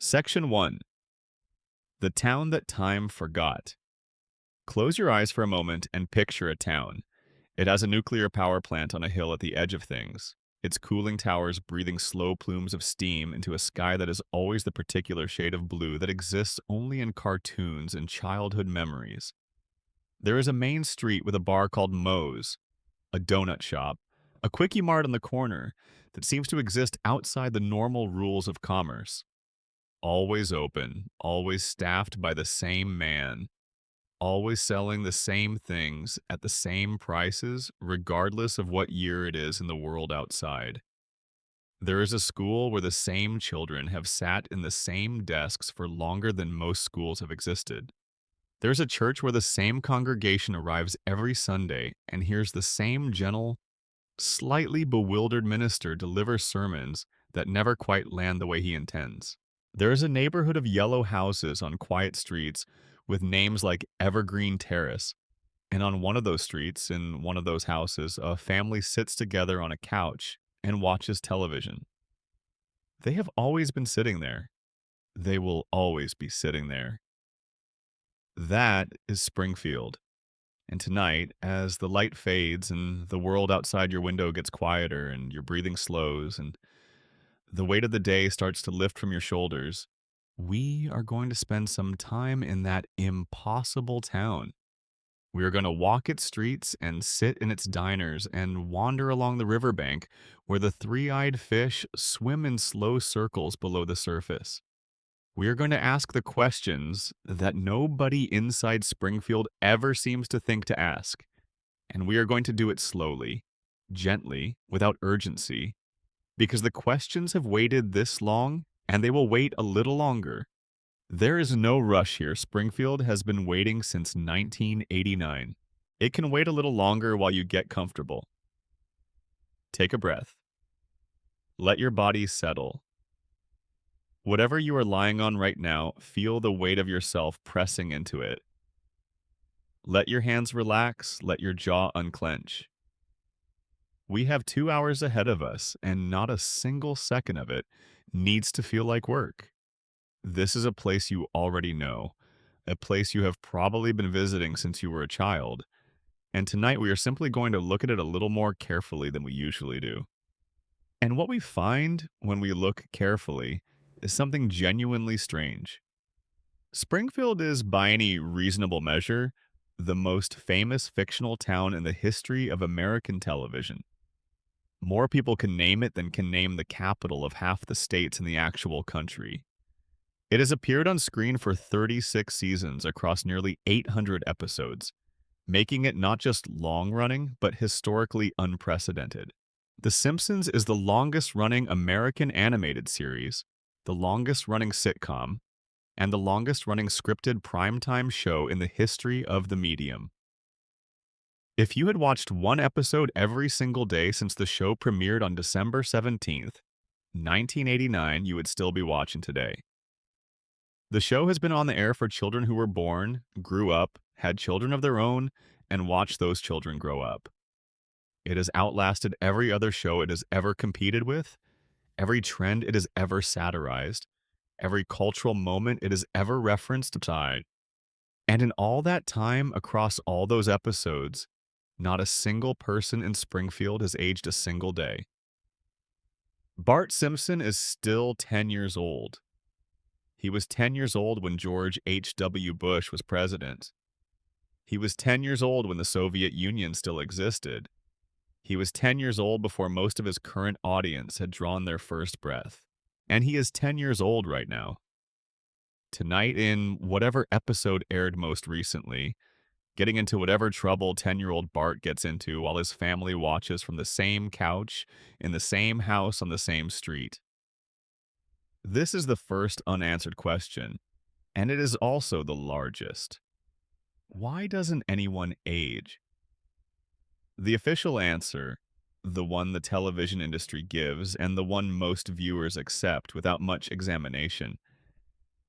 Section 1. The Town That Time Forgot. Close your eyes for a moment and picture a town. It has a nuclear power plant on a hill at the edge of things, its cooling towers breathing slow plumes of steam into a sky that is always the particular shade of blue that exists only in cartoons and childhood memories. There is a main street with a bar called Moe's, a donut shop, a quickie mart on the corner that seems to exist outside the normal rules of commerce. Always open, always staffed by the same man, always selling the same things at the same prices, regardless of what year it is in the world outside. There is a school where the same children have sat in the same desks for longer than most schools have existed. There's a church where the same congregation arrives every Sunday and hears the same gentle, slightly bewildered minister deliver sermons that never quite land the way he intends. There is a neighborhood of yellow houses on quiet streets with names like Evergreen Terrace. And on one of those streets, in one of those houses, a family sits together on a couch and watches television. They have always been sitting there. They will always be sitting there. That is Springfield. And tonight, as the light fades and the world outside your window gets quieter and your breathing slows and the weight of the day starts to lift from your shoulders, we are going to spend some time in that impossible town. We are going to walk its streets and sit in its diners and wander along the riverbank where the three-eyed fish swim in slow circles below the surface. We are going to ask the questions that nobody inside Springfield ever seems to think to ask. And we are going to do it slowly, gently, without urgency, because the questions have waited this long and they will wait a little longer. There is no rush here. Springfield has been waiting since 1989. It can wait a little longer while you get comfortable. Take a breath. Let your body settle. Whatever you are lying on right now, feel the weight of yourself pressing into it. Let your hands relax, let your jaw unclench. We have 2 hours ahead of us, and not a single second of it needs to feel like work. This is a place you already know, a place you have probably been visiting since you were a child, and tonight we are simply going to look at it a little more carefully than we usually do. And what we find when we look carefully is something genuinely strange. Springfield is, by any reasonable measure, the most famous fictional town in the history of American television. More people can name it than can name the capital of half the states in the actual country. It has appeared on screen for 36 seasons across nearly 800 episodes, making it not just long-running, but historically unprecedented. The Simpsons is the longest-running American animated series, the longest-running sitcom, and the longest-running scripted primetime show in the history of the medium. If you had watched one episode every single day since the show premiered on December 17th, 1989, you would still be watching today. The show has been on the air for children who were born, grew up, had children of their own, and watched those children grow up. It has outlasted every other show it has ever competed with, every trend it has ever satirized, every cultural moment it has ever referenced aside. And in all that time, across all those episodes, not a single person in Springfield has aged a single day. Bart Simpson is still 10 years old. He was 10 years old when George H.W. Bush was president. He was 10 years old when the Soviet Union still existed. He was 10 years old before most of his current audience had drawn their first breath. And he is 10 years old right now. Tonight, in whatever episode aired most recently, getting into whatever trouble 10-year-old Bart gets into while his family watches from the same couch in the same house on the same street. This is the first unanswered question, and it is also the largest. Why doesn't anyone age? The official answer, the one the television industry gives and the one most viewers accept without much examination,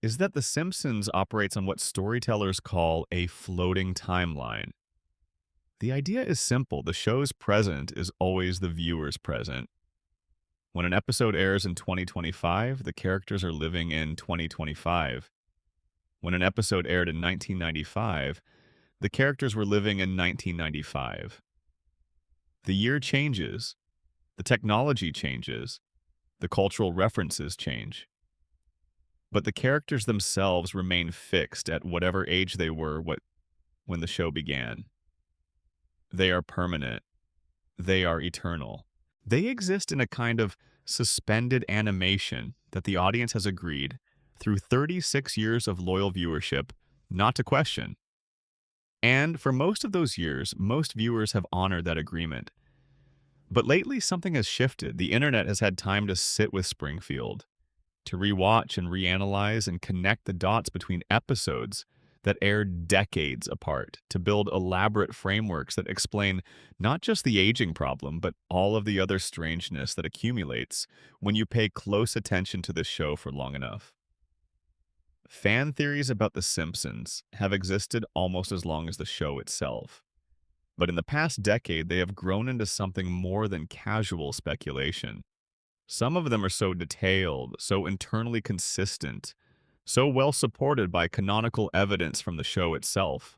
is that The Simpsons operates on what storytellers call a floating timeline. The idea is simple. The show's present is always the viewer's present. When an episode airs in 2025, the characters are living in 2025. When an episode aired in 1995, the characters were living in 1995. The year changes, the technology changes, the cultural references change. But the characters themselves remain fixed at whatever age they were when the show began. They are permanent. They are eternal. They exist in a kind of suspended animation that the audience has agreed, through 36 years of loyal viewership, not to question. And for most of those years, most viewers have honored that agreement. But lately, something has shifted. The internet has had time to sit with Springfield, to rewatch and reanalyze and connect the dots between episodes that aired decades apart, to build elaborate frameworks that explain not just the aging problem, but all of the other strangeness that accumulates when you pay close attention to this show for long enough. Fan theories about The Simpsons have existed almost as long as the show itself. But in the past decade, they have grown into something more than casual speculation. Some of them are so detailed, so internally consistent, so well supported by canonical evidence from the show itself,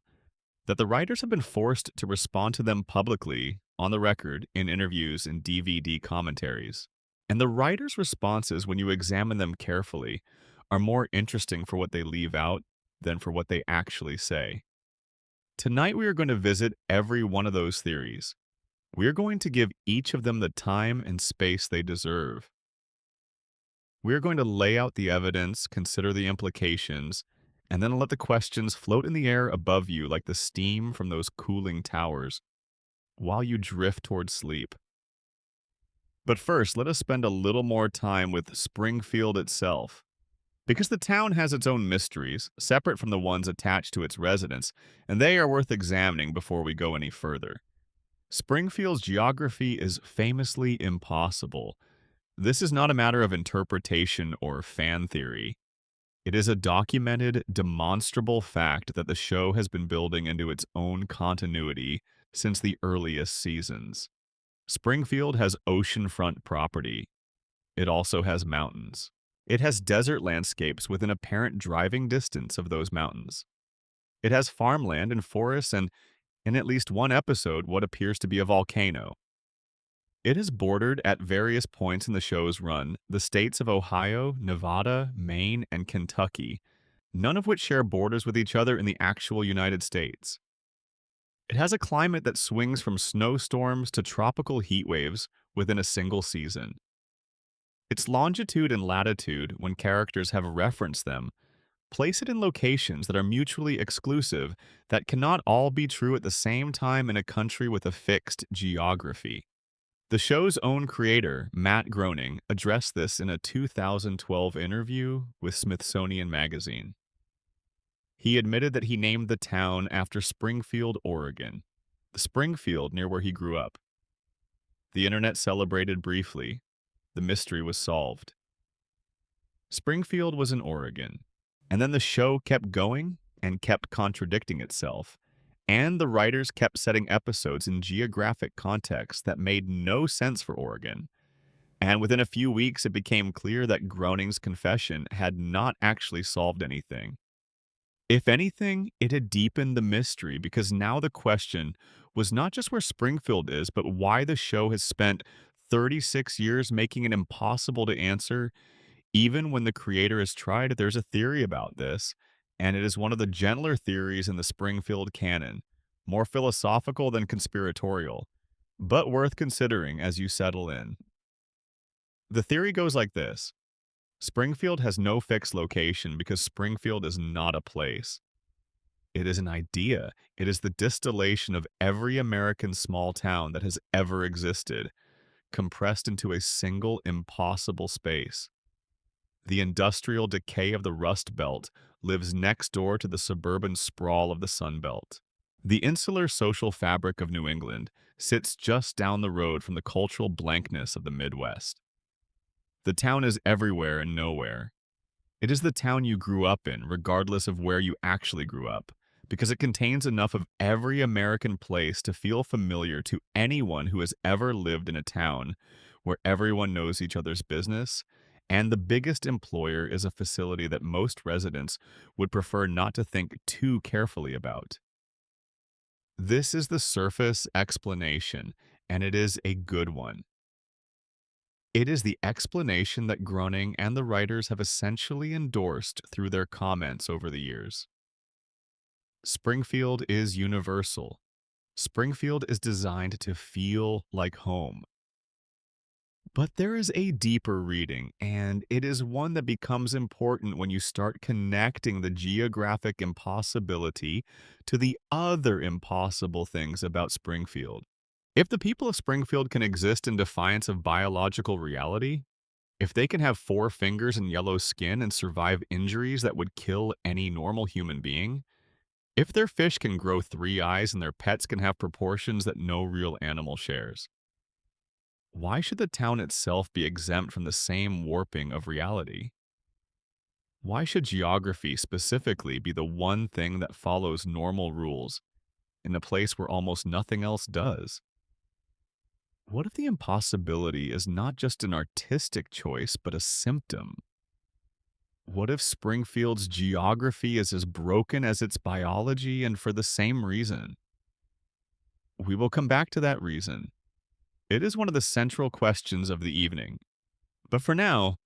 that the writers have been forced to respond to them publicly, on the record, in interviews and DVD commentaries. And the writers' responses, when you examine them carefully, are more interesting for what they leave out than for what they actually say. Tonight we are going to visit every one of those theories. We are going to give each of them the time and space they deserve. We are going to lay out the evidence, consider the implications, and then let the questions float in the air above you like the steam from those cooling towers, while you drift toward sleep. But first, let us spend a little more time with Springfield itself. Because the town has its own mysteries, separate from the ones attached to its residents, and they are worth examining before we go any further. Springfield's geography is famously impossible. This is not a matter of interpretation or fan theory. It is a documented, demonstrable fact that the show has been building into its own continuity since the earliest seasons. Springfield has oceanfront property. It also has mountains. It has desert landscapes within apparent driving distance of those mountains. It has farmland and forests and, in at least one episode, what appears to be a volcano. It is bordered at various points in the show's run the states of Ohio, Nevada, Maine, and Kentucky, none of which share borders with each other in the actual United States. It has a climate that swings from snowstorms to tropical heat waves within a single season. Its longitude and latitude, when characters have referenced them, place it in locations that are mutually exclusive, that cannot all be true at the same time in a country with a fixed geography. The show's own creator, Matt Groening, addressed this in a 2012 interview with Smithsonian Magazine. He admitted that he named the town after Springfield, Oregon, the Springfield near where he grew up. The internet celebrated briefly. The mystery was solved. Springfield was in Oregon, and then the show kept going and kept contradicting itself, and the writers kept setting episodes in geographic contexts that made no sense for Oregon. And within a few weeks, it became clear that Groening's confession had not actually solved anything. If anything, it had deepened the mystery, because now the question was not just where Springfield is, but why the show has spent 36 years making it impossible to answer. Even when the creator has tried, there's a theory about this, and it is one of the gentler theories in the Springfield canon, more philosophical than conspiratorial, but worth considering as you settle in. The theory goes like this. Springfield has no fixed location because Springfield is not a place. It is an idea. It is the distillation of every American small town that has ever existed, compressed into a single impossible space. The industrial decay of the Rust Belt lives next door to the suburban sprawl of the Sun Belt. The insular social fabric of New England sits just down the road from the cultural blankness of the Midwest. The town is everywhere and nowhere. It is the town you grew up in, regardless of where you actually grew up, because it contains enough of every American place to feel familiar to anyone who has ever lived in a town where everyone knows each other's business, and the biggest employer is a facility that most residents would prefer not to think too carefully about. This is the surface explanation, and it is a good one. It is the explanation that Groening and the writers have essentially endorsed through their comments over the years. Springfield is universal. Springfield is designed to feel like home. But there is a deeper reading, and it is one that becomes important when you start connecting the geographic impossibility to the other impossible things about Springfield. If the people of Springfield can exist in defiance of biological reality, if they can have four fingers and yellow skin and survive injuries that would kill any normal human being, if their fish can grow three eyes and their pets can have proportions that no real animal shares, why should the town itself be exempt from the same warping of reality? Why should geography specifically be the one thing that follows normal rules in a place where almost nothing else does? What if the impossibility is not just an artistic choice, but a symptom? What if Springfield's geography is as broken as its biology and for the same reason? We will come back to that reason. It is one of the central questions of the evening. But for now,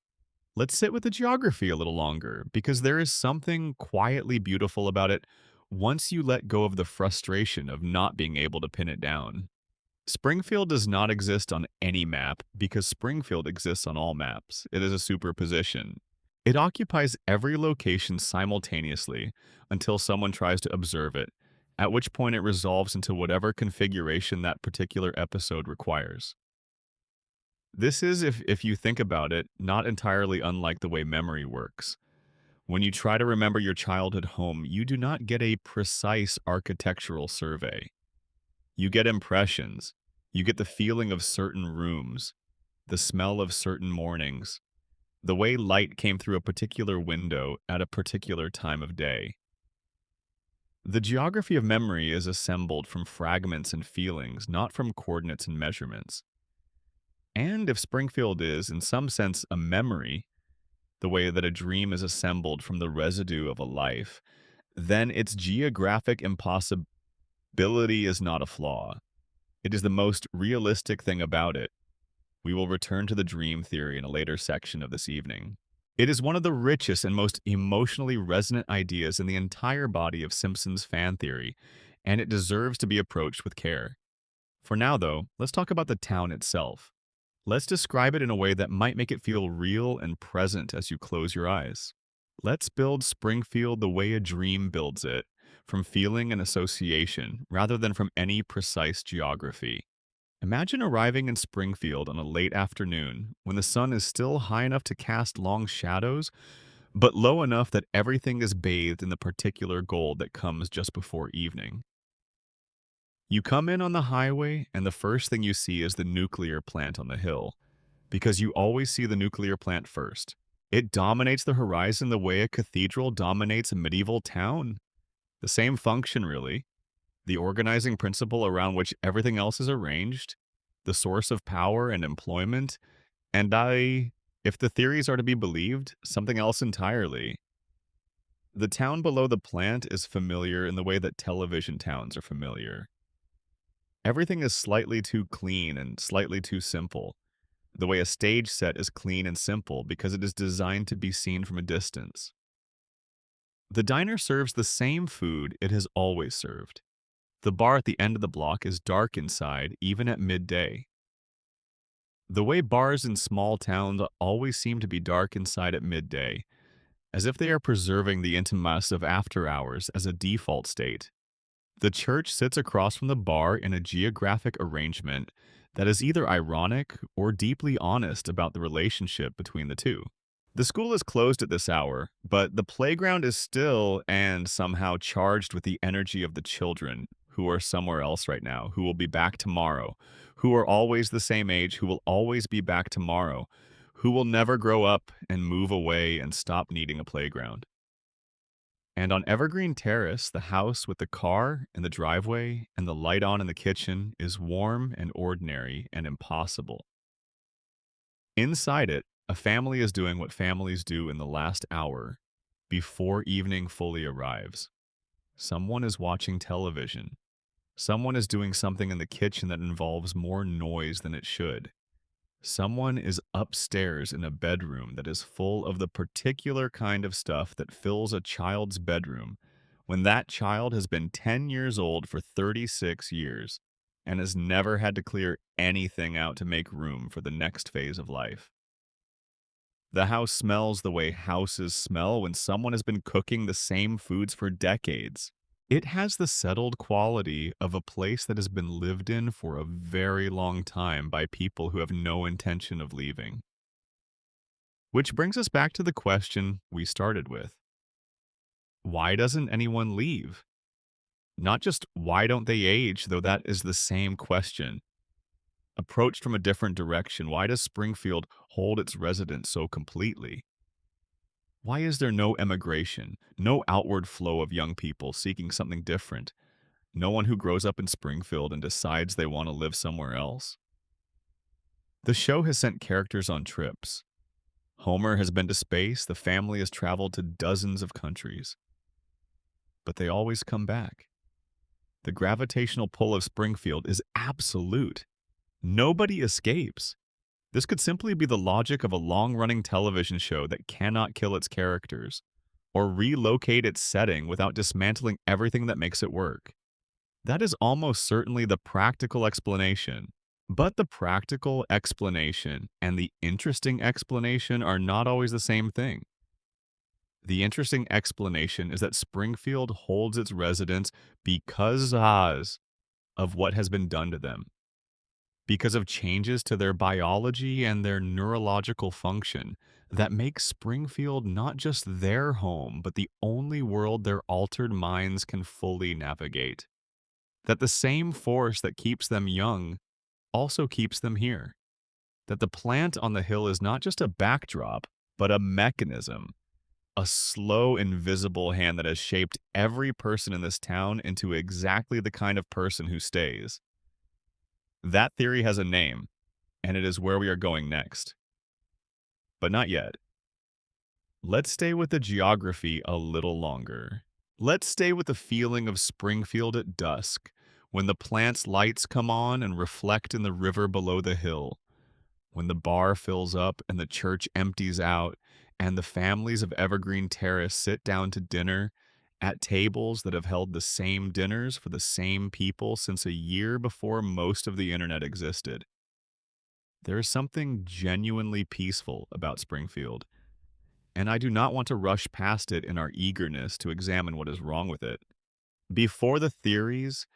let's sit with the geography a little longer, because there is something quietly beautiful about it once you let go of the frustration of not being able to pin it down. Springfield does not exist on any map because Springfield exists on all maps. It is a superposition. It occupies every location simultaneously until someone tries to observe it, at which point it resolves into whatever configuration that particular episode requires. This is, if you think about it, not entirely unlike the way memory works. When you try to remember your childhood home, you do not get a precise architectural survey. You get impressions. You get the feeling of certain rooms, the smell of certain mornings, the way light came through a particular window at a particular time of day. The geography of memory is assembled from fragments and feelings, not from coordinates and measurements. And if Springfield is, in some sense, a memory, the way that a dream is assembled from the residue of a life, then its geographic impossibility is not a flaw. It is the most realistic thing about it. We will return to the dream theory in a later section of this evening. It is one of the richest and most emotionally resonant ideas in the entire body of Simpsons fan theory, and it deserves to be approached with care. For now, though, let's talk about the town itself. Let's describe it in a way that might make it feel real and present as you close your eyes. Let's build Springfield the way a dream builds it, from feeling and association rather than from any precise geography. Imagine arriving in Springfield on a late afternoon when the sun is still high enough to cast long shadows, but low enough that everything is bathed in the particular gold that comes just before evening. You come in on the highway, and the first thing you see is the nuclear plant on the hill, because you always see the nuclear plant first. It dominates the horizon the way a cathedral dominates a medieval town. The same function, really. The organizing principle around which everything else is arranged, the source of power and employment, and if the theories are to be believed, something else entirely. The town below the plant is familiar in the way that television towns are familiar. Everything is slightly too clean and slightly too simple, the way a stage set is clean and simple because it is designed to be seen from a distance. The diner serves the same food it has always served. The bar at the end of the block is dark inside, even at midday. The way bars in small towns always seem to be dark inside at midday, as if they are preserving the intimacy of after hours as a default state. The church sits across from the bar in a geographic arrangement that is either ironic or deeply honest about the relationship between the two. The school is closed at this hour, but the playground is still and somehow charged with the energy of the children who are somewhere else right now, who will be back tomorrow, who are always the same age, who will always be back tomorrow, who will never grow up and move away and stop needing a playground. And on Evergreen Terrace, the house with the car and the driveway and the light on in the kitchen is warm and ordinary and impossible. Inside it, a family is doing what families do in the last hour before evening fully arrives. Someone is watching television. Someone is doing something in the kitchen that involves more noise than it should. Someone is upstairs in a bedroom that is full of the particular kind of stuff that fills a child's bedroom when that child has been 10 years old for 36 years and has never had to clear anything out to make room for the next phase of life. The house smells the way houses smell when someone has been cooking the same foods for decades. It has the settled quality of a place that has been lived in for a very long time by people who have no intention of leaving. Which brings us back to the question we started with. Why doesn't anyone leave? Not just why don't they age, though that is the same question. Approached from a different direction, why does Springfield hold its residents so completely? Why is there no emigration, no outward flow of young people seeking something different? No one who grows up in Springfield and decides they want to live somewhere else? The show has sent characters on trips. Homer has been to space, the family has traveled to dozens of countries. But they always come back. The gravitational pull of Springfield is absolute. Nobody escapes. This could simply be the logic of a long-running television show that cannot kill its characters, or relocate its setting without dismantling everything that makes it work. That is almost certainly the practical explanation. But the practical explanation and the interesting explanation are not always the same thing. The interesting explanation is that Springfield holds its residents because of what has been done to them, because of changes to their biology and their neurological function that make Springfield not just their home, but the only world their altered minds can fully navigate. That the same force that keeps them young also keeps them here. That the plant on the hill is not just a backdrop, but a mechanism, a slow, invisible hand that has shaped every person in this town into exactly the kind of person who stays. That theory has a name, and it is where we are going next. But not yet. Let's stay with the geography a little longer. Let's stay with the feeling of Springfield at dusk, when the plant's lights come on and reflect in the river below the hill, when the bar fills up and the church empties out, and the families of Evergreen Terrace sit down to dinner at tables that have held the same dinners for the same people since a year before most of the internet existed. There is something genuinely peaceful about Springfield, and I do not want to rush past it in our eagerness to examine what is wrong with it. Before the theories,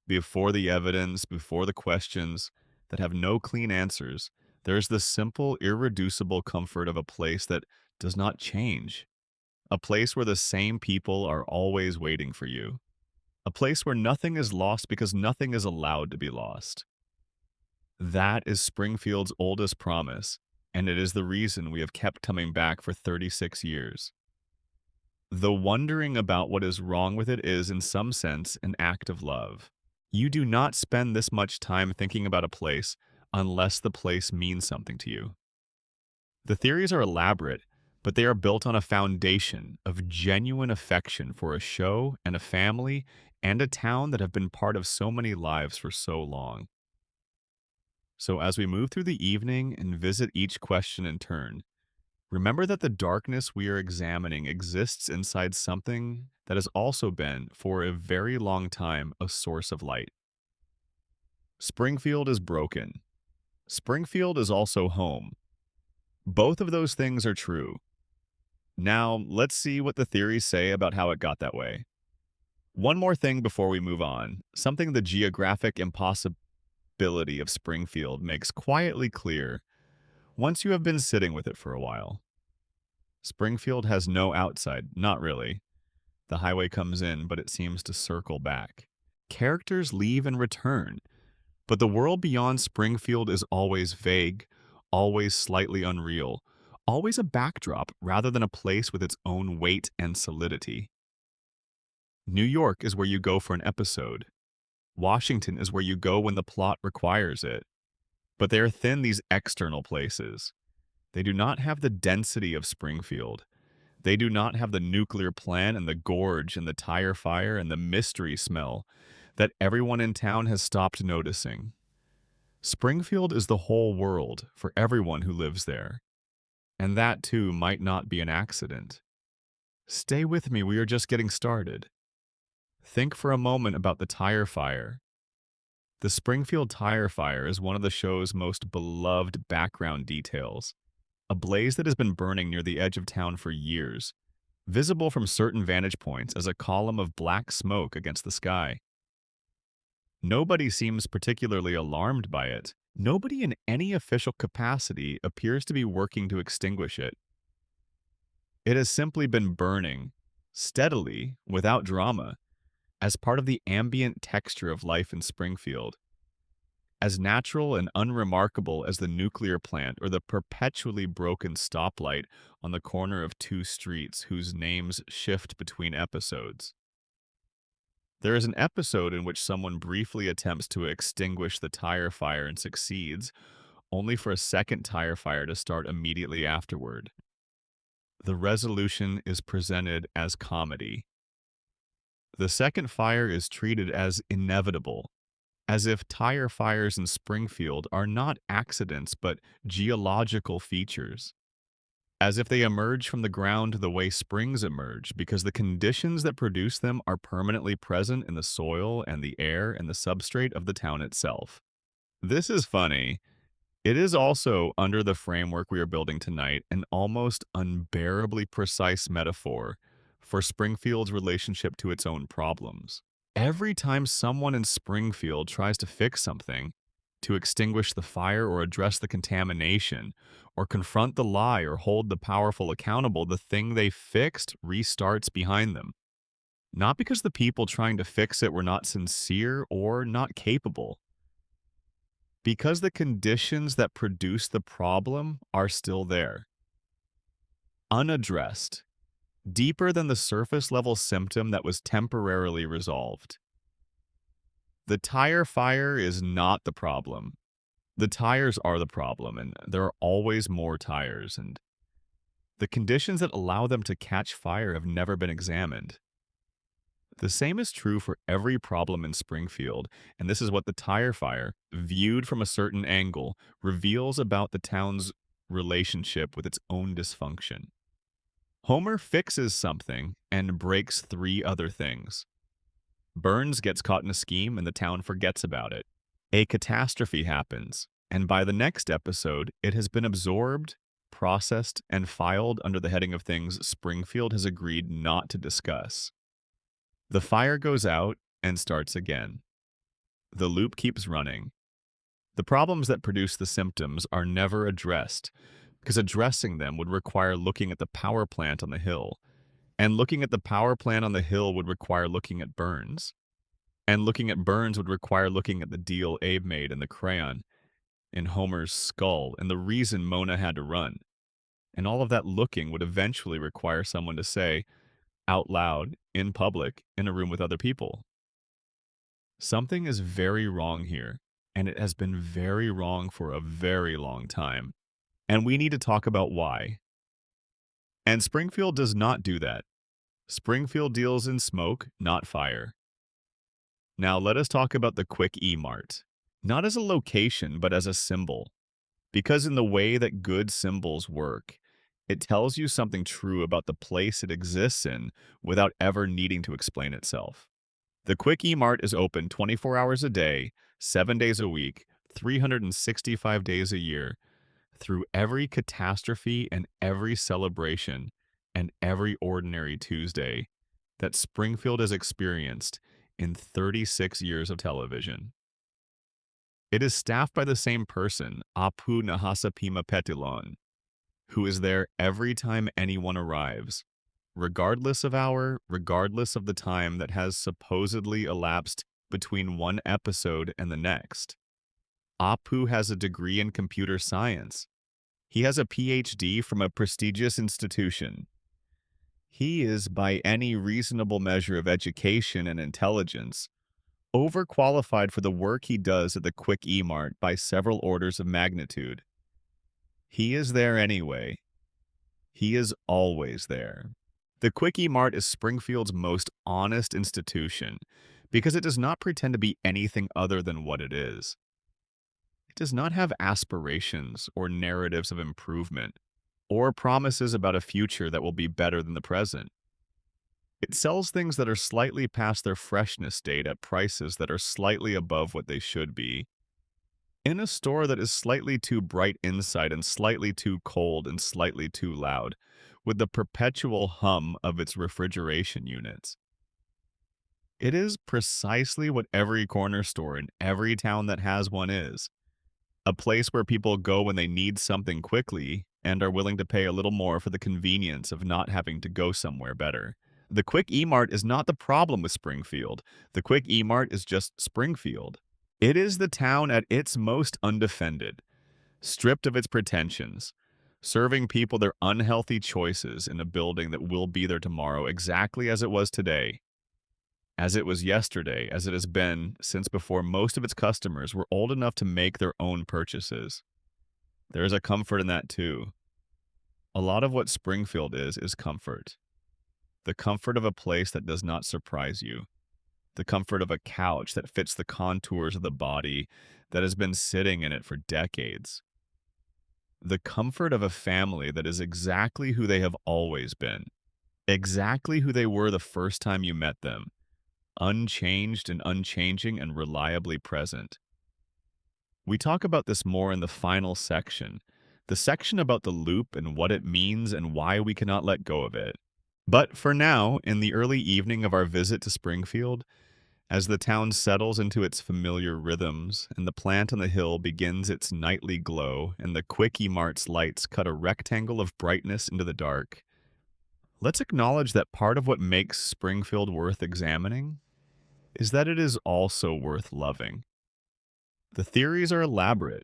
before the evidence, before the questions that have no clean answers, there is the simple, irreducible comfort of a place that does not change. A place where the same people are always waiting for you. A place where nothing is lost because nothing is allowed to be lost. That is Springfield's oldest promise, and it is the reason we have kept coming back for 36 years. The wondering about what is wrong with it is, in some sense, an act of love. You do not spend this much time thinking about a place unless the place means something to you. The theories are elaborate, but they are built on a foundation of genuine affection for a show and a family and a town that have been part of so many lives for so long. So as we move through the evening and visit each question in turn, remember that the darkness we are examining exists inside something that has also been, for a very long time, a source of light. Springfield is broken. Springfield is also home. Both of those things are true. Now, let's see what the theories say about how it got that way. One more thing before we move on, something the geographic impossibility of Springfield makes quietly clear once you have been sitting with it for a while. Springfield has no outside, not really. The highway comes in, but it seems to circle back. Characters leave and return, but the world beyond Springfield is always vague, always slightly unreal, always a backdrop rather than a place with its own weight and solidity. New York is where you go for an episode. Washington is where you go when the plot requires it. But they are thin, these external places. They do not have the density of Springfield. They do not have the nuclear plant and the gorge and the tire fire and the mystery smell that everyone in town has stopped noticing. Springfield is the whole world for everyone who lives there, and that too might not be an accident. Stay with me, we are just getting started. Think for a moment about the tire fire. The Springfield tire fire is one of the show's most beloved background details, a blaze that has been burning near the edge of town for years, visible from certain vantage points as a column of black smoke against the sky. Nobody seems particularly alarmed by it. Nobody in any official capacity appears to be working to extinguish it. It has simply been burning, steadily, without drama, as part of the ambient texture of life in Springfield. As natural and unremarkable as the nuclear plant or the perpetually broken stoplight on the corner of two streets whose names shift between episodes. There is an episode in which someone briefly attempts to extinguish the tire fire and succeeds, only for a second tire fire to start immediately afterward. The resolution is presented as comedy. The second fire is treated as inevitable, as if tire fires in Springfield are not accidents but geological features, as if they emerge from the ground the way springs emerge because the conditions that produce them are permanently present in the soil and the air and the substrate of the town itself. This is funny. It is also, under the framework we are building tonight, an almost unbearably precise metaphor for Springfield's relationship to its own problems. Every time someone in Springfield tries to fix something, to extinguish the fire or address the contamination, or confront the lie or hold the powerful accountable, the thing they fixed restarts behind them. Not because the people trying to fix it were not sincere or not capable, because the conditions that produce the problem are still there. Unaddressed, deeper than the surface level symptom that was temporarily resolved. The tire fire is not the problem. The tires are the problem, and there are always more tires, and the conditions that allow them to catch fire have never been examined. The same is true for every problem in Springfield, and this is what the tire fire, viewed from a certain angle, reveals about the town's relationship with its own dysfunction. Homer fixes something and breaks three other things. Burns gets caught in a scheme and the town forgets about it. A catastrophe happens, and by the next episode, it has been absorbed, processed, and filed under the heading of things Springfield has agreed not to discuss. The fire goes out and starts again. The loop keeps running. The problems that produce the symptoms are never addressed, because addressing them would require looking at the power plant on the hill, and looking at the power plant on the hill would require looking at Burns, and looking at Burns would require looking at the deal Abe made in the crayon, in Homer's skull, and the reason Mona had to run. And all of that looking would eventually require someone to say, out loud, in public, in a room with other people, something is very wrong here, and it has been very wrong for a very long time. And we need to talk about why. And Springfield does not do that. Springfield deals in smoke, not fire. Now let us talk about the Quick E-Mart, not as a location, but as a symbol. Because in the way that good symbols work, it tells you something true about the place it exists in without ever needing to explain itself. The Quick E-Mart is open 24 hours a day, 7 days a week, 365 days a year, through every catastrophe and every celebration and every ordinary Tuesday that Springfield has experienced in 36 years of television. It is staffed by the same person, Apu Nahasapima Petilon, who is there every time anyone arrives, regardless of hour, regardless of the time that has supposedly elapsed between one episode and the next. Apu has a degree in computer science. He has a PhD from a prestigious institution. He is, by any reasonable measure of education and intelligence, overqualified for the work he does at the Quick E-Mart by several orders of magnitude. He is there anyway. He is always there. The Quickie Mart is Springfield's most honest institution because it does not pretend to be anything other than what it is. It does not have aspirations or narratives of improvement or promises about a future that will be better than the present. It sells things that are slightly past their freshness date at prices that are slightly above what they should be, in a store that is slightly too bright inside and slightly too cold and slightly too loud, with the perpetual hum of its refrigeration units. It is precisely what every corner store in every town that has one is. A place where people go when they need something quickly and are willing to pay a little more for the convenience of not having to go somewhere better. The Quick E-Mart is not the problem with Springfield. The Quick E-Mart is just Springfield. It is the town at its most undefended, stripped of its pretensions, serving people their unhealthy choices in a building that will be there tomorrow exactly as it was today, as it was yesterday, as it has been since before most of its customers were old enough to make their own purchases. There is a comfort in that too. A lot of what Springfield is comfort. The comfort of a place that does not surprise you. The comfort of a couch that fits the contours of the body that has been sitting in it for decades. The comfort of a family that is exactly who they have always been, exactly who they were the first time you met them, unchanged and unchanging and reliably present. We talk about this more in the final section, the section about the loop and what it means and why we cannot let go of it. But for now, in the early evening of our visit to Springfield, as the town settles into its familiar rhythms and the plant on the hill begins its nightly glow and the Quickie Mart's lights cut a rectangle of brightness into the dark, let's acknowledge that part of what makes Springfield worth examining is that it is also worth loving. The theories are elaborate.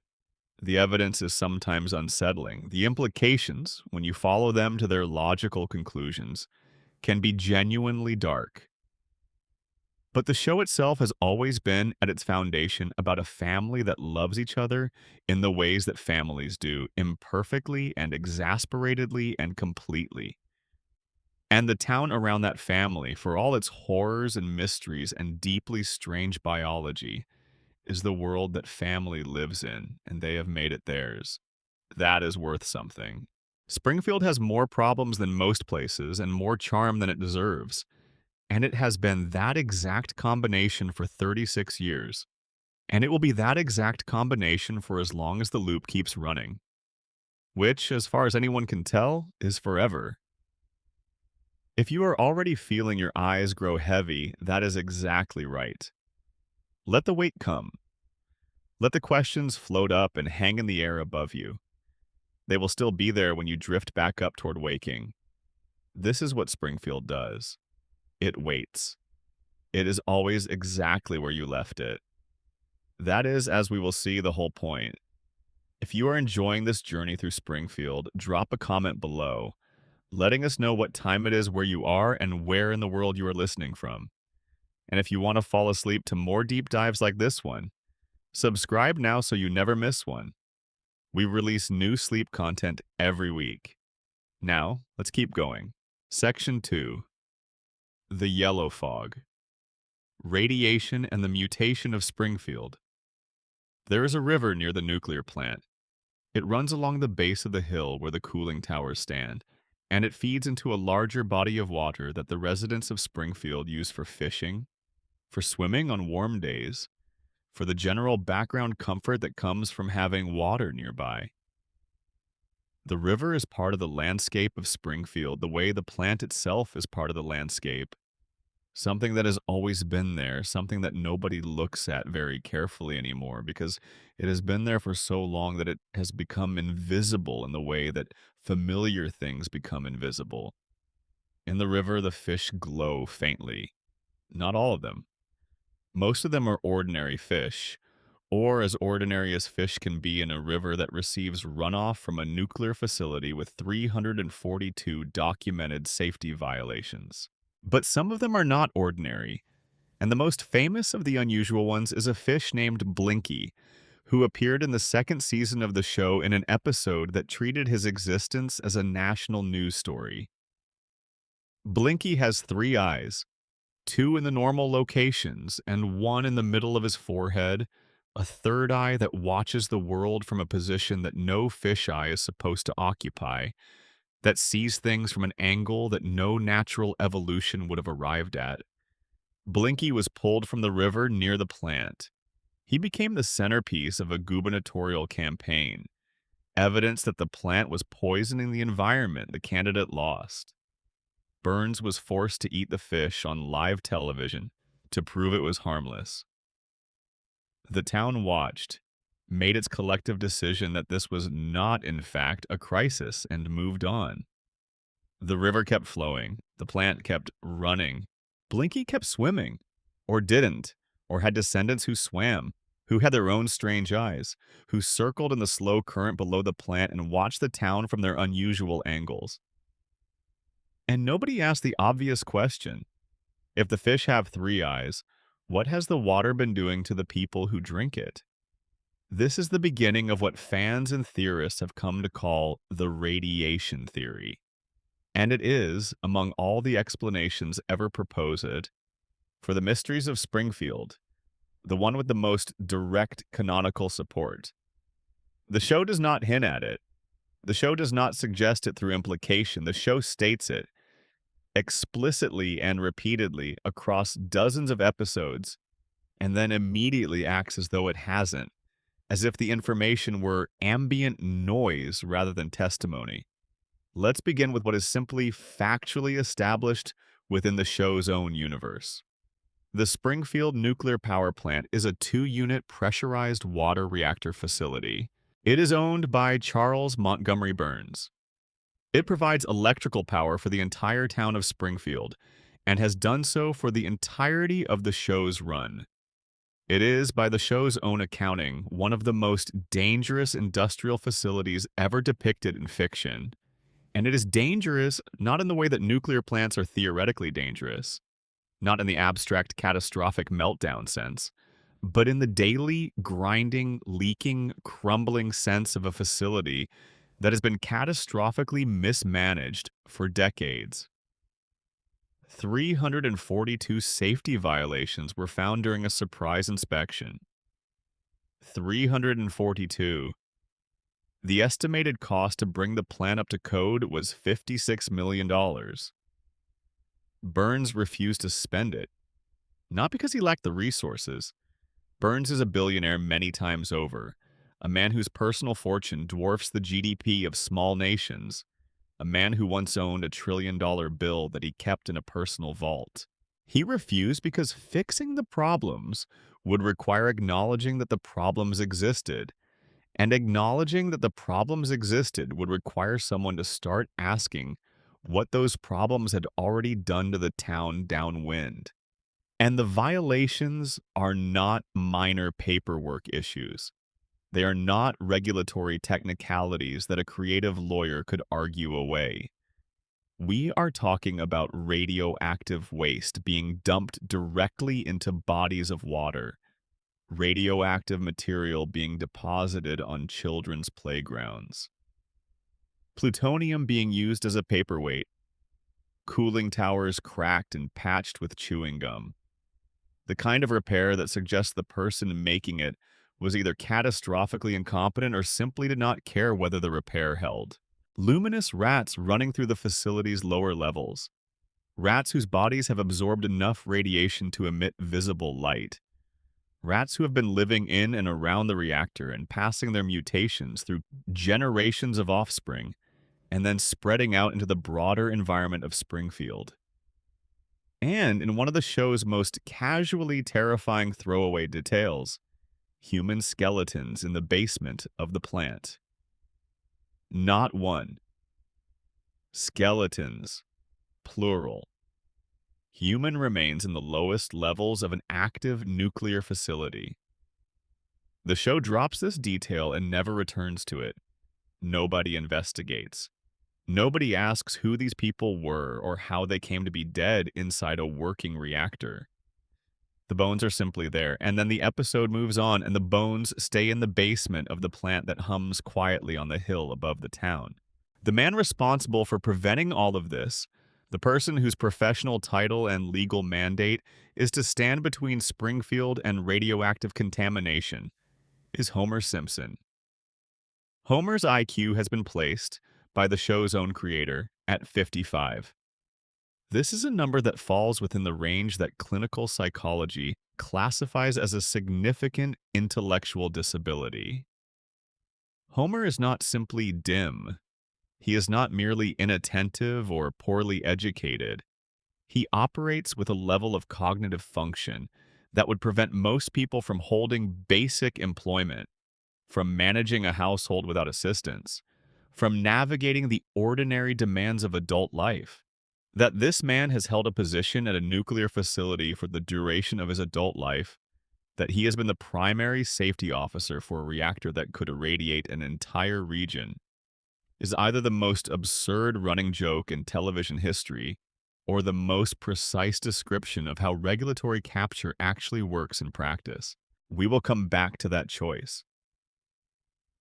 The evidence is sometimes unsettling. The implications, when you follow them to their logical conclusions, can be genuinely dark. But the show itself has always been, at its foundation, about a family that loves each other in the ways that families do, imperfectly and exasperatedly and completely. And the town around that family, for all its horrors and mysteries and deeply strange biology, is the world that family lives in, and they have made it theirs. That is worth something. Springfield has more problems than most places and more charm than it deserves. And it has been that exact combination for 36 years. And it will be that exact combination for as long as the loop keeps running. Which, as far as anyone can tell, is forever. If you are already feeling your eyes grow heavy, that is exactly right. Let the weight come. Let the questions float up and hang in the air above you. They will still be there when you drift back up toward waking. This is what Springfield does. It waits. It is always exactly where you left it. That is, as we will see, the whole point. If you are enjoying this journey through Springfield, drop a comment below, letting us know what time it is where you are and where in the world you are listening from. And if you want to fall asleep to more deep dives like this one, subscribe now so you never miss one. We release new sleep content every week. Now, let's keep going. Section 2. The Yellow Fog. Radiation and the Mutation of Springfield. There is a river near the nuclear plant. It runs along the base of the hill where the cooling towers stand, and it feeds into a larger body of water that the residents of Springfield use for fishing, for swimming on warm days, for the general background comfort that comes from having water nearby. The river is part of the landscape of Springfield the way the plant itself is part of the landscape. Something that has always been there, something that nobody looks at very carefully anymore because it has been there for so long that it has become invisible in the way that familiar things become invisible. In the river, the fish glow faintly. Not all of them. Most of them are ordinary fish, or as ordinary as fish can be in a river that receives runoff from a nuclear facility with 342 documented safety violations. But some of them are not ordinary, and the most famous of the unusual ones is a fish named Blinky, who appeared in the second season of the show in an episode that treated his existence as a national news story. Blinky has three eyes, two in the normal locations and one in the middle of his forehead, a third eye that watches the world from a position that no fisheye is supposed to occupy, that sees things from an angle that no natural evolution would have arrived at. Blinky was pulled from the river near the plant. He became the centerpiece of a gubernatorial campaign, evidence that the plant was poisoning the environment the candidate lost. Burns was forced to eat the fish on live television to prove it was harmless. The town watched, made its collective decision that this was not, in fact, a crisis, and moved on. The river kept flowing, the plant kept running, Blinky kept swimming, or didn't, or had descendants who swam, who had their own strange eyes, who circled in the slow current below the plant and watched the town from their unusual angles. And nobody asked the obvious question. If the fish have three eyes, what has the water been doing to the people who drink it? This is the beginning of what fans and theorists have come to call the radiation theory. And it is, among all the explanations ever proposed, for the mysteries of Springfield, the one with the most direct canonical support. The show does not hint at it. The show does not suggest it through implication. The show states it explicitly and repeatedly across dozens of episodes, and then immediately acts as though it hasn't, as if the information were ambient noise rather than testimony. Let's begin with what is simply factually established within the show's own universe. The Springfield nuclear power plant is a 2-unit pressurized water reactor facility. It is owned by Charles Montgomery Burns. It provides electrical power for the entire town of Springfield and has done so for the entirety of the show's run. It is, by the show's own accounting, one of the most dangerous industrial facilities ever depicted in fiction. And it is dangerous not in the way that nuclear plants are theoretically dangerous, not in the abstract catastrophic meltdown sense, but in the daily, grinding, leaking, crumbling sense of a facility that has been catastrophically mismanaged for decades. 342 safety violations were found during a surprise inspection. 342. The estimated cost to bring the plant up to code was $56 million. Burns refused to spend it, not because he lacked the resources. Burns is a billionaire many times over, a man whose personal fortune dwarfs the GDP of small nations, a man who once owned a $1 trillion bill that he kept in a personal vault. He refused because fixing the problems would require acknowledging that the problems existed, and acknowledging that the problems existed would require someone to start asking what those problems had already done to the town downwind. And the violations are not minor paperwork issues. They are not regulatory technicalities that a creative lawyer could argue away. We are talking about radioactive waste being dumped directly into bodies of water, radioactive material being deposited on children's playgrounds, plutonium being used as a paperweight, cooling towers cracked and patched with chewing gum, the kind of repair that suggests the person making it was either catastrophically incompetent or simply did not care whether the repair held. Luminous rats running through the facility's lower levels. Rats whose bodies have absorbed enough radiation to emit visible light. Rats who have been living in and around the reactor and passing their mutations through generations of offspring, and then spreading out into the broader environment of Springfield. And in one of the show's most casually terrifying throwaway details, human skeletons in the basement of the plant. Not one. Skeletons, plural. Human remains in the lowest levels of an active nuclear facility. The show drops this detail and never returns to it. Nobody investigates. Nobody asks who these people were or how they came to be dead inside a working reactor. The bones are simply there, and then the episode moves on, and the bones stay in the basement of the plant that hums quietly on the hill above the town. The man responsible for preventing all of this, the person whose professional title and legal mandate is to stand between Springfield and radioactive contamination, is Homer Simpson. Homer's IQ has been placed, by the show's own creator, at 55. This is a number that falls within the range that clinical psychology classifies as a significant intellectual disability. Homer is not simply dim. He is not merely inattentive or poorly educated. He operates with a level of cognitive function that would prevent most people from holding basic employment, from managing a household without assistance, from navigating the ordinary demands of adult life. That this man has held a position at a nuclear facility for the duration of his adult life, that he has been the primary safety officer for a reactor that could irradiate an entire region, is either the most absurd running joke in television history or the most precise description of how regulatory capture actually works in practice. We will come back to that choice.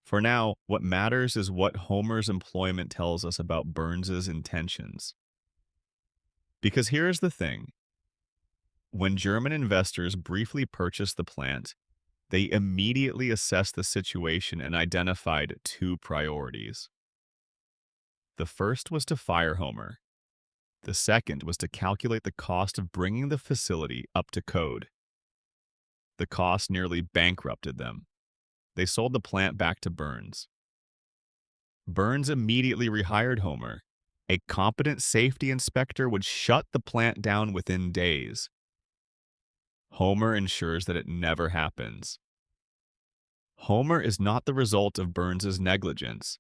For now, what matters is what Homer's employment tells us about Burns's intentions. Because here is the thing. When German investors briefly purchased the plant, they immediately assessed the situation and identified two priorities. The first was to fire Homer. The second was to calculate the cost of bringing the facility up to code. The cost nearly bankrupted them. They sold the plant back to Burns. Burns immediately rehired Homer. A competent safety inspector would shut the plant down within days. Homer ensures that it never happens. Homer is not the result of Burns's negligence.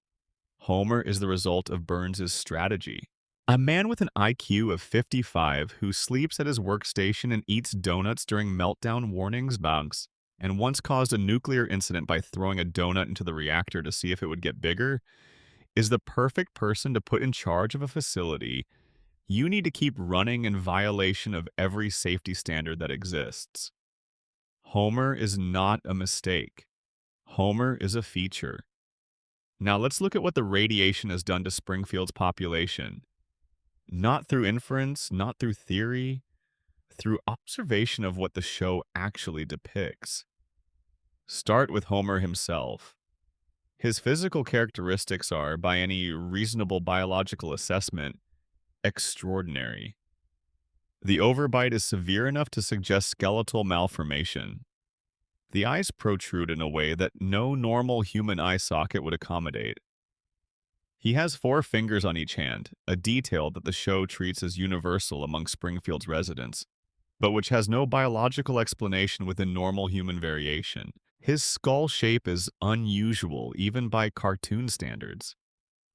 Homer is the result of Burns's strategy. A man with an IQ of 55 who sleeps at his workstation and eats donuts during meltdown warnings banks, and once caused a nuclear incident by throwing a donut into the reactor to see if it would get bigger, is the perfect person to put in charge of a facility you need to keep running in violation of every safety standard that exists. Homer is not a mistake. Homer is a feature. Now let's look at what the radiation has done to Springfield's population. Not through inference, not through theory, through observation of what the show actually depicts. Start with Homer himself. His physical characteristics are, by any reasonable biological assessment, extraordinary. The overbite is severe enough to suggest skeletal malformation. The eyes protrude in a way that no normal human eye socket would accommodate. He has 4 fingers on each hand, a detail that the show treats as universal among Springfield's residents, but which has no biological explanation within normal human variation. His skull shape is unusual even by cartoon standards,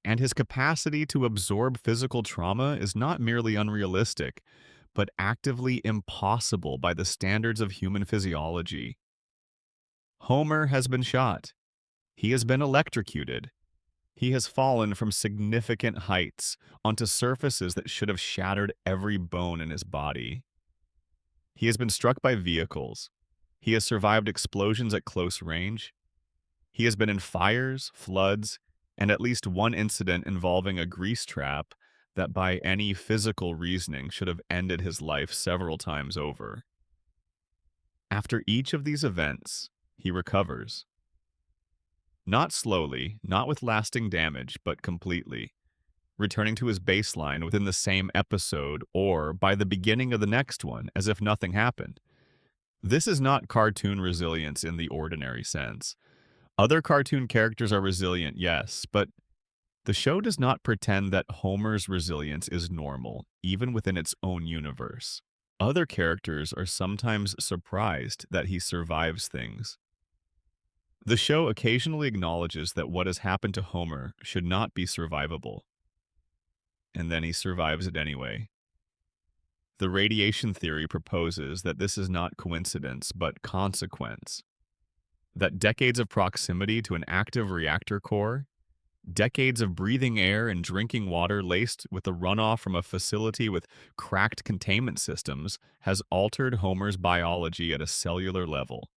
and his capacity to absorb physical trauma is not merely unrealistic, but actively impossible by the standards of human physiology. Homer has been shot. He has been electrocuted. He has fallen from significant heights onto surfaces that should have shattered every bone in his body. He has been struck by vehicles. He has survived explosions at close range. He has been in fires, floods, and at least one incident involving a grease trap that by any physical reasoning should have ended his life several times over. After each of these events, he recovers. Not slowly, not with lasting damage, but completely, returning to his baseline within the same episode or by the beginning of the next one, as if nothing happened. This is not cartoon resilience in the ordinary sense. Other cartoon characters are resilient, yes, but the show does not pretend that Homer's resilience is normal, even within its own universe. Other characters are sometimes surprised that he survives things. The show occasionally acknowledges that what has happened to Homer should not be survivable. And then he survives it anyway. The radiation theory proposes that this is not coincidence, but consequence. That decades of proximity to an active reactor core, Decades of breathing air and drinking water laced with the runoff from a facility with cracked containment systems has altered Homer's biology at a cellular level.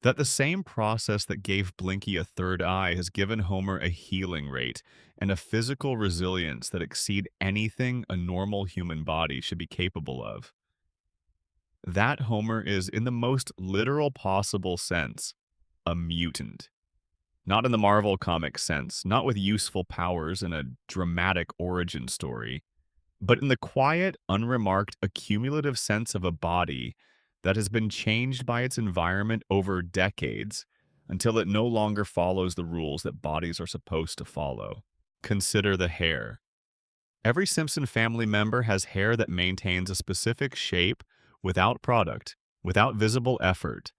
That the same process that gave Blinky a third eye has given Homer a healing rate and a physical resilience that exceed anything a normal human body should be capable of. That Homer is, in the most literal possible sense, a mutant. Not in the Marvel comic sense, not with useful powers and a dramatic origin story, but in the quiet, unremarked, accumulative sense of a body that has been changed by its environment over decades until it no longer follows the rules that bodies are supposed to follow. Consider the hair. Every Simpson family member has hair that maintains a specific shape without product, without visible effort,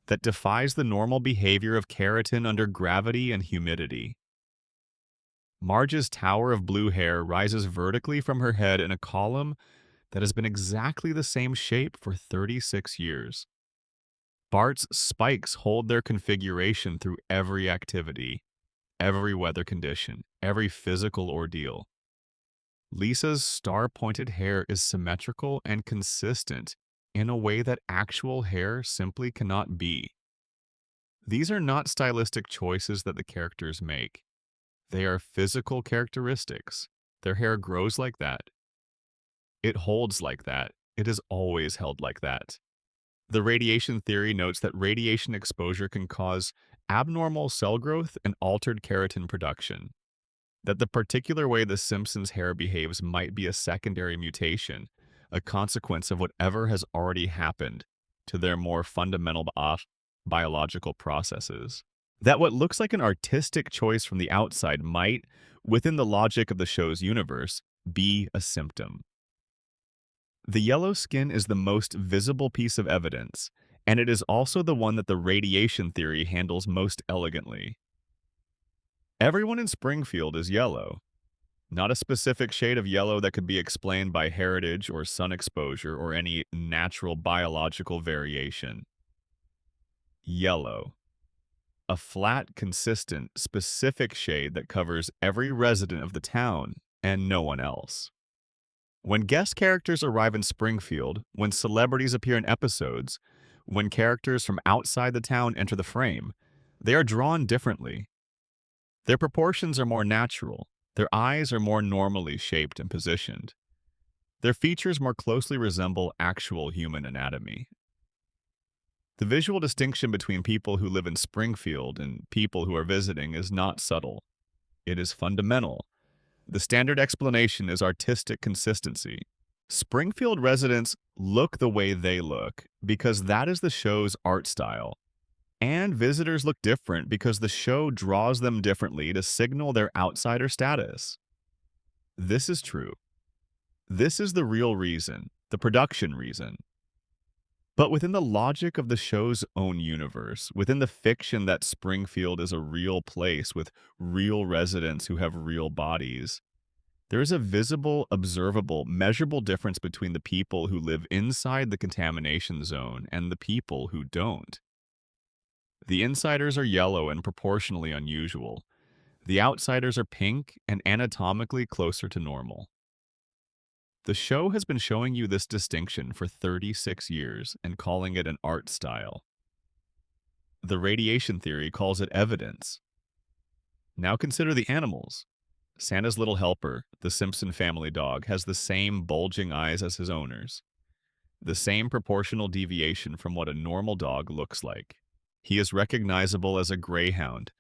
that defies the normal behavior of keratin under gravity and humidity. Marge's tower of blue hair rises vertically from her head in a column that has been exactly the same shape for 36 years. Bart's spikes hold their configuration through every activity, every weather condition, every physical ordeal. Lisa's star-pointed hair is symmetrical and consistent in a way that actual hair simply cannot be. These are not stylistic choices that the characters make. They are physical characteristics. Their hair grows like that. It holds like that. It is always held like that. The radiation theory notes that radiation exposure can cause abnormal cell growth and altered keratin production. That the particular way the Simpsons' hair behaves might be a secondary mutation, a consequence of whatever has already happened to their more fundamental biological processes. That what looks like an artistic choice from the outside might, within the logic of the show's universe, be a symptom. The yellow skin is the most visible piece of evidence, and it is also the one that the radiation theory handles most elegantly. Everyone in Springfield is yellow. Not a specific shade of yellow that could be explained by heritage or sun exposure or any natural biological variation. Yellow. A flat, consistent, specific shade that covers every resident of the town and no one else. When guest characters arrive in Springfield, when celebrities appear in episodes, when characters from outside the town enter the frame, they are drawn differently. Their proportions are more natural. Their eyes are more normally shaped and positioned. Their features more closely resemble actual human anatomy. The visual distinction between people who live in Springfield and people who are visiting is not subtle. It is fundamental. The standard explanation is artistic consistency. Springfield residents look the way they look because that is the show's art style. And visitors look different because the show draws them differently to signal their outsider status. This is true. This is the real reason, the production reason. But within the logic of the show's own universe, within the fiction that Springfield is a real place with real residents who have real bodies, there is a visible, observable, measurable difference between the people who live inside the contamination zone and the people who don't. The insiders are yellow and proportionally unusual. The outsiders are pink and anatomically closer to normal. The show has been showing you this distinction for 36 years and calling it an art style. The radiation theory calls it evidence. Now consider the animals. Santa's little helper, the Simpson family dog, has the same bulging eyes as his owners. The same proportional deviation from what a normal dog looks like. He is recognizable as a greyhound,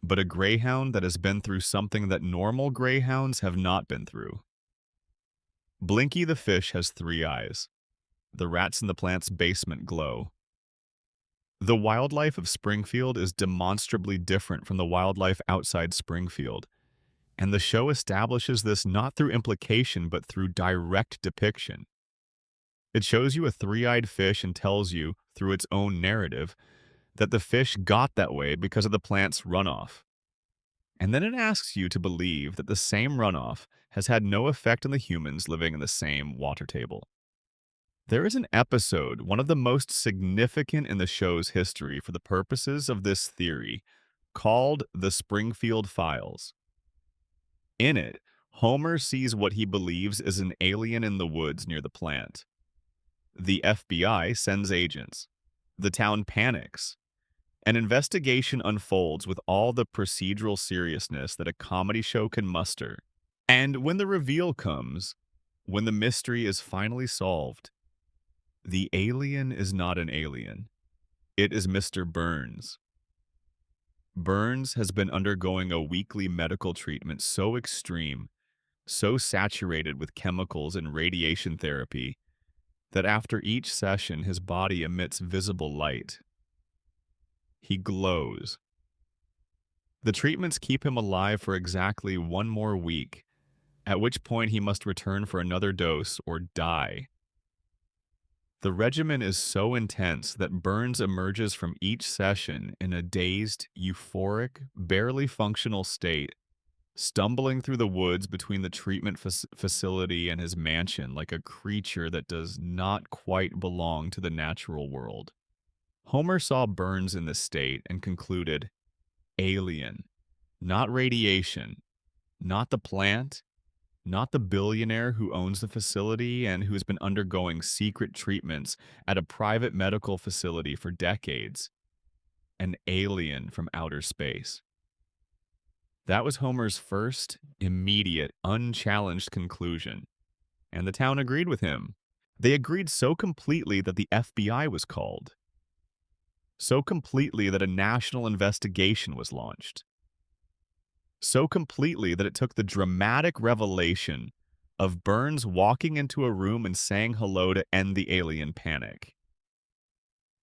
but a greyhound that has been through something that normal greyhounds have not been through. Blinky the fish has 3 eyes. The rats in the plant's basement glow. The wildlife of Springfield is demonstrably different from the wildlife outside Springfield, and the show establishes this not through implication but through direct depiction. It shows you a 3-eyed fish and tells you, through its own narrative, that the fish got that way because of the plant's runoff. And then it asks you to believe that the same runoff has had no effect on the humans living in the same water table. There is an episode, one of the most significant in the show's history for the purposes of this theory, called the Springfield Files. In it, Homer sees what he believes is an alien in the woods near the plant. The FBI sends agents. The town panics. An investigation unfolds with all the procedural seriousness that a comedy show can muster. And when the reveal comes, when the mystery is finally solved, the alien is not an alien. It is Mr. Burns. Burns has been undergoing a weekly medical treatment so extreme, so saturated with chemicals and radiation therapy, that after each session his body emits visible light. He glows. The treatments keep him alive for exactly one more week, at which point he must return for another dose or die. The regimen is so intense that Burns emerges from each session in a dazed, euphoric, barely functional state, stumbling through the woods between the treatment facility and his mansion like a creature that does not quite belong to the natural world. Homer saw Burns in this state and concluded, alien, not radiation, not the plant, not the billionaire who owns the facility and who has been undergoing secret treatments at a private medical facility for decades. An alien from outer space. That was Homer's first, immediate, unchallenged conclusion. And the town agreed with him. They agreed so completely that the FBI was called. So completely that a national investigation was launched. So completely that it took the dramatic revelation of Burns walking into a room and saying hello to end the alien panic.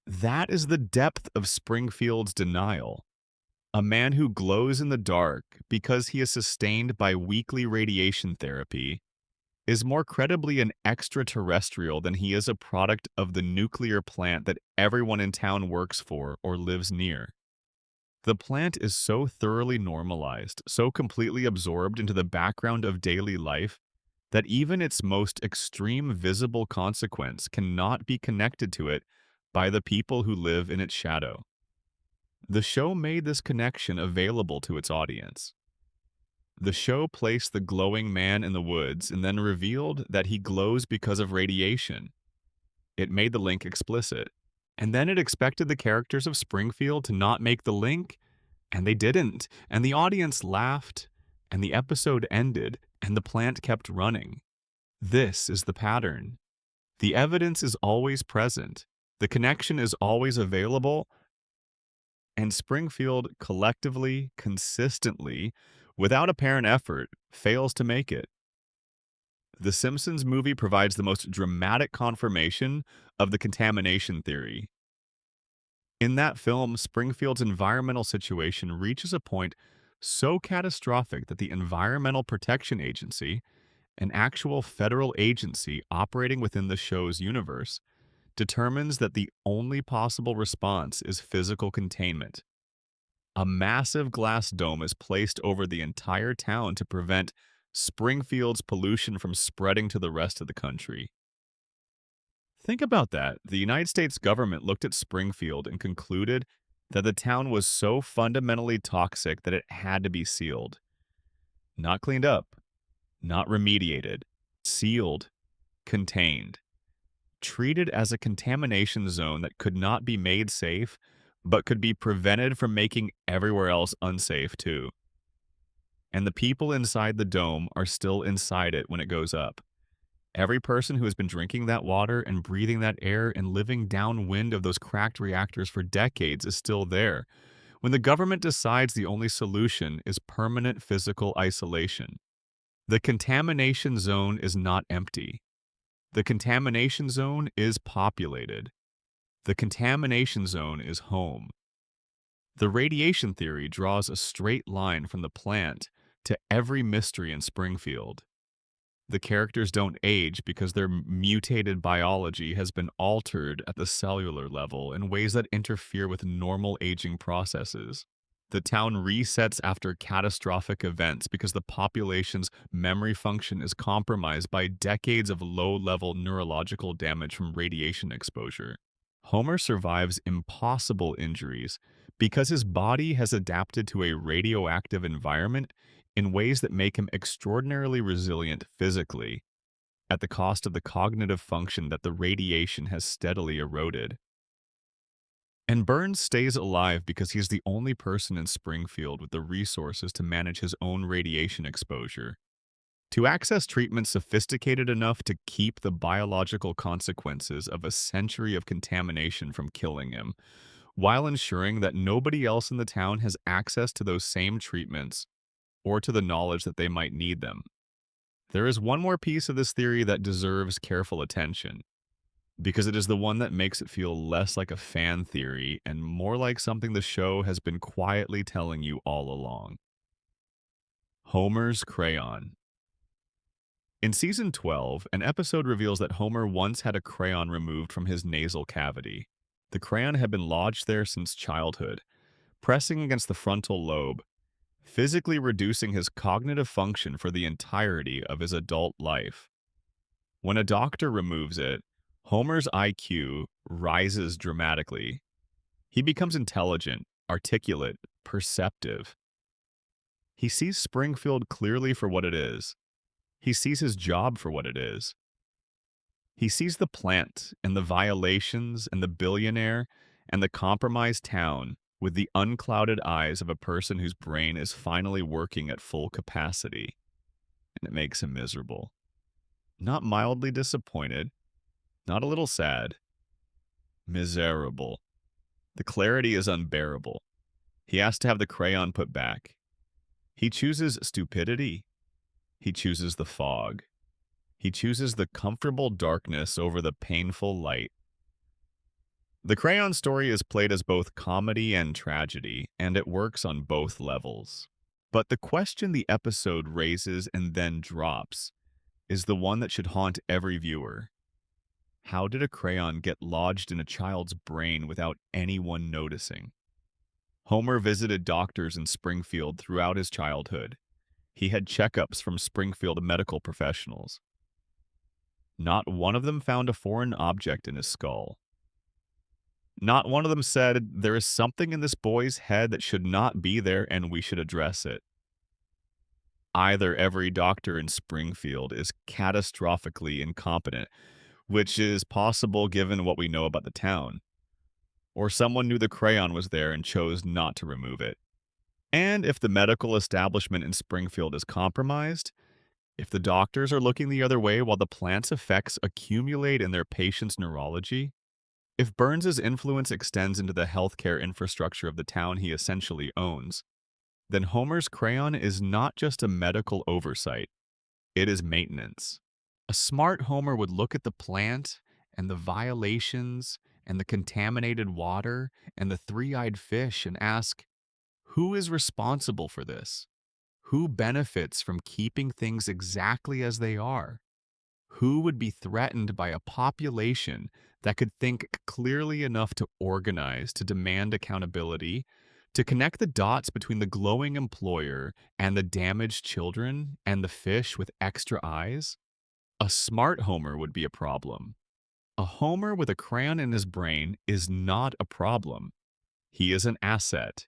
That is the depth of Springfield's denial. A man who glows in the dark because he is sustained by weekly radiation therapy is more credibly an extraterrestrial than he is a product of the nuclear plant that everyone in town works for or lives near. The plant is so thoroughly normalized, so completely absorbed into the background of daily life, that even its most extreme visible consequence cannot be connected to it by the people who live in its shadow. The show made this connection available to its audience. The show placed the glowing man in the woods and then revealed that he glows because of radiation. It made the link explicit. And then it expected the characters of Springfield to not make the link, and they didn't. And the audience laughed, and the episode ended, and the plant kept running. This is the pattern. The evidence is always present. The connection is always available, and Springfield collectively, consistently, without apparent effort, fails to make it. The Simpsons movie provides the most dramatic confirmation of the contamination theory. In that film, Springfield's environmental situation reaches a point so catastrophic that the Environmental Protection Agency, an actual federal agency operating within the show's universe, determines that the only possible response is physical containment. A massive glass dome is placed over the entire town to prevent Springfield's pollution from spreading to the rest of the country. Think about that. The United States government looked at Springfield and concluded that the town was so fundamentally toxic that it had to be sealed. Not cleaned up, not remediated, sealed, contained. Treated as a contamination zone that could not be made safe, but could be prevented from making everywhere else unsafe too. And the people inside the dome are still inside it when it goes up. Every person who has been drinking that water and breathing that air and living downwind of those cracked reactors for decades is still there. When the government decides the only solution is permanent physical isolation. The contamination zone is not empty. The contamination zone is populated. The contamination zone is home. The radiation theory draws a straight line from the plant to every mystery in Springfield. The characters don't age because their mutated biology has been altered at the cellular level in ways that interfere with normal aging processes. The town resets after catastrophic events because the population's memory function is compromised by decades of low-level neurological damage from radiation exposure. Homer survives impossible injuries Because his body has adapted to a radioactive environment in ways that make him extraordinarily resilient physically, at the cost of the cognitive function that the radiation has steadily eroded. And Burns stays alive because he's the only person in Springfield with the resources to manage his own radiation exposure, to access treatments sophisticated enough to keep the biological consequences of a century of contamination from killing him, while ensuring that nobody else in the town has access to those same treatments or to the knowledge that they might need them. There is one more piece of this theory that deserves careful attention, because it is the one that makes it feel less like a fan theory and more like something the show has been quietly telling you all along. Homer's crayon. In season 12, an episode reveals that Homer once had a crayon removed from his nasal cavity. The crayon had been lodged there since childhood, pressing against the frontal lobe, physically reducing his cognitive function for the entirety of his adult life. When a doctor removes it, Homer's IQ rises dramatically. He becomes intelligent, articulate, perceptive. He sees Springfield clearly for what it is. He sees his job for what it is. He sees the plant and the violations and the billionaire and the compromised town with the unclouded eyes of a person whose brain is finally working at full capacity. And it makes him miserable. Not mildly disappointed, not a little sad. Miserable. The clarity is unbearable. He has to have the crayon put back. He chooses stupidity. He chooses the fog. He chooses the comfortable darkness over the painful light. The crayon story is played as both comedy and tragedy, and it works on both levels. But the question the episode raises and then drops is the one that should haunt every viewer. How did a crayon get lodged in a child's brain without anyone noticing? Homer visited doctors in Springfield throughout his childhood. He had checkups from Springfield medical professionals. Not one of them found a foreign object in his skull. Not one of them said, "There is something in this boy's head that should not be there and we should address it." Either every doctor in Springfield is catastrophically incompetent, which is possible given what we know about the town, or someone knew the crayon was there and chose not to remove it. And if the medical establishment in Springfield is compromised, if the doctors are looking the other way while the plant's effects accumulate in their patient's neurology, if Burns's influence extends into the healthcare infrastructure of the town he essentially owns, then Homer's crayon is not just a medical oversight, it is maintenance. A smart Homer would look at the plant and the violations and the contaminated water and the three-eyed fish and ask, who is responsible for this? Who benefits from keeping things exactly as they are? Who would be threatened by a population that could think clearly enough to organize, to demand accountability, to connect the dots between the glowing employer and the damaged children and the fish with extra eyes? A smart Homer would be a problem. A Homer with a crayon in his brain is not a problem. He is an asset.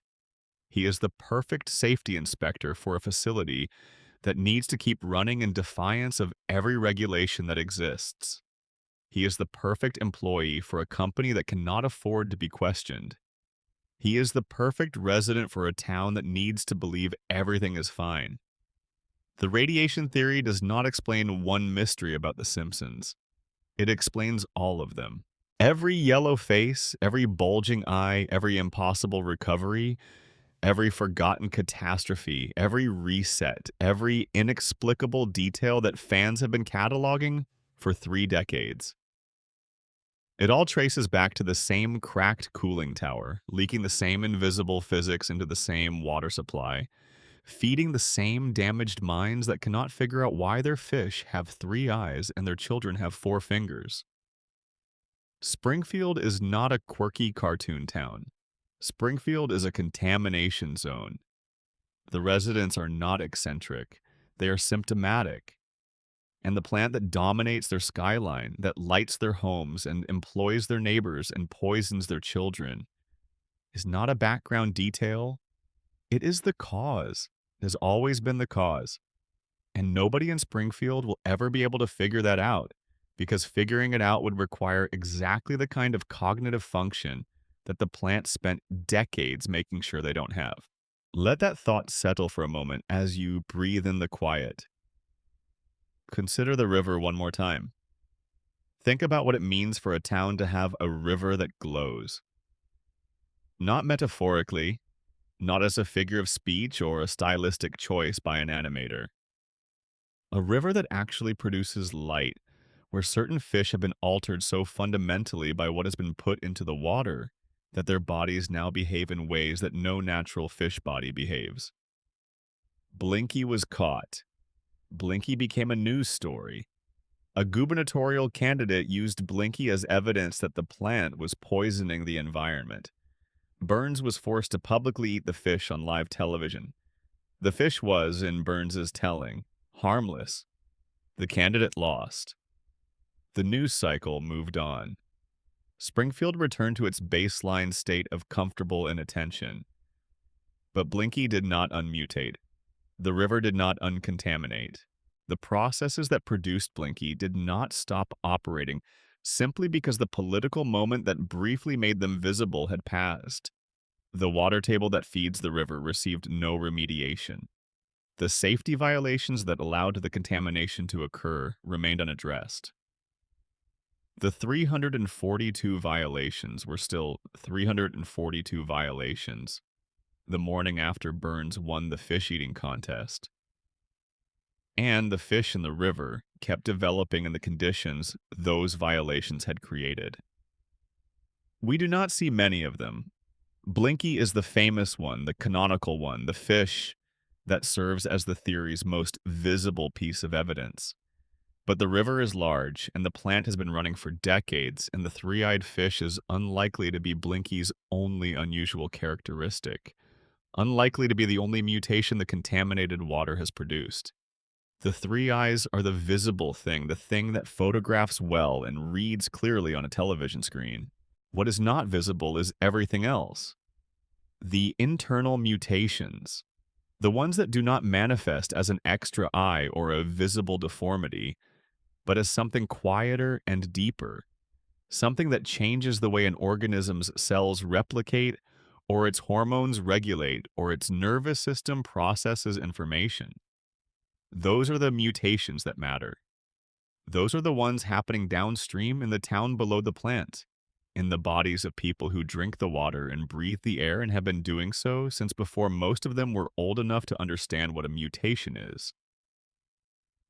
He is the perfect safety inspector for a facility that needs to keep running in defiance of every regulation that exists. He is the perfect employee for a company that cannot afford to be questioned. He is the perfect resident for a town that needs to believe everything is fine. The radiation theory does not explain one mystery about the Simpsons. It explains all of them. Every yellow face, every bulging eye, every impossible recovery, every forgotten catastrophe, every reset, every inexplicable detail that fans have been cataloging for 3 decades. It all traces back to the same cracked cooling tower, leaking the same invisible physics into the same water supply, feeding the same damaged minds that cannot figure out why their fish have 3 eyes and their children have 4 fingers. Springfield is not a quirky cartoon town. Springfield is a contamination zone. The residents are not eccentric. They are symptomatic. And the plant that dominates their skyline, that lights their homes and employs their neighbors and poisons their children, is not a background detail. It is the cause. It has always been the cause. And nobody in Springfield will ever be able to figure that out because figuring it out would require exactly the kind of cognitive function that the plant spent decades making sure they don't have. Let that thought settle for a moment as you breathe in the quiet. Consider the river one more time. Think about what it means for a town to have a river that glows. Not metaphorically, not as a figure of speech or a stylistic choice by an animator. A river that actually produces light, where certain fish have been altered so fundamentally by what has been put into the water that their bodies now behave in ways that no natural fish body behaves. Blinky was caught. Blinky became a news story. A gubernatorial candidate used Blinky as evidence that the plant was poisoning the environment. Burns was forced to publicly eat the fish on live television. The fish was, in Burns's telling, harmless. The candidate lost. The news cycle moved on. Springfield returned to its baseline state of comfortable inattention. But Blinky did not unmutate. The river did not uncontaminate. The processes that produced Blinky did not stop operating simply because the political moment that briefly made them visible had passed. The water table that feeds the river received no remediation. The safety violations that allowed the contamination to occur remained unaddressed. The 342 violations were still 342 violations the morning after Burns won the fish-eating contest. And the fish in the river kept developing in the conditions those violations had created. We do not see many of them. Blinky is the famous one, the canonical one, the fish that serves as the theory's most visible piece of evidence. But the river is large, and the plant has been running for decades, and the three-eyed fish is unlikely to be Blinky's only unusual characteristic, unlikely to be the only mutation the contaminated water has produced. The three eyes are the visible thing, the thing that photographs well and reads clearly on a television screen. What is not visible is everything else. The internal mutations, the ones that do not manifest as an extra eye or a visible deformity, but as something quieter and deeper, something that changes the way an organism's cells replicate, or its hormones regulate, or its nervous system processes information. Those are the mutations that matter. Those are the ones happening downstream in the town below the plant, in the bodies of people who drink the water and breathe the air and have been doing so since before most of them were old enough to understand what a mutation is.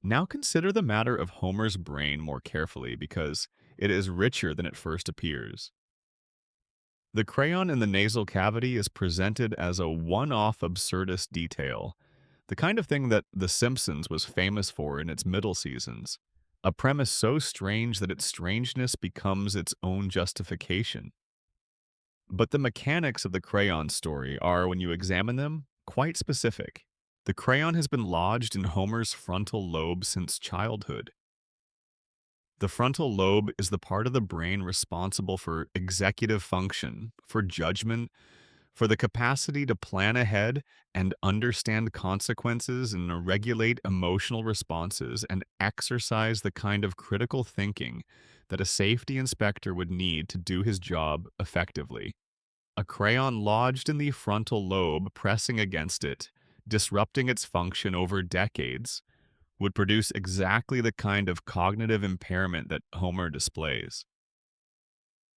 Now consider the matter of Homer's brain more carefully because it is richer than it first appears. The crayon in the nasal cavity is presented as a one-off absurdist detail, the kind of thing that The Simpsons was famous for in its middle seasons, a premise so strange that its strangeness becomes its own justification. But the mechanics of the crayon story are, when you examine them, quite specific. The crayon has been lodged in Homer's frontal lobe since childhood. The frontal lobe is the part of the brain responsible for executive function, for judgment, for the capacity to plan ahead and understand consequences and regulate emotional responses and exercise the kind of critical thinking that a safety inspector would need to do his job effectively. A crayon lodged in the frontal lobe pressing against it, disrupting its function over decades, would produce exactly the kind of cognitive impairment that Homer displays.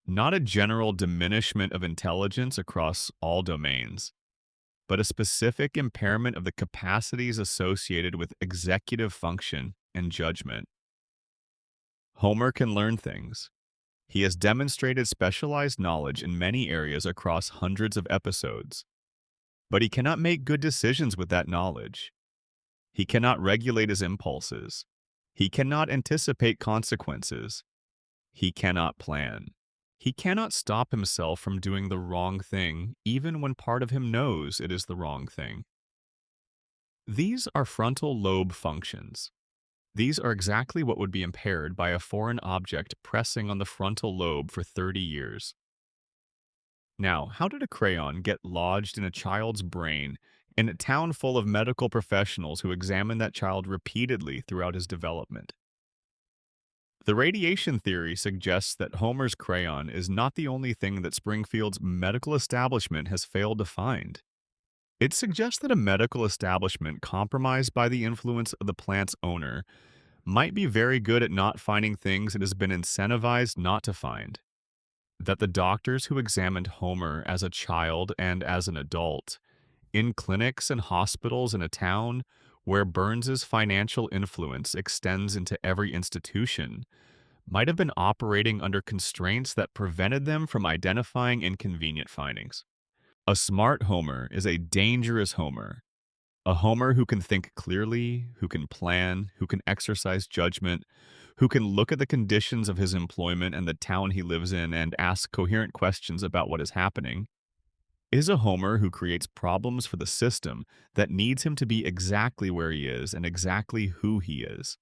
Not a general diminishment of intelligence across all domains, but a specific impairment of the capacities associated with executive function and judgment. Homer can learn things. He has demonstrated specialized knowledge in many areas across hundreds of episodes, but he cannot make good decisions with that knowledge. He cannot regulate his impulses. He cannot anticipate consequences. He cannot plan. He cannot stop himself from doing the wrong thing, even when part of him knows it is the wrong thing. These are frontal lobe functions. These are exactly what would be impaired by a foreign object pressing on the frontal lobe for 30 years. Now, how did a crayon get lodged in a child's brain in a town full of medical professionals who examined that child repeatedly throughout his development? The radiation theory suggests that Homer's crayon is not the only thing that Springfield's medical establishment has failed to find. It suggests that a medical establishment compromised by the influence of the plant's owner might be very good at not finding things it has been incentivized not to find. That the doctors who examined Homer as a child and as an adult, in clinics and hospitals in a town where Burns's financial influence extends into every institution, might have been operating under constraints that prevented them from identifying inconvenient findings. A smart Homer is a dangerous Homer. A Homer who can think clearly, who can plan, who can exercise judgment, who can look at the conditions of his employment and the town he lives in and ask coherent questions about what is happening, is a Homer who creates problems for the system that needs him to be exactly where he is and exactly who he is.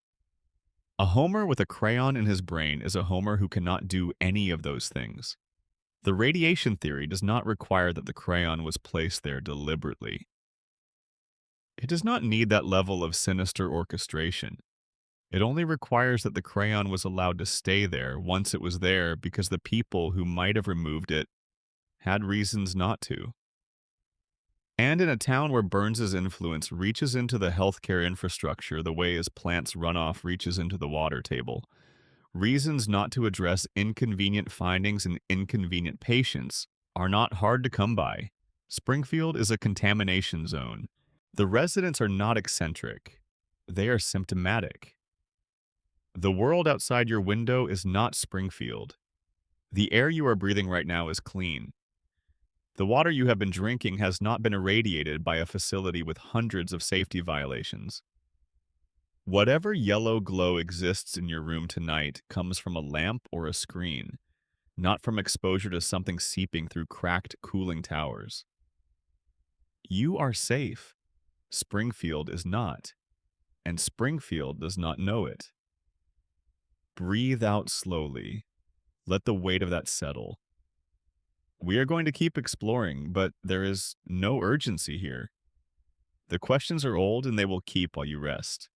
A Homer with a crayon in his brain is a Homer who cannot do any of those things. The radiation theory does not require that the crayon was placed there deliberately. It does not need that level of sinister orchestration. It only requires that the crayon was allowed to stay there once it was there because the people who might have removed it had reasons not to. And in a town where Burns's influence reaches into the healthcare infrastructure the way his plant's runoff reaches into the water table, reasons not to address inconvenient findings in inconvenient patients are not hard to come by. Springfield is a contamination zone. The residents are not eccentric. They are symptomatic. The world outside your window is not Springfield. The air you are breathing right now is clean. The water you have been drinking has not been irradiated by a facility with hundreds of safety violations. Whatever yellow glow exists in your room tonight comes from a lamp or a screen, not from exposure to something seeping through cracked cooling towers. You are safe. Springfield is not, and Springfield does not know it. Breathe out slowly. Let the weight of that settle. We are going to keep exploring, but there is no urgency here. The questions are old and they will keep while you rest.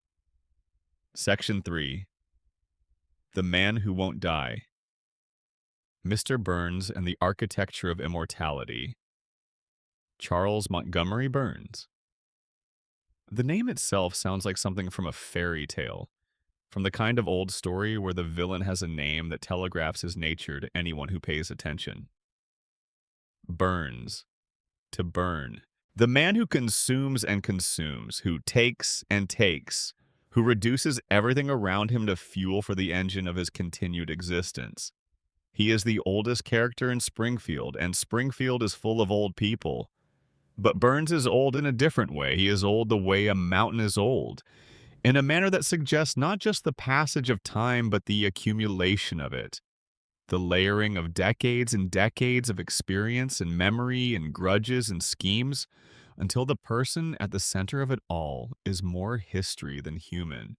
Section 3. The Man Who Won't Die. Mr. Burns and the Architecture of Immortality. Charles Montgomery Burns. The name itself sounds like something from a fairy tale, from the kind of old story where the villain has a name that telegraphs his nature to anyone who pays attention. Burns. To burn. The man who consumes and consumes, who takes and takes, who reduces everything around him to fuel for the engine of his continued existence. He is the oldest character in Springfield, and Springfield is full of old people. But Burns is old in a different way. He is old the way a mountain is old, in a manner that suggests not just the passage of time, but the accumulation of it. The layering of decades and decades of experience and memory and grudges and schemes, until the person at the center of it all is more history than human.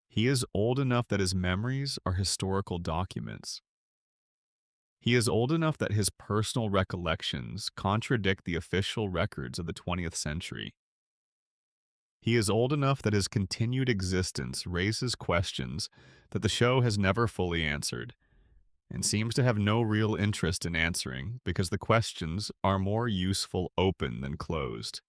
He is old enough that his memories are historical documents. He is old enough that his personal recollections contradict the official records of the 20th century. He is old enough that his continued existence raises questions that the show has never fully answered, and seems to have no real interest in answering because the questions are more useful open than closed.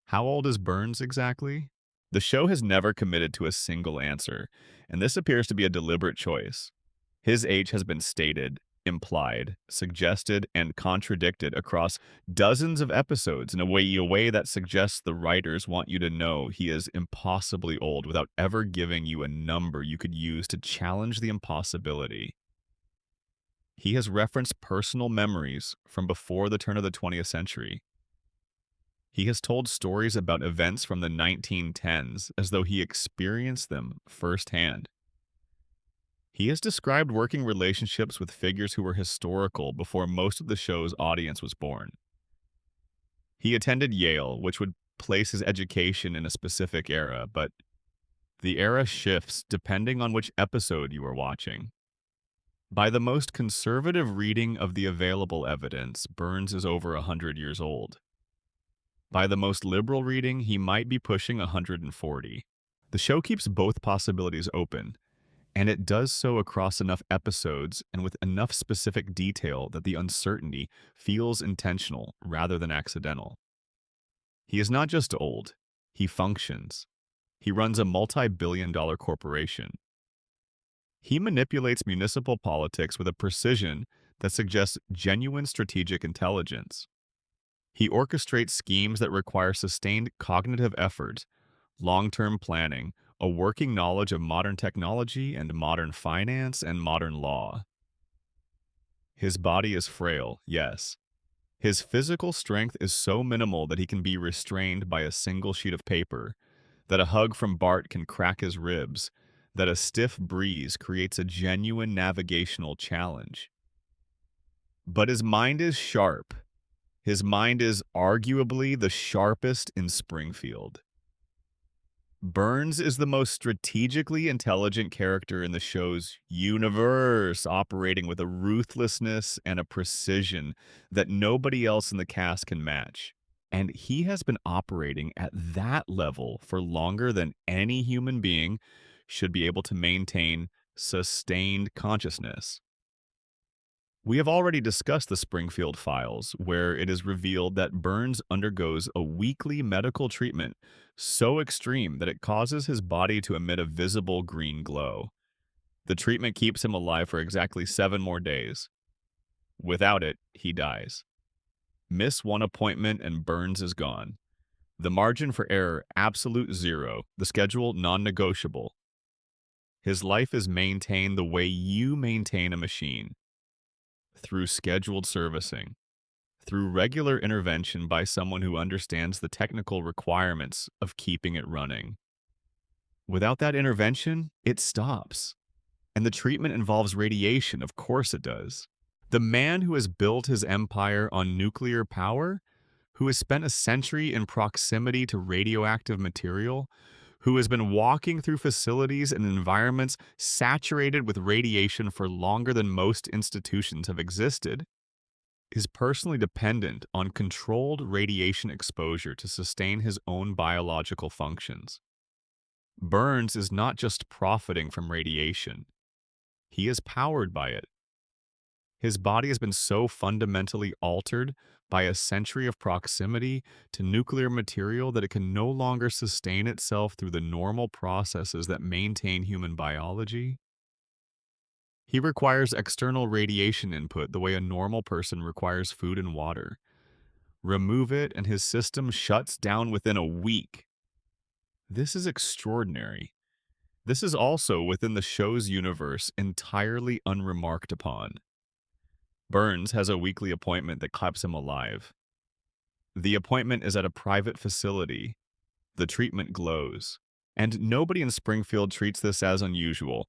How old is Burns exactly? The show has never committed to a single answer, and this appears to be a deliberate choice. His age has been stated, implied, suggested, and contradicted across dozens of episodes in a way that suggests the writers want you to know he is impossibly old without ever giving you a number you could use to challenge the impossibility. He has referenced personal memories from before the turn of the 20th century. He has told stories about events from the 1910s as though he experienced them firsthand. He has described working relationships with figures who were historical before most of the show's audience was born. He attended Yale, which would place his education in a specific era, but the era shifts depending on which episode you are watching. By the most conservative reading of the available evidence, Burns is over 100 years old. By the most liberal reading, he might be pushing 140. The show keeps both possibilities open, and it does so across enough episodes and with enough specific detail that the uncertainty feels intentional rather than accidental. He is not just old, he functions. He runs a multi-billion-dollar corporation. He manipulates municipal politics with a precision that suggests genuine strategic intelligence. He orchestrates schemes that require sustained cognitive effort, long-term planning, a working knowledge of modern technology and modern finance and modern law. His body is frail, yes. His physical strength is so minimal that he can be restrained by a single sheet of paper, that a hug from Bart can crack his ribs, that a stiff breeze creates a genuine navigational challenge. But his mind is sharp. His mind is arguably the sharpest in Springfield. Burns is the most strategically intelligent character in the show's universe, operating with a ruthlessness and a precision that nobody else in the cast can match. And he has been operating at that level for longer than any human being should be able to maintain sustained consciousness. We have already discussed the Springfield files, where it is revealed that Burns undergoes a weekly medical treatment so extreme that it causes his body to emit a visible green glow. The treatment keeps him alive for exactly 7 more days. Without it, he dies. Miss one appointment and Burns is gone. The margin for error, absolute zero. The schedule, non-negotiable. His life is maintained the way you maintain a machine, through scheduled servicing, through regular intervention by someone who understands the technical requirements of keeping it running. Without that intervention, it stops. And the treatment involves radiation, of course it does. The man who has built his empire on nuclear power, who has spent a century in proximity to radioactive material, who has been walking through facilities and environments saturated with radiation for longer than most institutions have existed, is personally dependent on controlled radiation exposure to sustain his own biological functions. Burns is not just profiting from radiation. He is powered by it. His body has been so fundamentally altered by a century of proximity to nuclear material that it can no longer sustain itself through the normal processes that maintain human biology. He requires external radiation input the way a normal person requires food and water. Remove it and his system shuts down within a week. This is extraordinary. This is also within the show's universe entirely unremarked upon. Burns has a weekly appointment that keeps him alive. The appointment is at a private facility. The treatment glows. And nobody in Springfield treats this as unusual,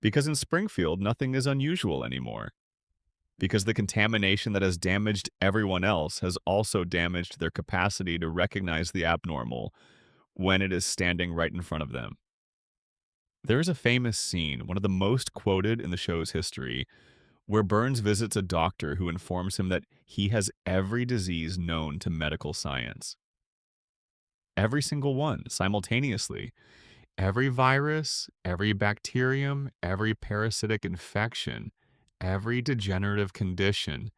because in Springfield, nothing is unusual anymore. Because the contamination that has damaged everyone else has also damaged their capacity to recognize the abnormal when it is standing right in front of them. There is a famous scene, one of the most quoted in the show's history, where Burns visits a doctor who informs him that he has every disease known to medical science. Every single one, simultaneously. Every virus, every bacterium, every parasitic infection, every degenerative condition,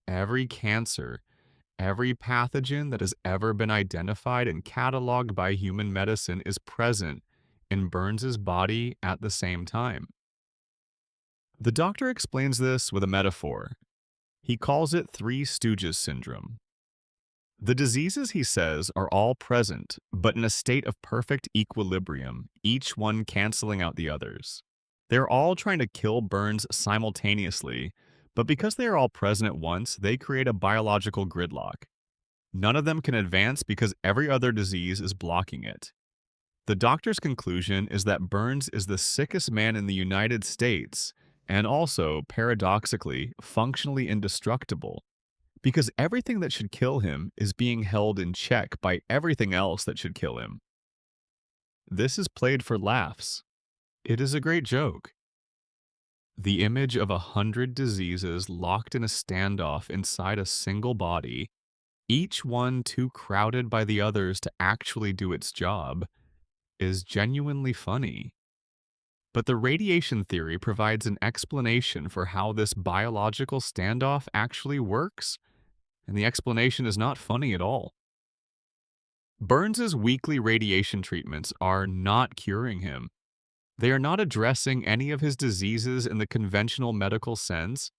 every cancer, every pathogen that has ever been identified and cataloged by human medicine is present in Burns's body at the same time. The doctor explains this with a metaphor. He calls it Three Stooges syndrome. The diseases, he says, are all present, but in a state of perfect equilibrium, each one canceling out the others. They're all trying to kill Burns simultaneously, but because they are all present at once, they create a biological gridlock. None of them can advance because every other disease is blocking it. The doctor's conclusion is that Burns is the sickest man in the United States, and also, paradoxically, functionally indestructible, because everything that should kill him is being held in check by everything else that should kill him. This is played for laughs. It is a great joke. The image of 100 diseases locked in a standoff inside a single body, each one too crowded by the others to actually do its job, is genuinely funny. But the radiation theory provides an explanation for how this biological standoff actually works, and the explanation is not funny at all. Burns's weekly radiation treatments are not curing him. They are not addressing any of his diseases in the conventional medical sense.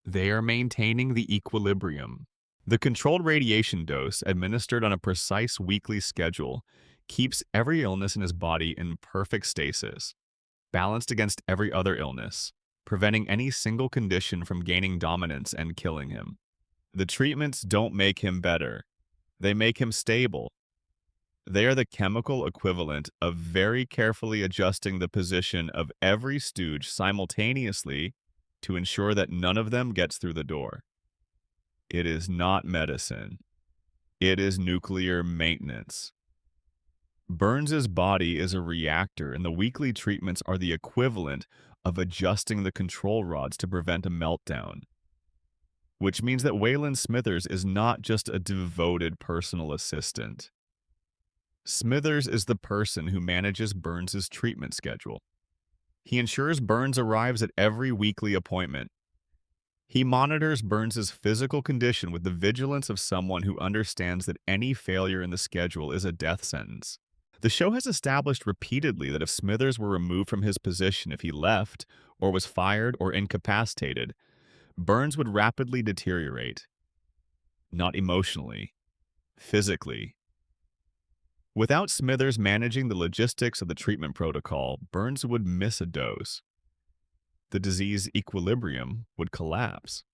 They are maintaining the equilibrium. The controlled radiation dose, administered on a precise weekly schedule, keeps every illness in his body in perfect stasis, balanced against every other illness, preventing any single condition from gaining dominance and killing him. The treatments don't make him better. They make him stable. They are the chemical equivalent of very carefully adjusting the position of every stooge simultaneously to ensure that none of them gets through the door. It is not medicine. It is nuclear maintenance. Burns's body is a reactor, and the weekly treatments are the equivalent of adjusting the control rods to prevent a meltdown. Which means that Waylon Smithers is not just a devoted personal assistant. Smithers is the person who manages Burns's treatment schedule. He ensures Burns arrives at every weekly appointment. He monitors Burns's physical condition with the vigilance of someone who understands that any failure in the schedule is a death sentence. The show has established repeatedly that if Smithers were removed from his position, if he left, or was fired or incapacitated, Burns would rapidly deteriorate. Not emotionally, physically. Without Smithers managing the logistics of the treatment protocol, Burns would miss a dose. The disease equilibrium would collapse.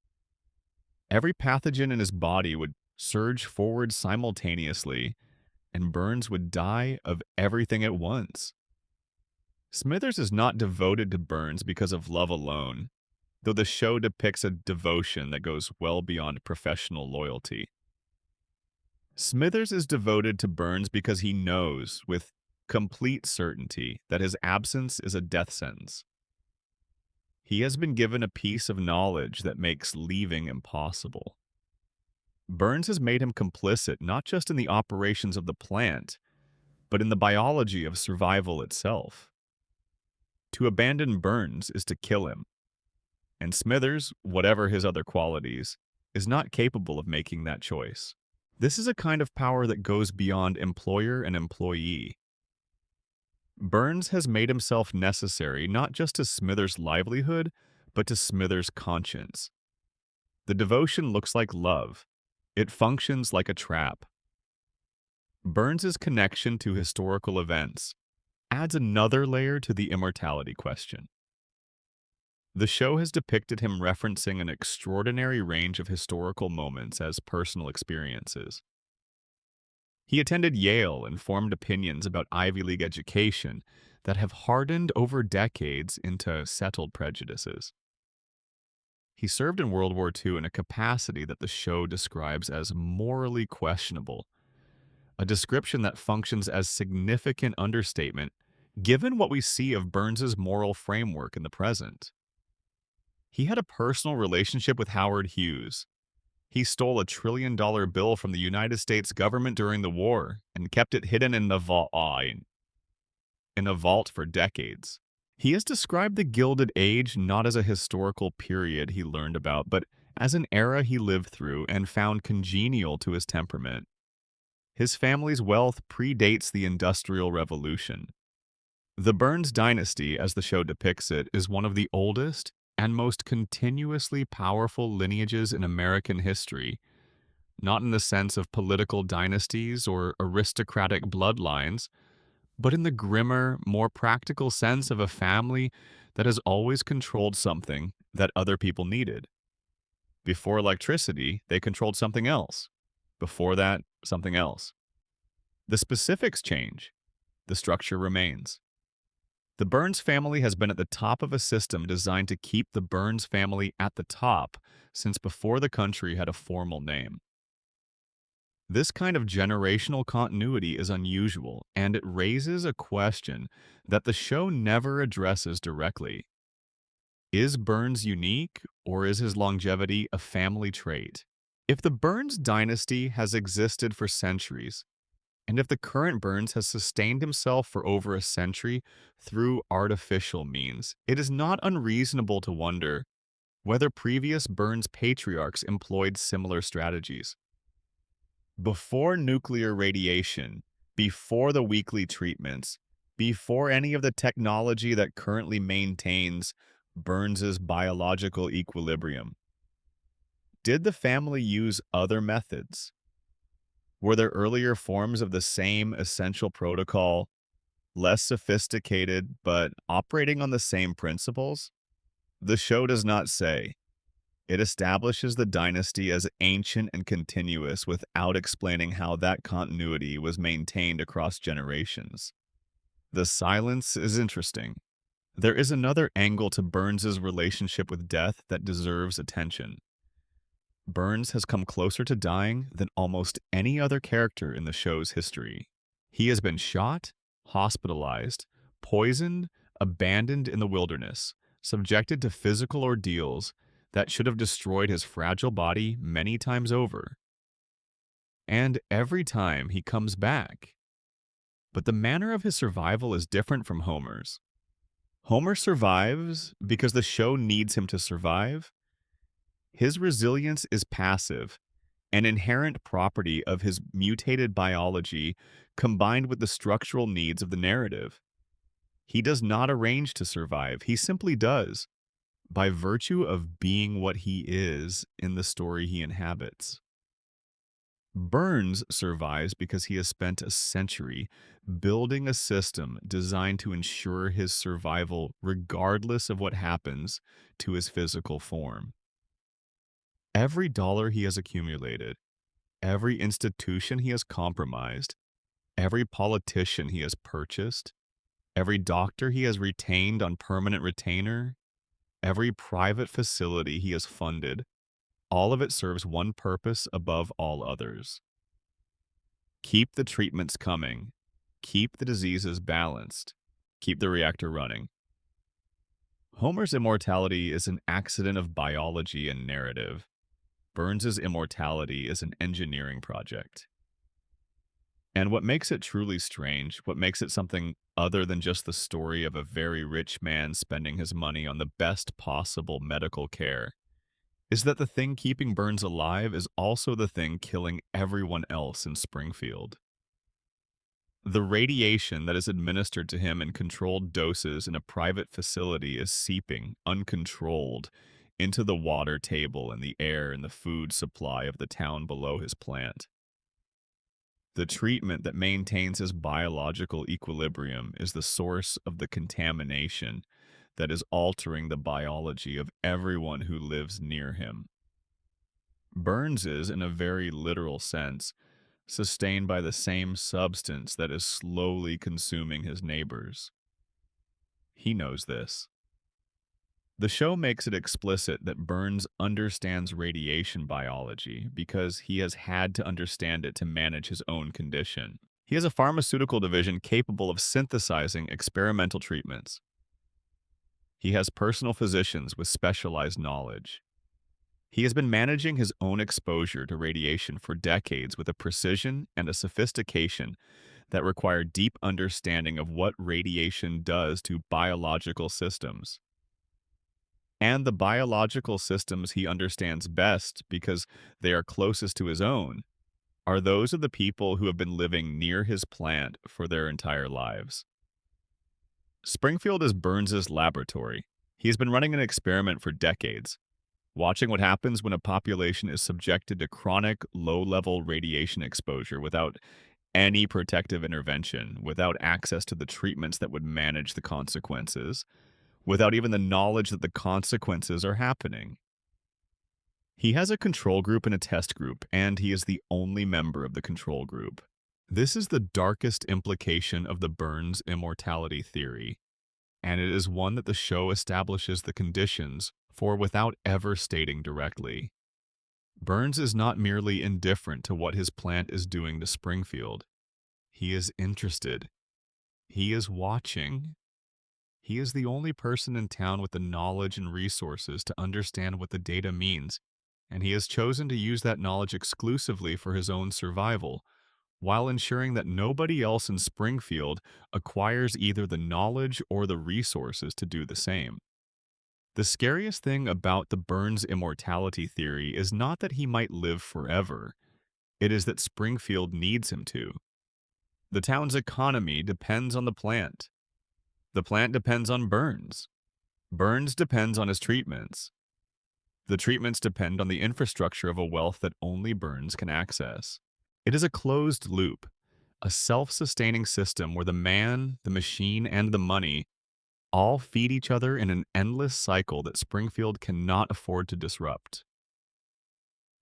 Every pathogen in his body would surge forward simultaneously, and Burns would die of everything at once. Smithers is not devoted to Burns because of love alone, though the show depicts a devotion that goes well beyond professional loyalty. Smithers is devoted to Burns because he knows, with complete certainty, that his absence is a death sentence. He has been given a piece of knowledge that makes leaving impossible. Burns has made him complicit not just in the operations of the plant, but in the biology of survival itself. To abandon Burns is to kill him, and Smithers, whatever his other qualities, is not capable of making that choice. This is a kind of power that goes beyond employer and employee. Burns has made himself necessary not just to Smithers' livelihood, but to Smithers' conscience. The devotion looks like love. It functions like a trap. Burns's connection to historical events adds another layer to the immortality question. The show has depicted him referencing an extraordinary range of historical moments as personal experiences. He attended Yale and formed opinions about Ivy League education that have hardened over decades into settled prejudices. He served in World War II in a capacity that the show describes as morally questionable, a description that functions as significant understatement given what we see of Burns's moral framework in the present. He had a personal relationship with Howard Hughes. He stole a $1 trillion bill from the United States government during the war and kept it hidden in a vault for decades. He has described the Gilded Age not as a historical period he learned about, but as an era he lived through and found congenial to his temperament. His family's wealth predates the Industrial Revolution. The Burns dynasty, as the show depicts it, is one of the oldest and most continuously powerful lineages in American history, not in the sense of political dynasties or aristocratic bloodlines, but in the grimmer, more practical sense of a family that has always controlled something that other people needed. Before electricity, they controlled something else. Before that, something else. The specifics change. The structure remains. The Burns family has been at the top of a system designed to keep the Burns family at the top since before the country had a formal name. This kind of generational continuity is unusual, and it raises a question that the show never addresses directly. Is Burns unique, or is his longevity a family trait? If the Burns dynasty has existed for centuries, and if the current Burns has sustained himself for over a century through artificial means, it is not unreasonable to wonder whether previous Burns patriarchs employed similar strategies. Before nuclear radiation, before the weekly treatments, before any of the technology that currently maintains Burns's biological equilibrium, did the family use other methods? Were there earlier forms of the same essential protocol, less sophisticated, but operating on the same principles? The show does not say. It establishes the dynasty as ancient and continuous without explaining how that continuity was maintained across generations. The silence is interesting. There is another angle to Burns's relationship with death that deserves attention. Burns has come closer to dying than almost any other character in the show's history. He has been shot, hospitalized, poisoned, abandoned in the wilderness, subjected to physical ordeals that should have destroyed his fragile body many times over. And every time he comes back. But the manner of his survival is different from Homer's. Homer survives because the show needs him to survive. His resilience is passive, an inherent property of his mutated biology combined with the structural needs of the narrative. He does not arrange to survive, he simply does, by virtue of being what he is in the story he inhabits. Burns survives because he has spent a century building a system designed to ensure his survival regardless of what happens to his physical form. Every dollar he has accumulated, every institution he has compromised, every politician he has purchased, every doctor he has retained on permanent retainer, every private facility he has funded, all of it serves one purpose above all others. Keep the treatments coming. Keep the diseases balanced. Keep the reactor running. Homer's immortality is an accident of biology and narrative. Burns's immortality is an engineering project. And what makes it truly strange, what makes it something other than just the story of a very rich man spending his money on the best possible medical care, is that the thing keeping Burns alive is also the thing killing everyone else in Springfield. The radiation that is administered to him in controlled doses in a private facility is seeping, uncontrolled, into the water table and the air and the food supply of the town below his plant. The treatment that maintains his biological equilibrium is the source of the contamination that is altering the biology of everyone who lives near him. Burns is, in a very literal sense, sustained by the same substance that is slowly consuming his neighbors. He knows this. The show makes it explicit that Burns understands radiation biology because he has had to understand it to manage his own condition. He has a pharmaceutical division capable of synthesizing experimental treatments. He has personal physicians with specialized knowledge. He has been managing his own exposure to radiation for decades with a precision and a sophistication that require deep understanding of what radiation does to biological systems. And the biological systems he understands best, because they are closest to his own, are those of the people who have been living near his plant for their entire lives. Springfield is Burns's laboratory. He has been running an experiment for decades, watching what happens when a population is subjected to chronic, low-level radiation exposure without any protective intervention, without access to the treatments that would manage the consequences, without even the knowledge that the consequences are happening. He has a control group and a test group, and he is the only member of the control group. This is the darkest implication of the Burns immortality theory, and it is one that the show establishes the conditions for without ever stating directly. Burns is not merely indifferent to what his plant is doing to Springfield. He is interested. He is watching. He is the only person in town with the knowledge and resources to understand what the data means, and he has chosen to use that knowledge exclusively for his own survival, while ensuring that nobody else in Springfield acquires either the knowledge or the resources to do the same. The scariest thing about the Burns immortality theory is not that he might live forever, it is that Springfield needs him to. The town's economy depends on the plant. The plant depends on Burns. Burns depends on his treatments. The treatments depend on the infrastructure of a wealth that only Burns can access. It is a closed loop, a self-sustaining system where the man, the machine, and the money all feed each other in an endless cycle that Springfield cannot afford to disrupt.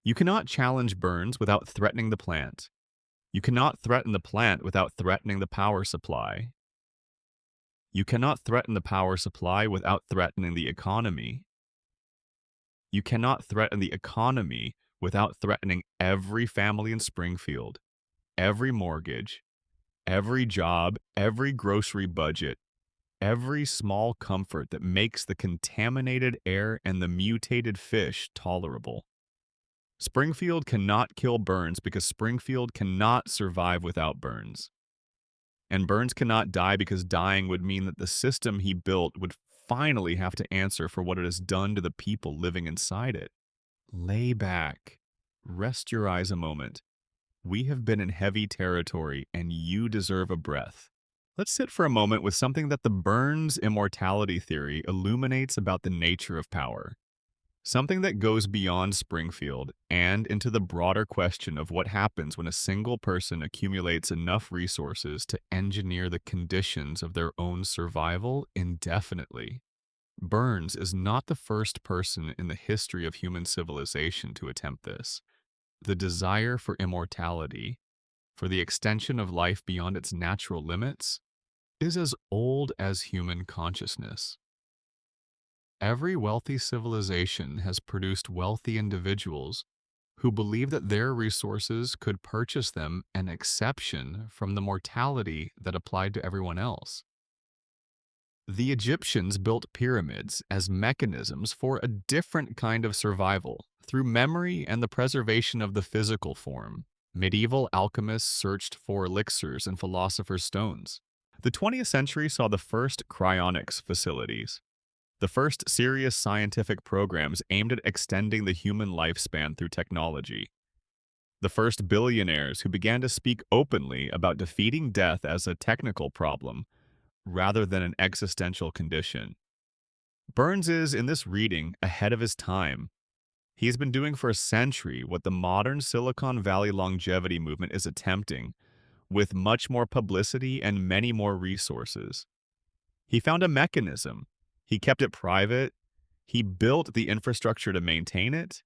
You cannot challenge Burns without threatening the plant. You cannot threaten the plant without threatening the power supply. You cannot threaten the power supply without threatening the economy. You cannot threaten the economy without threatening every family in Springfield, every mortgage, every job, every grocery budget, every small comfort that makes the contaminated air and the mutated fish tolerable. Springfield cannot kill Burns because Springfield cannot survive without Burns. And Burns cannot die because dying would mean that the system he built would finally have to answer for what it has done to the people living inside it. Lay back. Rest your eyes a moment. We have been in heavy territory, and you deserve a breath. Let's sit for a moment with something that the Burns immortality theory illuminates about the nature of power. Something that goes beyond Springfield and into the broader question of what happens when a single person accumulates enough resources to engineer the conditions of their own survival indefinitely. Burns is not the first person in the history of human civilization to attempt this. The desire for immortality, for the extension of life beyond its natural limits, is as old as human consciousness. Every wealthy civilization has produced wealthy individuals who believe that their resources could purchase them an exception from the mortality that applied to everyone else. The Egyptians built pyramids as mechanisms for a different kind of survival through memory and the preservation of the physical form. Medieval alchemists searched for elixirs and philosopher's stones. The 20th century saw the first cryonics facilities, the first serious scientific programs aimed at extending the human lifespan through technology. The first billionaires who began to speak openly about defeating death as a technical problem rather than an existential condition. Burns is, in this reading, ahead of his time. He has been doing for a century what the modern Silicon Valley longevity movement is attempting, with much more publicity and many more resources. He found a mechanism. He kept it private, he built the infrastructure to maintain it,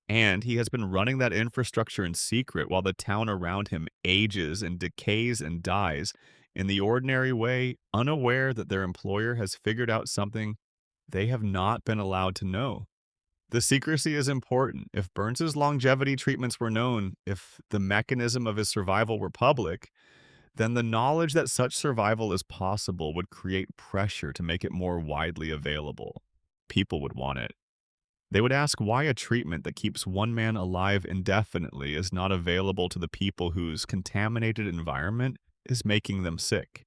and he has been running that infrastructure in secret while the town around him ages and decays and dies in the ordinary way, unaware that their employer has figured out something they have not been allowed to know. The secrecy is important. If Burns's longevity treatments were known, if the mechanism of his survival were public, then the knowledge that such survival is possible would create pressure to make it more widely available. People would want it. They would ask why a treatment that keeps one man alive indefinitely is not available to the people whose contaminated environment is making them sick.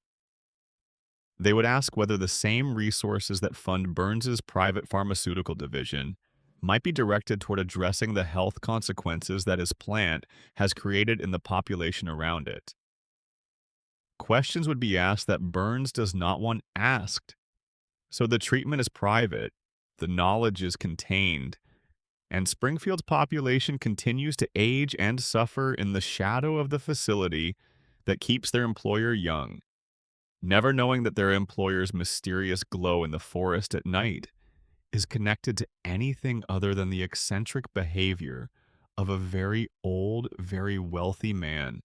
They would ask whether the same resources that fund Burns's private pharmaceutical division might be directed toward addressing the health consequences that his plant has created in the population around it. Questions would be asked that Burns does not want asked. So the treatment is private, the knowledge is contained, and Springfield's population continues to age and suffer in the shadow of the facility that keeps their employer young, never knowing that their employer's mysterious glow in the forest at night is connected to anything other than the eccentric behavior of a very old, very wealthy man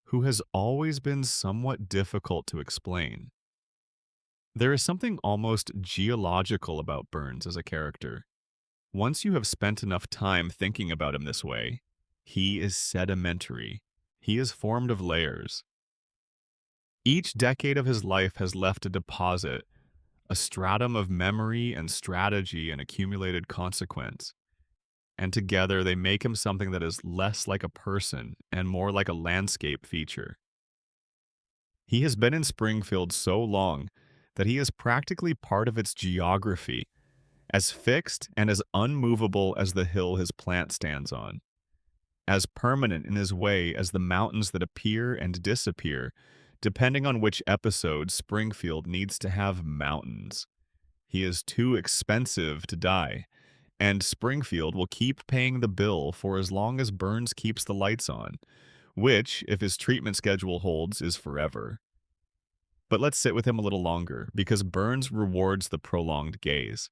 who has always been somewhat difficult to explain. There is something almost geological about Burns as a character. Once you have spent enough time thinking about him this way, he is sedimentary. He is formed of layers. Each decade of his life has left a deposit a stratum of memory and strategy and accumulated consequence. And together they make him something that is less like a person and more like a landscape feature. He has been in Springfield so long that he is practically part of its geography, as fixed and as unmovable as the hill his plant stands on, as permanent in his way as the mountains that appear and disappear, depending on which episode Springfield needs to have mountains. He is too expensive to die, and Springfield will keep paying the bill for as long as Burns keeps the lights on, which, if his treatment schedule holds, is forever. But let's sit with him a little longer, because Burns rewards the prolonged gaze.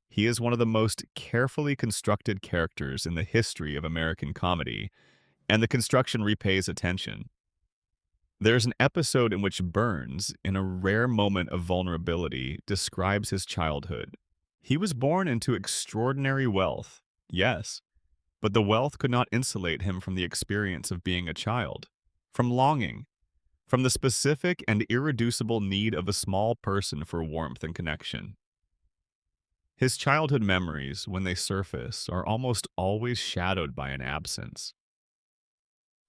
He is one of the most carefully constructed characters in the history of American comedy, and the construction repays attention. There's an episode in which Burns, in a rare moment of vulnerability, describes his childhood. He was born into extraordinary wealth, yes, but the wealth could not insulate him from the experience of being a child, from longing, from the specific and irreducible need of a small person for warmth and connection. His childhood memories, when they surface, are almost always shadowed by an absence.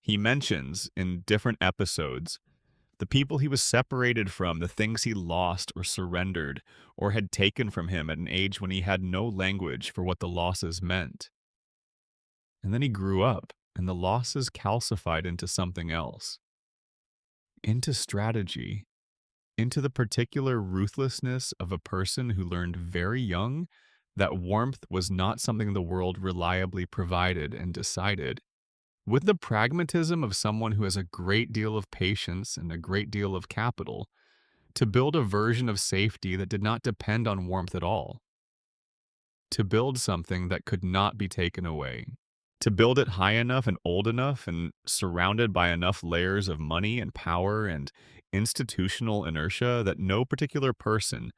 He mentions, in different episodes, the people he was separated from, the things he lost or surrendered or had taken from him at an age when he had no language for what the losses meant. And then he grew up, and the losses calcified into something else. Into strategy. Into the particular ruthlessness of a person who learned very young that warmth was not something the world reliably provided and decided, with the pragmatism of someone who has a great deal of patience and a great deal of capital, to build a version of safety that did not depend on warmth at all, to build something that could not be taken away, to build it high enough and old enough and surrounded by enough layers of money and power and institutional inertia that no particular person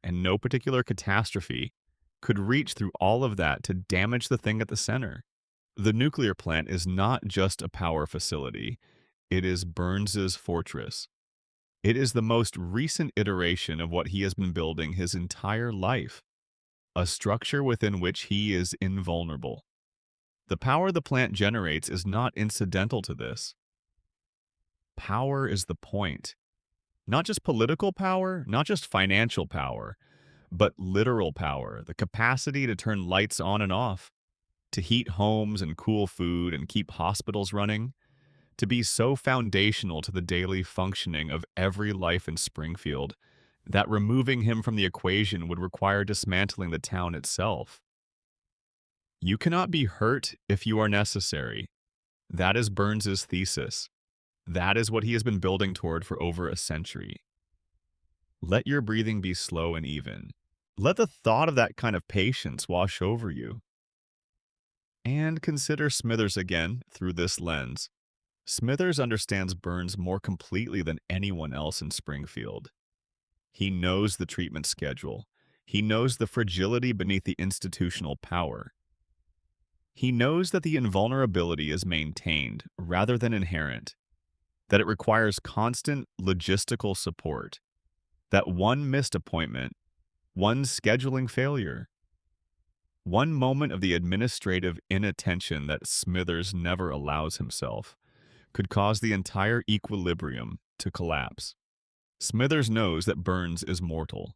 and no particular catastrophe could reach through all of that to damage the thing at the center. The nuclear plant is not just a power facility, it is Burns's fortress. It is the most recent iteration of what he has been building his entire life, a structure within which he is invulnerable. The power the plant generates is not incidental to this. Power is the point. Not just political power, not just financial power, but literal power, the capacity to turn lights on and off, to heat homes and cool food and keep hospitals running, to be so foundational to the daily functioning of every life in Springfield that removing him from the equation would require dismantling the town itself. You cannot be hurt if you are necessary. That is Burns's thesis. That is what he has been building toward for over a century. Let your breathing be slow and even. Let the thought of that kind of patience wash over you. And consider Smithers again through this lens. Smithers understands Burns more completely than anyone else in Springfield. He knows the treatment schedule. He knows the fragility beneath the institutional power. He knows that the invulnerability is maintained rather than inherent, that it requires constant logistical support, that one missed appointment, one scheduling failure, one moment of the administrative inattention that Smithers never allows himself could cause the entire equilibrium to collapse. Smithers knows that Burns is mortal.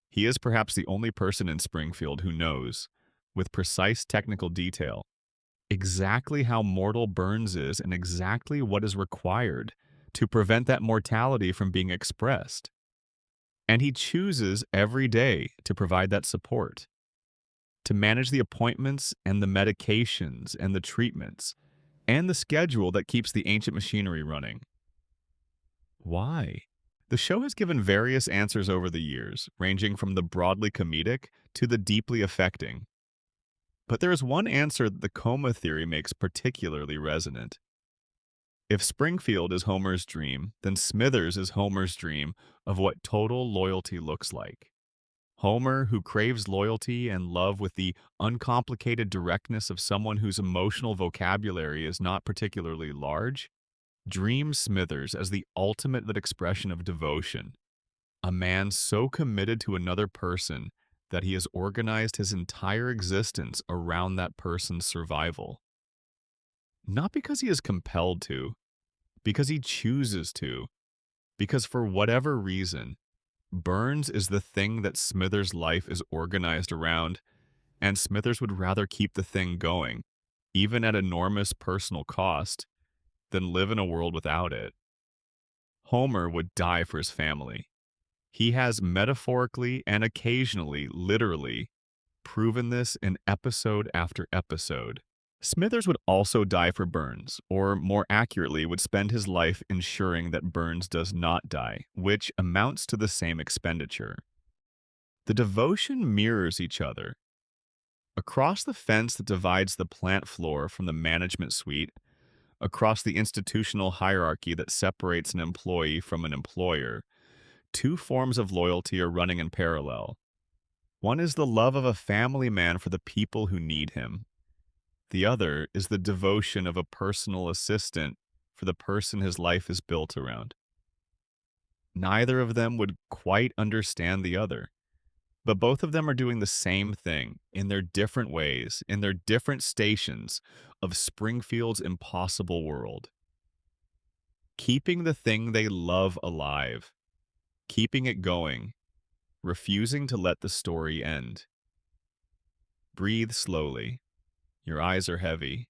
He is perhaps the only person in Springfield who knows, with precise technical detail, exactly how mortal Burns is and exactly what is required to prevent that mortality from being expressed. And he chooses every day to provide that support, to manage the appointments and the medications and the treatments and the schedule that keeps the ancient machinery running. Why? The show has given various answers over the years, ranging from the broadly comedic to the deeply affecting. But there is one answer that the coma theory makes particularly resonant. If Springfield is Homer's dream, then Smithers is Homer's dream of what total loyalty looks like. Homer, who craves loyalty and love with the uncomplicated directness of someone whose emotional vocabulary is not particularly large, dreams Smithers as the ultimate expression of devotion, A man so committed to another person that he has organized his entire existence around that person's survival. Not because he is compelled to, because he chooses to, because for whatever reason, Burns is the thing that Smithers' life is organized around, and Smithers would rather keep the thing going, even at enormous personal cost, than live in a world without it. Homer would die for his family. He has metaphorically and occasionally, literally, proven this in episode after episode. Smithers would also die for Burns, or more accurately, would spend his life ensuring that Burns does not die, which amounts to the same expenditure. The devotion mirrors each other. Across the fence that divides the plant floor from the management suite, across the institutional hierarchy that separates an employee from an employer, two forms of loyalty are running in parallel. One is the love of a family man for the people who need him. The other is the devotion of a personal assistant for the person his life is built around. Neither of them would quite understand the other, but both of them are doing the same thing in their different ways, in their different stations of Springfield's impossible world. Keeping the thing they love alive, keeping it going, refusing to let the story end. Breathe slowly. Your eyes are heavy.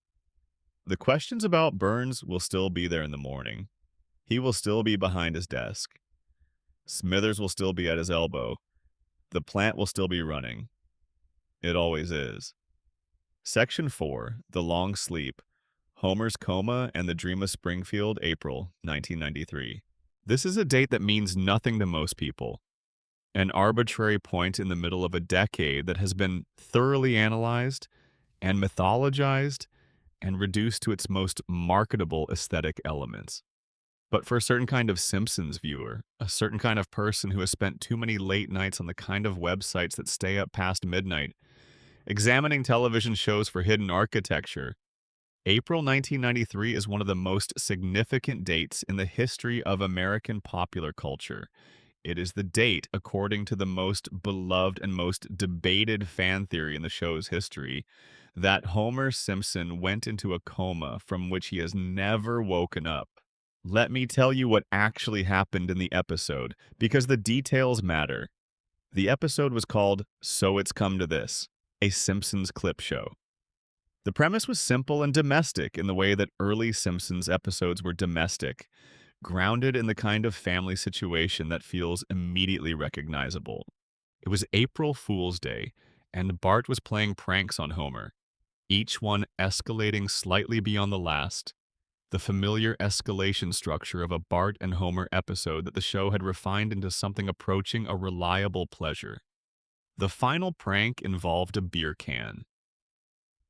The questions about Burns will still be there in the morning. He will still be behind his desk. Smithers will still be at his elbow. The plant will still be running. It always is. Section 4, The Long Sleep, Homer's Coma and the Dream of Springfield, April 1993. This is a date that means nothing to most people. An arbitrary point in the middle of a decade that has been thoroughly analyzed and mythologized and reduced to its most marketable aesthetic elements. But for a certain kind of Simpsons viewer, a certain kind of person who has spent too many late nights on the kind of websites that stay up past midnight, examining television shows for hidden architecture, April 1993 is one of the most significant dates in the history of American popular culture. It is the date, according to the most beloved and most debated fan theory in the show's history, that Homer Simpson went into a coma from which he has never woken up. Let me tell you what actually happened in the episode, because the details matter. The episode was called So It's Come to This, a Simpsons clip show. The premise was simple and domestic in the way that early Simpsons episodes were domestic, grounded in the kind of family situation that feels immediately recognizable. It was April Fool's Day, and Bart was playing pranks on Homer, each one escalating slightly beyond the last, the familiar escalation structure of a Bart and Homer episode that the show had refined into something approaching a reliable pleasure. The final prank involved a beer can.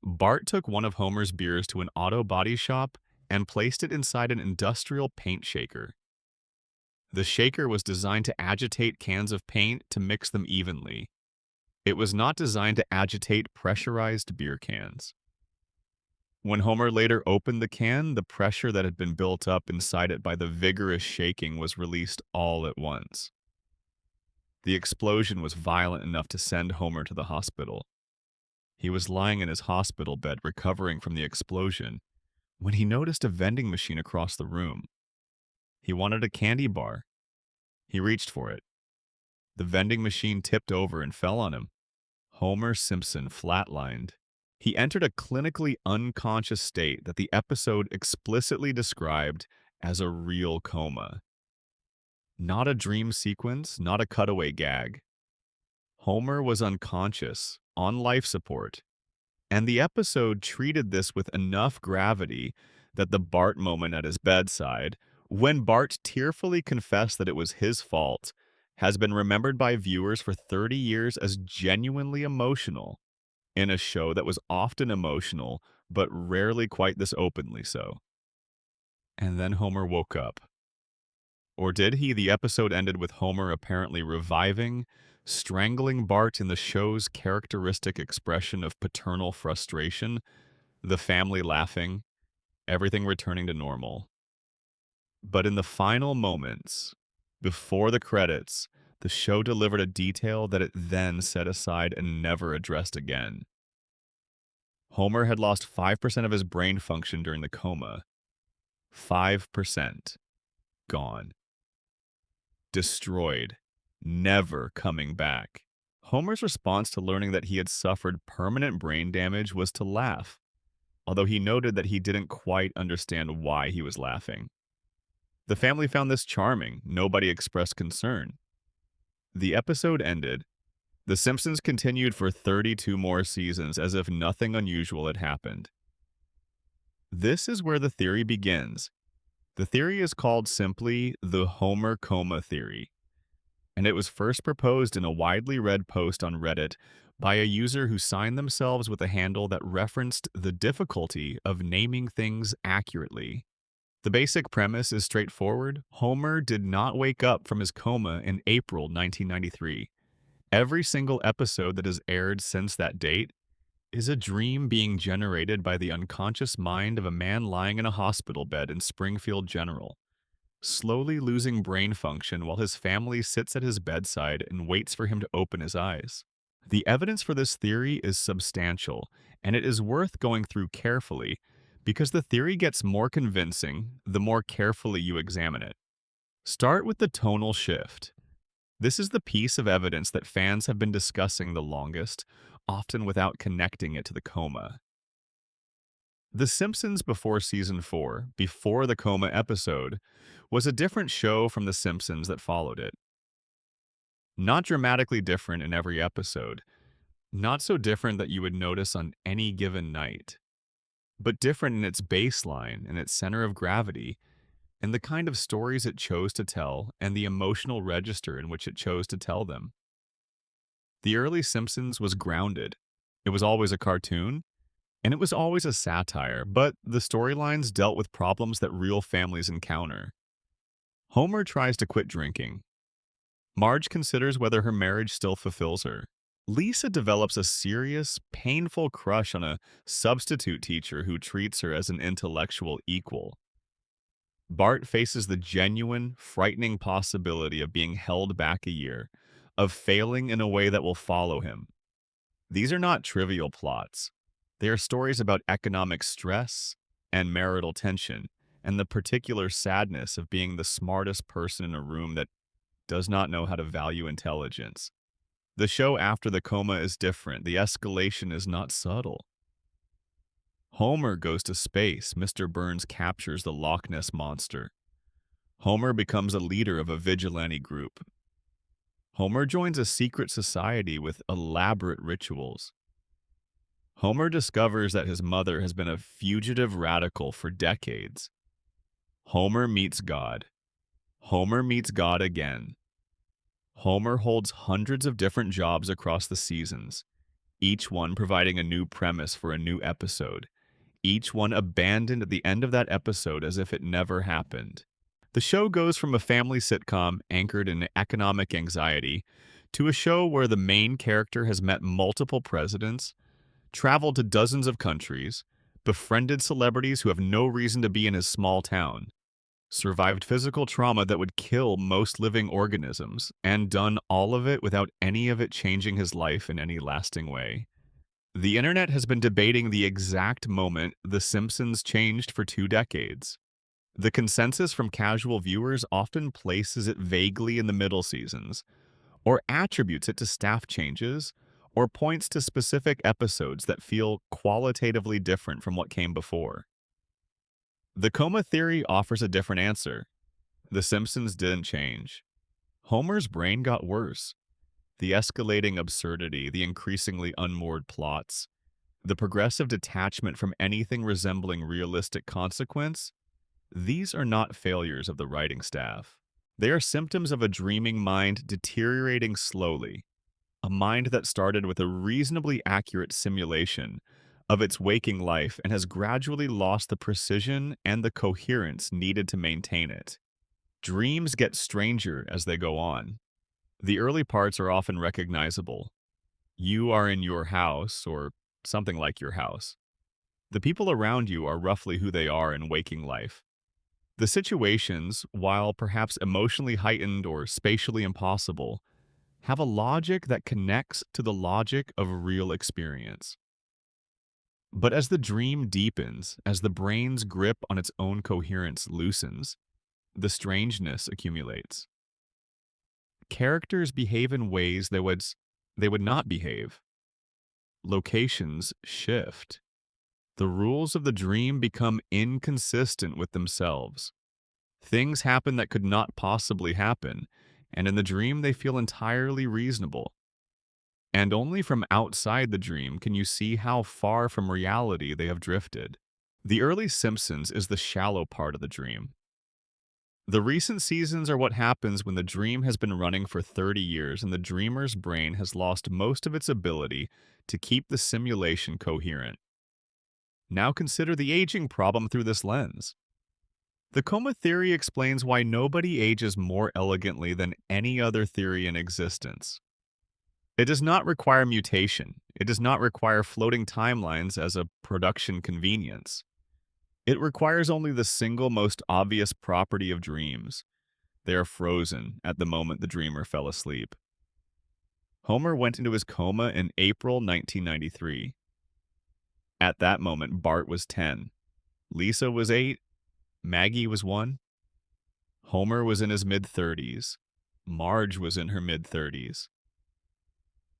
Bart took one of Homer's beers to an auto body shop and placed it inside an industrial paint shaker. The shaker was designed to agitate cans of paint to mix them evenly. It was not designed to agitate pressurized beer cans. When Homer later opened the can, the pressure that had been built up inside it by the vigorous shaking was released all at once. The explosion was violent enough to send Homer to the hospital. He was lying in his hospital bed recovering from the explosion when he noticed a vending machine across the room. He wanted a candy bar. He reached for it. The vending machine tipped over and fell on him. Homer Simpson flatlined. He entered a clinically unconscious state that the episode explicitly described as a real coma. Not a dream sequence, not a cutaway gag. Homer was unconscious, on life support, and the episode treated this with enough gravity that the Bart moment at his bedside, when Bart tearfully confessed that it was his fault, has been remembered by viewers for 30 years as genuinely emotional, in a show that was often emotional, but rarely quite this openly so. And then Homer woke up. Or did he? The episode ended with Homer apparently reviving, strangling Bart in the show's characteristic expression of paternal frustration, the family laughing, everything returning to normal. But in the final moments, before the credits, The show delivered a detail that it then set aside and never addressed again. Homer had lost 5% of his brain function during the coma. 5%. Gone. Destroyed. Never coming back. Homer's response to learning that he had suffered permanent brain damage was to laugh, although he noted that he didn't quite understand why he was laughing. The family found this charming. Nobody expressed concern. The episode ended. The Simpsons continued for 32 more seasons as if nothing unusual had happened. This is where the theory begins. The theory is called simply the Homer coma theory, and it was first proposed in a widely read post on Reddit by a user who signed themselves with a handle that referenced the difficulty of naming things accurately. The basic premise is straightforward. Homer did not wake up from his coma in April 1993. Every single episode that has aired since that date is a dream being generated by the unconscious mind of a man lying in a hospital bed in Springfield General, slowly losing brain function while his family sits at his bedside and waits for him to open his eyes. The evidence for this theory is substantial, and it is worth going through carefully because the theory gets more convincing the more carefully you examine it. Start with the tonal shift. This is the piece of evidence that fans have been discussing the longest, often without connecting it to the coma. The Simpsons before Season 4, before the coma episode, was a different show from The Simpsons that followed it. Not dramatically different in every episode, not so different that you would notice on any given night, but different in its baseline and its center of gravity, and the kind of stories it chose to tell and the emotional register in which it chose to tell them. The early Simpsons was grounded. It was always a cartoon, and it was always a satire, but the storylines dealt with problems that real families encounter. Homer tries to quit drinking. Marge considers whether her marriage still fulfills her. Lisa develops a serious, painful crush on a substitute teacher who treats her as an intellectual equal. Bart faces the genuine, frightening possibility of being held back a year, of failing in a way that will follow him. These are not trivial plots. They are stories about economic stress and marital tension, and the particular sadness of being the smartest person in a room that does not know how to value intelligence. The show after the coma is different. The escalation is not subtle. Homer goes to space. Mr. Burns captures the Loch Ness Monster. Homer becomes a leader of a vigilante group. Homer joins a secret society with elaborate rituals. Homer discovers that his mother has been a fugitive radical for decades. Homer meets God. Homer meets God again. Homer holds hundreds of different jobs across the seasons, each one providing a new premise for a new episode, each one abandoned at the end of that episode as if it never happened. The show goes from a family sitcom anchored in economic anxiety to a show where the main character has met multiple presidents, traveled to dozens of countries, befriended celebrities who have no reason to be in his small town, survived physical trauma that would kill most living organisms, and done all of it without any of it changing his life in any lasting way. The internet has been debating the exact moment The Simpsons changed for 2 decades. The consensus from casual viewers often places it vaguely in the middle seasons, or attributes it to staff changes, or points to specific episodes that feel qualitatively different from what came before. The coma theory offers a different answer. The Simpsons didn't change. Homer's brain got worse. The escalating absurdity, the increasingly unmoored plots, the progressive detachment from anything resembling realistic consequence, these are not failures of the writing staff. They are symptoms of a dreaming mind deteriorating slowly, a mind that started with a reasonably accurate simulation of its waking life and has gradually lost the precision and the coherence needed to maintain it. Dreams get stranger as they go on. The early parts are often recognizable. You are in your house, or something like your house. The people around you are roughly who they are in waking life. The situations, while perhaps emotionally heightened or spatially impossible, have a logic that connects to the logic of real experience. But as the dream deepens, as the brain's grip on its own coherence loosens, the strangeness accumulates. Characters behave in ways they would not behave. Locations shift. The rules of the dream become inconsistent with themselves. Things happen that could not possibly happen, and in the dream they feel entirely reasonable. And only from outside the dream can you see how far from reality they have drifted. The early Simpsons is the shallow part of the dream. The recent seasons are what happens when the dream has been running for 30 years and the dreamer's brain has lost most of its ability to keep the simulation coherent. Now consider the aging problem through this lens. The coma theory explains why nobody ages more elegantly than any other theory in existence. It does not require mutation. It does not require floating timelines as a production convenience. It requires only the single most obvious property of dreams. They are frozen at the moment the dreamer fell asleep. Homer went into his coma in April 1993. At that moment, Bart was 10. Lisa was 8. Maggie was 1. Homer was in his mid-30s. Marge was in her mid-30s.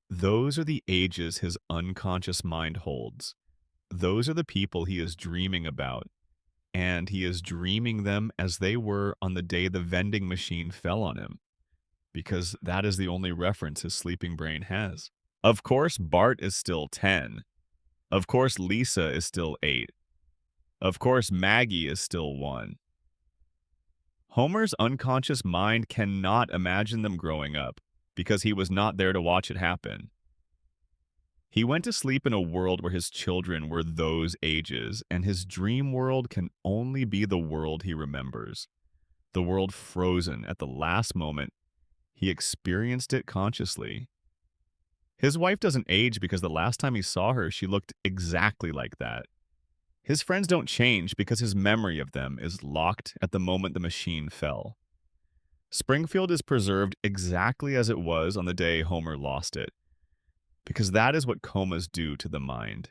Those are the ages his unconscious mind holds. Those are the people he is dreaming about, and he is dreaming them as they were on the day the vending machine fell on him, because that is the only reference his sleeping brain has. Of course, Bart is still 10. Of course, Lisa is still 8. Of course, Maggie is still 1. Homer's unconscious mind cannot imagine them growing up, because he was not there to watch it happen. He went to sleep in a world where his children were those ages, and his dream world can only be the world he remembers. The world frozen at the last moment. He experienced it consciously. His wife doesn't age because the last time he saw her, she looked exactly like that. His friends don't change because his memory of them is locked at the moment the machine fell. Springfield is preserved exactly as it was on the day Homer lost it, because that is what comas do to the mind.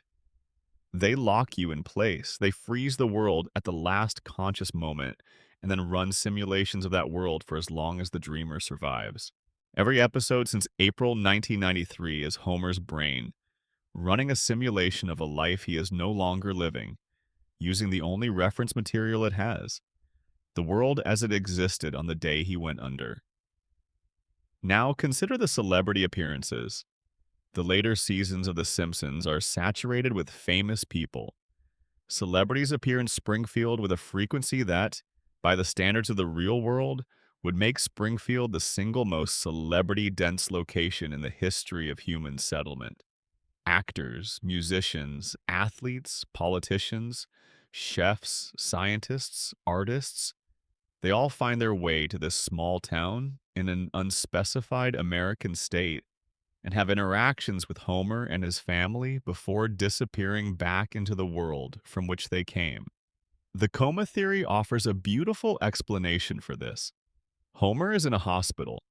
They lock you in place. They freeze the world at the last conscious moment and then run simulations of that world for as long as the dreamer survives. Every episode since April 1993 is Homer's brain, running a simulation of a life he is no longer living, using the only reference material it has, the world as it existed on the day he went under. Now consider the celebrity appearances. The later seasons of The Simpsons are saturated with famous people. Celebrities appear in Springfield with a frequency that, by the standards of the real world, would make Springfield the single most celebrity-dense location in the history of human settlement. Actors, musicians, athletes, politicians, chefs, scientists, artists, they all find their way to this small town in an unspecified American state and have interactions with Homer and his family before disappearing back into the world from which they came. The coma theory offers a beautiful explanation for this. Homer is in a hospital.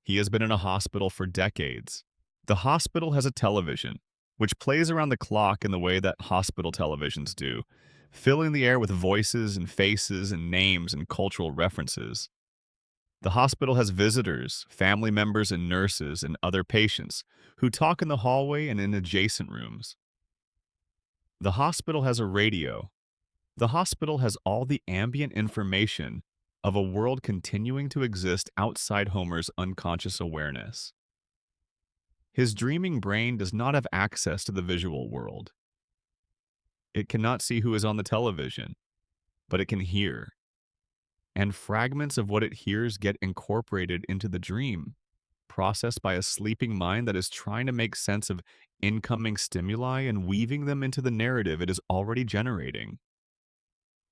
He has been in a hospital for decades. The hospital has a television, which plays around the clock in the way that hospital televisions do, filling the air with voices and faces and names and cultural references. The hospital has visitors, family members and nurses and other patients who talk in the hallway and in adjacent rooms. The hospital has a radio. The hospital has all the ambient information of a world continuing to exist outside Homer's unconscious awareness. His dreaming brain does not have access to the visual world. It cannot see who is on the television, but it can hear. And fragments of what it hears get incorporated into the dream, processed by a sleeping mind that is trying to make sense of incoming stimuli and weaving them into the narrative it is already generating.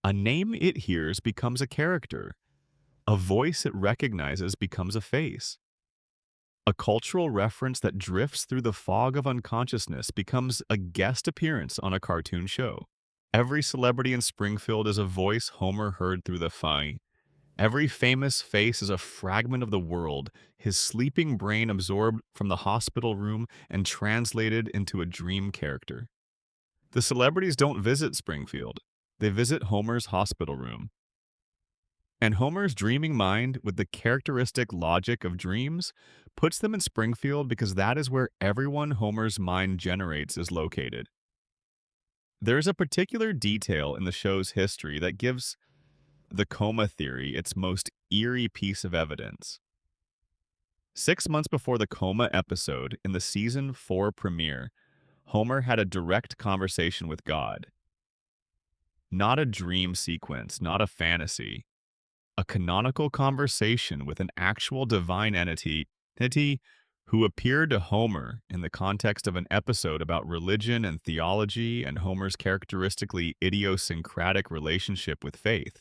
A name it hears becomes a character. A voice it recognizes becomes a face. A cultural reference that drifts through the fog of unconsciousness becomes a guest appearance on a cartoon show. Every celebrity in Springfield is a voice Homer heard through the phone. Every famous face is a fragment of the world, his sleeping brain absorbed from the hospital room and translated into a dream character. The celebrities don't visit Springfield. They visit Homer's hospital room. And Homer's dreaming mind, with the characteristic logic of dreams, puts them in Springfield because that is where everyone Homer's mind generates is located. There is a particular detail in the show's history that gives the coma theory its most eerie piece of evidence. 6 months before the coma episode in the season 4 premiere, Homer had a direct conversation with God. Not a dream sequence, not a fantasy. A canonical conversation with an actual divine entity who appeared to Homer in the context of an episode about religion and theology and Homer's characteristically idiosyncratic relationship with faith.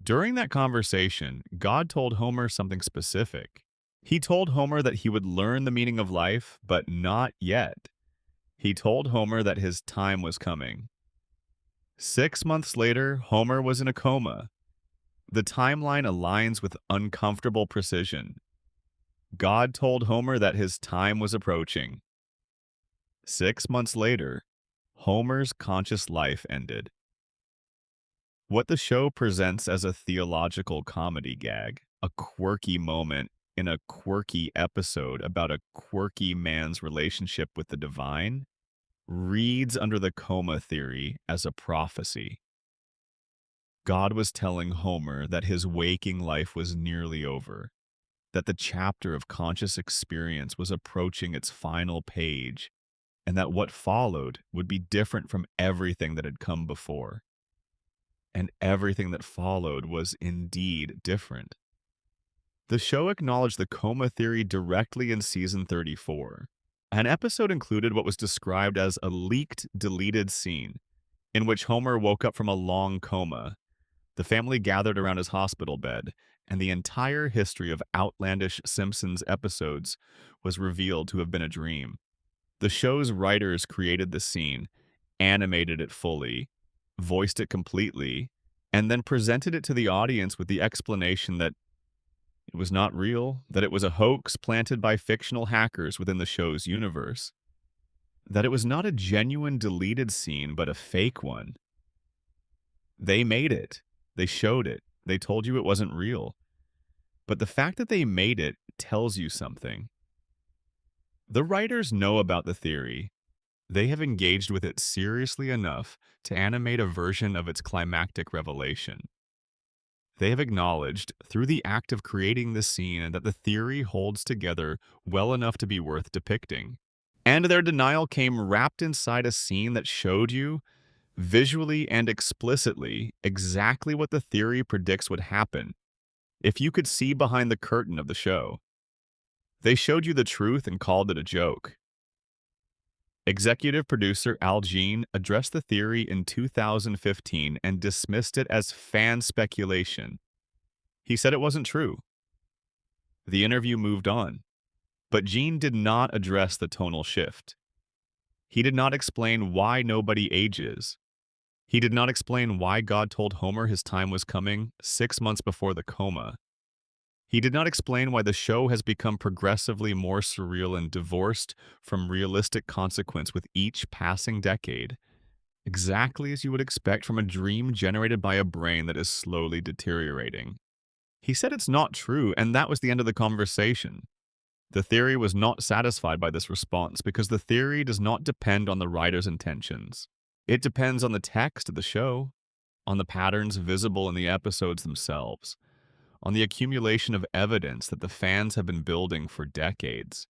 During that conversation, God told Homer something specific. He told Homer that he would learn the meaning of life, but not yet. He told Homer that his time was coming. 6 months later, Homer was in a coma. The timeline aligns with uncomfortable precision. God told Homer that his time was approaching. 6 months later, Homer's conscious life ended. What the show presents as a theological comedy gag, a quirky moment in a quirky episode about a quirky man's relationship with the divine, reads under the coma theory as a prophecy. God was telling Homer that his waking life was nearly over, that the chapter of conscious experience was approaching its final page, and that what followed would be different from everything that had come before. And everything that followed was indeed different. The show acknowledged the coma theory directly in season 34. An episode included what was described as a leaked, deleted scene, in which Homer woke up from a long coma. The family gathered around his hospital bed, and the entire history of outlandish Simpsons episodes was revealed to have been a dream. The show's writers created the scene, animated it fully, voiced it completely, and then presented it to the audience with the explanation that it was not real, that it was a hoax planted by fictional hackers within the show's universe, that it was not a genuine deleted scene, but a fake one. They made it. They showed it. They told you it wasn't real. But the fact that they made it tells you something. The writers know about the theory. They have engaged with it seriously enough to animate a version of its climactic revelation. They have acknowledged, through the act of creating the scene, that the theory holds together well enough to be worth depicting. And their denial came wrapped inside a scene that showed you, visually and explicitly, exactly what the theory predicts would happen if you could see behind the curtain of the show. They showed you the truth and called it a joke. Executive producer Al Jean addressed the theory in 2015 and dismissed it as fan speculation. He said it wasn't true. The interview moved on, but Jean did not address the tonal shift. He did not explain why nobody ages. He did not explain why God told Homer his time was coming 6 months before the coma. He did not explain why the show has become progressively more surreal and divorced from realistic consequence with each passing decade, exactly as you would expect from a dream generated by a brain that is slowly deteriorating. He said it's not true, and that was the end of the conversation. The theory was not satisfied by this response because the theory does not depend on the writer's intentions. It depends on the text of the show, on the patterns visible in the episodes themselves, on the accumulation of evidence that the fans have been building for decades.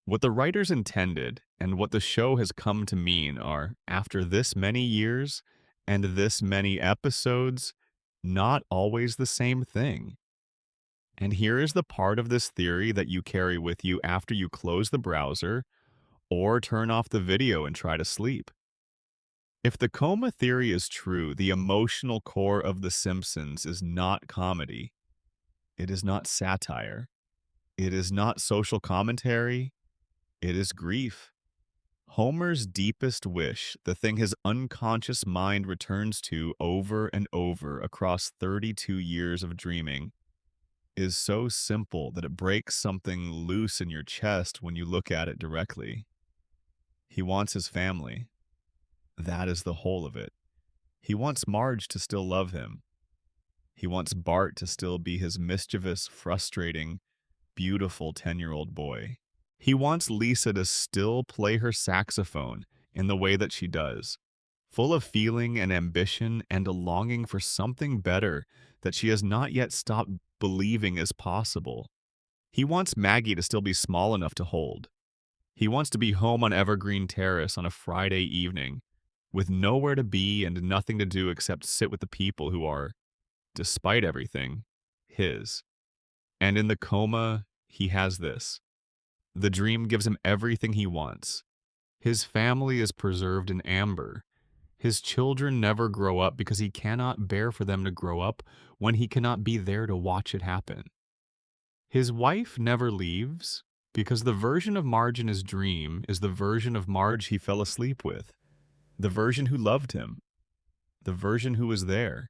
What the writers intended and what the show has come to mean are, after this many years and this many episodes, not always the same thing. And here is the part of this theory that you carry with you after you close the browser or turn off the video and try to sleep. If the coma theory is true, the emotional core of The Simpsons is not comedy. It is not satire. It is not social commentary. It is grief. Homer's deepest wish, the thing his unconscious mind returns to over and over across 32 years of dreaming, is so simple that it breaks something loose in your chest when you look at it directly. He wants his family. That is the whole of it. He wants Marge to still love him. He wants Bart to still be his mischievous, frustrating, beautiful 10-year-old boy. He wants Lisa to still play her saxophone in the way that she does, full of feeling and ambition and a longing for something better that she has not yet stopped believing is possible. He wants Maggie to still be small enough to hold. He wants to be home on Evergreen Terrace on a Friday evening, with nowhere to be and nothing to do except sit with the people who are, despite everything, his. And in the coma, he has this. The dream gives him everything he wants. His family is preserved in amber. His children never grow up because he cannot bear for them to grow up when he cannot be there to watch it happen. His wife never leaves because the version of Marge in his dream is the version of Marge he fell asleep with, the version who loved him, the version who was there.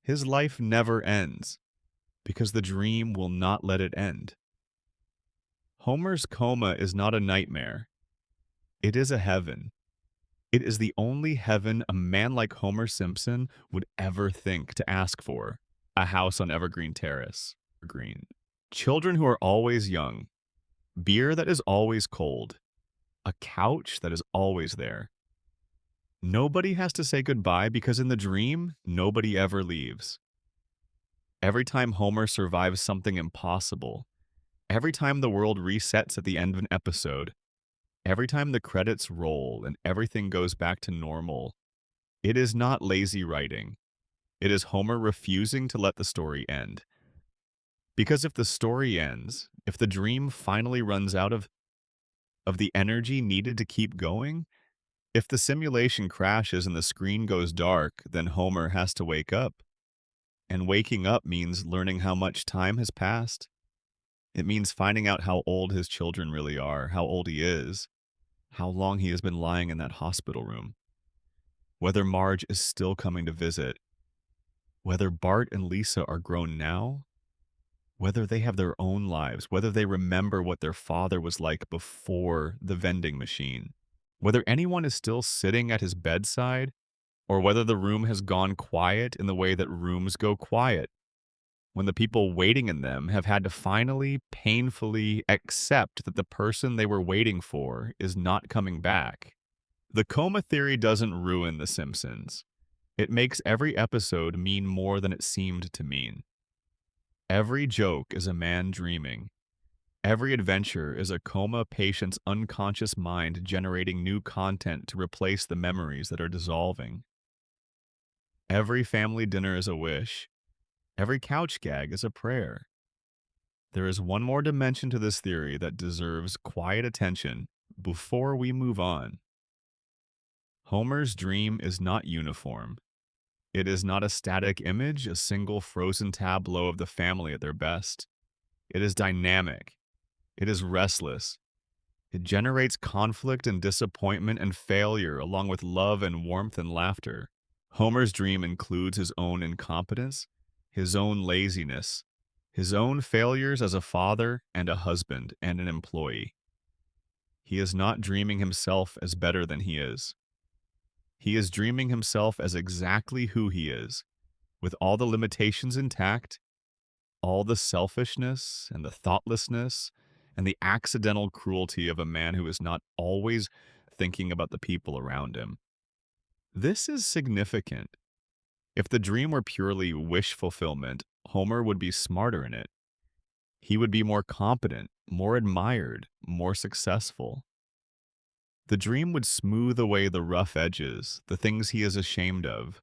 His life never ends because the dream will not let it end. Homer's coma is not a nightmare. It is a heaven. It is the only heaven a man like Homer Simpson would ever think to ask for. A house on Evergreen Terrace. Green. Children who are always young. Beer that is always cold. A couch that is always there. Nobody has to say goodbye because in the dream, nobody ever leaves. Every time Homer survives something impossible, every time the world resets at the end of an episode, every time the credits roll and everything goes back to normal, it is not lazy writing. It is Homer refusing to let the story end. Because if the story ends, if the dream finally runs out of the energy needed to keep going, if the simulation crashes and the screen goes dark, then Homer has to wake up. And waking up means learning how much time has passed. It means finding out how old his children really are, how old he is, how long he has been lying in that hospital room, whether Marge is still coming to visit, whether Bart and Lisa are grown now, whether they have their own lives, whether they remember what their father was like before the vending machine, whether anyone is still sitting at his bedside, or whether the room has gone quiet in the way that rooms go quiet, when the people waiting in them have had to finally, painfully accept that the person they were waiting for is not coming back. The coma theory doesn't ruin The Simpsons. It makes every episode mean more than it seemed to mean. Every joke is a man dreaming. Every adventure is a coma patient's unconscious mind generating new content to replace the memories that are dissolving. Every family dinner is a wish. Every couch gag is a prayer. There is one more dimension to this theory that deserves quiet attention before we move on. Homer's dream is not uniform. It is not a static image, a single frozen tableau of the family at their best. It is dynamic. It is restless. It generates conflict and disappointment and failure along with love and warmth and laughter. Homer's dream includes his own incompetence, his own laziness, his own failures as a father and a husband and an employee. He is not dreaming himself as better than he is. He is dreaming himself as exactly who he is, with all the limitations intact, all the selfishness and the thoughtlessness and the accidental cruelty of a man who is not always thinking about the people around him. This is significant. If the dream were purely wish fulfillment, Homer would be smarter in it. He would be more competent, more admired, more successful. The dream would smooth away the rough edges, the things he is ashamed of,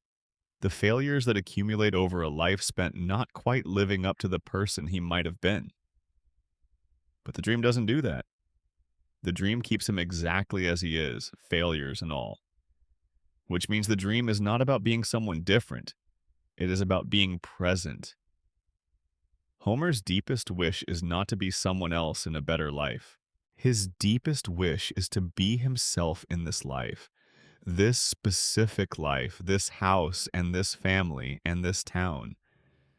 the failures that accumulate over a life spent not quite living up to the person he might have been. But the dream doesn't do that. The dream keeps him exactly as he is, failures and all. Which means the dream is not about being someone different. It is about being present. Homer's deepest wish is not to be someone else in a better life. His deepest wish is to be himself in this life, this specific life, this house and this family and this town.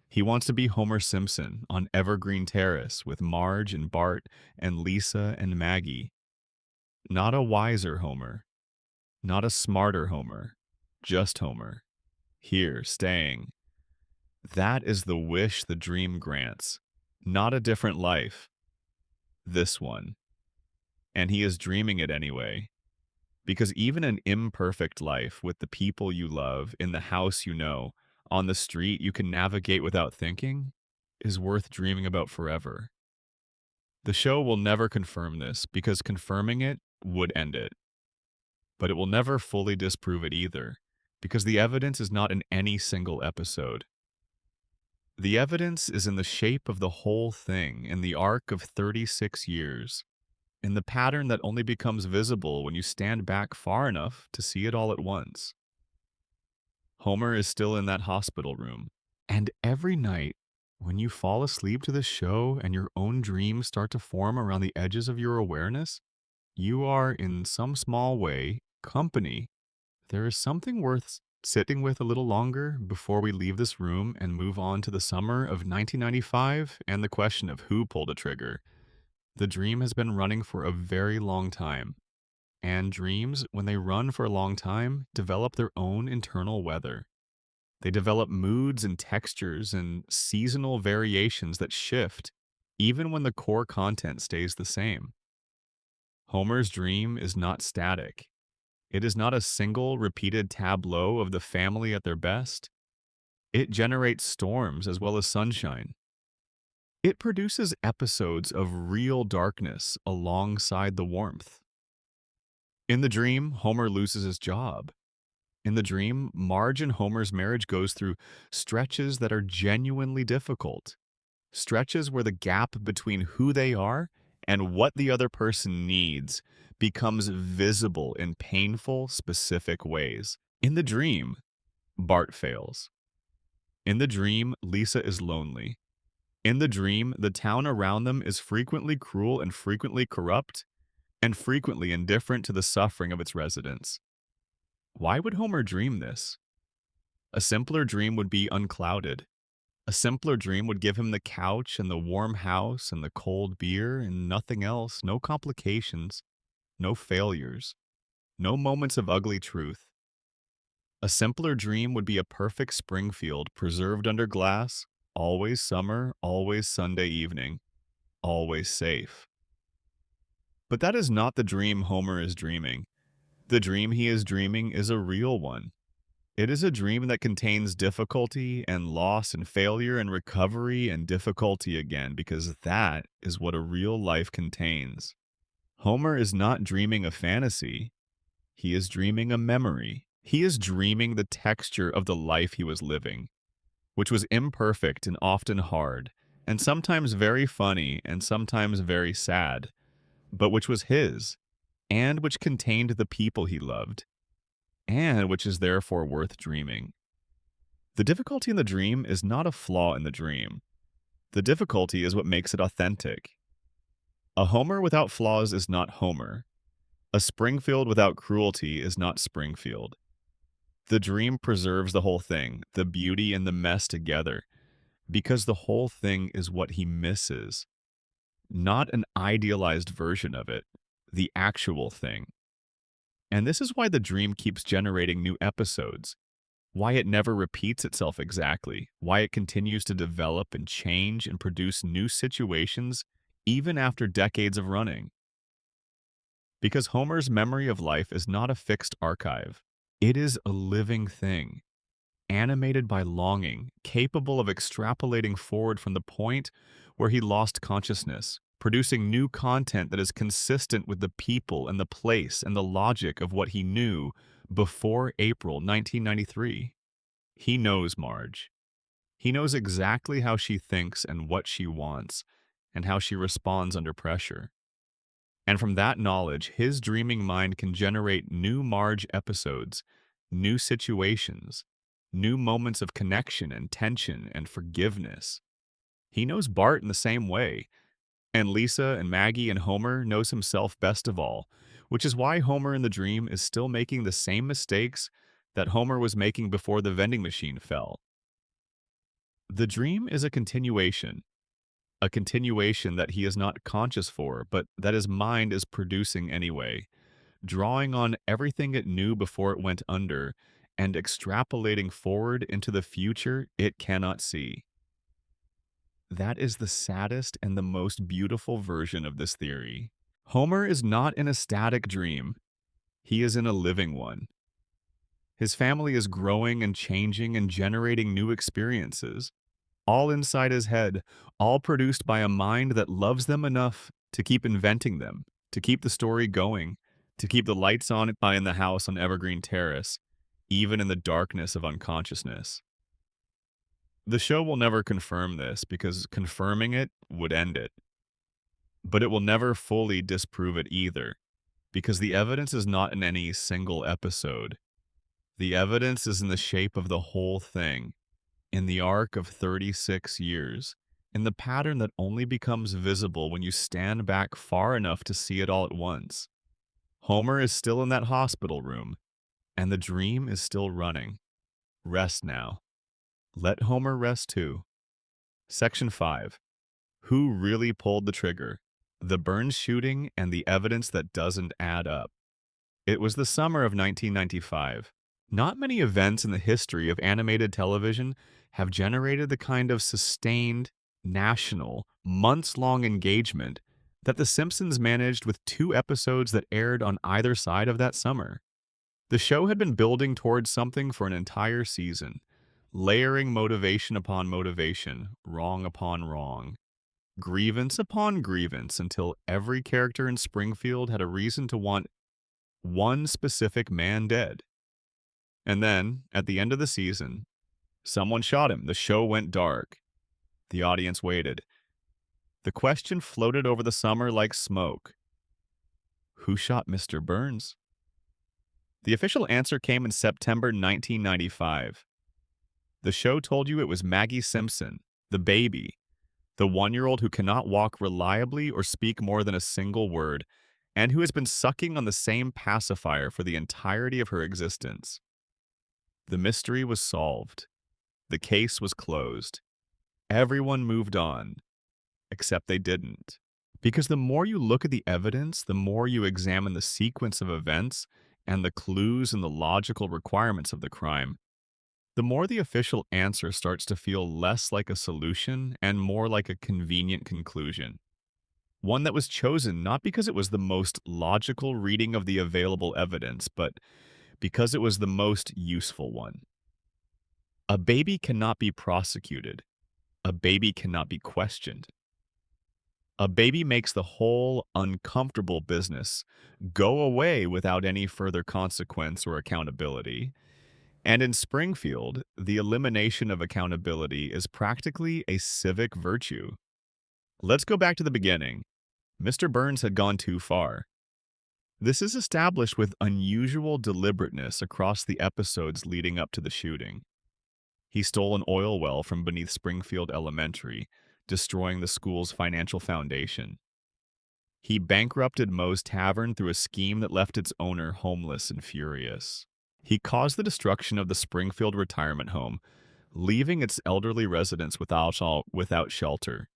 He wants to be Homer Simpson on Evergreen Terrace with Marge and Bart and Lisa and Maggie. Not a wiser Homer, not a smarter Homer, just Homer. Here, staying. That is the wish the dream grants. Not a different life, this one. And he is dreaming it anyway. Because even an imperfect life with the people you love, in the house you know, on the street you can navigate without thinking, is worth dreaming about forever. The show will never confirm this because confirming it would end it. But it will never fully disprove it either, because the evidence is not in any single episode. The evidence is in the shape of the whole thing in the arc of 36 years, in the pattern that only becomes visible when you stand back far enough to see it all at once. Homer is still in that hospital room, and every night, when you fall asleep to the show and your own dreams start to form around the edges of your awareness, you are, in some small way, company. There is something worth sitting with a little longer before we leave this room and move on to the summer of 1995 and the question of who pulled a trigger. The dream has been running for a very long time, and dreams, when they run for a long time, develop their own internal weather. They develop moods and textures and seasonal variations that shift, even when the core content stays the same. Homer's dream is not static. It is not a single repeated tableau of the family at their best. It generates storms as well as sunshine. It produces episodes of real darkness alongside the warmth. In the dream, Homer loses his job. In the dream, Marge and Homer's marriage goes through stretches that are genuinely difficult. Stretches where the gap between who they are and what the other person needs becomes visible in painful, specific ways. In the dream, Bart fails. In the dream, Lisa is lonely. In the dream, the town around them is frequently cruel and frequently corrupt and frequently indifferent to the suffering of its residents. Why would Homer dream this? A simpler dream would be unclouded. A simpler dream would give him the couch and the warm house and the cold beer and nothing else, no complications, no failures, no moments of ugly truth. A simpler dream would be a perfect Springfield preserved under glass, always summer, always Sunday evening, always safe. But that is not the dream Homer is dreaming. The dream he is dreaming is a real one. It is a dream that contains difficulty and loss and failure and recovery and difficulty again, because that is what a real life contains. Homer is not dreaming a fantasy. He is dreaming a memory. He is dreaming the texture of the life he was living, which was imperfect and often hard, and sometimes very funny and sometimes very sad, but which was his, and which contained the people he loved, and which is therefore worth dreaming. The difficulty in the dream is not a flaw in the dream. The difficulty is what makes it authentic. A Homer without flaws is not Homer. A Springfield without cruelty is not Springfield. The dream preserves the whole thing, the beauty and the mess together, because the whole thing is what he misses, not an idealized version of it, the actual thing. And this is why the dream keeps generating new episodes, why it never repeats itself exactly, why it continues to develop and change and produce new situations even after decades of running. Because Homer's memory of life is not a fixed archive. It is a living thing, animated by longing, capable of extrapolating forward from the point where he lost consciousness, producing new content that is consistent with the people and the place and the logic of what he knew before April 1993. He knows Marge. He knows exactly how she thinks and what she wants, and how she responds under pressure. And from that knowledge, his dreaming mind can generate new Marge episodes, new situations, new moments of connection and tension and forgiveness. He knows Bart in the same way. And Lisa and Maggie and Homer knows himself best of all, which is why Homer in the dream is still making the same mistakes that Homer was making before the vending machine fell. The dream is a continuation that he is not conscious for, but that his mind is producing anyway, drawing on everything it knew before it went under and extrapolating forward into the future it cannot see. That is the saddest and the most beautiful version of this theory. Homer is not in a static dream, he is in a living one. His family is growing and changing and generating new experiences, all inside his head, all produced by a mind that loves them enough to keep inventing them, to keep the story going, to keep the lights on in the house on Evergreen Terrace, even in the darkness of unconsciousness. The show will never confirm this because confirming it would end it. But it will never fully disprove it either, because the evidence is not in any single episode. The evidence is in the shape of the whole thing, in the arc of 36 years, in the pattern that only becomes visible when you stand back far enough to see it all at once. Homer is still in that hospital room, and the dream is still running. Rest now. Let Homer rest too. Section 5. Who really pulled the trigger? The Burns shooting and the evidence that doesn't add up. It was the summer of 1995. Not many events in the history of animated television have generated the kind of sustained, national, months-long engagement that The Simpsons managed with 2 episodes that aired on either side of that summer. The show had been building towards something for an entire season, layering motivation upon motivation, wrong upon wrong, grievance upon grievance, until every character in Springfield had a reason to want one specific man dead. And then, at the end of the season, someone shot him. The show went dark. The audience waited. The question floated over the summer like smoke. Who shot Mr. Burns? The official answer came in September 1995. The show told you it was Maggie Simpson, the baby, the 1-year-old who cannot walk reliably or speak more than a single word, and who has been sucking on the same pacifier for the entirety of her existence. The mystery was solved. The case was closed. Everyone moved on, except they didn't. Because the more you look at the evidence, the more you examine the sequence of events and the clues and the logical requirements of the crime, the more the official answer starts to feel less like a solution and more like a convenient conclusion. One that was chosen not because it was the most logical reading of the available evidence, but because it was the most useful one. A baby cannot be prosecuted. A baby cannot be questioned. A baby makes the whole uncomfortable business go away without any further consequence or accountability. And in Springfield, the elimination of accountability is practically a civic virtue. Let's go back to the beginning. Mr. Burns had gone too far. This is established with unusual deliberateness across the episodes leading up to the shooting. He stole an oil well from beneath Springfield Elementary, destroying the school's financial foundation. He bankrupted Moe's Tavern through a scheme that left its owner homeless and furious. He caused the destruction of the Springfield retirement home, leaving its elderly residents without shelter.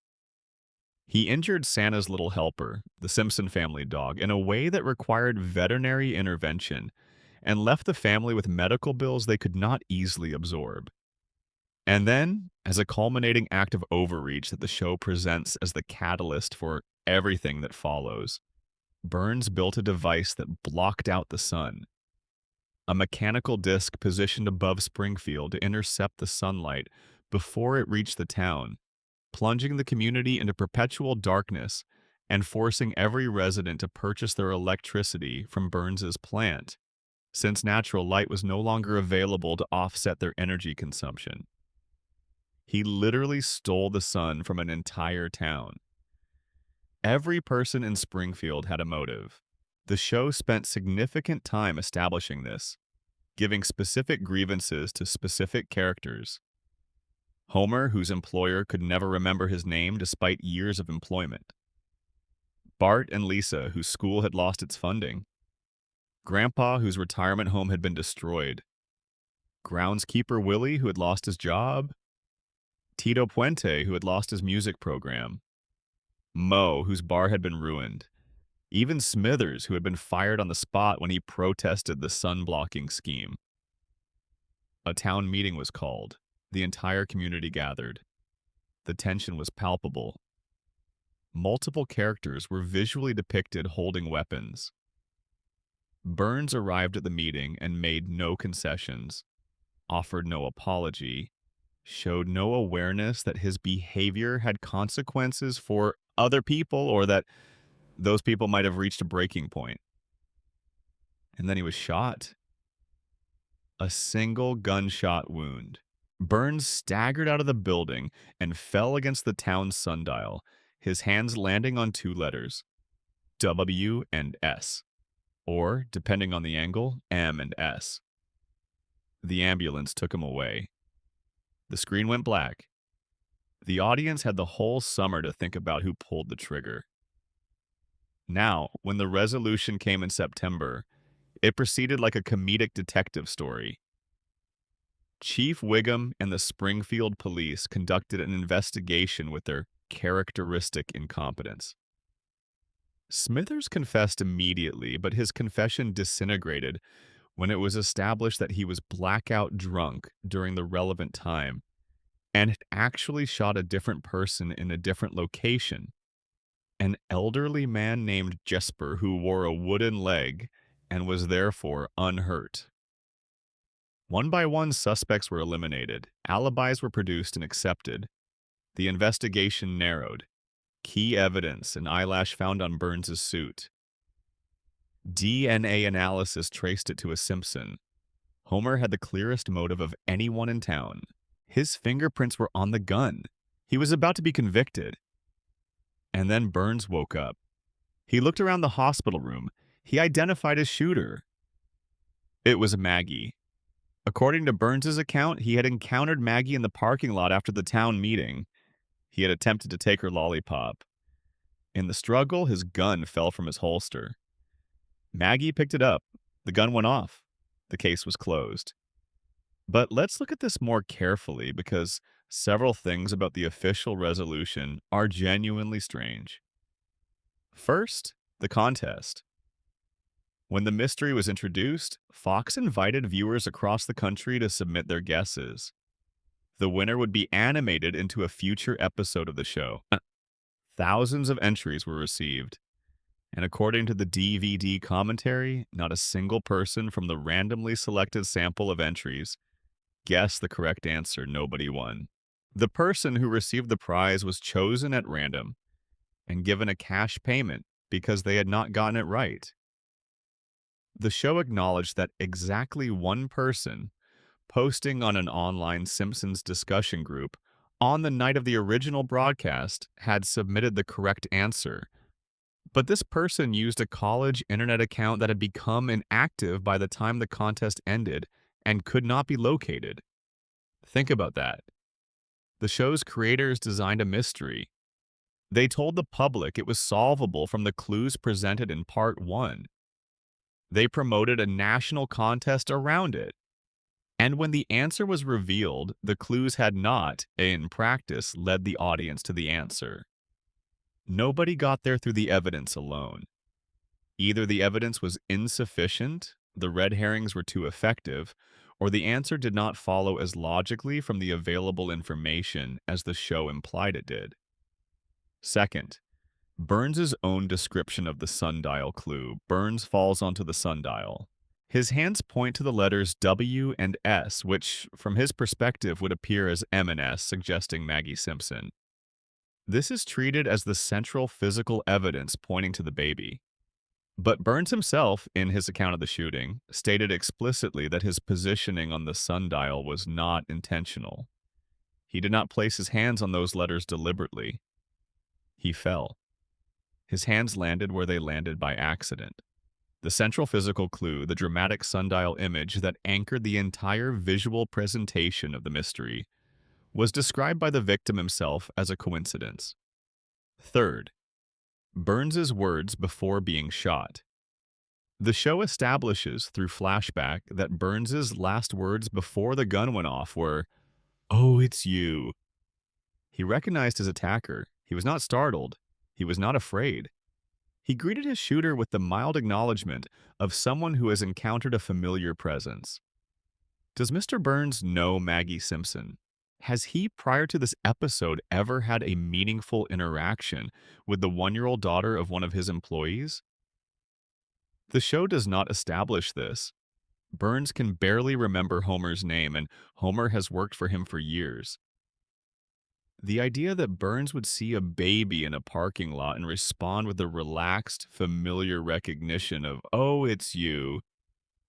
He injured Santa's little helper, the Simpson family dog, in a way that required veterinary intervention and left the family with medical bills they could not easily absorb. And then, as a culminating act of overreach that the show presents as the catalyst for everything that follows, Burns built a device that blocked out the sun. A mechanical disc positioned above Springfield to intercept the sunlight before it reached the town, plunging the community into perpetual darkness and forcing every resident to purchase their electricity from Burns's plant, since natural light was no longer available to offset their energy consumption. He literally stole the sun from an entire town. Every person in Springfield had a motive. The show spent significant time establishing this, giving specific grievances to specific characters. Homer, whose employer could never remember his name despite years of employment. Bart and Lisa, whose school had lost its funding. Grandpa, whose retirement home had been destroyed. Groundskeeper Willie, who had lost his job. Tito Puente, who had lost his music program. Mo, whose bar had been ruined. Even Smithers, who had been fired on the spot when he protested the sun-blocking scheme. A town meeting was called. The entire community gathered. The tension was palpable. Multiple characters were visually depicted holding weapons. Burns arrived at the meeting and made no concessions, offered no apology, showed no awareness that his behavior had consequences for other people or that those people might have reached a breaking point. And then he was shot. A single gunshot wound. Burns staggered out of the building and fell against the town's sundial, his hands landing on two letters, W and S, or, depending on the angle, M and S. The ambulance took him away. The screen went black. The audience had the whole summer to think about who pulled the trigger. Now, when the resolution came in September, it proceeded like a comedic detective story. Chief Wiggum and the Springfield police conducted an investigation with their characteristic incompetence. Smithers confessed immediately, but his confession disintegrated when it was established that he was blackout drunk during the relevant time and had actually shot a different person in a different location. An elderly man named Jesper who wore a wooden leg and was therefore unhurt. One by one, suspects were eliminated, alibis were produced and accepted. The investigation narrowed. Key evidence, an eyelash found on Burns's suit. DNA analysis traced it to a Simpson. Homer had the clearest motive of anyone in town. His fingerprints were on the gun. He was about to be convicted. And then Burns woke up. He looked around the hospital room. He identified his shooter. It was Maggie. According to Burns's account, he had encountered Maggie in the parking lot after the town meeting. He had attempted to take her lollipop. In the struggle, his gun fell from his holster. Maggie picked it up. The gun went off. The case was closed. But let's look at this more carefully because several things about the official resolution are genuinely strange. First, the contest. When the mystery was introduced, Fox invited viewers across the country to submit their guesses. The winner would be animated into a future episode of the show. Thousands of entries were received. And according to the DVD commentary, not a single person from the randomly selected sample of entries guessed the correct answer. Nobody won. The person who received the prize was chosen at random and given a cash payment because they had not gotten it right. The show acknowledged that exactly one person, posting on an online Simpsons discussion group on the night of the original broadcast, had submitted the correct answer. But this person used a college internet account that had become inactive by the time the contest ended and could not be located. Think about that. The show's creators designed a mystery. They told the public it was solvable from the clues presented in Part 1. They promoted a national contest around it. And when the answer was revealed, the clues had not, in practice, led the audience to the answer. Nobody got there through the evidence alone. Either the evidence was insufficient, the red herrings were too effective, or the answer did not follow as logically from the available information as the show implied it did. Second, Burns's own description of the sundial clue. Burns falls onto the sundial. His hands point to the letters W and S, which, from his perspective, would appear as M and S, suggesting Maggie Simpson. This is treated as the central physical evidence pointing to the baby. But Burns himself, in his account of the shooting, stated explicitly that his positioning on the sundial was not intentional. He did not place his hands on those letters deliberately. He fell. His hands landed where they landed by accident. The central physical clue, the dramatic sundial image that anchored the entire visual presentation of the mystery, was described by the victim himself as a coincidence. Third, Burns's words before being shot. The show establishes through flashback that Burns's last words before the gun went off were, "Oh, it's you." He recognized his attacker. He was not startled. He was not afraid. He greeted his shooter with the mild acknowledgement of someone who has encountered a familiar presence. Does Mr. Burns know Maggie Simpson? Has he, prior to this episode, ever had a meaningful interaction with the one-year-old daughter of one of his employees? The show does not establish this. Burns can barely remember Homer's name, and Homer has worked for him for years. The idea that Burns would see a baby in a parking lot and respond with a relaxed, familiar recognition of, "Oh, it's you,"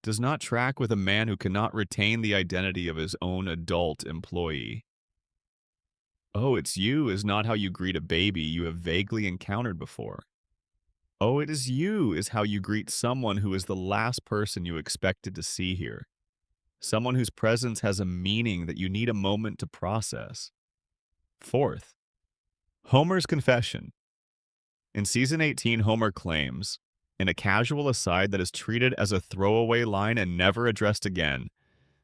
does not track with a man who cannot retain the identity of his own adult employee. "Oh, it's you" is not how you greet a baby you have vaguely encountered before. "Oh, it is you" is how you greet someone who is the last person you expected to see here. Someone whose presence has a meaning that you need a moment to process. Fourth, Homer's confession. In season 18, Homer claims, in a casual aside that is treated as a throwaway line and never addressed again,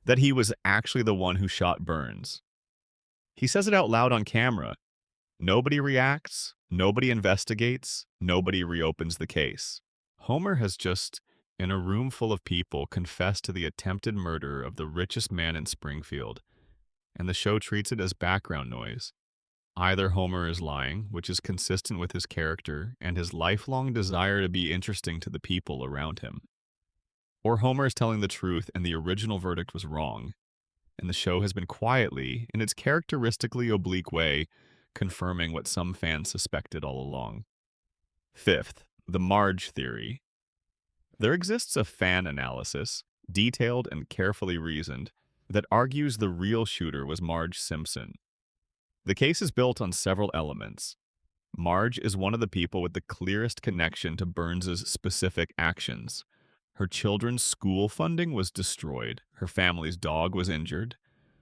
that he was actually the one who shot Burns. He says it out loud on camera. Nobody reacts, nobody investigates, nobody reopens the case. Homer has just, in a room full of people, confessed to the attempted murder of the richest man in Springfield, and the show treats it as background noise. Either Homer is lying, which is consistent with his character and his lifelong desire to be interesting to the people around him, or Homer is telling the truth and the original verdict was wrong, and the show has been quietly, in its characteristically oblique way, confirming what some fans suspected all along. Fifth, the Marge theory. There exists a fan analysis, detailed and carefully reasoned, that argues the real shooter was Marge Simpson. The case is built on several elements. Marge is one of the people with the clearest connection to Burns's specific actions. Her children's school funding was destroyed, her family's dog was injured,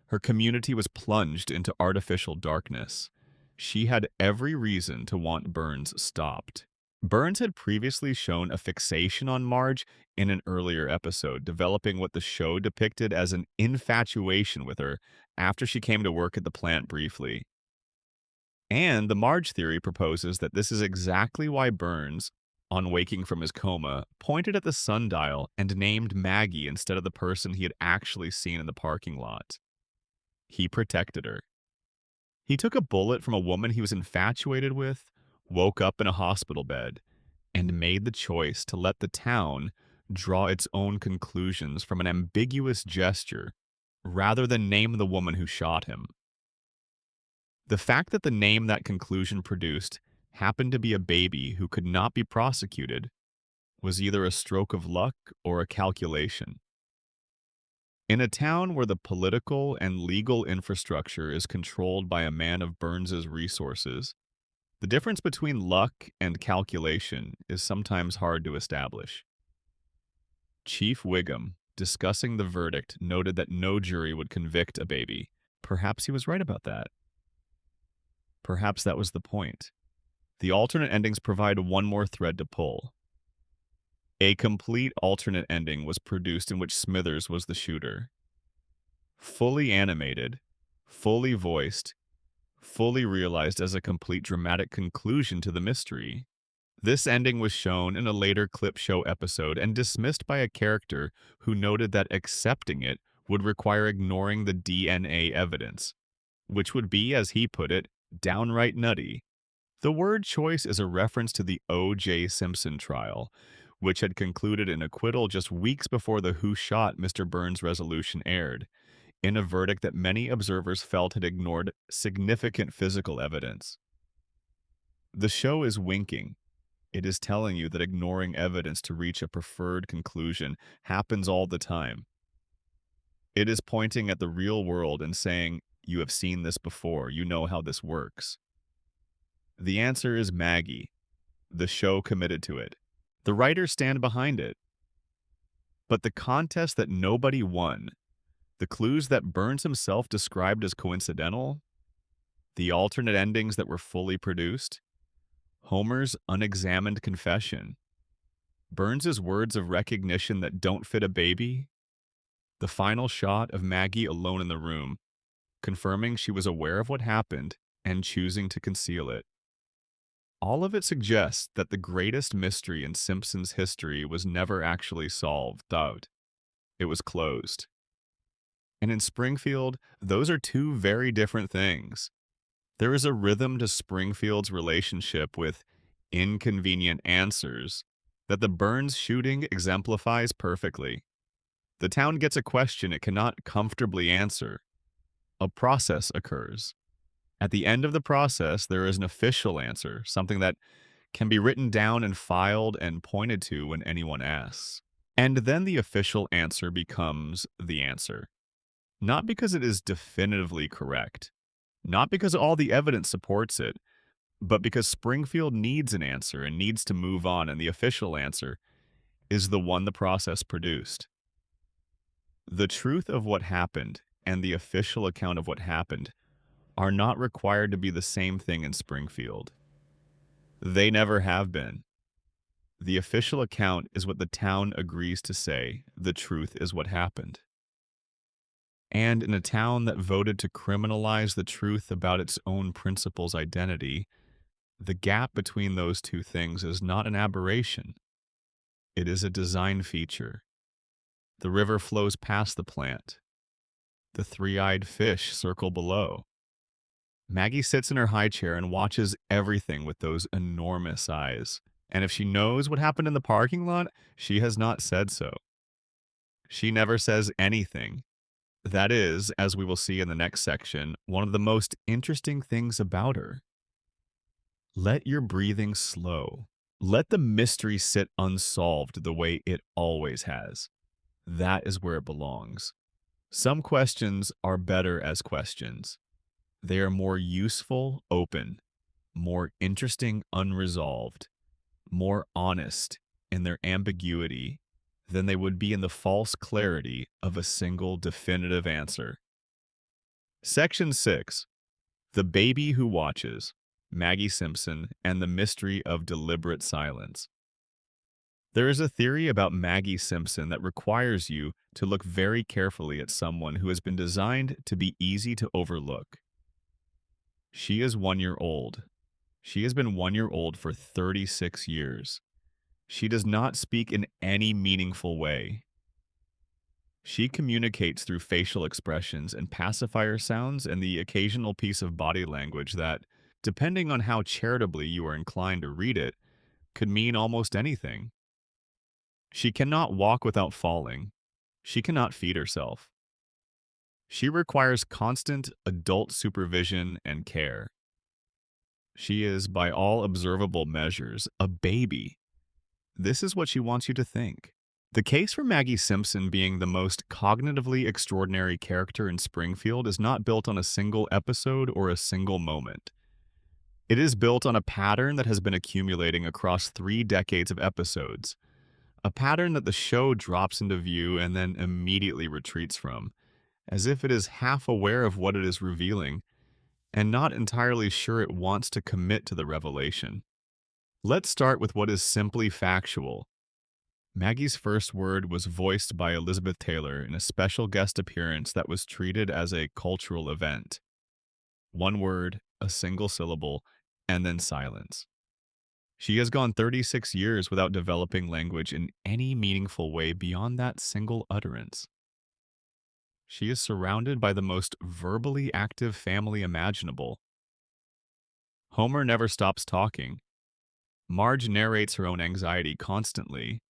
her community was plunged into artificial darkness. She had every reason to want Burns stopped. Burns had previously shown a fixation on Marge in an earlier episode, developing what the show depicted as an infatuation with her after she came to work at the plant briefly. And the Marge theory proposes that this is exactly why Burns, on waking from his coma, pointed at the sundial and named Maggie instead of the person he had actually seen in the parking lot. He protected her. He took a bullet from a woman he was infatuated with, woke up in a hospital bed, and made the choice to let the town draw its own conclusions from an ambiguous gesture rather than name the woman who shot him. The fact that the name that conclusion produced happened to be a baby who could not be prosecuted was either a stroke of luck or a calculation. In a town where the political and legal infrastructure is controlled by a man of Burns's resources, the difference between luck and calculation is sometimes hard to establish. Chief Wiggum, discussing the verdict, noted that no jury would convict a baby. Perhaps he was right about that. Perhaps that was the point. The alternate endings provide one more thread to pull. A complete alternate ending was produced in which Smithers was the shooter. Fully animated, fully voiced, fully realized as a complete dramatic conclusion to the mystery. This ending was shown in a later clip show episode and dismissed by a character who noted that accepting it would require ignoring the DNA evidence, which would be, as he put it, downright nutty. The word choice is a reference to the O.J. Simpson trial, which had concluded in acquittal just weeks before the Who Shot Mr. Burns resolution aired, in a verdict that many observers felt had ignored significant physical evidence. The show is winking. It is telling you that ignoring evidence to reach a preferred conclusion happens all the time. It is pointing at the real world and saying, "You have seen this before, you know how this works." The answer is Maggie. The show committed to it. The writers stand behind it. But the contest that nobody won, the clues that Burns himself described as coincidental, the alternate endings that were fully produced, Homer's unexamined confession, Burns's words of recognition that don't fit a baby, the final shot of Maggie alone in the room, confirming she was aware of what happened and choosing to conceal it. All of it suggests that the greatest mystery in Simpsons history was never actually solved out. It was closed. And in Springfield, those are two very different things. There is a rhythm to Springfield's relationship with inconvenient answers that the Burns shooting exemplifies perfectly. The town gets a question it cannot comfortably answer. A process occurs. At the end of the process, there is an official answer, something that can be written down and filed and pointed to when anyone asks. And then the official answer becomes the answer. Not because it is definitively correct, not because all the evidence supports it, but because Springfield needs an answer and needs to move on, and the official answer is the one the process produced. The truth of what happened and the official account of what happened are not required to be the same thing in Springfield. They never have been. The official account is what the town agrees to say. The truth is what happened. And in a town that voted to criminalize the truth about its own principal's identity, the gap between those two things is not an aberration. It is a design feature. The river flows past the plant. The three-eyed fish circle below. Maggie sits in her high chair and watches everything with those enormous eyes. And if she knows what happened in the parking lot, she has not said so. She never says anything. That is, as we will see in the next section, one of the most interesting things about her. Let your breathing slow. Let the mystery sit unsolved the way it always has. That is where it belongs. Some questions are better as questions. They are more useful, open, more interesting, unresolved, more honest in their ambiguity than they would be in the false clarity of a single definitive answer. Section 6. The Baby Who Watches, Maggie Simpson, and the Mystery of Deliberate Silence. There is a theory about Maggie Simpson that requires you to look very carefully at someone who has been designed to be easy to overlook. She is 1 year old. She has been 1 year old for 36 years. She does not speak in any meaningful way. She communicates through facial expressions and pacifier sounds and the occasional piece of body language that, depending on how charitably you are inclined to read it, could mean almost anything. She cannot walk without falling. She cannot feed herself. She requires constant adult supervision and care. She is, by all observable measures, a baby. This is what she wants you to think. The case for Maggie Simpson being the most cognitively extraordinary character in Springfield is not built on a single episode or a single moment. It is built on a pattern that has been accumulating across 3 decades of episodes, a pattern that the show drops into view and then immediately retreats from, as if it is half aware of what it is revealing and not entirely sure it wants to commit to the revelation. Let's start with what is simply factual. Maggie's first word was voiced by Elizabeth Taylor in a special guest appearance that was treated as a cultural event. One word, a single syllable, and then silence. She has gone 36 years without developing language in any meaningful way beyond that single utterance. She is surrounded by the most verbally active family imaginable. Homer never stops talking. Marge narrates her own anxiety constantly.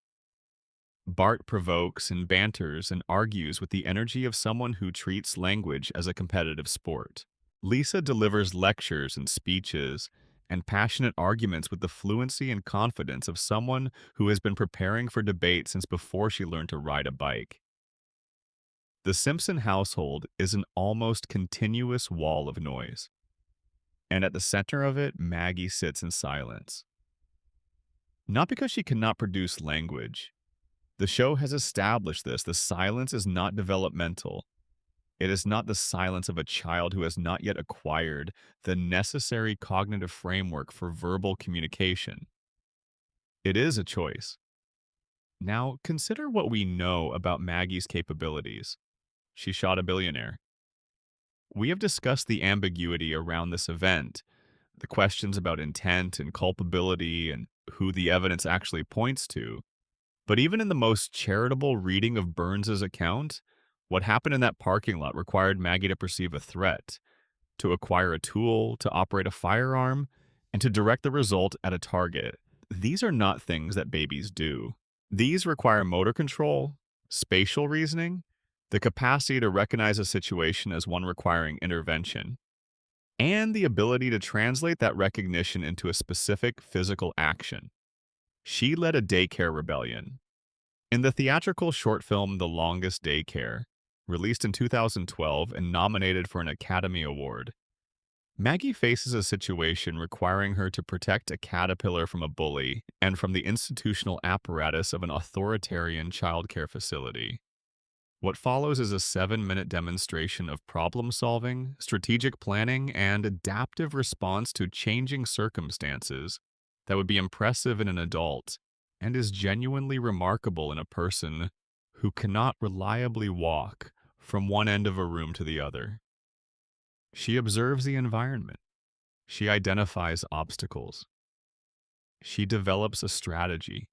Bart provokes and banters and argues with the energy of someone who treats language as a competitive sport. Lisa delivers lectures and speeches and passionate arguments with the fluency and confidence of someone who has been preparing for debate since before she learned to ride a bike. The Simpson household is an almost continuous wall of noise. And at the center of it, Maggie sits in silence. Not because she cannot produce language. The show has established this. The silence is not developmental. It is not the silence of a child who has not yet acquired the necessary cognitive framework for verbal communication. It is a choice. Now, consider what we know about Maggie's capabilities. She shot a billionaire. We have discussed the ambiguity around this event, the questions about intent and culpability and who the evidence actually points to. But even in the most charitable reading of Burns's account, what happened in that parking lot required Maggie to perceive a threat, to acquire a tool, to operate a firearm, and to direct the result at a target. These are not things that babies do. These require motor control, spatial reasoning, the capacity to recognize a situation as one requiring intervention, and the ability to translate that recognition into a specific physical action. She led a daycare rebellion. In the theatrical short film The Longest Daycare, released in 2012 and nominated for an Academy Award, Maggie faces a situation requiring her to protect a caterpillar from a bully and from the institutional apparatus of an authoritarian childcare facility. What follows is a 7-minute demonstration of problem solving, strategic planning, and adaptive response to changing circumstances that would be impressive in an adult and is genuinely remarkable in a person who cannot reliably walk from one end of a room to the other. She observes the environment. She identifies obstacles. She develops a strategy.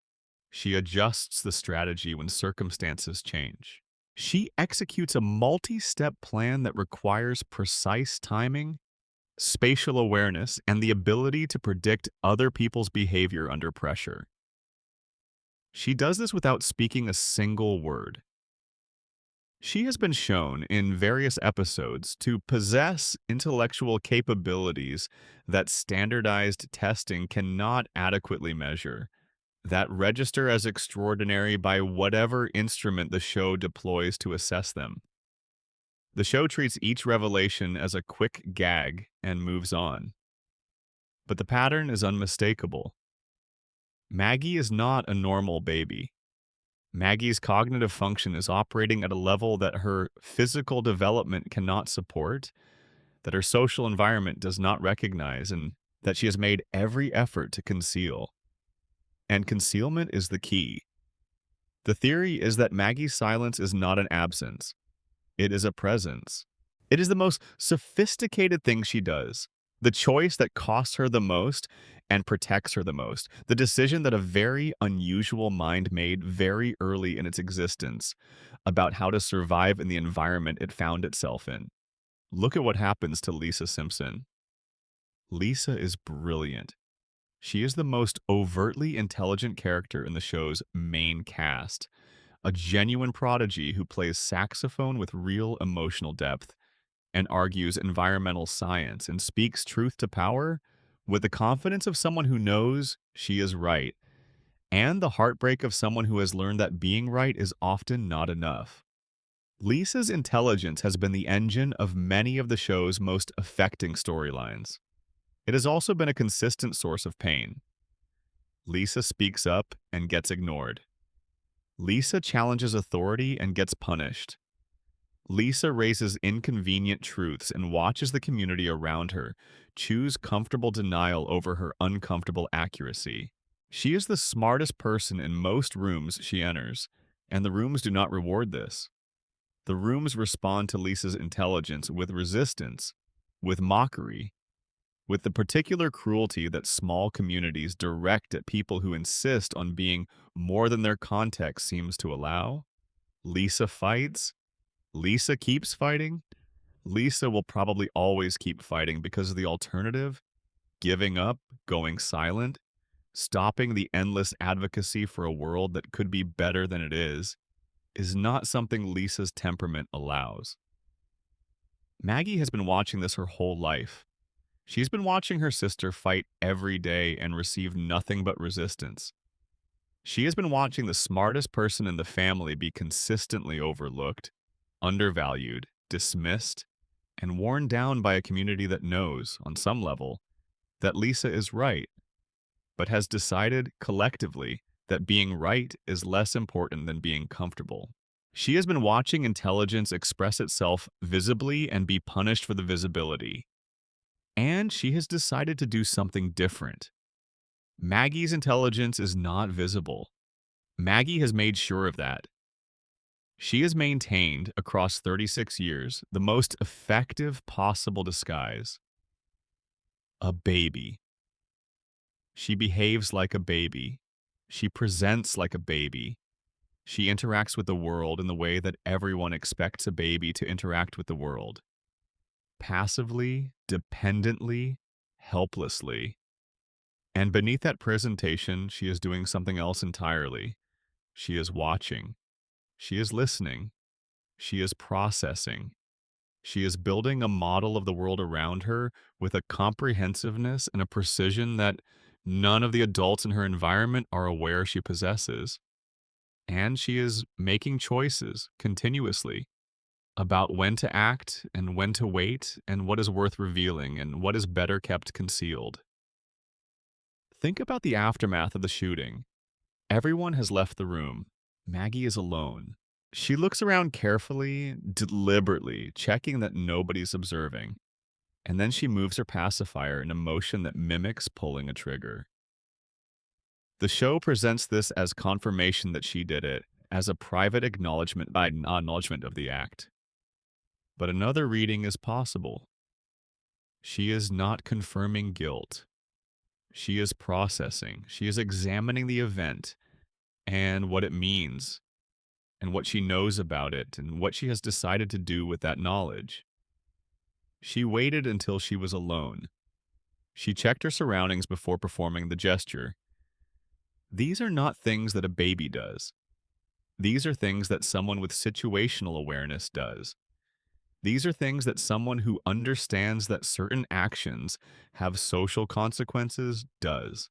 She adjusts the strategy when circumstances change. She executes a multi-step plan that requires precise timing, spatial awareness, and the ability to predict other people's behavior under pressure. She does this without speaking a single word. She has been shown in various episodes to possess intellectual capabilities that standardized testing cannot adequately measure, that register as extraordinary by whatever instrument the show deploys to assess them. The show treats each revelation as a quick gag and moves on. But the pattern is unmistakable. Maggie is not a normal baby. Maggie's cognitive function is operating at a level that her physical development cannot support, that her social environment does not recognize, and that she has made every effort to conceal. And concealment is the key. The theory is that Maggie's silence is not an absence. It is a presence. It is the most sophisticated thing she does, the choice that costs her the most and protects her the most, the decision that a very unusual mind made very early in its existence about how to survive in the environment it found itself in. Look at what happens to Lisa Simpson. Lisa is brilliant. She is the most overtly intelligent character in the show's main cast, a genuine prodigy who plays saxophone with real emotional depth and argues environmental science and speaks truth to power with the confidence of someone who knows she is right and the heartbreak of someone who has learned that being right is often not enough. Lisa's intelligence has been the engine of many of the show's most affecting storylines. It has also been a consistent source of pain. Lisa speaks up and gets ignored. Lisa challenges authority and gets punished. Lisa raises inconvenient truths and watches the community around her choose comfortable denial over her uncomfortable accuracy. She is the smartest person in most rooms she enters, and the rooms do not reward this. The rooms respond to Lisa's intelligence with resistance, with mockery, with the particular cruelty that small communities direct at people who insist on being more than their context seems to allow. Lisa fights. Lisa keeps fighting. Lisa will probably always keep fighting because the alternative, giving up, going silent, stopping the endless advocacy for a world that could be better than it is not something Lisa's temperament allows. Maggie has been watching this her whole life. She's been watching her sister fight every day and receive nothing but resistance. She has been watching the smartest person in the family be consistently overlooked, undervalued, dismissed, and worn down by a community that knows, on some level, that Lisa is right, but has decided collectively that being right is less important than being comfortable. She has been watching intelligence express itself visibly and be punished for the visibility. And she has decided to do something different. Maggie's intelligence is not visible. Maggie has made sure of that. She has maintained, across 36 years, the most effective possible disguise: a baby. She behaves like a baby. She presents like a baby. She interacts with the world in the way that everyone expects a baby to interact with the world: passively, dependently, helplessly. And beneath that presentation, she is doing something else entirely. She is watching. She is listening. She is processing. She is building a model of the world around her with a comprehensiveness and a precision that none of the adults in her environment are aware she possesses. And she is making choices continuously about when to act and when to wait and what is worth revealing and what is better kept concealed. Think about the aftermath of the shooting. Everyone has left the room. Maggie is alone. She looks around carefully, deliberately, checking that nobody's observing. And then she moves her pacifier in a motion that mimics pulling a trigger. The show presents this as confirmation that she did it, as a private acknowledgement of the act. But another reading is possible. She is not confirming guilt. She is processing. She is examining the event and what it means, and what she knows about it, and what she has decided to do with that knowledge. She waited until she was alone. She checked her surroundings before performing the gesture. These are not things that a baby does. These are things that someone with situational awareness does. These are things that someone who understands that certain actions have social consequences does.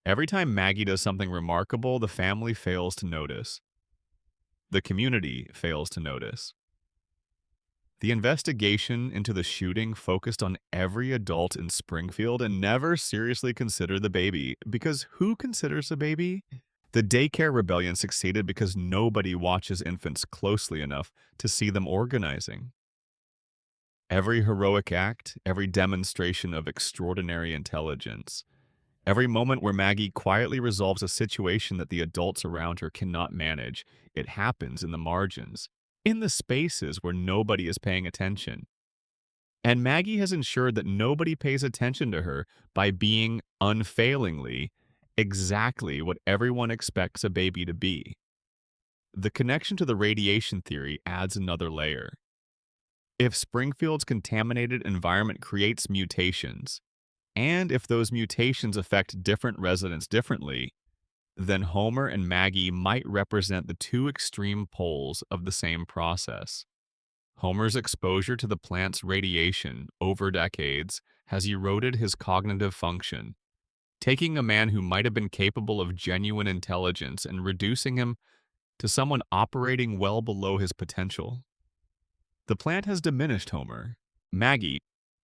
Every time Maggie does something remarkable, the family fails to notice. The community fails to notice. The investigation into the shooting focused on every adult in Springfield and never seriously considered the baby, because who considers a baby? The daycare rebellion succeeded because nobody watches infants closely enough to see them organizing. Every heroic act, every demonstration of extraordinary intelligence, every moment where Maggie quietly resolves a situation that the adults around her cannot manage, it happens in the margins, in the spaces where nobody is paying attention. And Maggie has ensured that nobody pays attention to her by being unfailingly exactly what everyone expects a baby to be. The connection to the radiation theory adds another layer. If Springfield's contaminated environment creates mutations, and if those mutations affect different residents differently, then Homer and Maggie might represent the two extreme poles of the same process. Homer's exposure to the plant's radiation over decades has eroded his cognitive function, taking a man who might have been capable of genuine intelligence and reducing him to someone operating well below his potential. The plant has diminished Homer. Maggie,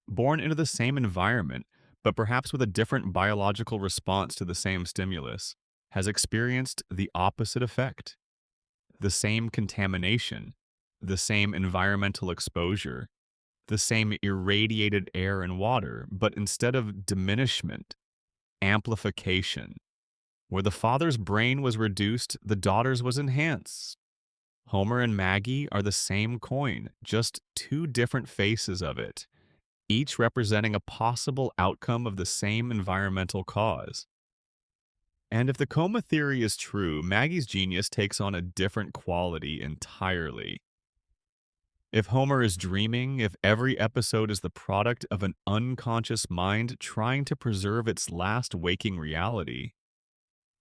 born into the same environment, but perhaps with a different biological response to the same stimulus, has experienced the opposite effect. The same contamination, the same environmental exposure, the same irradiated air and water, but instead of diminishment, amplification. Where the father's brain was reduced, the daughter's was enhanced. Homer and Maggie are the same coin, just two different faces of it, each representing a possible outcome of the same environmental cause. And if the coma theory is true, Maggie's genius takes on a different quality entirely. If Homer is dreaming, if every episode is the product of an unconscious mind trying to preserve its last waking reality,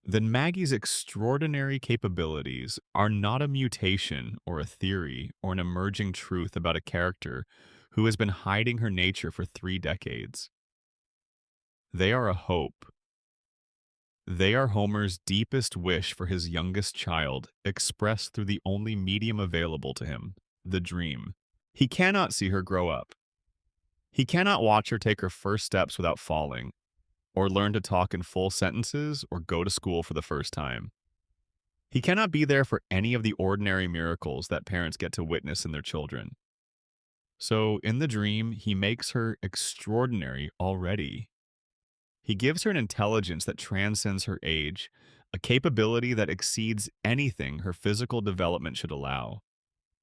then Maggie's extraordinary capabilities are not a mutation or a theory or an emerging truth about a character who has been hiding her nature for 3 decades. They are a hope. They are Homer's deepest wish for his youngest child, expressed through the only medium available to him, the dream. He cannot see her grow up. He cannot watch her take her first steps without falling, or learn to talk in full sentences, or go to school for the first time. He cannot be there for any of the ordinary miracles that parents get to witness in their children. So, in the dream, he makes her extraordinary already. He gives her an intelligence that transcends her age, a capability that exceeds anything her physical development should allow,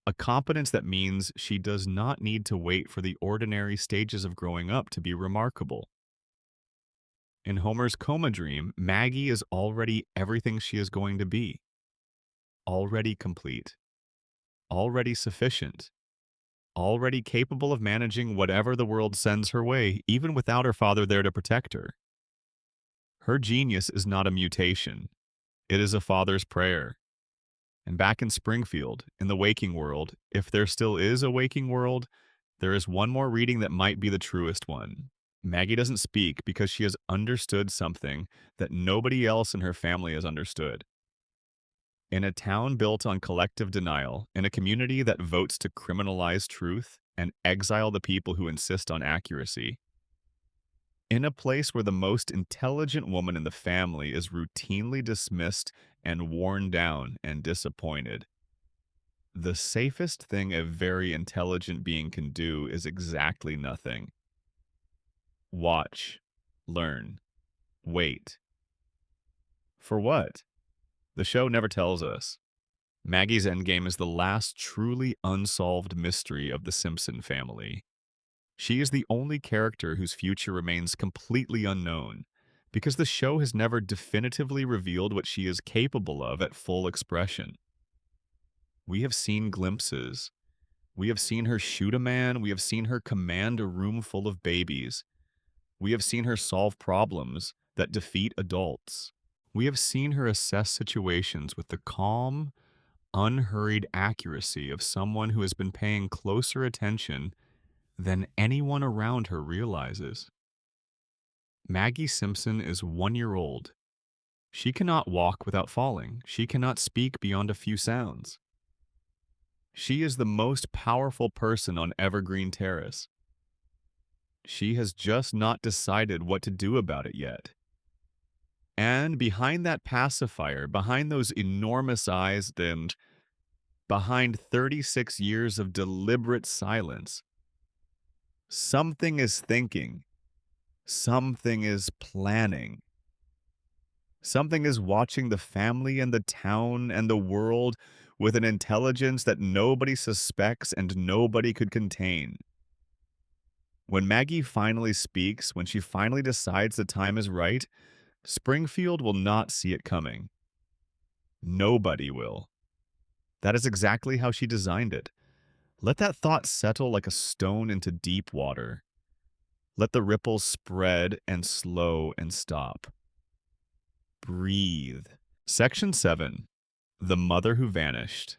a competence that means she does not need to wait for the ordinary stages of growing up to be remarkable. In Homer's coma dream, Maggie is already everything she is going to be, already complete, already sufficient, already capable of managing whatever the world sends her way, even without her father there to protect her. Her genius is not a mutation, it is a father's prayer. And back in Springfield, in the waking world, if there still is a waking world, there is one more reading that might be the truest one. Maggie doesn't speak because she has understood something that nobody else in her family has understood. In a town built on collective denial, in a community that votes to criminalize truth and exile the people who insist on accuracy, in a place where the most intelligent woman in the family is routinely dismissed and worn down and disappointed, the safest thing a very intelligent being can do is exactly nothing. Watch, learn, wait. For what? The show never tells us. Maggie's endgame is the last truly unsolved mystery of the Simpson family. She is the only character whose future remains completely unknown, because the show has never definitively revealed what she is capable of at full expression. We have seen glimpses. We have seen her shoot a man. We have seen her command a room full of babies. We have seen her solve problems that defeat adults. We have seen her assess situations with the calm, unhurried accuracy of someone who has been paying closer attention than anyone around her realizes. Maggie Simpson is 1 year old. She cannot walk without falling. She cannot speak beyond a few sounds. She is the most powerful person on Evergreen Terrace. She has just not decided what to do about it yet. And behind that pacifier, behind those enormous eyes, and behind 36 years of deliberate silence, something is thinking. Something is planning. Something is watching the family and the town and the world with an intelligence that nobody suspects and nobody could contain. When Maggie finally speaks, when she finally decides the time is right, Springfield will not see it coming. Nobody will. That is exactly how she designed it. Let that thought settle like a stone into deep water. Let the ripples spread and slow and stop. Breathe. Section 7. The Mother Who Vanished.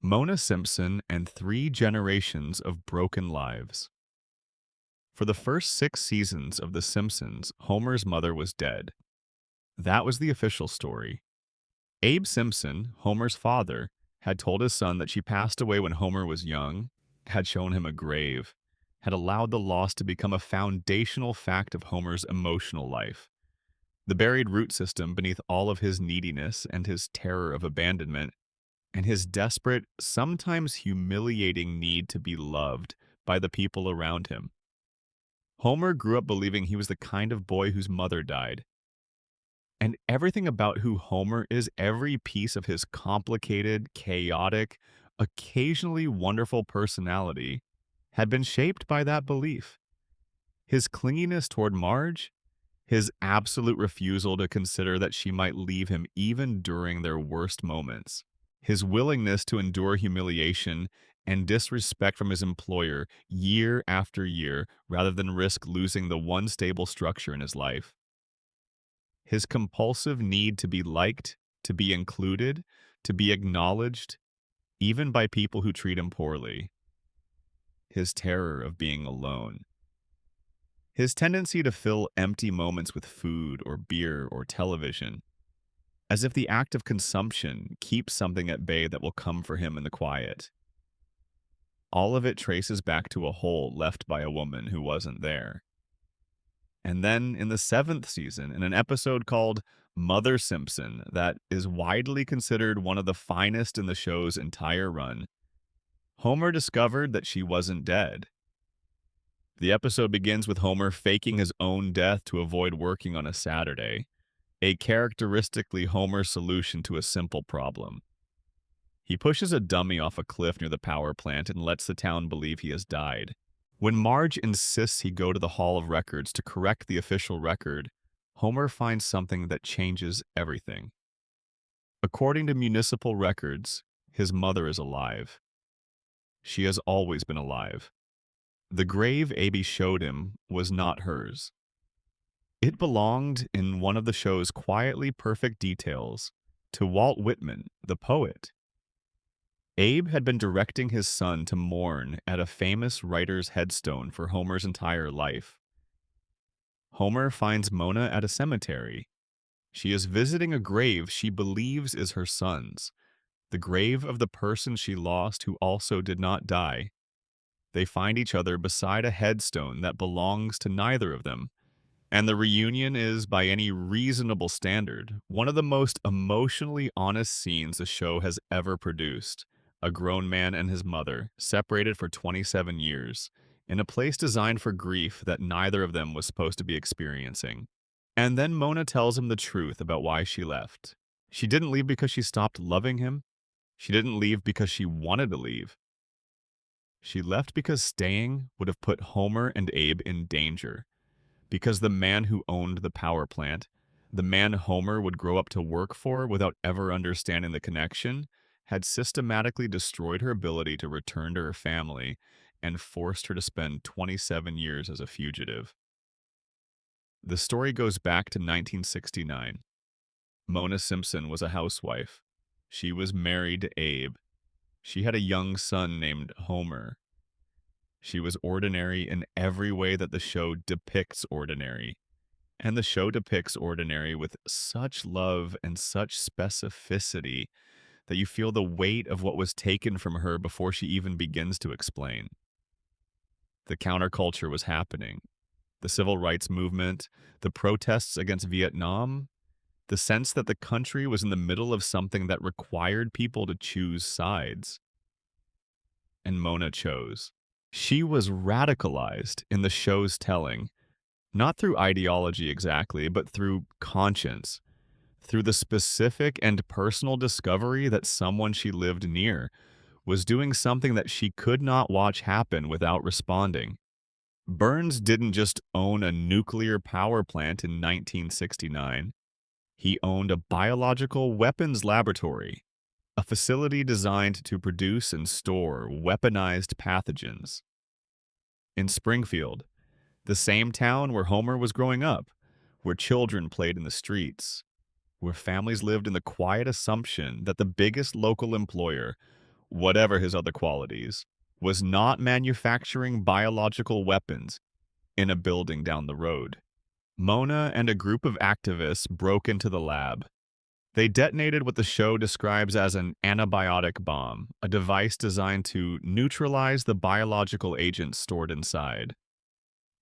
Mona Simpson and 3 generations of broken lives. For the first 6 seasons of The Simpsons, Homer's mother was dead. That was the official story. Abe Simpson, Homer's father, had told his son that she passed away when Homer was young, had shown him a grave, had allowed the loss to become a foundational fact of Homer's emotional life. The buried root system beneath all of his neediness and his terror of abandonment, and his desperate, sometimes humiliating need to be loved by the people around him. Homer grew up believing he was the kind of boy whose mother died. And everything about who Homer is, every piece of his complicated, chaotic, occasionally wonderful personality, had been shaped by that belief. His clinginess toward Marge, his absolute refusal to consider that she might leave him even during their worst moments, his willingness to endure humiliation and disrespect from his employer year after year rather than risk losing the one stable structure in his life, his compulsive need to be liked, to be included, to be acknowledged, even by people who treat him poorly, his terror of being alone, his tendency to fill empty moments with food or beer or television, as if the act of consumption keeps something at bay that will come for him in the quiet. All of it traces back to a hole left by a woman who wasn't there. And then, in the 7th season, in an episode called Mother Simpson, that is widely considered one of the finest in the show's entire run, Homer discovered that she wasn't dead. The episode begins with Homer faking his own death to avoid working on a Saturday, a characteristically Homer solution to a simple problem. He pushes a dummy off a cliff near the power plant and lets the town believe he has died. When Marge insists he go to the Hall of Records to correct the official record, Homer finds something that changes everything. According to municipal records, his mother is alive. She has always been alive. The grave Abby showed him was not hers. It belonged, in one of the show's quietly perfect details, to Walt Whitman, the poet. Abe had been directing his son to mourn at a famous writer's headstone for Homer's entire life. Homer finds Mona at a cemetery. She is visiting a grave she believes is her son's, the grave of the person she lost who also did not die. They find each other beside a headstone that belongs to neither of them, and the reunion is, by any reasonable standard, one of the most emotionally honest scenes the show has ever produced. A grown man and his mother, separated for 27 years, in a place designed for grief that neither of them was supposed to be experiencing. And then Mona tells him the truth about why she left. She didn't leave because she stopped loving him. She didn't leave because she wanted to leave. She left because staying would have put Homer and Abe in danger. Because the man who owned the power plant, the man Homer would grow up to work for without ever understanding the connection, had systematically destroyed her ability to return to her family and forced her to spend 27 years as a fugitive. The story goes back to 1969. Mona Simpson was a housewife. She was married to Abe. She had a young son named Homer. She was ordinary in every way that the show depicts ordinary. And the show depicts ordinary with such love and such specificity that you feel the weight of what was taken from her before she even begins to explain. The counterculture was happening. The civil rights movement, the protests against Vietnam, the sense that the country was in the middle of something that required people to choose sides. And Mona chose. She was radicalized in the show's telling, not through ideology exactly, but through conscience, through the specific and personal discovery that someone she lived near was doing something that she could not watch happen without responding. Burns didn't just own a nuclear power plant in 1969. He owned a biological weapons laboratory, a facility designed to produce and store weaponized pathogens. In Springfield, the same town where Homer was growing up, where children played in the streets, where families lived in the quiet assumption that the biggest local employer, whatever his other qualities, was not manufacturing biological weapons in a building down the road. Mona and a group of activists broke into the lab. They detonated what the show describes as an antibiotic bomb, a device designed to neutralize the biological agents stored inside.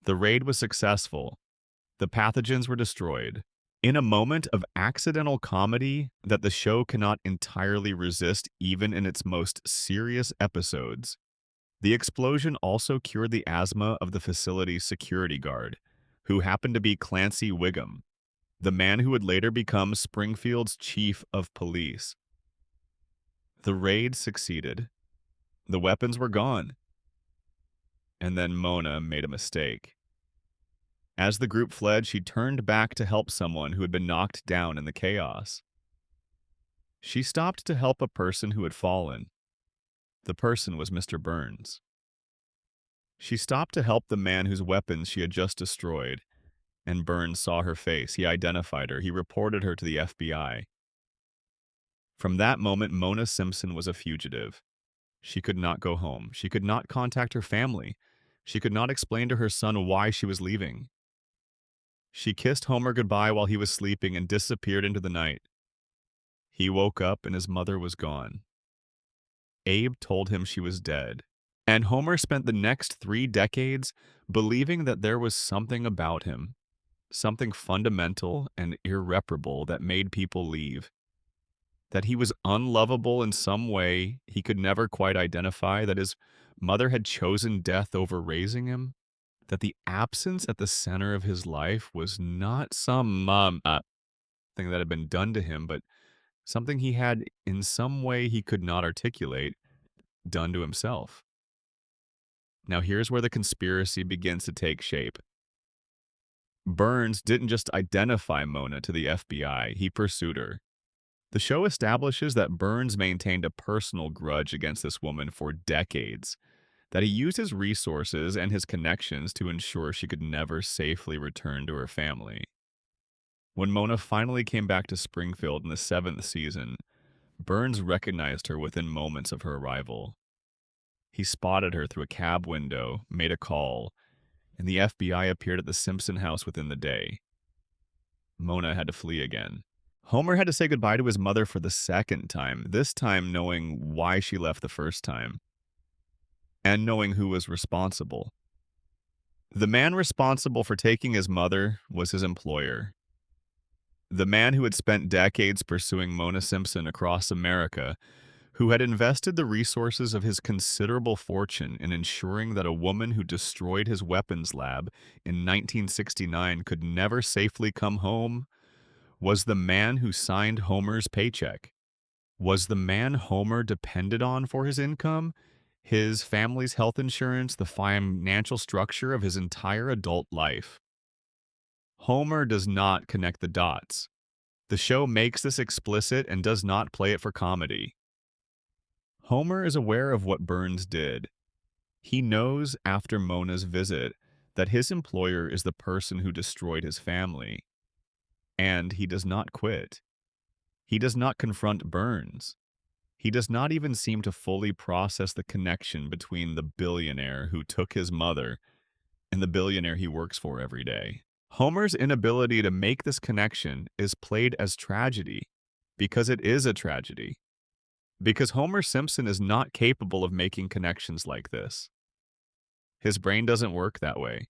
The raid was successful. The pathogens were destroyed. In a moment of accidental comedy that the show cannot entirely resist even in its most serious episodes, the explosion also cured the asthma of the facility's security guard, who happened to be Clancy Wiggum, the man who would later become Springfield's chief of police. The raid succeeded. The weapons were gone. And then Mona made a mistake. As the group fled, she turned back to help someone who had been knocked down in the chaos. She stopped to help a person who had fallen. The person was Mr. Burns. She stopped to help the man whose weapons she had just destroyed, and Burns saw her face. He identified her. He reported her to the FBI. From that moment, Mona Simpson was a fugitive. She could not go home. She could not contact her family. She could not explain to her son why she was leaving. She kissed Homer goodbye while he was sleeping and disappeared into the night. He woke up and his mother was gone. Abe told him she was dead, and Homer spent the next 3 decades believing that there was something about him, something fundamental and irreparable that made people leave. That he was unlovable in some way he could never quite identify, that his mother had chosen death over raising him, that the absence at the center of his life was not some thing that had been done to him, but something he had in some way he could not articulate done to himself. Now, here's where the conspiracy begins to take shape. Burns didn't just identify Mona to the FBI, he pursued her. The show establishes that Burns maintained a personal grudge against this woman for decades, that he used his resources and his connections to ensure she could never safely return to her family. When Mona finally came back to Springfield in the seventh season, Burns recognized her within moments of her arrival. He spotted her through a cab window, made a call, and the FBI appeared at the Simpson house within the day. Mona had to flee again. Homer had to say goodbye to his mother for the second time, this time knowing why she left the first time, and knowing who was responsible. The man responsible for taking his mother was his employer. The man who had spent decades pursuing Mona Simpson across America, who had invested the resources of his considerable fortune in ensuring that a woman who destroyed his weapons lab in 1969 could never safely come home, was the man who signed Homer's paycheck. Was the man Homer depended on for his income, his family's health insurance, the financial structure of his entire adult life. Homer does not connect the dots. The show makes this explicit and does not play it for comedy. Homer is aware of what Burns did. He knows after Mona's visit that his employer is the person who destroyed his family. And he does not quit. He does not confront Burns. He does not even seem to fully process the connection between the billionaire who took his mother and the billionaire he works for every day. Homer's inability to make this connection is played as tragedy because it is a tragedy. Because Homer Simpson is not capable of making connections like this. His brain doesn't work that way.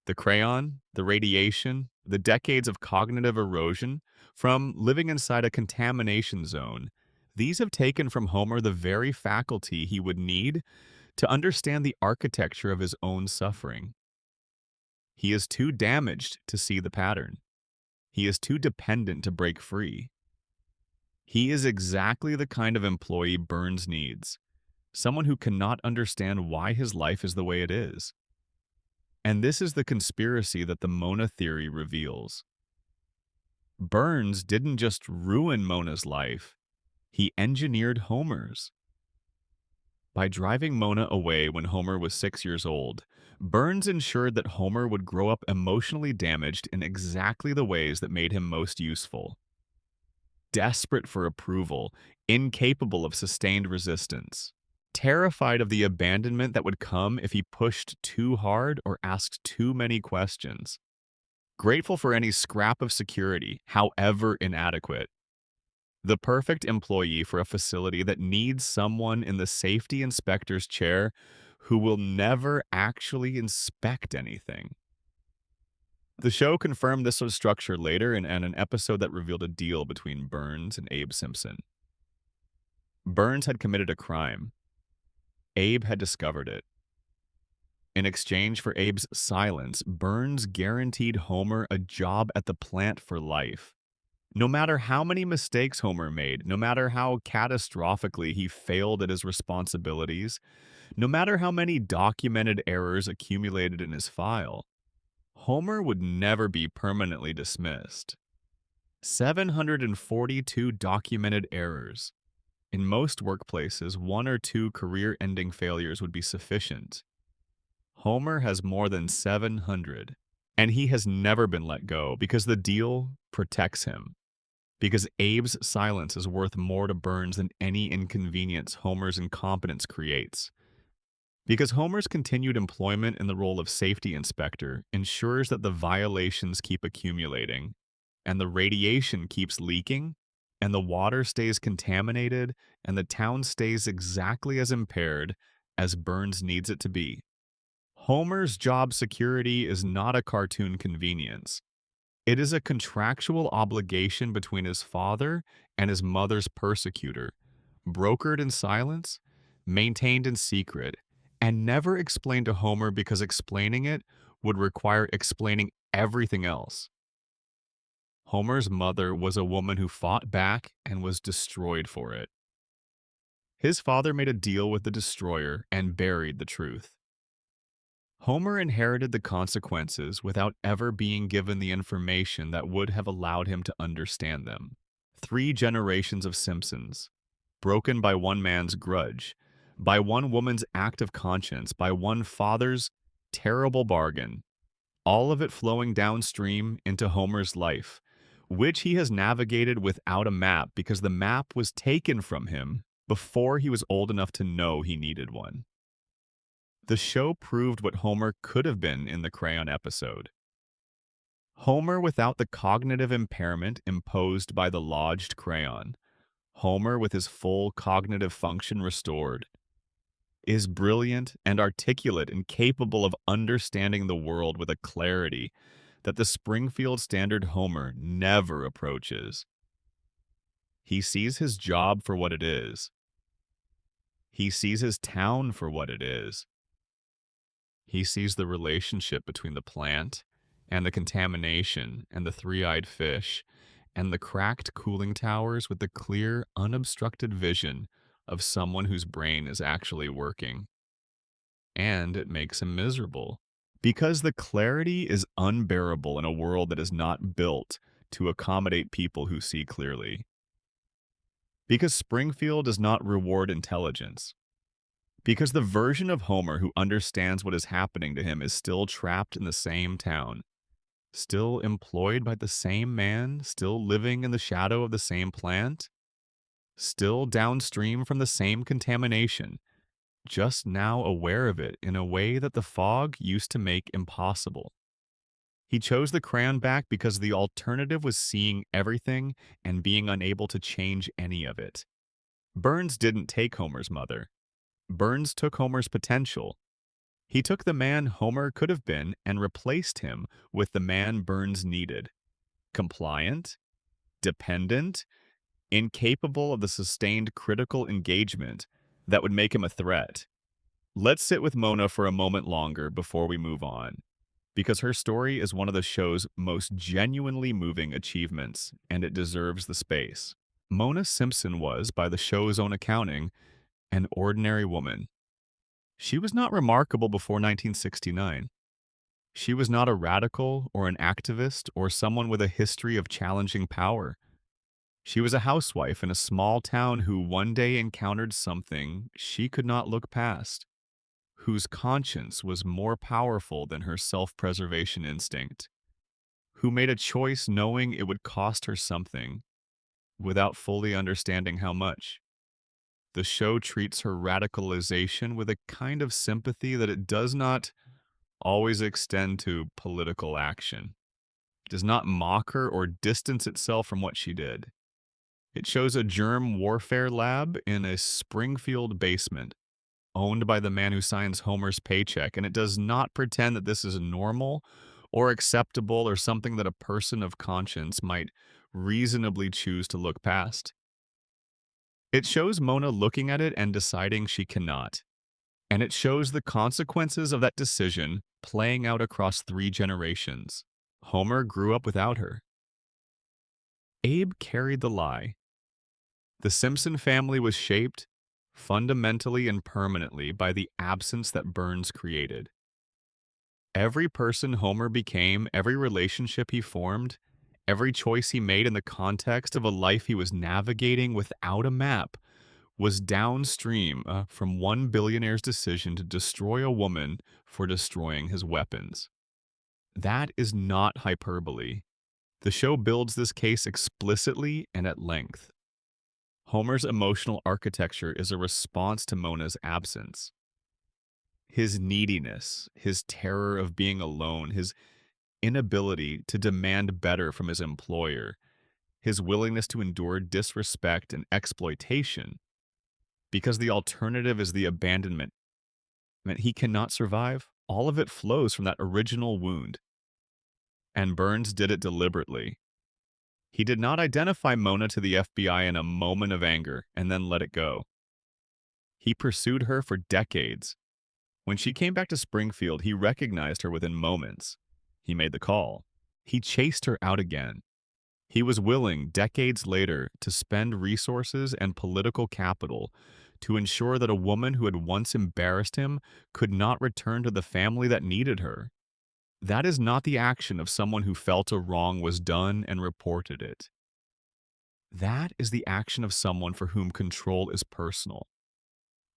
The crayon, the radiation, the decades of cognitive erosion from living inside a contamination zone, these have taken from Homer the very faculty he would need to understand the architecture of his own suffering. He is too damaged to see the pattern. He is too dependent to break free. He is exactly the kind of employee Burns needs, someone who cannot understand why his life is the way it is. And this is the conspiracy that the Mona theory reveals. Burns didn't just ruin Mona's life, he engineered Homer's. By driving Mona away when Homer was 6 years old, Burns ensured that Homer would grow up emotionally damaged in exactly the ways that made him most useful. Desperate for approval, incapable of sustained resistance, terrified of the abandonment that would come if he pushed too hard or asked too many questions, grateful for any scrap of security, however inadequate. The perfect employee for a facility that needs someone in the safety inspector's chair who will never actually inspect anything. The show confirmed this sort of structure later in an episode that revealed a deal between Burns and Abe Simpson. Burns had committed a crime. Abe had discovered it. In exchange for Abe's silence, Burns guaranteed Homer a job at the plant for life. No matter how many mistakes Homer made, no matter how catastrophically he failed at his responsibilities, no matter how many documented errors accumulated in his file, Homer would never be permanently dismissed. 742 documented errors. In most workplaces, 1 or 2 career-ending failures would be sufficient. Homer has more than 700, and he has never been let go because the deal protects him. Because Abe's silence is worth more to Burns than any inconvenience Homer's incompetence creates. Because Homer's continued employment in the role of safety inspector ensures that the violations keep accumulating, and the radiation keeps leaking, and the water stays contaminated, and the town stays exactly as impaired as Burns needs it to be. Homer's job security is not a cartoon convenience. It is a contractual obligation between his father and his mother's persecutor, brokered in silence, maintained in secret, and never explained to Homer because explaining it would require explaining everything else. Homer's mother was a woman who fought back and was destroyed for it. His father made a deal with the destroyer and buried the truth. Homer inherited the consequences without ever being given the information that would have allowed him to understand them. 3 generations of Simpsons, broken by one man's grudge, by one woman's act of conscience, by one father's terrible bargain, all of it flowing downstream into Homer's life, which he has navigated without a map because the map was taken from him before he was old enough to know he needed one. The show proved what Homer could have been in the crayon episode. Homer without the cognitive impairment imposed by the lodged crayon. Homer with his full cognitive function restored, is brilliant and articulate and capable of understanding the world with a clarity that the Springfield Standard Homer never approaches. He sees his job for what it is. He sees his town for what it is. He sees the relationship between the plant and the contamination and the three-eyed fish and the cracked cooling towers with the clear, unobstructed vision of someone whose brain is actually working. And it makes him miserable, because the clarity is unbearable in a world that is not built to accommodate people who see clearly. Because Springfield does not reward intelligence. Because the version of Homer who understands what is happening to him is still trapped in the same town, still employed by the same man, still living in the shadow of the same plant, still downstream from the same contamination, just now aware of it in a way that the fog used to make impossible. He chose the crayon back because the alternative was seeing everything and being unable to change any of it. Burns didn't take Homer's mother. Burns took Homer's potential. He took the man Homer could have been and replaced him with the man Burns needed. Compliant, dependent, incapable of the sustained critical engagement that would make him a threat. Let's sit with Mona for a moment longer before we move on, because her story is one of the show's most genuinely moving achievements, and it deserves the space. Mona Simpson was, by the show's own accounting, an ordinary woman. She was not remarkable before 1969. She was not a radical or an activist or someone with a history of challenging power. She was a housewife in a small town who one day encountered something she could not look past, whose conscience was more powerful than her self-preservation instinct, who made a choice knowing it would cost her something, without fully understanding how much. The show treats her radicalization with a kind of sympathy that it does not always extend to political action. It does not mock her or distance itself from what she did. It shows a germ warfare lab in a Springfield basement, owned by the man who signs Homer's paycheck, and it does not pretend that this is normal or acceptable or something that a person of conscience might reasonably choose to look past. It shows Mona looking at it and deciding she cannot. And it shows the consequences of that decision playing out across 3 generations. Homer grew up without her. Abe carried the lie. The Simpson family was shaped, fundamentally and permanently, by the absence that Burns created. Every person Homer became, every relationship he formed, every choice he made in the context of a life he was navigating without a map was downstream from one billionaire's decision to destroy a woman for destroying his weapons. That is not hyperbole. The show builds this case explicitly and at length. Homer's emotional architecture is a response to Mona's absence. His neediness, his terror of being alone, his inability to demand better from his employer, his willingness to endure disrespect and exploitation, because the alternative is the abandonment that he cannot survive. All of it flows from that original wound. And Burns did it deliberately. He did not identify Mona to the FBI in a moment of anger and then let it go. He pursued her for decades. When she came back to Springfield, he recognized her within moments. He made the call. He chased her out again. He was willing, decades later, to spend resources and political capital to ensure that a woman who had once embarrassed him could not return to the family that needed her. That is not the action of someone who felt a wrong was done and reported it. That is the action of someone for whom control is personal,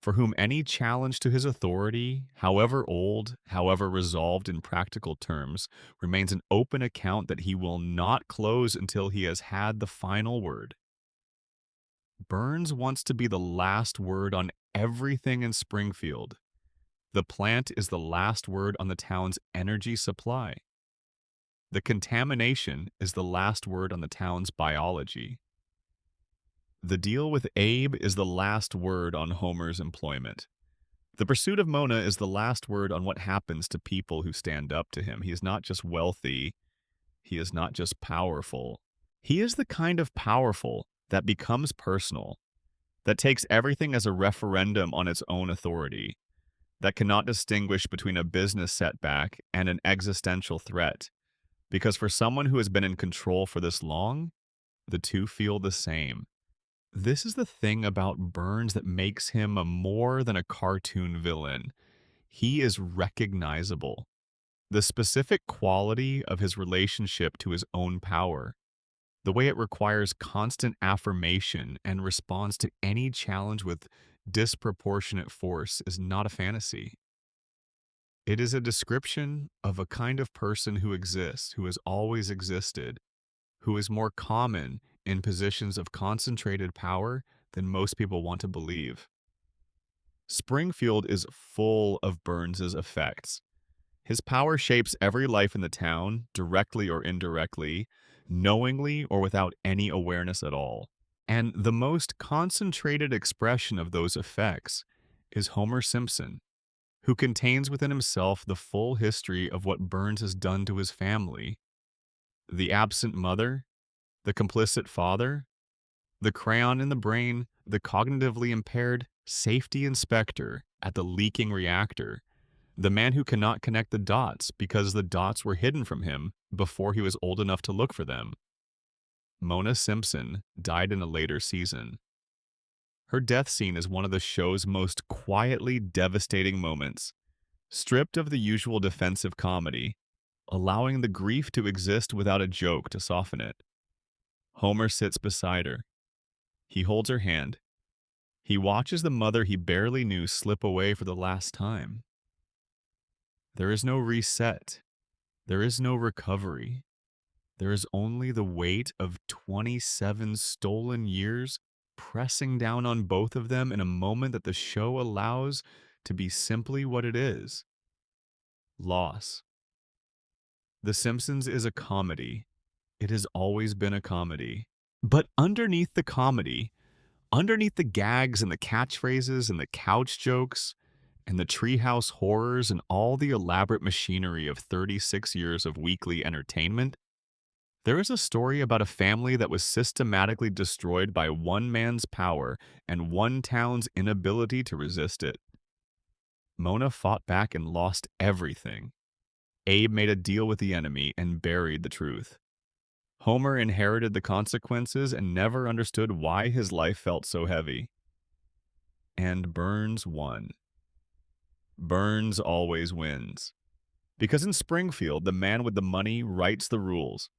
for whom any challenge to his authority, however old, however resolved in practical terms, remains an open account that he will not close until he has had the final word. Burns wants to be the last word on everything in Springfield. The plant is the last word on the town's energy supply. The contamination is the last word on the town's biology. The deal with Abe is the last word on Homer's employment. The pursuit of Mona is the last word on what happens to people who stand up to him. He is not just wealthy. He is not just powerful. He is the kind of powerful that becomes personal, that takes everything as a referendum on its own authority, that cannot distinguish between a business setback and an existential threat. Because for someone who has been in control for this long, the two feel the same. This is the thing about Burns that makes him a more than a cartoon villain. He is recognizable. The specific quality of his relationship to his own power, the way it requires constant affirmation and responds to any challenge with disproportionate force, is not a fantasy. It is a description of a kind of person who exists, who has always existed, who is more common in positions of concentrated power than most people want to believe. Springfield is full of Burns's effects. His power shapes every life in the town, directly or indirectly, knowingly or without any awareness at all. And the most concentrated expression of those effects is Homer Simpson, who contains within himself the full history of what Burns has done to his family. The absent mother, the complicit father, the crayon in the brain, the cognitively impaired safety inspector at the leaking reactor, the man who cannot connect the dots because the dots were hidden from him before he was old enough to look for them. Mona Simpson died in a later season. Her death scene is one of the show's most quietly devastating moments, stripped of the usual defensive comedy, allowing the grief to exist without a joke to soften it. Homer sits beside her. He holds her hand. He watches the mother he barely knew slip away for the last time. There is no reset. There is no recovery. There is only the weight of 27 stolen years pressing down on both of them in a moment that the show allows to be simply what it is: loss. The Simpsons is a comedy. It has always been a comedy. But underneath the comedy, underneath the gags and the catchphrases and the couch jokes and the treehouse horrors and all the elaborate machinery of 36 years of weekly entertainment, there is a story about a family that was systematically destroyed by one man's power and one town's inability to resist it. Mona fought back and lost everything. Abe made a deal with the enemy and buried the truth. Homer inherited the consequences and never understood why his life felt so heavy. And Burns won. Burns always wins. Because in Springfield, the man with the money writes the rules.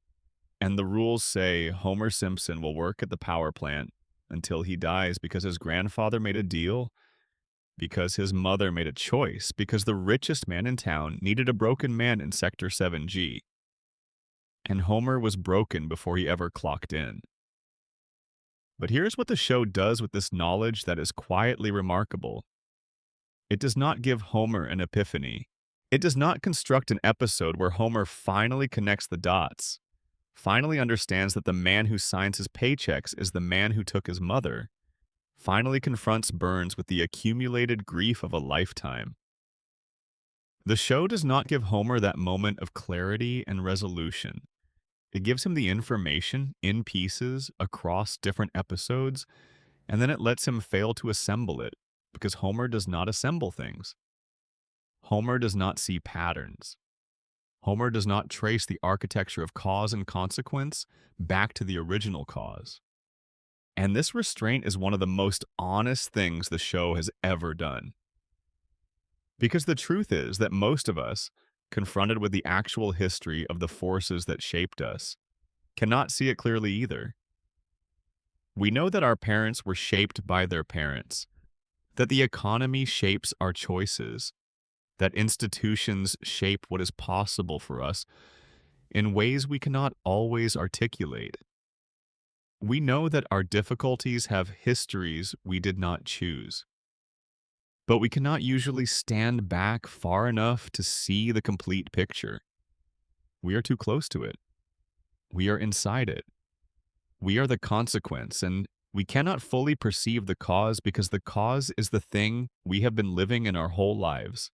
And the rules say Homer Simpson will work at the power plant until he dies because his grandfather made a deal, because his mother made a choice, because the richest man in town needed a broken man in Sector 7G. And Homer was broken before he ever clocked in. But here's what the show does with this knowledge that is quietly remarkable. It does not give Homer an epiphany. It does not construct an episode where Homer finally connects the dots, finally understands that the man who signs his paychecks is the man who took his mother, finally confronts Burns with the accumulated grief of a lifetime. The show does not give Homer that moment of clarity and resolution. It gives him the information in pieces across different episodes, and then it lets him fail to assemble it because Homer does not assemble things. Homer does not see patterns. Homer does not trace the architecture of cause and consequence back to the original cause. And this restraint is one of the most honest things the show has ever done. Because the truth is that most of us, confronted with the actual history of the forces that shaped us, cannot see it clearly either. We know that our parents were shaped by their parents, that the economy shapes our choices, that institutions shape what is possible for us in ways we cannot always articulate. We know that our difficulties have histories we did not choose, but we cannot usually stand back far enough to see the complete picture. We are too close to it. We are inside it. We are the consequence, and we cannot fully perceive the cause because the cause is the thing we have been living in our whole lives.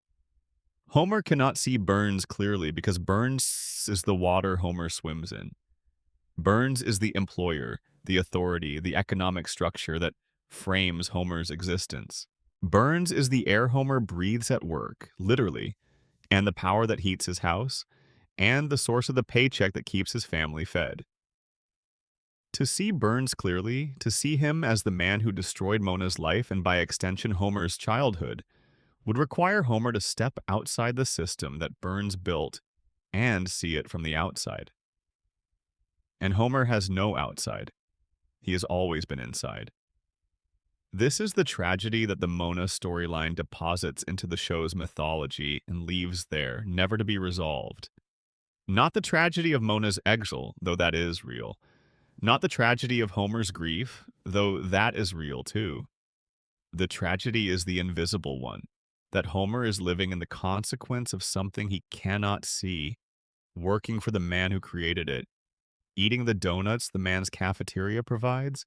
Homer cannot see Burns clearly because Burns is the water Homer swims in. Burns is the employer, the authority, the economic structure that frames Homer's existence. Burns is the air Homer breathes at work, literally, and the power that heats his house, and the source of the paycheck that keeps his family fed. To see Burns clearly, to see him as the man who destroyed Mona's life and by extension Homer's childhood, would require Homer to step outside the system that Burns built and see it from the outside. And Homer has no outside. He has always been inside. This is the tragedy that the Mona storyline deposits into the show's mythology and leaves there, never to be resolved. Not the tragedy of Mona's exile, though that is real. Not the tragedy of Homer's grief, though that is real too. The tragedy is the invisible one, that Homer is living in the consequence of something he cannot see, working for the man who created it, eating the donuts the man's cafeteria provides,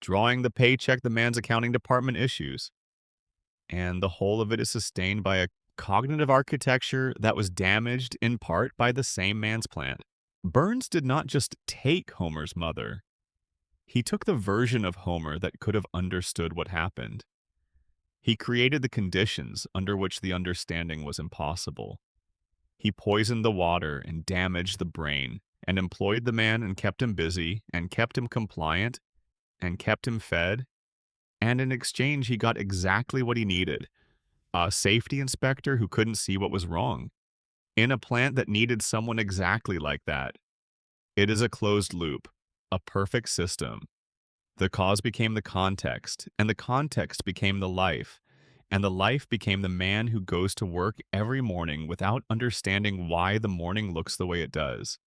drawing the paycheck the man's accounting department issues. And the whole of it is sustained by a cognitive architecture that was damaged in part by the same man's plant. Burns did not just take Homer's mother. He took the version of Homer that could have understood what happened. He created the conditions under which the understanding was impossible. He poisoned the water and damaged the brain, and employed the man and kept him busy, and kept him compliant, and kept him fed, and in exchange he got exactly what he needed, a safety inspector who couldn't see what was wrong, in a plant that needed someone exactly like that. It is a closed loop, a perfect system. The cause became the context, and the context became the life, and the life became the man who goes to work every morning without understanding why the morning looks the way it does.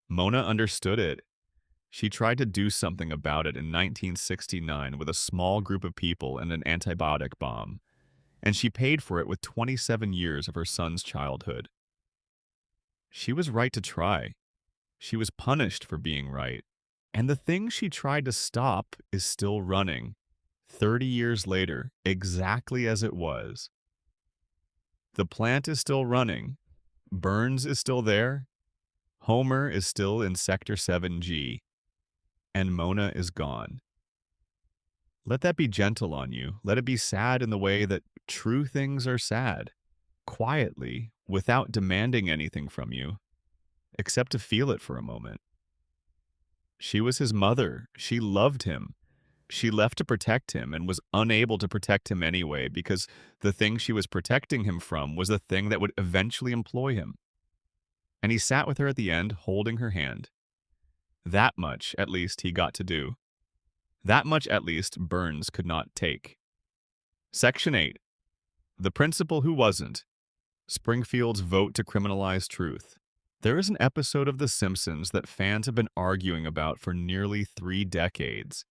Mona understood it. She tried to do something about it in 1969 with a small group of people and an antibiotic bomb, and she paid for it with 27 years of her son's childhood. She was right to try. She was punished for being right. And the thing she tried to stop is still running, 30 years later, exactly as it was. The plant is still running. Burns is still there. Homer is still in Sector 7G. And Mona is gone. Let that be gentle on you. Let it be sad in the way that true things are sad, quietly, without demanding anything from you, except to feel it for a moment. She was his mother. She loved him. She left to protect him and was unable to protect him anyway because the thing she was protecting him from was the thing that would eventually employ him. And he sat with her at the end, holding her hand. That much, at least, he got to do. That much, at least, Burns could not take. Section 8. The Principal Who Wasn't. Springfield's Vote to Criminalize Truth. There is an episode of The Simpsons that fans have been arguing about for nearly 3 decades.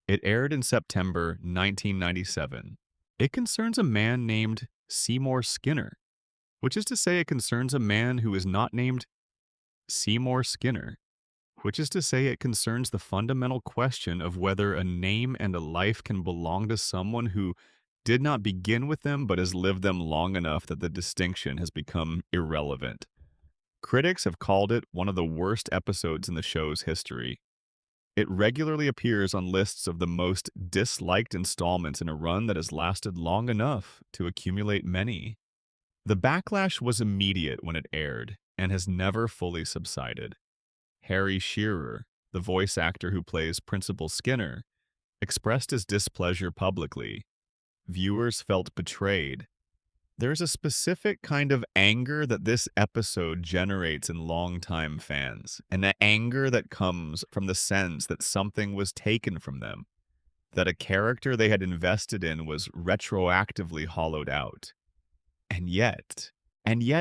It aired in September 1997. It concerns a man named Seymour Skinner, which is to say it concerns a man who is not named Seymour Skinner, which is to say it concerns the fundamental question of whether a name and a life can belong to someone who did not begin with them but has lived them long enough that the distinction has become irrelevant. Critics have called it one of the worst episodes in the show's history. It regularly appears on lists of the most disliked installments in a run that has lasted long enough to accumulate many. The backlash was immediate when it aired and has never fully subsided. Harry Shearer, the voice actor who plays Principal Skinner, expressed his displeasure publicly. Viewers felt betrayed. There's a specific kind of anger that this episode generates in longtime fans, and the anger that comes from the sense that something was taken from them, that a character they had invested in was retroactively hollowed out. And yet,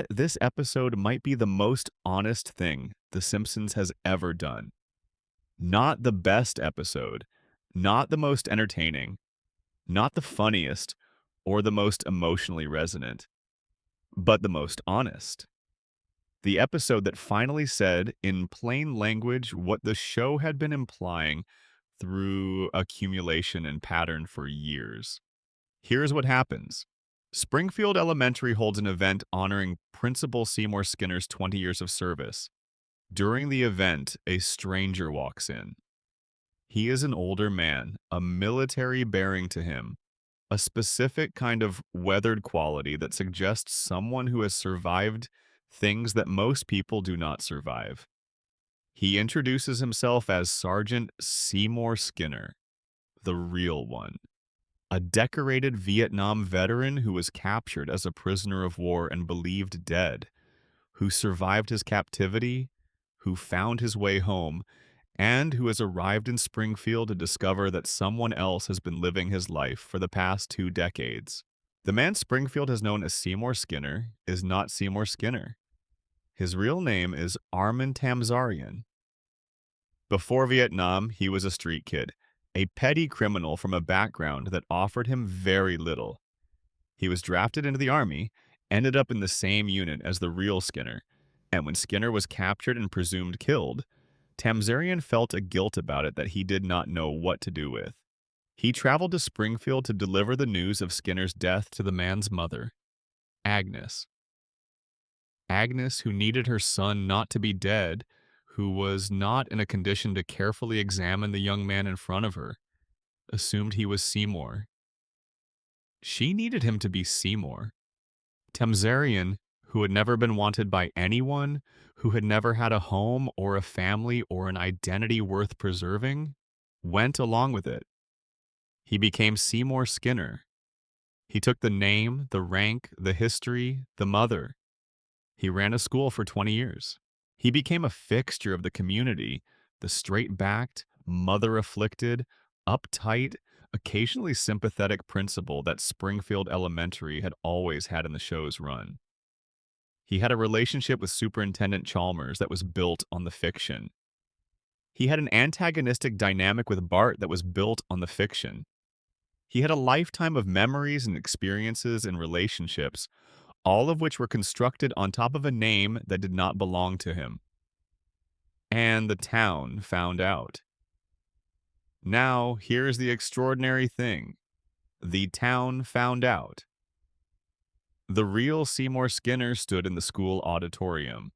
this episode might be the most honest thing The Simpsons has ever done. Not the best episode, not the most entertaining, not the funniest, or the most emotionally resonant, but the most honest. The episode that finally said, in plain language, what the show had been implying through accumulation and pattern for years. Here's what happens. Springfield Elementary holds an event honoring Principal Seymour Skinner's 20 years of service. During the event, a stranger walks in. He is an older man, a military bearing to him, a specific kind of weathered quality that suggests someone who has survived things that most people do not survive. He introduces himself as Sergeant Seymour Skinner, the real one, a decorated Vietnam veteran who was captured as a prisoner of war and believed dead, who survived his captivity, who found his way home, and who has arrived in Springfield to discover that someone else has been living his life for the past 2 decades. The man Springfield has known as Seymour Skinner is not Seymour Skinner. His real name is Armin Tamzarian. Before Vietnam, he was a street kid, a petty criminal from a background that offered him very little. He was drafted into the army, ended up in the same unit as the real Skinner, and when Skinner was captured and presumed killed, Tamzarian felt a guilt about it that he did not know what to do with. He traveled to Springfield to deliver the news of Skinner's death to the man's mother, Agnes. Agnes, who needed her son not to be dead, who was not in a condition to carefully examine the young man in front of her, assumed he was Seymour. She needed him to be Seymour. Tamzarian, who had never been wanted by anyone, who had never had a home or a family or an identity worth preserving, went along with it. He became Seymour Skinner. He took the name, the rank, the history, the mother. He ran a school for 20 years. He became a fixture of the community, the straight-backed, mother-afflicted, uptight, occasionally sympathetic principal that Springfield Elementary had always had in the show's run. He had a relationship with Superintendent Chalmers that was built on the fiction. He had an antagonistic dynamic with Bart that was built on the fiction. He had a lifetime of memories and experiences and relationships, all of which were constructed on top of a name that did not belong to him. And the town found out. Now, here's the extraordinary thing. The town found out. The real Seymour Skinner stood in the school auditorium.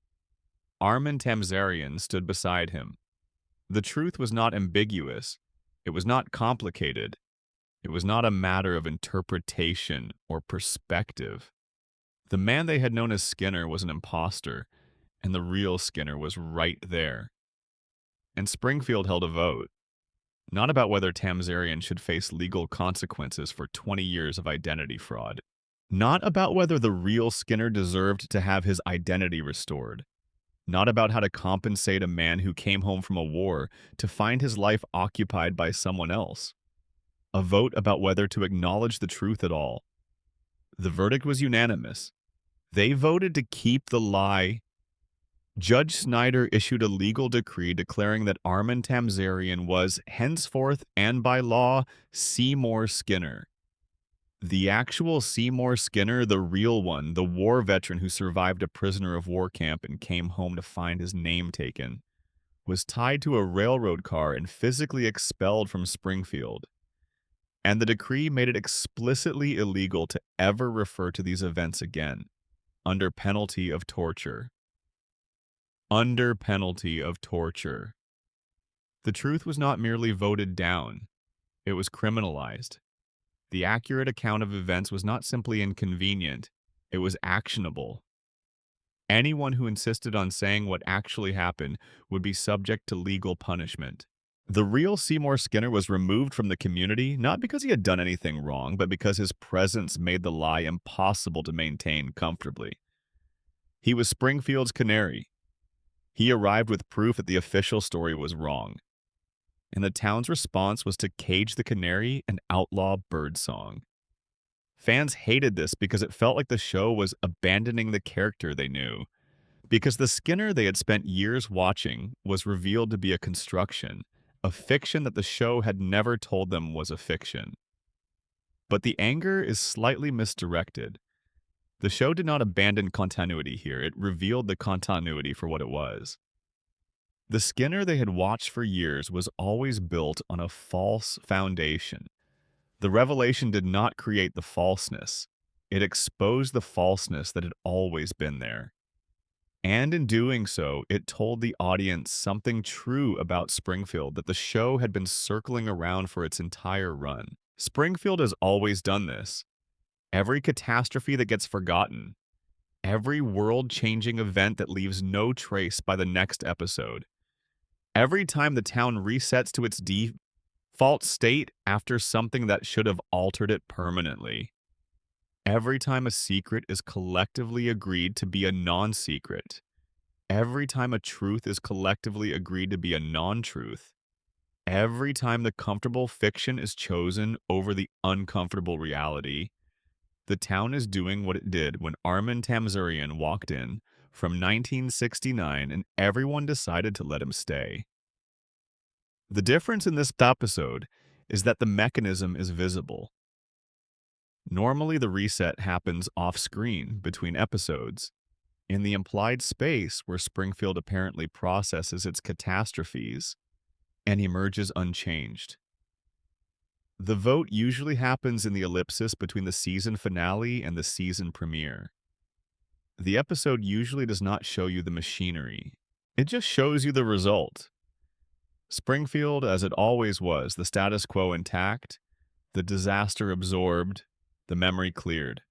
Armin Tamzarian stood beside him. The truth was not ambiguous. It was not complicated. It was not a matter of interpretation or perspective. The man they had known as Skinner was an imposter, and the real Skinner was right there. And Springfield held a vote, not about whether Tamzarian should face legal consequences for 20 years of identity fraud, not about whether the real Skinner deserved to have his identity restored, not about how to compensate a man who came home from a war to find his life occupied by someone else. A vote about whether to acknowledge the truth at all. The verdict was unanimous. They voted to keep the lie. Judge Snyder issued a legal decree declaring that Armin Tamzarian was, henceforth and by law, Seymour Skinner. The actual Seymour Skinner, the real one, the war veteran who survived a prisoner of war camp and came home to find his name taken, was tied to a railroad car and physically expelled from Springfield. And the decree made it explicitly illegal to ever refer to these events again, under penalty of torture. Under penalty of torture. The truth was not merely voted down, it was criminalized. The accurate account of events was not simply inconvenient, it was actionable. Anyone who insisted on saying what actually happened would be subject to legal punishment. The real Seymour Skinner was removed from the community not because he had done anything wrong, but because his presence made the lie impossible to maintain comfortably. He was Springfield's canary. He arrived with proof that the official story was wrong. And the town's response was to cage the canary and outlaw birdsong. Fans hated this because it felt like the show was abandoning the character they knew. Because the Skinner they had spent years watching was revealed to be a construction, a fiction that the show had never told them was a fiction. But the anger is slightly misdirected. The show did not abandon continuity here, it revealed the continuity for what it was. The Skinner they had watched for years was always built on a false foundation. The revelation did not create the falseness. It exposed the falseness that had always been there. And in doing so, it told the audience something true about Springfield that the show had been circling around for its entire run. Springfield has always done this. Every catastrophe that gets forgotten, every world-changing event that leaves no trace by the next episode, every time the town resets to its default state after something that should have altered it permanently. Every time a secret is collectively agreed to be a non-secret. Every time a truth is collectively agreed to be a non-truth. Every time the comfortable fiction is chosen over the uncomfortable reality. The town is doing what it did when Armin Tamzarian walked in from 1969 and everyone decided to let him stay. The difference in this episode is that the mechanism is visible. Normally, the reset happens off-screen between episodes, in the implied space where Springfield apparently processes its catastrophes and emerges unchanged. The vote usually happens in the ellipsis between the season finale and the season premiere. The episode usually does not show you the machinery. It just shows you the result. Springfield, as it always was, the status quo intact, the disaster absorbed, the memory cleared.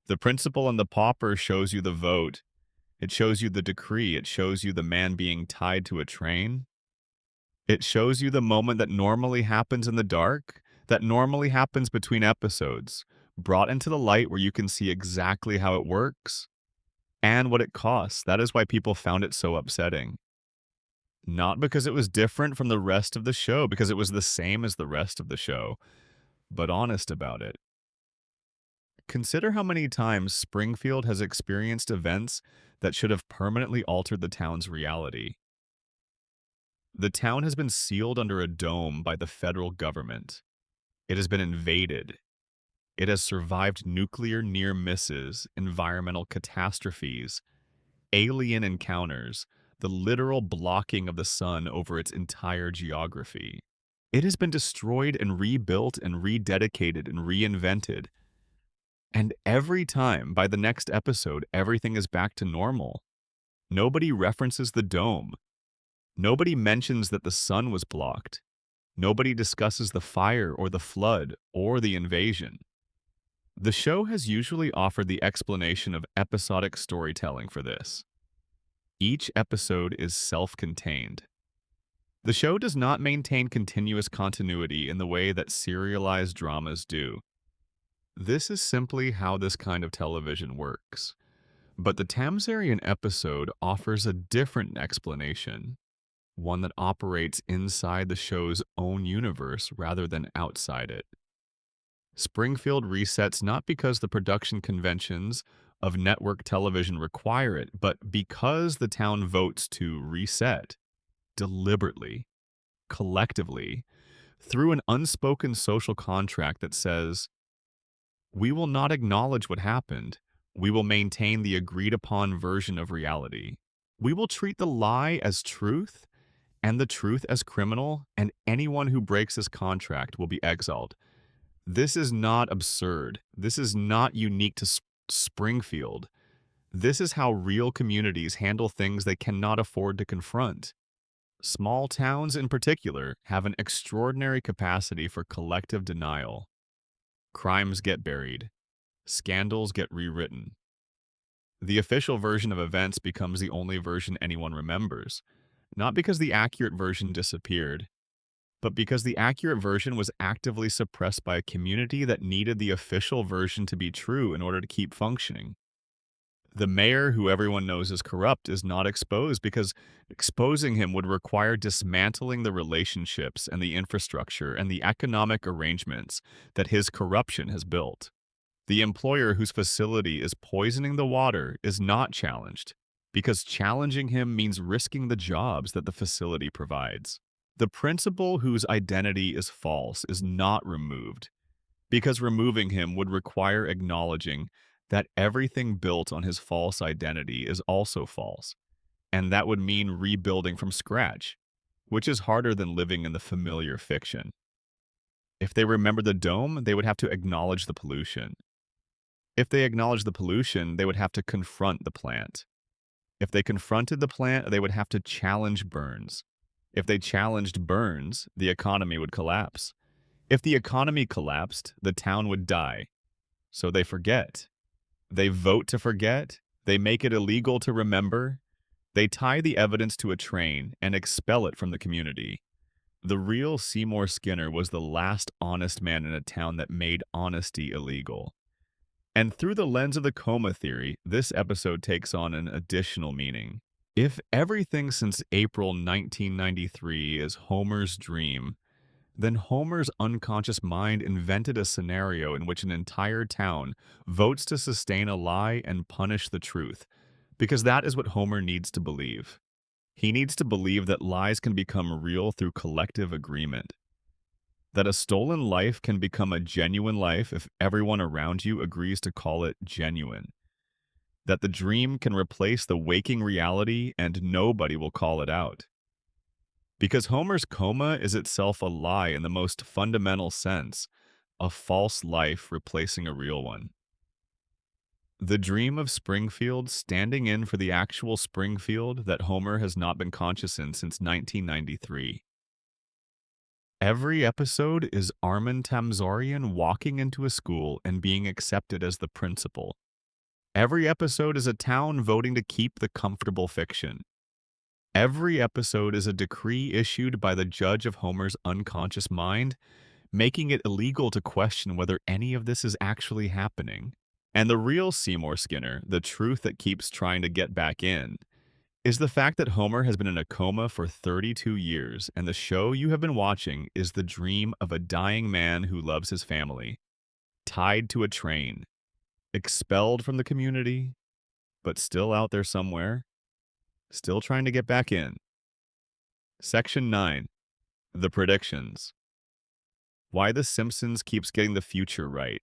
The principal and the pauper shows you the vote. It shows you the decree. It shows you the man being tied to a train. It shows you the moment that normally happens in the dark, that normally happens between episodes, brought into the light where you can see exactly how it works and what it costs. That is why people found it so upsetting. Not because it was different from the rest of the show, because it was the same as the rest of the show, but honest about it. Consider how many times Springfield has experienced events that should have permanently altered the town's reality. The town has been sealed under a dome by the federal government. It has been invaded. It has survived nuclear near misses, environmental catastrophes, alien encounters, the literal blocking of the sun over its entire geography. It has been destroyed and rebuilt and rededicated and reinvented. And every time, by the next episode, everything is back to normal. Nobody references the dome. Nobody mentions that the sun was blocked. Nobody discusses the fire or the flood or the invasion. The show has usually offered the explanation of episodic storytelling for this. Each episode is self-contained. The show does not maintain continuous continuity in the way that serialized dramas do. This is simply how this kind of television works. But the Tamzarian episode offers a different explanation, one that operates inside the show's own universe rather than outside it. Springfield resets not because the production conventions of network television require it, but because the town votes to reset, deliberately, collectively, through an unspoken social contract that says, we will not acknowledge what happened. We will maintain the agreed-upon version of reality. We will treat the lie as truth and the truth as criminal, and anyone who breaks his contract will be exiled. This is not absurd. This is not unique to Springfield. This is how real communities handle things they cannot afford to confront. Small towns, in particular, have an extraordinary capacity for collective denial. Crimes get buried. Scandals get rewritten. The official version of events becomes the only version anyone remembers, not because the accurate version disappeared, but because the accurate version was actively suppressed by a community that needed the official version to be true in order to keep functioning. The mayor, who everyone knows is corrupt, is not exposed because exposing him would require dismantling the relationships and the infrastructure and the economic arrangements that his corruption has built. The employer whose facility is poisoning the water is not challenged because challenging him means risking the jobs that the facility provides. The principal whose identity is false is not removed because removing him would require acknowledging that everything built on his false identity is also false, and that would mean rebuilding from scratch, which is harder than living in the familiar fiction. If they remember the dome, they would have to acknowledge the pollution. If they acknowledged the pollution, they would have to confront the plant. If they confronted the plant, they would have to challenge Burns. If they challenged Burns, the economy would collapse. If the economy collapsed, the town would die. So they forget. They vote to forget. They make it illegal to remember. They tie the evidence to a train and expel it from the community. The real Seymour Skinner was the last honest man in a town that made honesty illegal. And through the lens of the coma theory, this episode takes on an additional meaning. If everything since April 1993 is Homer's dream, then Homer's unconscious mind invented a scenario in which an entire town votes to sustain a lie and punish the truth, because that is what Homer needs to believe. He needs to believe that lies can become real through collective agreement, that a stolen life can become a genuine life if everyone around you agrees to call it genuine, that the dream can replace the waking reality and nobody will call it out. Because Homer's coma is itself a lie in the most fundamental sense, a false life replacing a real one. The dream of Springfield standing in for the actual Springfield that Homer has not been conscious in since 1993. Every episode is Armin Tamzarian walking into a school and being accepted as the principal. Every episode is a town voting to keep the comfortable fiction. Every episode is a decree issued by the judge of Homer's unconscious mind, making it illegal to question whether any of this is actually happening. And the real Seymour Skinner, the truth that keeps trying to get back in, is the fact that Homer has been in a coma for 32 years, and the show you have been watching is the dream of a dying man who loves his family, tied to a train, expelled from the community, but still out there somewhere, still trying to get back in. Section 9. The Predictions. Why the Simpsons keeps getting the future right.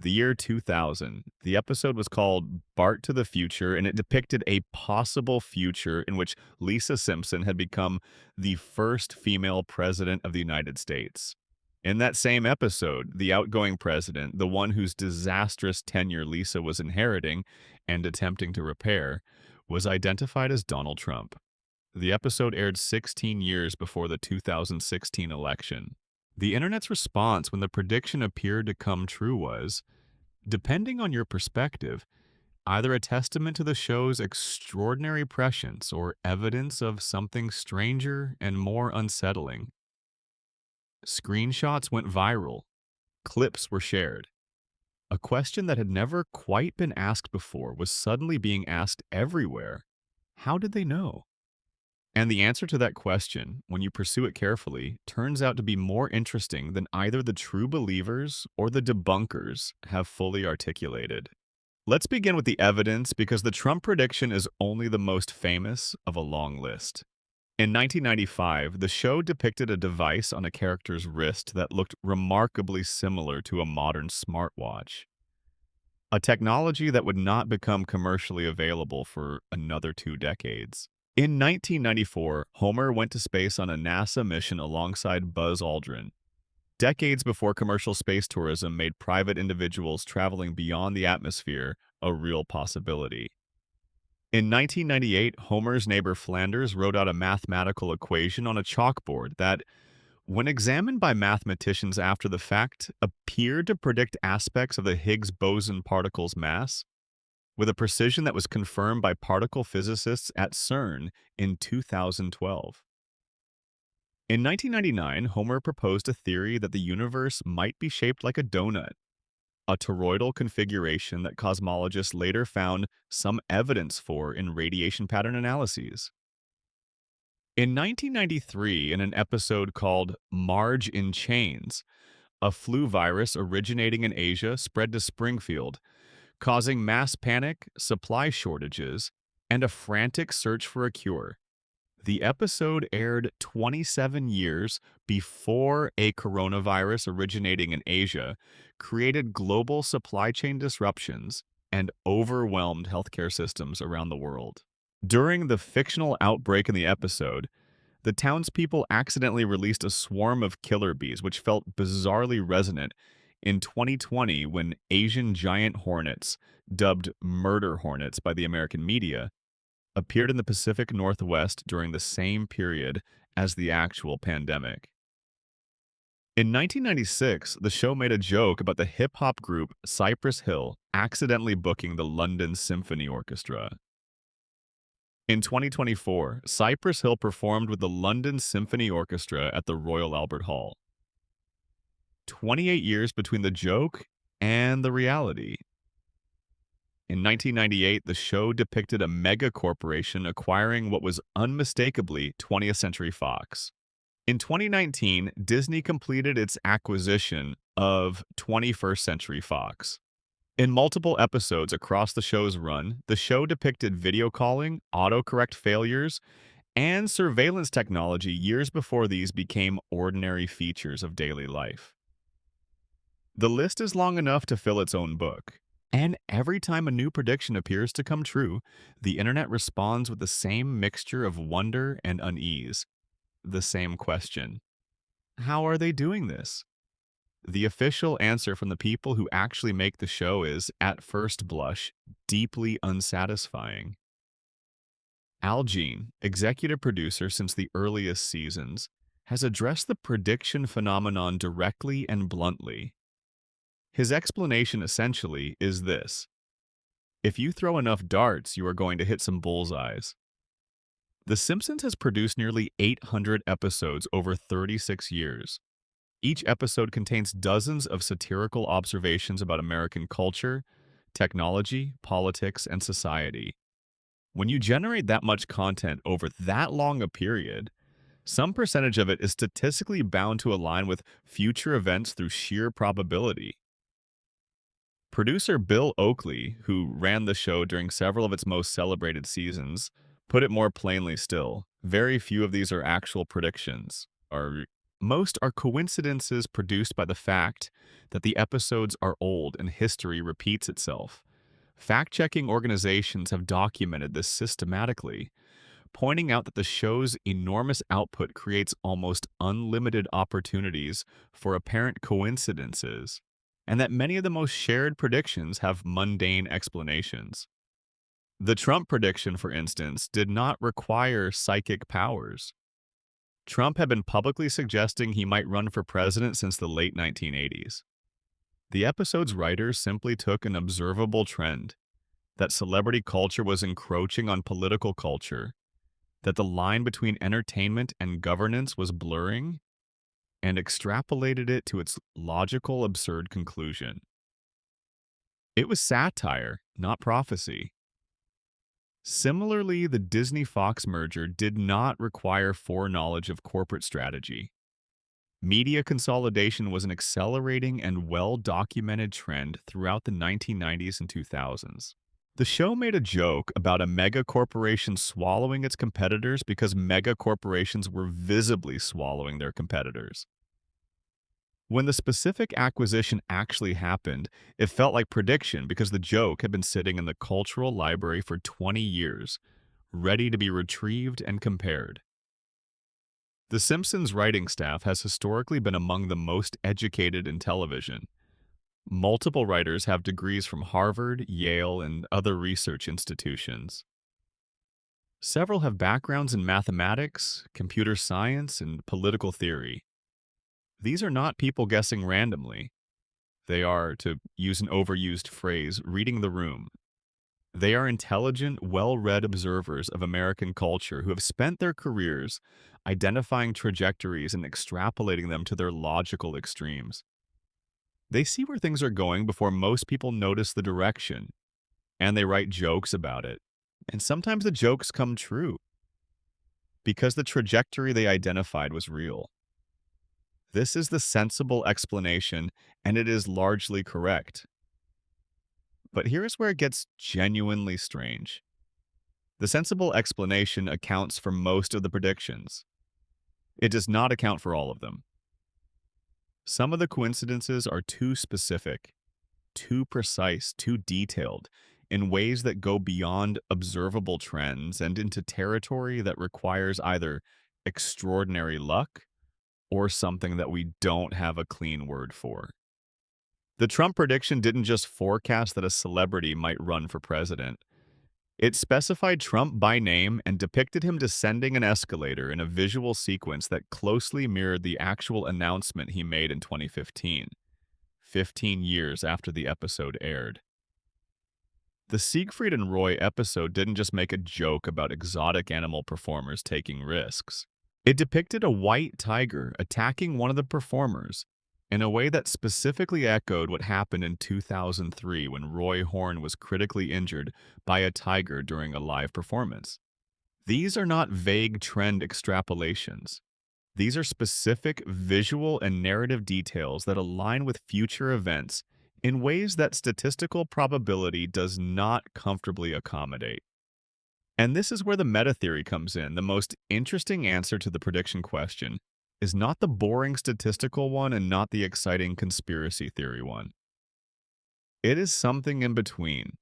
The year 2000. The episode was called Bart to the Future, and it depicted a possible future in which Lisa Simpson had become the first female president of the United States. In that same episode, the outgoing president, the one whose disastrous tenure Lisa was inheriting and attempting to repair, was identified as Donald Trump. The episode aired 16 years before the 2016 election. The internet's response when the prediction appeared to come true was, depending on your perspective, either a testament to the show's extraordinary prescience or evidence of something stranger and more unsettling. Screenshots went viral. Clips were shared. A question that had never quite been asked before was suddenly being asked everywhere. How did they know? And the answer to that question, when you pursue it carefully, turns out to be more interesting than either the true believers or the debunkers have fully articulated. Let's begin with the evidence because the Trump prediction is only the most famous of a long list. In 1995, the show depicted a device on a character's wrist that looked remarkably similar to a modern smartwatch. A technology that would not become commercially available for another 2 decades. In 1994, Homer went to space on a NASA mission alongside Buzz Aldrin, decades before commercial space tourism made private individuals traveling beyond the atmosphere a real possibility. In 1998, Homer's neighbor Flanders wrote out a mathematical equation on a chalkboard that, when examined by mathematicians after the fact, appeared to predict aspects of the Higgs boson particle's mass with a precision that was confirmed by particle physicists at CERN in 2012. In 1999, Homer proposed a theory that the universe might be shaped like a donut, a toroidal configuration that cosmologists later found some evidence for in radiation pattern analyses. In 1993, in an episode called Marge in Chains, a flu virus originating in Asia spread to Springfield, causing mass panic, supply shortages, and a frantic search for a cure. The episode aired 27 years before a coronavirus originating in Asia created global supply chain disruptions and overwhelmed healthcare systems around the world. During the fictional outbreak in the episode, the townspeople accidentally released a swarm of killer bees, which felt bizarrely resonant in 2020 when Asian giant hornets, dubbed murder hornets by the American media, appeared in the Pacific Northwest during the same period as the actual pandemic. In 1996, the show made a joke about the hip-hop group Cypress Hill accidentally booking the London Symphony Orchestra. In 2024, Cypress Hill performed with the London Symphony Orchestra at the Royal Albert Hall. 28 years between the joke and the reality. In 1998, the show depicted a mega corporation acquiring what was unmistakably 20th Century Fox. In 2019, Disney completed its acquisition of 21st Century Fox. In multiple episodes across the show's run, the show depicted video calling, autocorrect failures, and surveillance technology years before these became ordinary features of daily life. The list is long enough to fill its own book. And every time a new prediction appears to come true, the internet responds with the same mixture of wonder and unease. The same question: how are they doing this? The official answer from the people who actually make the show is, at first blush, deeply unsatisfying. Al Jean, executive producer since the earliest seasons, has addressed the prediction phenomenon directly and bluntly. His explanation essentially is this: if you throw enough darts, you are going to hit some bullseyes. The Simpsons has produced nearly 800 episodes over 36 years. Each episode contains dozens of satirical observations about American culture, technology, politics, and society. When you generate that much content over that long a period, some percentage of it is statistically bound to align with future events through sheer probability. Producer Bill Oakley, who ran the show during several of its most celebrated seasons, put it more plainly still: very few of these are actual predictions. Most are coincidences produced by the fact that the episodes are old and history repeats itself. Fact-checking organizations have documented this systematically, pointing out that the show's enormous output creates almost unlimited opportunities for apparent coincidences, and that many of the most shared predictions have mundane explanations. The Trump prediction, for instance, did not require psychic powers. Trump had been publicly suggesting he might run for president since the late 1980s. The episode's writers simply took an observable trend, that celebrity culture was encroaching on political culture, that the line between entertainment and governance was blurring, and extrapolated it to its logical, absurd conclusion. It was satire, not prophecy. Similarly, the Disney-Fox merger did not require foreknowledge of corporate strategy. Media consolidation was an accelerating and well-documented trend throughout the 1990s and 2000s. The show made a joke about a mega corporation swallowing its competitors because mega corporations were visibly swallowing their competitors. When the specific acquisition actually happened, it felt like prediction because the joke had been sitting in the cultural library for 20 years, ready to be retrieved and compared. The Simpsons writing staff has historically been among the most educated in television. Multiple writers have degrees from Harvard, Yale, and other research institutions. Several have backgrounds in mathematics, computer science, and political theory. These are not people guessing randomly. They are, to use an overused phrase, reading the room. They are intelligent, well-read observers of American culture who have spent their careers identifying trajectories and extrapolating them to their logical extremes. They see where things are going before most people notice the direction, and they write jokes about it. And sometimes the jokes come true because the trajectory they identified was real. This is the sensible explanation, and it is largely correct. But here's where it gets genuinely strange. The sensible explanation accounts for most of the predictions. It does not account for all of them. Some of the coincidences are too specific, too precise, too detailed, in ways that go beyond observable trends and into territory that requires either extraordinary luck or something that we don't have a clean word for. The Trump prediction didn't just forecast that a celebrity might run for president. It specified Trump by name and depicted him descending an escalator in a visual sequence that closely mirrored the actual announcement he made in 2015, 15 years after the episode aired. The Siegfried and Roy episode didn't just make a joke about exotic animal performers taking risks. It depicted a white tiger attacking one of the performers in a way that specifically echoed what happened in 2003 when Roy Horn was critically injured by a tiger during a live performance. These are not vague trend extrapolations. These are specific visual and narrative details that align with future events in ways that statistical probability does not comfortably accommodate. And this is where the meta theory comes in. The most interesting answer to the prediction question is not the boring statistical one and not the exciting conspiracy theory one. It is something in between.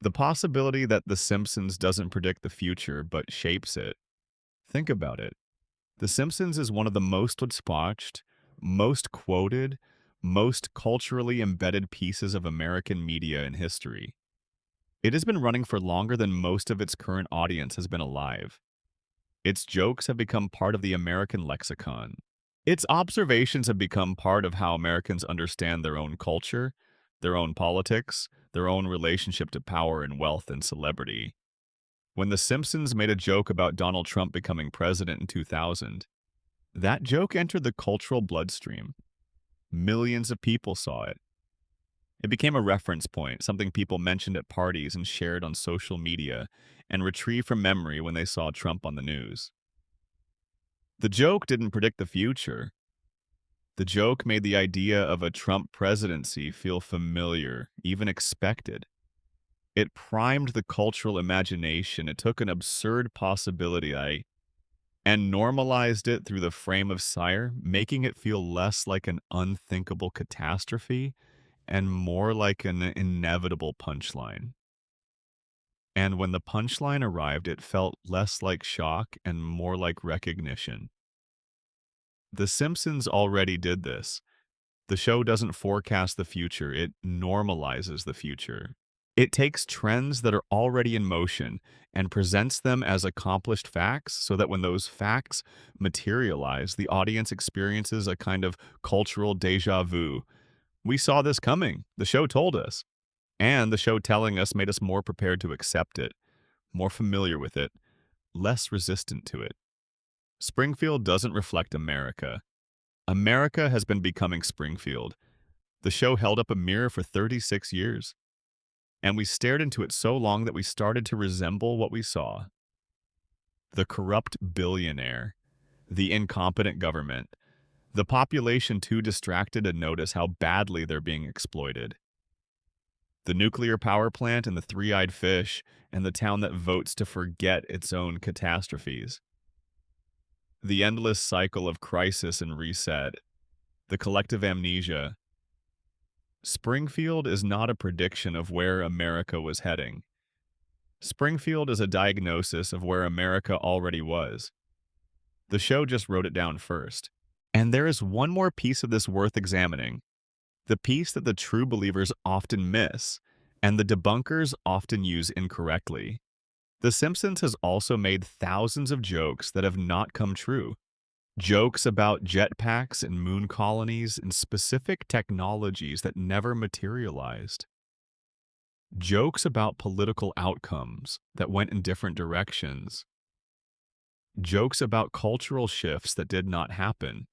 The possibility that The Simpsons doesn't predict the future but shapes it. Think about it. The Simpsons is one of the most watched, most quoted, most culturally embedded pieces of American media in history. It has been running for longer than most of its current audience has been alive. Its jokes have become part of the American lexicon. Its observations have become part of how Americans understand their own culture, their own politics, their own relationship to power and wealth and celebrity. When The Simpsons made a joke about Donald Trump becoming president in 2000, that joke entered the cultural bloodstream. Millions of people saw it. It became a reference point, something people mentioned at parties and shared on social media, and retrieved from memory when they saw Trump on the news. The joke didn't predict the future. The joke made the idea of a Trump presidency feel familiar, even expected. It primed the cultural imagination. It took an absurd possibility and normalized it through the frame of Sire, making it feel less like an unthinkable catastrophe and more like an inevitable punchline. And when the punchline arrived, it felt less like shock and more like recognition. The Simpsons already did this. The show doesn't forecast the future, it normalizes the future. It takes trends that are already in motion and presents them as accomplished facts so that when those facts materialize, the audience experiences a kind of cultural déjà vu. We saw this coming. The show told us. And the show telling us made us more prepared to accept it, more familiar with it, less resistant to it. Springfield doesn't reflect America. America has been becoming Springfield. The show held up a mirror for 36 years. And we stared into it so long that we started to resemble what we saw. The corrupt billionaire, the incompetent government, the population too distracted to notice how badly they're being exploited. The nuclear power plant and the three-eyed fish and the town that votes to forget its own catastrophes. The endless cycle of crisis and reset, the collective amnesia. Springfield is not a prediction of where America was heading. Springfield is a diagnosis of where America already was. The show just wrote it down first. And there is one more piece of this worth examining, the piece that the true believers often miss, and the debunkers often use incorrectly. The Simpsons has also made thousands of jokes that have not come true. Jokes about jetpacks and moon colonies and specific technologies that never materialized. Jokes about political outcomes that went in different directions. Jokes about cultural shifts that did not happen.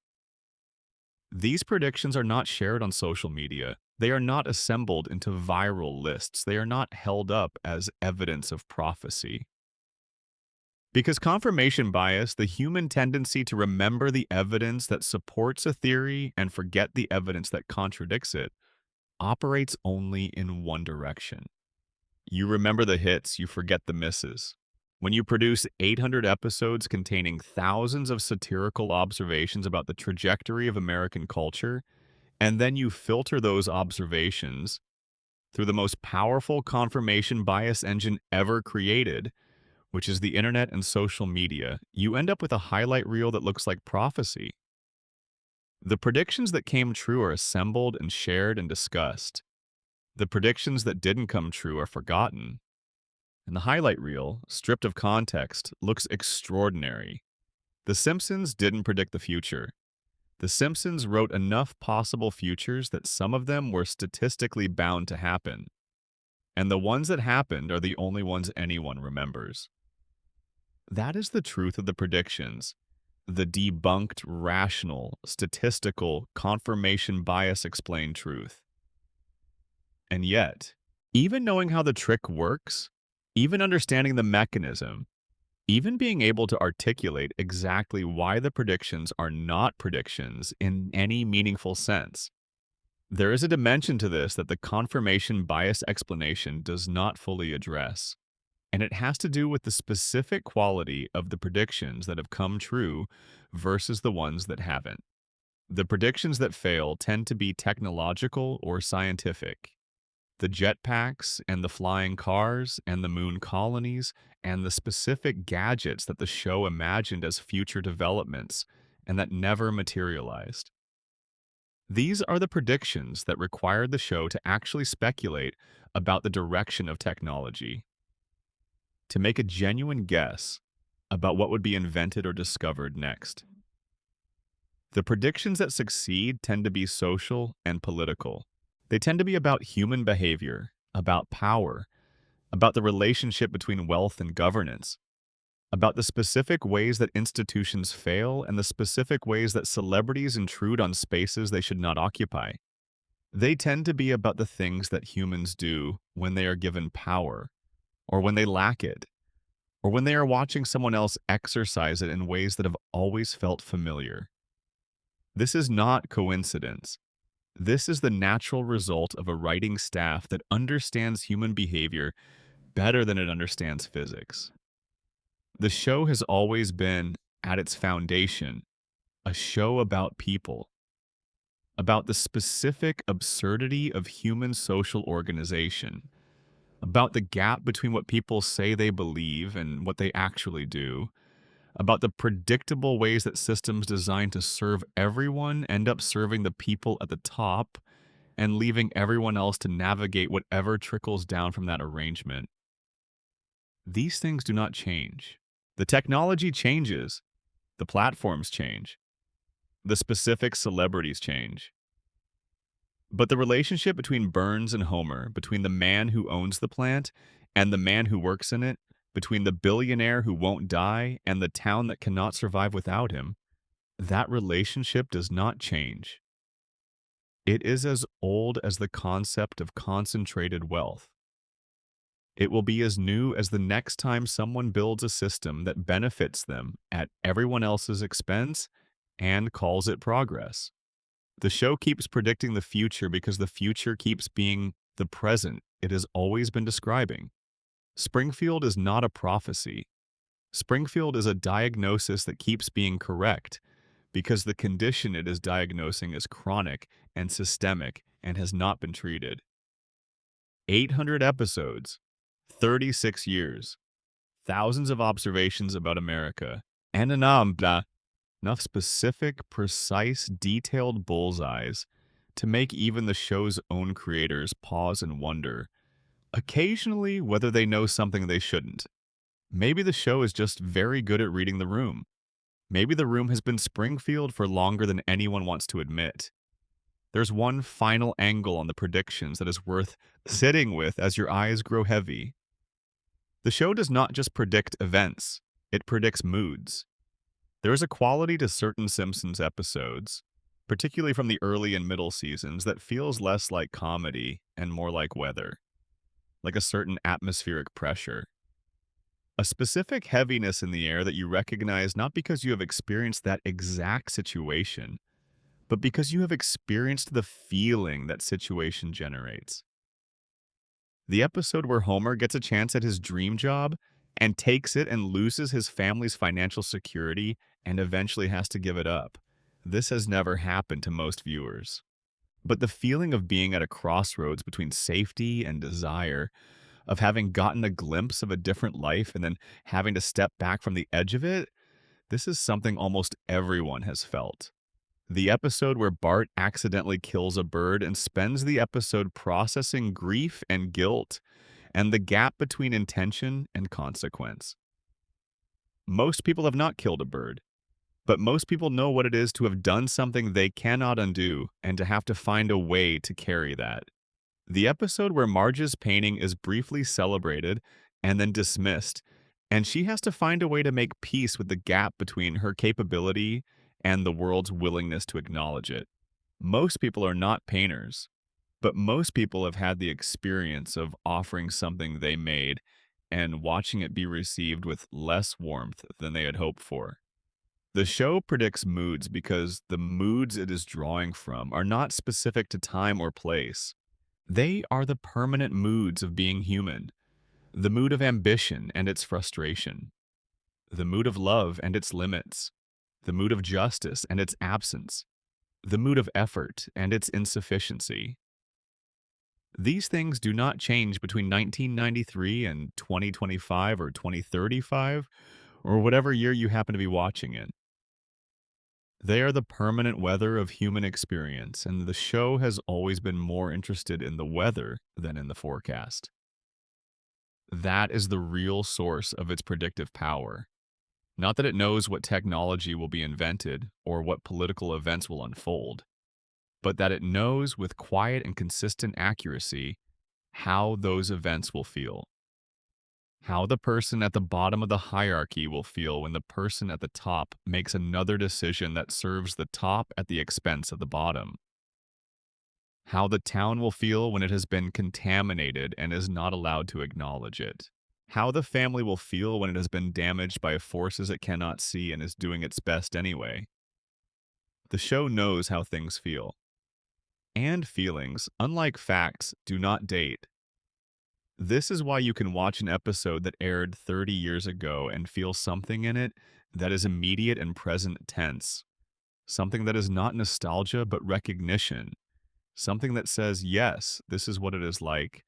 These predictions are not shared on social media. They are not assembled into viral lists. They are not held up as evidence of prophecy. Because confirmation bias, the human tendency to remember the evidence that supports a theory and forget the evidence that contradicts it, operates only in one direction. You remember the hits, you forget the misses. When you produce 800 episodes containing thousands of satirical observations about the trajectory of American culture, and then you filter those observations through the most powerful confirmation bias engine ever created, which is the internet and social media, you end up with a highlight reel that looks like prophecy. The predictions that came true are assembled and shared and discussed. The predictions that didn't come true are forgotten. And the highlight reel, stripped of context, looks extraordinary. The Simpsons didn't predict the future. The Simpsons wrote enough possible futures that some of them were statistically bound to happen. And the ones that happened are the only ones anyone remembers. That is the truth of the predictions. The debunked, rational, statistical, confirmation bias explained truth. And yet, even knowing how the trick works, even understanding the mechanism, even being able to articulate exactly why the predictions are not predictions in any meaningful sense, there is a dimension to this that the confirmation bias explanation does not fully address. And it has to do with the specific quality of the predictions that have come true versus the ones that haven't. The predictions that fail tend to be technological or scientific. The jetpacks and the flying cars and the moon colonies and the specific gadgets that the show imagined as future developments and that never materialized. These are the predictions that required the show to actually speculate about the direction of technology, to make a genuine guess about what would be invented or discovered next. The predictions that succeed tend to be social and political. They tend to be about human behavior, about power, about the relationship between wealth and governance, about the specific ways that institutions fail and the specific ways that celebrities intrude on spaces they should not occupy. They tend to be about the things that humans do when they are given power, or when they lack it, or when they are watching someone else exercise it in ways that have always felt familiar. This is not coincidence. This is the natural result of a writing staff that understands human behavior better than it understands physics. The show has always been, at its foundation, a show about people, about the specific absurdity of human social organization, about the gap between what people say they believe and what they actually do, about the predictable ways that systems designed to serve everyone end up serving the people at the top and leaving everyone else to navigate whatever trickles down from that arrangement. These things do not change. The technology changes. The platforms change. The specific celebrities change. But the relationship between Burns and Homer, between the man who owns the plant and the man who works in it, between the billionaire who won't die and the town that cannot survive without him, that relationship does not change. It is as old as the concept of concentrated wealth. It will be as new as the next time someone builds a system that benefits them at everyone else's expense and calls it progress. The show keeps predicting the future because the future keeps being the present it has always been describing. Springfield is not a prophecy. Springfield is a diagnosis that keeps being correct because the condition it is diagnosing is chronic and systemic and has not been treated. 800 episodes, 36 years, thousands of observations about America, and enough specific, precise, detailed bullseyes to make even the show's own creators pause and wonder, occasionally, whether they know something they shouldn't. Maybe the show is just very good at reading the room. Maybe the room has been Springfield for longer than anyone wants to admit. There's one final angle on the predictions that is worth sitting with as your eyes grow heavy. The show does not just predict events, it predicts moods. There is a quality to certain Simpsons episodes, particularly from the early and middle seasons, that feels less like comedy and more like weather, like a certain atmospheric pressure. A specific heaviness in the air that you recognize not because you have experienced that exact situation, but because you have experienced the feeling that situation generates. The episode where Homer gets a chance at his dream job and takes it and loses his family's financial security and eventually has to give it up. This has never happened to most viewers. But the feeling of being at a crossroads between safety and desire, of having gotten a glimpse of a different life and then having to step back from the edge of it, this is something almost everyone has felt. The episode where Bart accidentally kills a bird and spends the episode processing grief and guilt and the gap between intention and consequence. Most people have not killed a bird, but most people know what it is to have done something they cannot undo and to have to find a way to carry that. The episode where Marge's painting is briefly celebrated and then dismissed, and she has to find a way to make peace with the gap between her capability and the world's willingness to acknowledge it. Most people are not painters, but most people have had the experience of offering something they made and watching it be received with less warmth than they had hoped for. The show predicts moods because the moods it is drawing from are not specific to time or place. They are the permanent moods of being human, the mood of ambition and its frustration, the mood of love and its limits, the mood of justice and its absence, the mood of effort and its insufficiency. These things do not change between 1993 and 2025 or 2035 or whatever year you happen to be watching in. They are the permanent weather of human experience, and the show has always been more interested in the weather than in the forecast. That is the real source of its predictive power. Not that it knows what technology will be invented or what political events will unfold, but that it knows with quiet and consistent accuracy how those events will feel. How the person at the bottom of the hierarchy will feel when the person at the top makes another decision that serves the top at the expense of the bottom. How the town will feel when it has been contaminated and is not allowed to acknowledge it. How the family will feel when it has been damaged by forces it cannot see and is doing its best anyway. The show knows how things feel. And feelings, unlike facts, do not date. This is why you can watch an episode that aired 30 years ago and feel something in it that is immediate and present tense. Something that is not nostalgia but recognition. Something that says, yes, this is what it is like.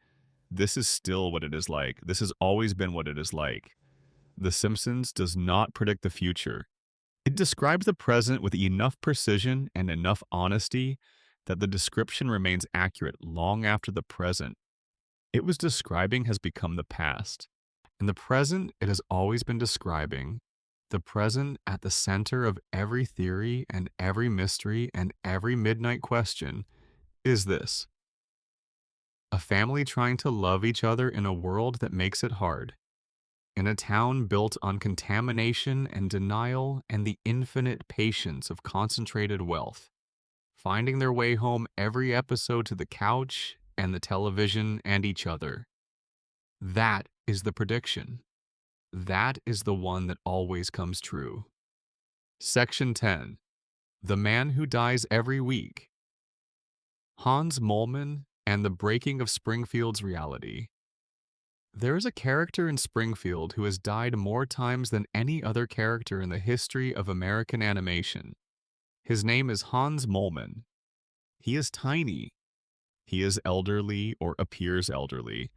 This is still what it is like. This has always been what it is like. The Simpsons does not predict the future. It describes the present with enough precision and enough honesty that the description remains accurate long after the present it was describing has become the past. In the present, it has always been describing. The present at the center of every theory and every mystery and every midnight question is this. A family trying to love each other in a world that makes it hard. In a town built on contamination and denial and the infinite patience of concentrated wealth. Finding their way home every episode to the couch and the television and each other. That is the prediction. That is the one that always comes true. Section 10. The Man Who Dies Every Week. Hans Moleman and the Breaking of Springfield's Reality. There is a character in Springfield who has died more times than any other character in the history of American animation. His name is Hans Moleman. He is tiny. He is elderly or appears elderly.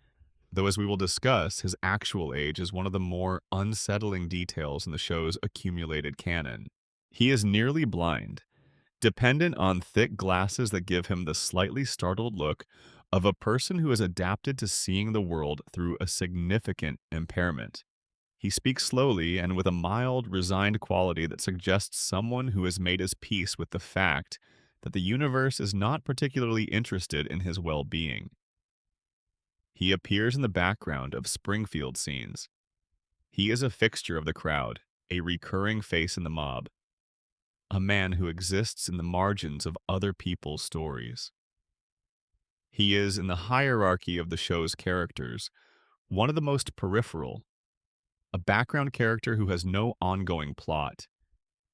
though as we will discuss, his actual age is one of the more unsettling details in the show's accumulated canon. He is nearly blind, dependent on thick glasses that give him the slightly startled look of a person who has adapted to seeing the world through a significant impairment. He speaks slowly and with a mild, resigned quality that suggests someone who has made his peace with the fact that the universe is not particularly interested in his well being. He appears in the background of Springfield scenes. He is a fixture of the crowd, a recurring face in the mob, a man who exists in the margins of other people's stories. He is, in the hierarchy of the show's characters, one of the most peripheral, a background character who has no ongoing plot,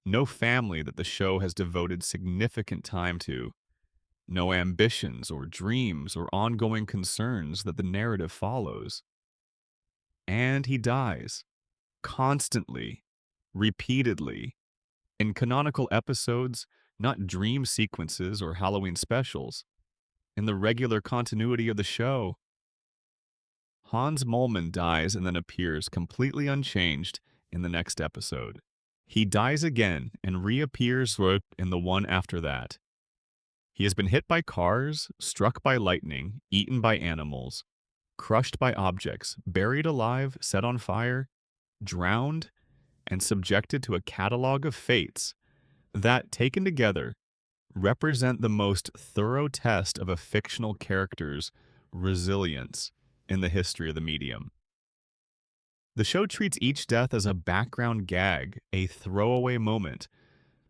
no family that the show has devoted significant time to, no ambitions or dreams or ongoing concerns that the narrative follows. And he dies, constantly, repeatedly, in canonical episodes, not dream sequences or Halloween specials. In the regular continuity of the show, Hans Moleman dies and then appears completely unchanged in the next episode. He dies again and reappears in the one after that. He has been hit by cars, struck by lightning, eaten by animals, crushed by objects, buried alive, set on fire, drowned, and subjected to a catalog of fates that, taken together, represent the most thorough test of a fictional character's resilience in the history of the medium. The show treats each death as a background gag, a throwaway moment,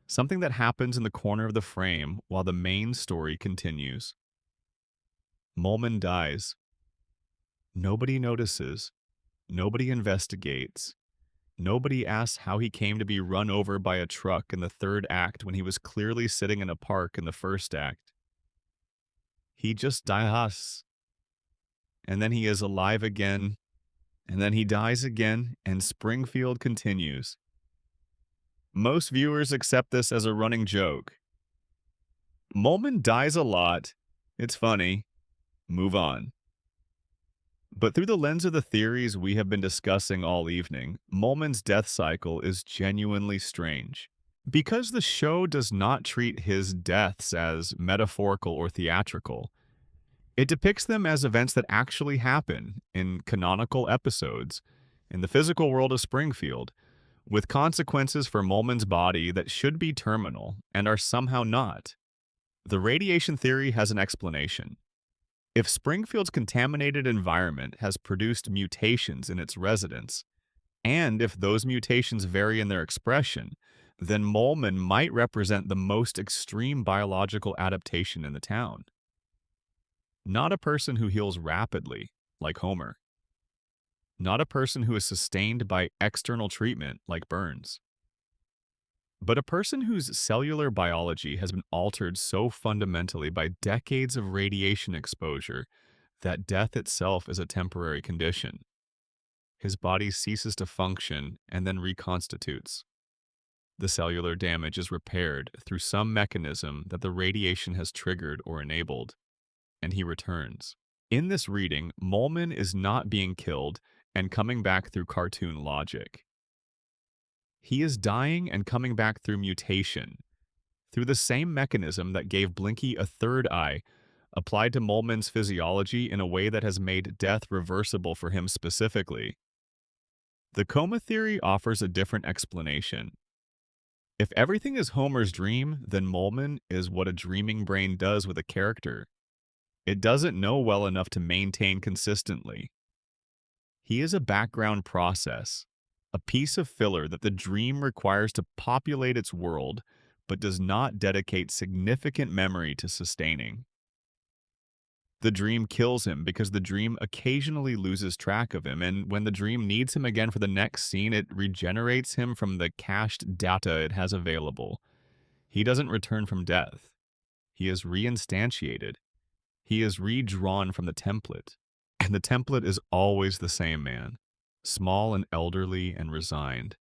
something that happens in the corner of the frame while the main story continues. Moleman dies. Nobody notices. Nobody investigates. Nobody asks how he came to be run over by a truck in the third act when he was clearly sitting in a park in the first act. He just dies. And then he is alive again, and then he dies again, and Springfield continues. Most viewers accept this as a running joke. Moleman dies a lot. It's funny. Move on. But through the lens of the theories we have been discussing all evening, Moleman's death cycle is genuinely strange. Because the show does not treat his deaths as metaphorical or theatrical, it depicts them as events that actually happen in canonical episodes in the physical world of Springfield, with consequences for Moleman's body that should be terminal and are somehow not. The radiation theory has an explanation. If Springfield's contaminated environment has produced mutations in its residents, and if those mutations vary in their expression, then Moleman might represent the most extreme biological adaptation in the town. Not a person who heals rapidly, like Homer. Not a person who is sustained by external treatment, like Burns. But a person whose cellular biology has been altered so fundamentally by decades of radiation exposure that death itself is a temporary condition. His body ceases to function and then reconstitutes. The cellular damage is repaired through some mechanism that the radiation has triggered or enabled, and he returns. In this reading, Moleman is not being killed and coming back through cartoon logic. He is dying and coming back through mutation, through the same mechanism that gave Blinky a third eye, applied to Moleman's physiology in a way that has made death reversible for him specifically. The coma theory offers a different explanation. If everything is Homer's dream, then Moleman is what a dreaming brain does with a character. It doesn't know well enough to maintain consistently. He is a background process, a piece of filler that the dream requires to populate its world, but does not dedicate significant memory to sustaining. The dream kills him because the dream occasionally loses track of him, and when the dream needs him again for the next scene, it regenerates him from the cached data it has available. He doesn't return from death. He is reinstantiated. He is redrawn from the template. And the template is always the same man, small and elderly and resigned.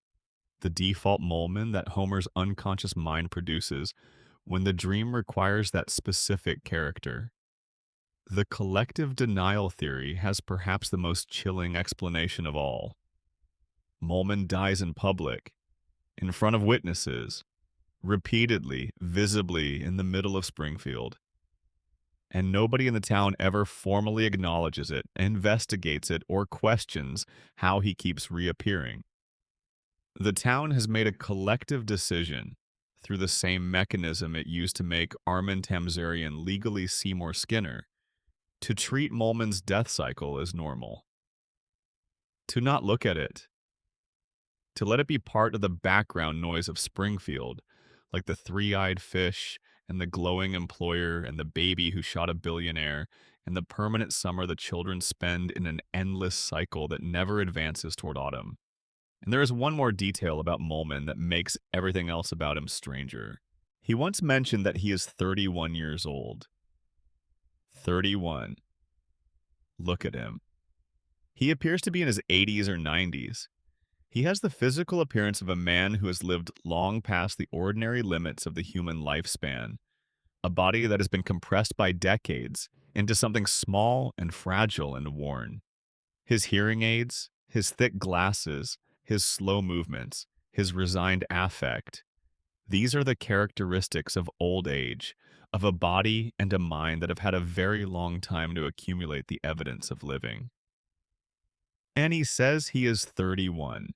The default Moleman that Homer's unconscious mind produces when the dream requires that specific character. The collective denial theory has perhaps the most chilling explanation of all. Molman dies in public, in front of witnesses, repeatedly, visibly in the middle of Springfield. And nobody in the town ever formally acknowledges it, investigates it, or questions how he keeps reappearing. The town has made a collective decision, through the same mechanism it used to make Armin Tamzarian legally Seymour Skinner, to treat Molman's death cycle as normal. To not look at it. To let it be part of the background noise of Springfield, like the three-eyed fish and the glowing employer and the baby who shot a billionaire and the permanent summer the children spend in an endless cycle that never advances toward autumn. And there is one more detail about Molman that makes everything else about him stranger. He once mentioned that he is 31 years old. 31. Look at him. He appears to be in his 80s or 90s. He has the physical appearance of a man who has lived long past the ordinary limits of the human lifespan, a body that has been compressed by decades into something small and fragile and worn. His hearing aids, his thick glasses, his slow movements, his resigned affect. These are the characteristics of old age, of a body and a mind that have had a very long time to accumulate the evidence of living. And he says he is 31.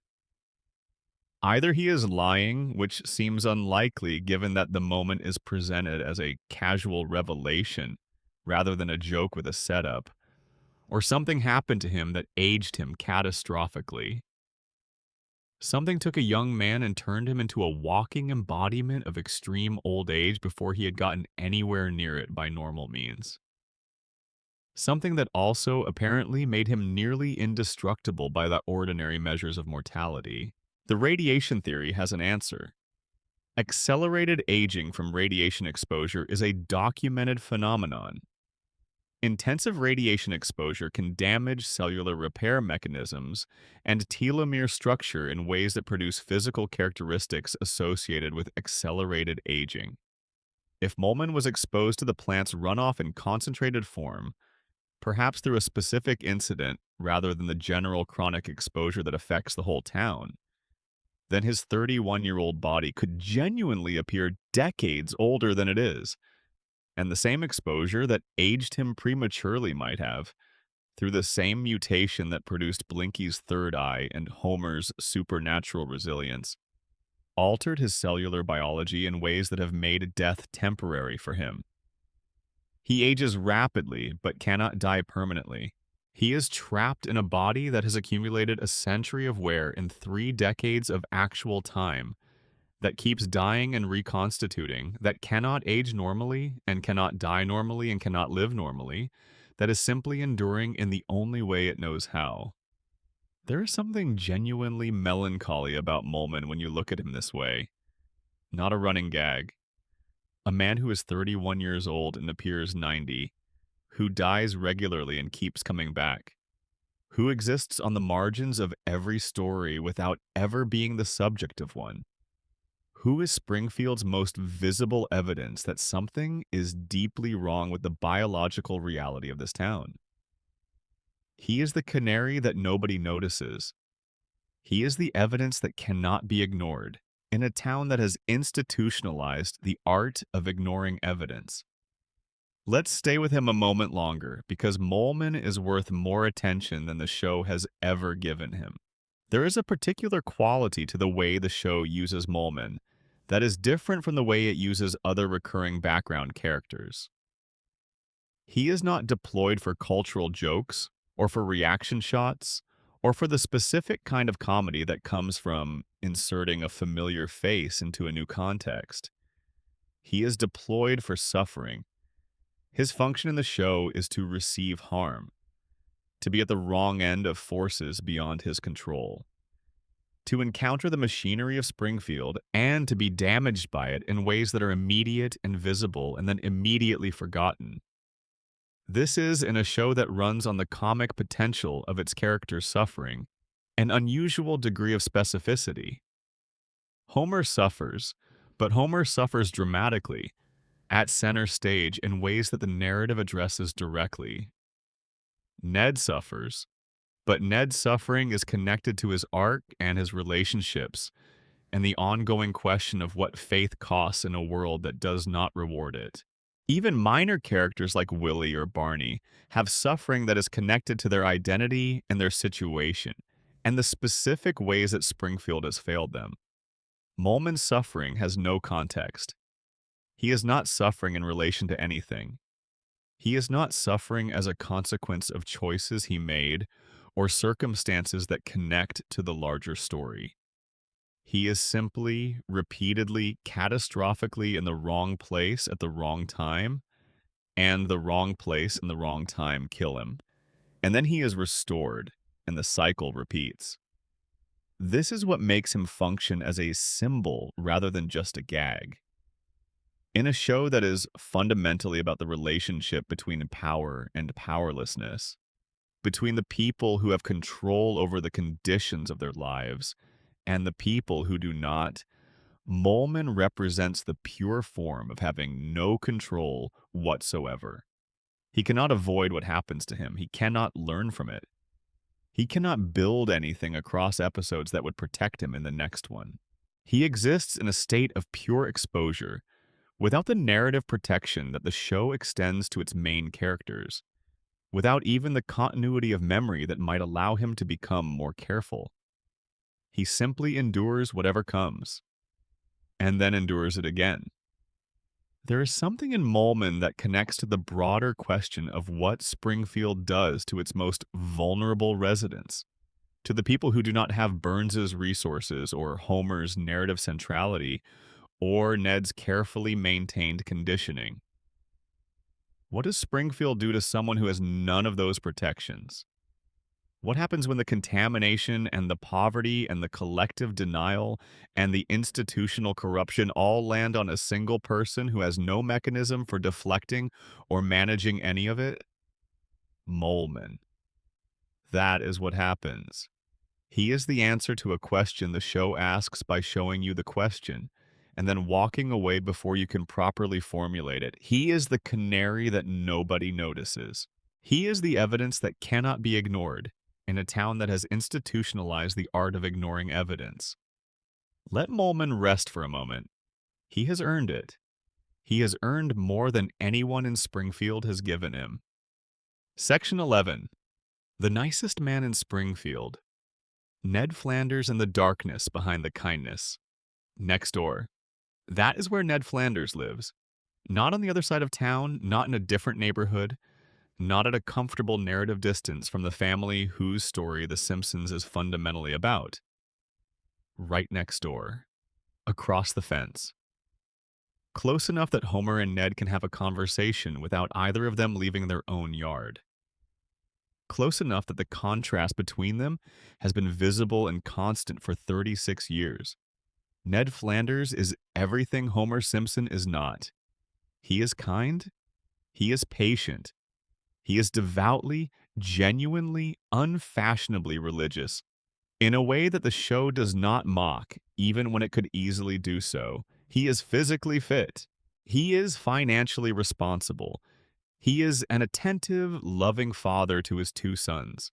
Either he is lying, which seems unlikely given that the moment is presented as a casual revelation rather than a joke with a setup, or something happened to him that aged him catastrophically. Something took a young man and turned him into a walking embodiment of extreme old age before he had gotten anywhere near it by normal means. Something that also apparently made him nearly indestructible by the ordinary measures of mortality. The radiation theory has an answer. Accelerated aging from radiation exposure is a documented phenomenon. Intensive radiation exposure can damage cellular repair mechanisms and telomere structure in ways that produce physical characteristics associated with accelerated aging. If Molman was exposed to the plant's runoff in concentrated form, perhaps through a specific incident rather than the general chronic exposure that affects the whole town, then his 31-year-old body could genuinely appear decades older than it is, and the same exposure that aged him prematurely might have, through the same mutation that produced Blinky's third eye and Homer's supernatural resilience, altered his cellular biology in ways that have made death temporary for him. He ages rapidly but cannot die permanently. He is trapped in a body that has accumulated a century of wear in 3 decades of actual time, that keeps dying and reconstituting, that cannot age normally and cannot die normally and cannot live normally, that is simply enduring in the only way it knows how. There is something genuinely melancholy about Molman when you look at him this way. Not a running gag. A man who is 31 years old and appears 90, who dies regularly and keeps coming back, who exists on the margins of every story without ever being the subject of one. Who is Springfield's most visible evidence that something is deeply wrong with the biological reality of this town? He is the canary that nobody notices. He is the evidence that cannot be ignored in a town that has institutionalized the art of ignoring evidence. Let's stay with him a moment longer, because Molman is worth more attention than the show has ever given him. There is a particular quality to the way the show uses Molman that is different from the way it uses other recurring background characters. He is not deployed for cultural jokes, or for reaction shots, or for the specific kind of comedy that comes from inserting a familiar face into a new context. He is deployed for suffering. His function in the show is to receive harm, to be at the wrong end of forces beyond his control, to encounter the machinery of Springfield and to be damaged by it in ways that are immediate and visible and then immediately forgotten. This is, in a show that runs on the comic potential of its characters' suffering, an unusual degree of specificity. Homer suffers, but Homer suffers dramatically, at center stage in ways that the narrative addresses directly. Ned suffers, but Ned's suffering is connected to his arc and his relationships, and the ongoing question of what faith costs in a world that does not reward it. Even minor characters like Willie or Barney have suffering that is connected to their identity and their situation, and the specific ways that Springfield has failed them. Molman's suffering has no context. He is not suffering in relation to anything. He is not suffering as a consequence of choices he made or circumstances that connect to the larger story. He is simply, repeatedly, catastrophically in the wrong place at the wrong time, and the wrong place and the wrong time kill him. And then he is restored, and the cycle repeats. This is what makes him function as a symbol rather than just a gag. In a show that is fundamentally about the relationship between power and powerlessness, between the people who have control over the conditions of their lives and the people who do not, Molman represents the pure form of having no control whatsoever. He cannot avoid what happens to him. He cannot learn from it. He cannot build anything across episodes that would protect him in the next one. He exists in a state of pure exposure, without the narrative protection that the show extends to its main characters, without even the continuity of memory that might allow him to become more careful. He simply endures whatever comes, and then endures it again. There is something in Molman that connects to the broader question of what Springfield does to its most vulnerable residents, to the people who do not have Burns's resources or Homer's narrative centrality or Ned's carefully maintained conditioning. What does Springfield do to someone who has none of those protections? What happens when the contamination and the poverty and the collective denial and the institutional corruption all land on a single person who has no mechanism for deflecting or managing any of it? Molman. That is what happens. He is the answer to a question the show asks by showing you the question and then walking away before you can properly formulate it. He is the canary that nobody notices. He is the evidence that cannot be ignored in a town that has institutionalized the art of ignoring evidence. Let Molman rest for a moment. He has earned it. He has earned more than anyone in Springfield has given him. Section 11. The nicest man in Springfield. Ned Flanders and the darkness behind the kindness. Next door. That is where Ned Flanders lives. Not on the other side of town, not in a different neighborhood, not at a comfortable narrative distance from the family whose story The Simpsons is fundamentally about. Right next door. Across the fence. Close enough that Homer and Ned can have a conversation without either of them leaving their own yard. Close enough that the contrast between them has been visible and constant for 36 years. Ned Flanders is everything Homer Simpson is not. He is kind. He is patient. He is devoutly, genuinely, unfashionably religious, in a way that the show does not mock, even when it could easily do so. He is physically fit. He is financially responsible. He is an attentive, loving father to his two sons.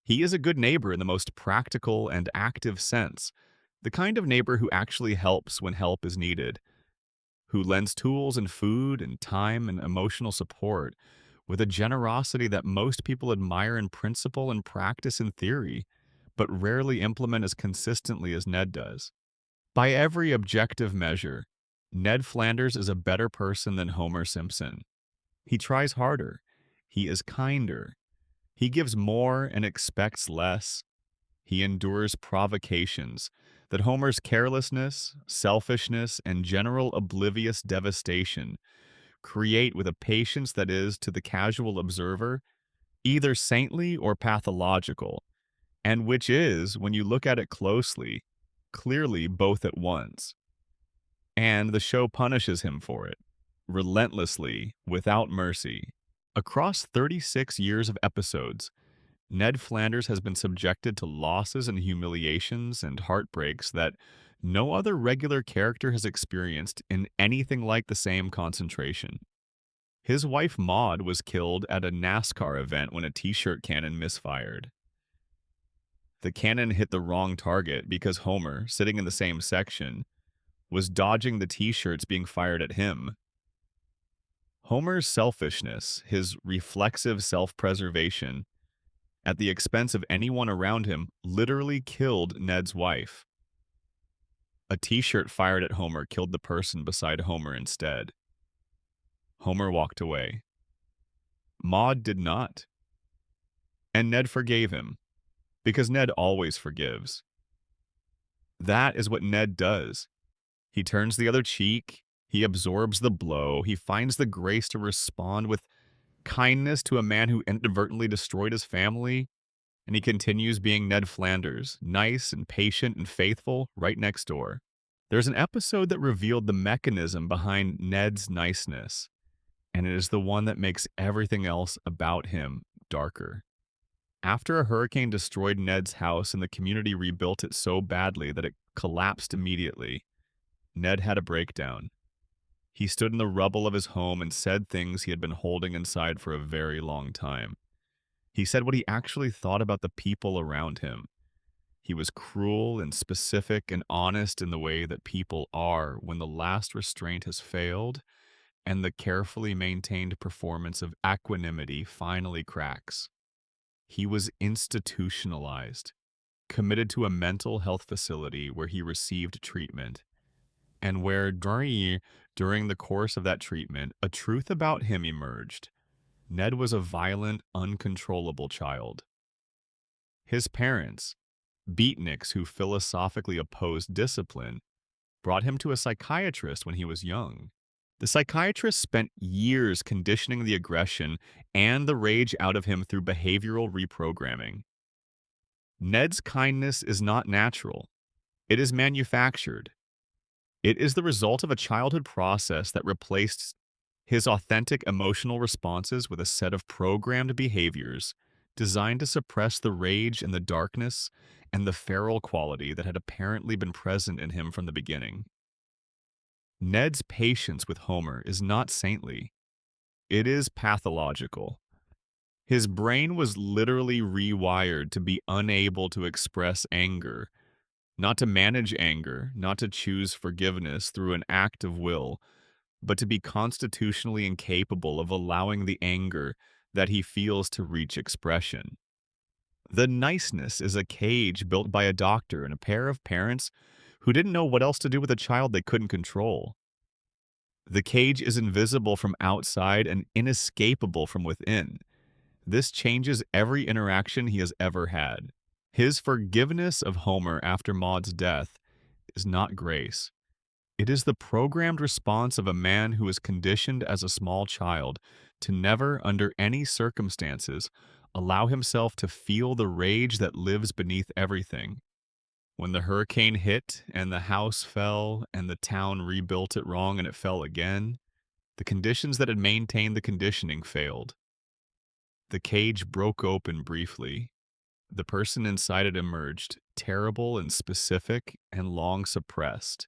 He is a good neighbor in the most practical and active sense, the kind of neighbor who actually helps when help is needed, who lends tools and food and time and emotional support with a generosity that most people admire in principle and practice in theory, but rarely implement as consistently as Ned does. By every objective measure, Ned Flanders is a better person than Homer Simpson. He tries harder. He is kinder. He gives more and expects less. He endures provocations that Homer's carelessness, selfishness, and general oblivious devastation create with a patience that is, to the casual observer, either saintly or pathological, and which is, when you look at it closely, clearly both at once. And the show punishes him for it, relentlessly, without mercy. Across 36 years of episodes, Ned Flanders has been subjected to losses and humiliations and heartbreaks that no other regular character has experienced in anything like the same concentration. His wife Maud was killed at a NASCAR event when a t-shirt cannon misfired. The cannon hit the wrong target because Homer, sitting in the same section, was dodging the t-shirts being fired at him. Homer's selfishness, his reflexive self-preservation, at the expense of anyone around him, literally killed Ned's wife. A t-shirt fired at Homer killed the person beside Homer instead. Homer walked away. Maud did not. And Ned forgave him, because Ned always forgives. That is what Ned does. He turns the other cheek, he absorbs the blow, he finds the grace to respond with kindness to a man who inadvertently destroyed his family, and he continues being Ned Flanders, nice and patient and faithful, right next door. There's an episode that revealed the mechanism behind Ned's niceness, and it is the one that makes everything else about him darker. After a hurricane destroyed Ned's house and the community rebuilt it so badly that it collapsed immediately, Ned had a breakdown. He stood in the rubble of his home and said things he had been holding inside for a very long time. He said what he actually thought about the people around him. He was cruel and specific and honest in the way that people are when the last restraint has failed and the carefully maintained performance of equanimity finally cracks. He was institutionalized, committed to a mental health facility where he received treatment, and where during the course of that treatment, a truth about him emerged. Ned was a violent, uncontrollable child. His parents, beatniks who philosophically opposed discipline, brought him to a psychiatrist when he was young. The psychiatrist spent years conditioning the aggression and the rage out of him through behavioral reprogramming. Ned's kindness is not natural. It is manufactured. It is the result of a childhood process that replaced his authentic emotional responses with a set of programmed behaviors designed to suppress the rage and the darkness and the feral quality that had apparently been present in him from the beginning. Ned's patience with Homer is not saintly. It is pathological. His brain was literally rewired to be unable to express anger, not to manage anger, not to choose forgiveness through an act of will, but to be constitutionally incapable of allowing the anger that he feels to reach expression. The niceness is a cage built by a doctor and a pair of parents who didn't know what else to do with a child they couldn't control. The cage is invisible from outside and inescapable from within. This changes every interaction he has ever had. His forgiveness of Homer after Maud's death is not grace. It is the programmed response of a man who was conditioned as a small child to never, under any circumstances, allow himself to feel the rage that lives beneath everything. When the hurricane hit and the house fell and the town rebuilt it wrong and it fell again, the conditions that had maintained the conditioning failed. The cage broke open briefly. The person inside it emerged, terrible and specific and long suppressed.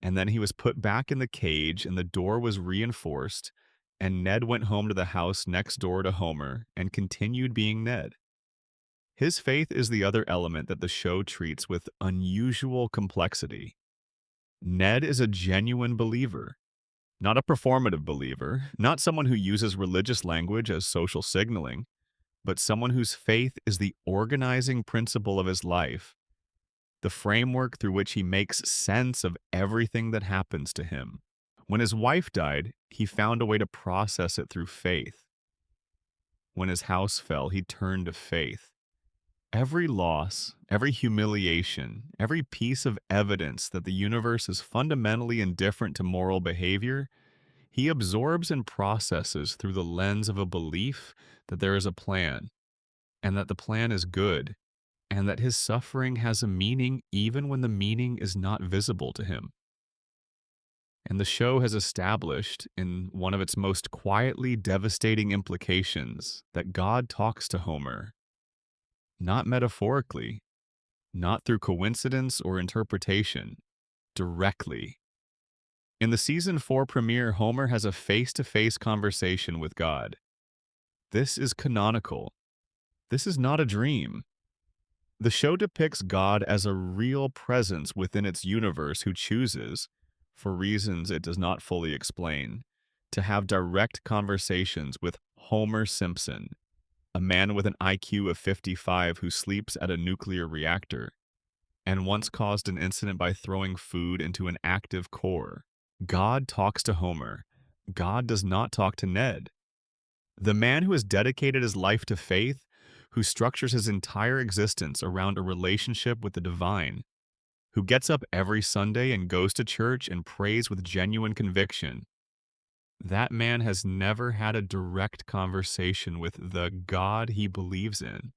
And then he was put back in the cage and the door was reinforced, and Ned went home to the house next door to Homer and continued being Ned. His faith is the other element that the show treats with unusual complexity. Ned is a genuine believer, not a performative believer, not someone who uses religious language as social signaling, but someone whose faith is the organizing principle of his life, the framework through which he makes sense of everything that happens to him. When his wife died, he found a way to process it through faith. When his house fell, he turned to faith. Every loss, every humiliation, every piece of evidence that the universe is fundamentally indifferent to moral behavior, he absorbs and processes through the lens of a belief that there is a plan, and that the plan is good, and that his suffering has a meaning even when the meaning is not visible to him. And the show has established, in one of its most quietly devastating implications, that God talks to Homer, not metaphorically, not through coincidence or interpretation, directly. In the season 4 premiere, Homer has a face-to-face conversation with God. This is canonical. This is not a dream. The show depicts God as a real presence within its universe who chooses, for reasons it does not fully explain, to have direct conversations with Homer Simpson, a man with an IQ of 55 who sleeps at a nuclear reactor and once caused an incident by throwing food into an active core. God talks to Homer. God does not talk to Ned. The man who has dedicated his life to faith, who structures his entire existence around a relationship with the divine, who gets up every Sunday and goes to church and prays with genuine conviction, that man has never had a direct conversation with the God he believes in.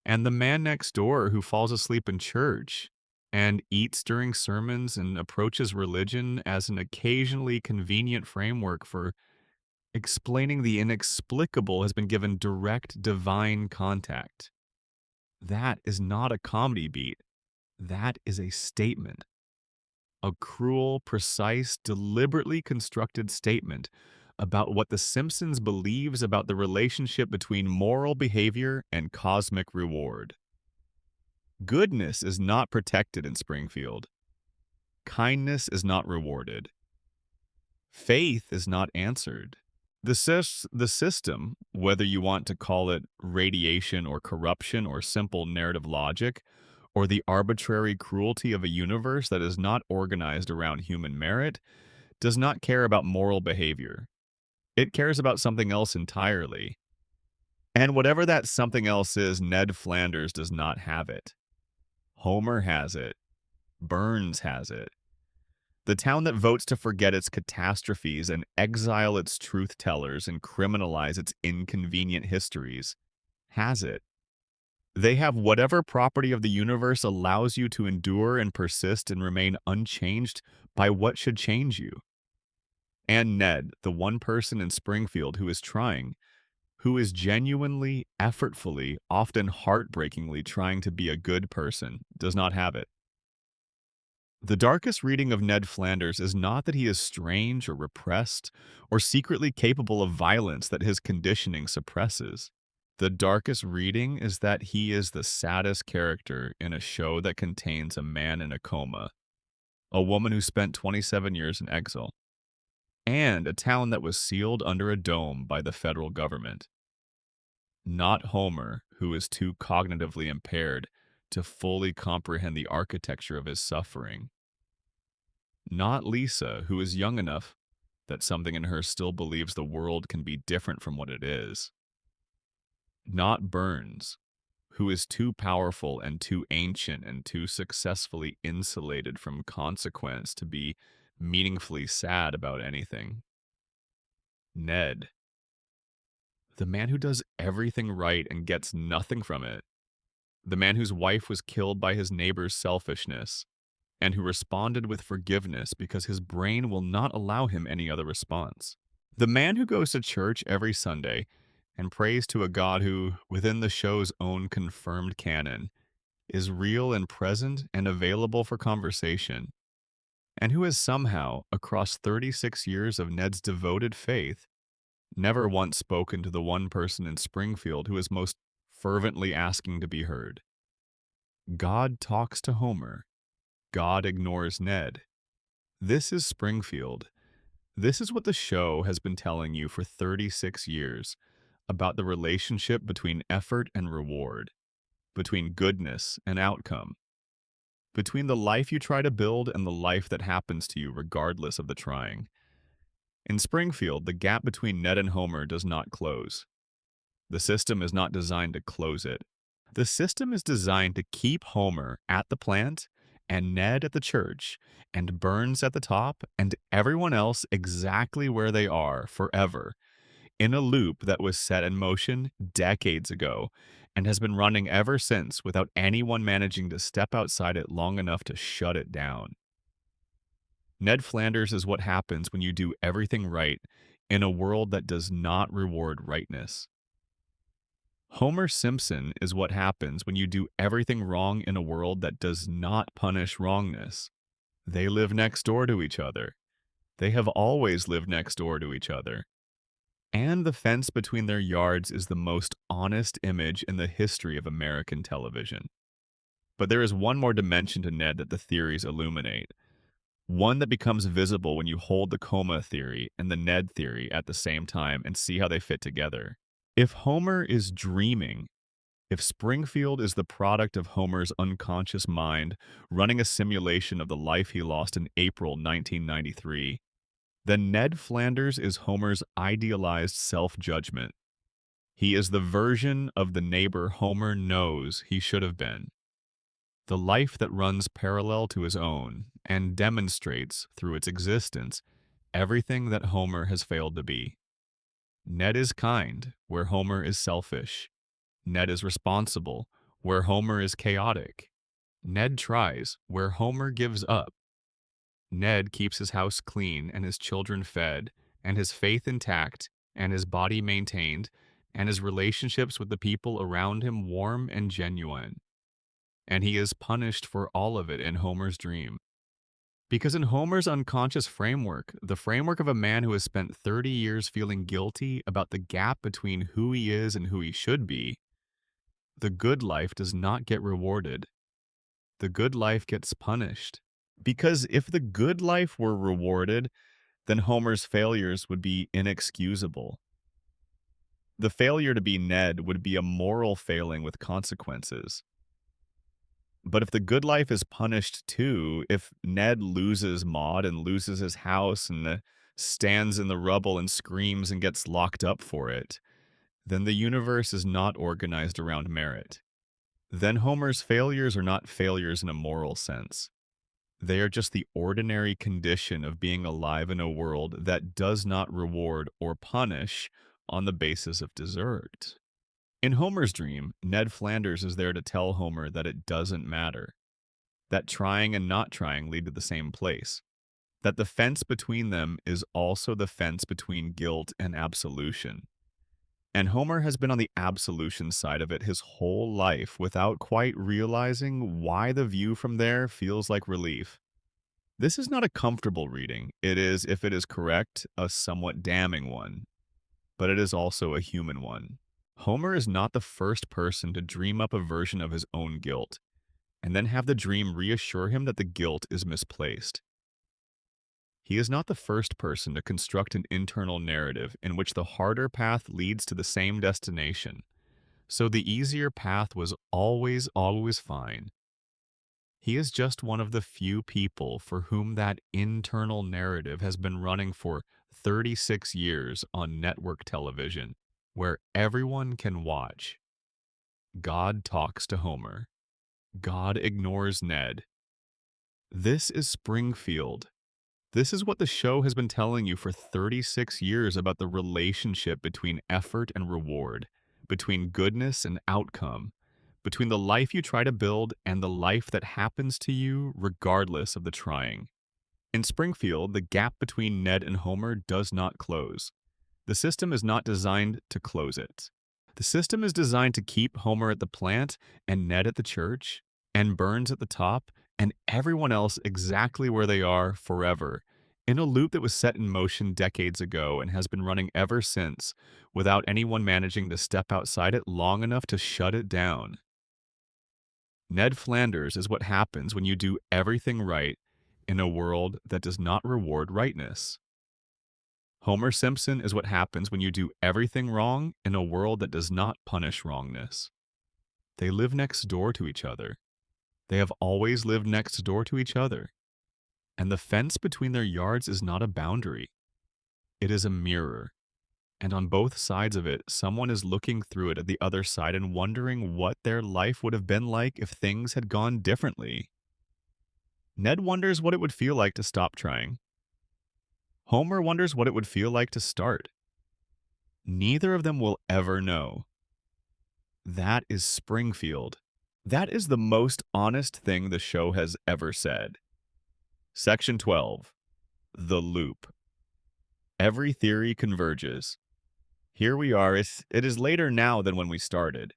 And the man next door who falls asleep in church and eats during sermons and approaches religion as an occasionally convenient framework for explaining the inexplicable has been given direct divine contact. That is not a comedy beat. That is a statement. A cruel, precise, deliberately constructed statement about what The Simpsons believes about the relationship between moral behavior and cosmic reward. Goodness is not protected in Springfield. Kindness is not rewarded. Faith is not answered. The system, whether you want to call it radiation or corruption or simple narrative logic, or the arbitrary cruelty of a universe that is not organized around human merit, does not care about moral behavior. It cares about something else entirely. And whatever that something else is, Ned Flanders does not have it. Homer has it. Burns has it. The town that votes to forget its catastrophes and exile its truth-tellers and criminalize its inconvenient histories has it. They have whatever property of the universe allows you to endure and persist and remain unchanged by what should change you. And Ned, the one person in Springfield who is trying, who is genuinely, effortfully, often heartbreakingly trying to be a good person, does not have it. The darkest reading of Ned Flanders is not that he is strange or repressed or secretly capable of violence that his conditioning suppresses. The darkest reading is that he is the saddest character in a show that contains a man in a coma, a woman who spent 27 years in exile, and a town that was sealed under a dome by the federal government. Not Homer, who is too cognitively impaired to fully comprehend the architecture of his suffering. Not Lisa, who is young enough that something in her still believes the world can be different from what it is. Not Burns, who is too powerful and too ancient and too successfully insulated from consequence to be meaningfully sad about anything. Ned, the man who does everything right and gets nothing from it. The man whose wife was killed by his neighbor's selfishness, and who responded with forgiveness because his brain will not allow him any other response. The man who goes to church every Sunday and prays to a God who, within the show's own confirmed canon, is real and present and available for conversation, and who has somehow, across 36 years of Ned's devoted faith, never once spoken to the one person in Springfield who is most fervently asking to be heard. God talks to Homer. God ignores Ned. This is Springfield. This is what the show has been telling you for 36 years about the relationship between effort and reward, between goodness and outcome, between the life you try to build and the life that happens to you regardless of the trying. In Springfield, the gap between Ned and Homer does not close. The system is not designed to close it. The system is designed to keep Homer at the plant and Ned at the church and Burns at the top and everyone else exactly where they are forever, in a loop that was set in motion decades ago and has been running ever since without anyone managing to step outside it long enough to shut it down. Ned Flanders is what happens when you do everything right in a world that does not reward rightness. Homer Simpson is what happens when you do everything wrong in a world that does not punish wrongness. They live next door to each other. They have always lived next door to each other. And the fence between their yards is the most honest image in the history of American television. But there is one more dimension to Ned that the theories illuminate. One that becomes visible when you hold the coma theory and the Ned theory at the same time and see how they fit together. If Homer is dreaming, if Springfield is the product of Homer's unconscious mind running a simulation of the life he lost in April 1993, then Ned Flanders is Homer's idealized self-judgment. He is the version of the neighbor Homer knows he should have been. The life that runs parallel to his own and demonstrates, through its existence, everything that Homer has failed to be. Ned is kind, where Homer is selfish. Ned is responsible, where Homer is chaotic. Ned tries, where Homer gives up. Ned keeps his house clean and his children fed, and his faith intact, and his body maintained, and his relationships with the people around him warm and genuine. And he is punished for all of it in Homer's dream. Because in Homer's unconscious framework, the framework of a man who has spent 30 years feeling guilty about the gap between who he is and who he should be, the good life does not get rewarded. The good life gets punished. Because if the good life were rewarded, then Homer's failures would be inexcusable. The failure to be Ned would be a moral failing with consequences. But if the good life is punished too, if Ned loses Maud and loses his house and stands in the rubble and screams and gets locked up for it, then the universe is not organized around merit. Then Homer's failures are not failures in a moral sense. They are just the ordinary condition of being alive in a world that does not reward or punish on the basis of desert. In Homer's dream, Ned Flanders is there to tell Homer that it doesn't matter, that trying and not trying lead to the same place, that the fence between them is also the fence between guilt and absolution. And Homer has been on the absolution side of it his whole life without quite realizing why the view from there feels like relief. This is not a comfortable reading. It is, if it is correct, a somewhat damning one, but it is also a human one. Homer is not the first person to dream up a version of his own guilt, and then have the dream reassure him that the guilt is misplaced. He is not the first person to construct an internal narrative in which the harder path leads to the same destination, so the easier path was always fine. He is just one of the few people for whom that internal narrative has been running for 36 years on network television, where everyone can watch. God talks to Homer. God ignores Ned. This is Springfield. This is what the show has been telling you for 36 years about the relationship between effort and reward, between goodness and outcome, between the life you try to build and the life that happens to you regardless of the trying. In Springfield, the gap between Ned and Homer does not close. The system is not designed to close it. The system is designed to keep Homer at the plant and Ned at the church and Burns at the top and everyone else exactly where they are forever, in a loop that was set in motion decades ago and has been running ever since without anyone managing to step outside it long enough to shut it down. Ned Flanders is what happens when you do everything right in a world that does not reward rightness. Homer Simpson is what happens when you do everything wrong in a world that does not punish wrongness. They live next door to each other. They have always lived next door to each other. And the fence between their yards is not a boundary. It is a mirror. And on both sides of it, someone is looking through it at the other side and wondering what their life would have been like if things had gone differently. Ned wonders what it would feel like to stop trying. Homer wonders what it would feel like to start. Neither of them will ever know. That is Springfield. That is the most honest thing the show has ever said. Section 12. The Loop. Every theory converges. Here we are. It is later now than when we started.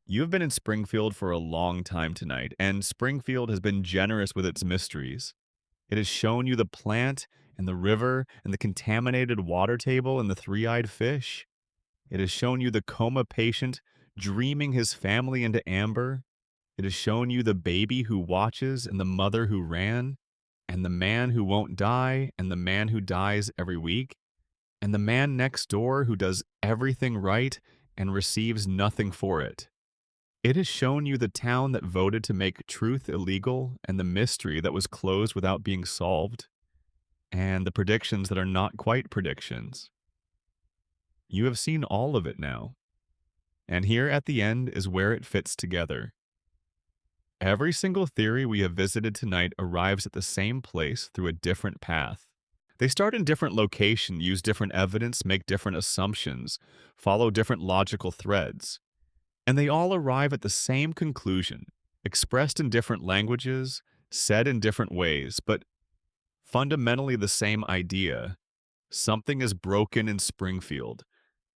You have been in Springfield for a long time tonight, and Springfield has been generous with its mysteries. It has shown you the plant and the river and the contaminated water table and the three-eyed fish. It has shown you the coma patient dreaming his family into amber. It has shown you the baby who watches and the mother who ran, and the man who won't die and the man who dies every week, and the man next door who does everything right and receives nothing for it. It has shown you the town that voted to make truth illegal and the mystery that was closed without being solved, and the predictions that are not quite predictions. You have seen all of it now. And here at the end is where it fits together. Every single theory we have visited tonight arrives at the same place through a different path. They start in different location, use different evidence, make different assumptions, follow different logical threads. And they all arrive at the same conclusion, expressed in different languages, said in different ways, but fundamentally the same idea. Something is broken in Springfield.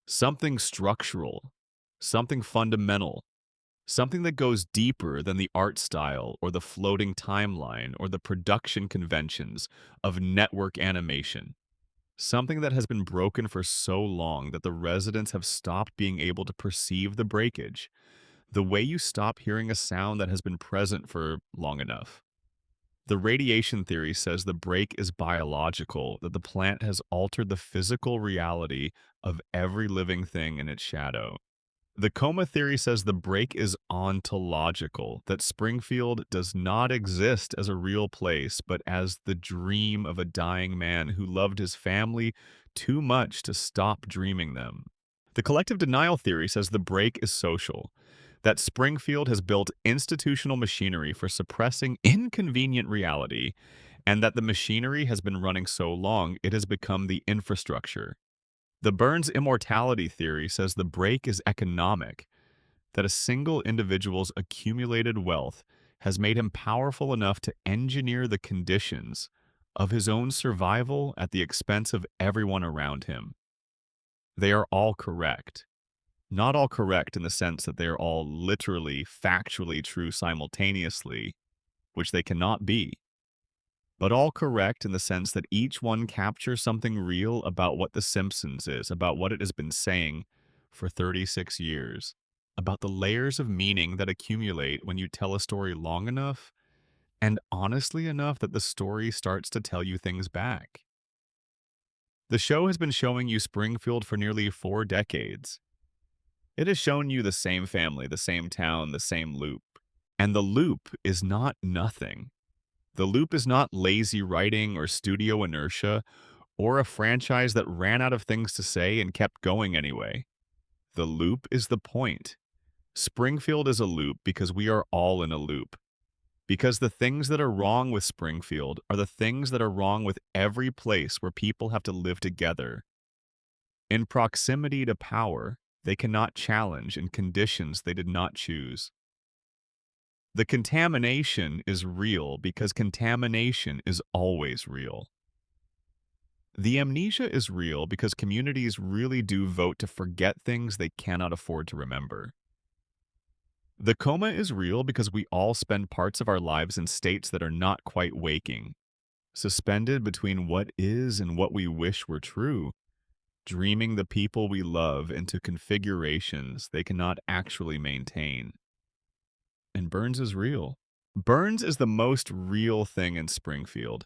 Something structural. Something fundamental. Something that goes deeper than the art style or the floating timeline or the production conventions of network animation. Something that has been broken for so long that the residents have stopped being able to perceive the breakage, the way you stop hearing a sound that has been present for long enough. The radiation theory says the break is biological, that the plant has altered the physical reality of every living thing in its shadow. The coma theory says the break is ontological, that Springfield does not exist as a real place, but as the dream of a dying man who loved his family too much to stop dreaming them. The collective denial theory says the break is social, that Springfield has built institutional machinery for suppressing inconvenient reality, and that the machinery has been running so long it has become the infrastructure. The Burns immortality theory says the break is economic, that a single individual's accumulated wealth has made him powerful enough to engineer the conditions of his own survival at the expense of everyone around him. They are all correct. Not all correct in the sense that they are all literally, factually true simultaneously, which they cannot be, but all correct in the sense that each one captures something real about what The Simpsons is, about what it has been saying for 36 years, about the layers of meaning that accumulate when you tell a story long enough and honestly enough that the story starts to tell you things back. The show has been showing you Springfield for nearly 4 decades. It has shown you the same family, the same town, the same loop. And the loop is not nothing. The loop is not lazy writing or studio inertia or a franchise that ran out of things to say and kept going anyway. The loop is the point. Springfield is a loop because we are all in a loop. Because the things that are wrong with Springfield are the things that are wrong with every place where people have to live together. In proximity to power, they cannot challenge in conditions they did not choose. The contamination is real because contamination is always real. The amnesia is real because communities really do vote to forget things they cannot afford to remember. The coma is real because we all spend parts of our lives in states that are not quite waking, suspended between what is and what we wish were true, dreaming the people we love into configurations they cannot actually maintain. And Burns is real. Burns is the most real thing in Springfield.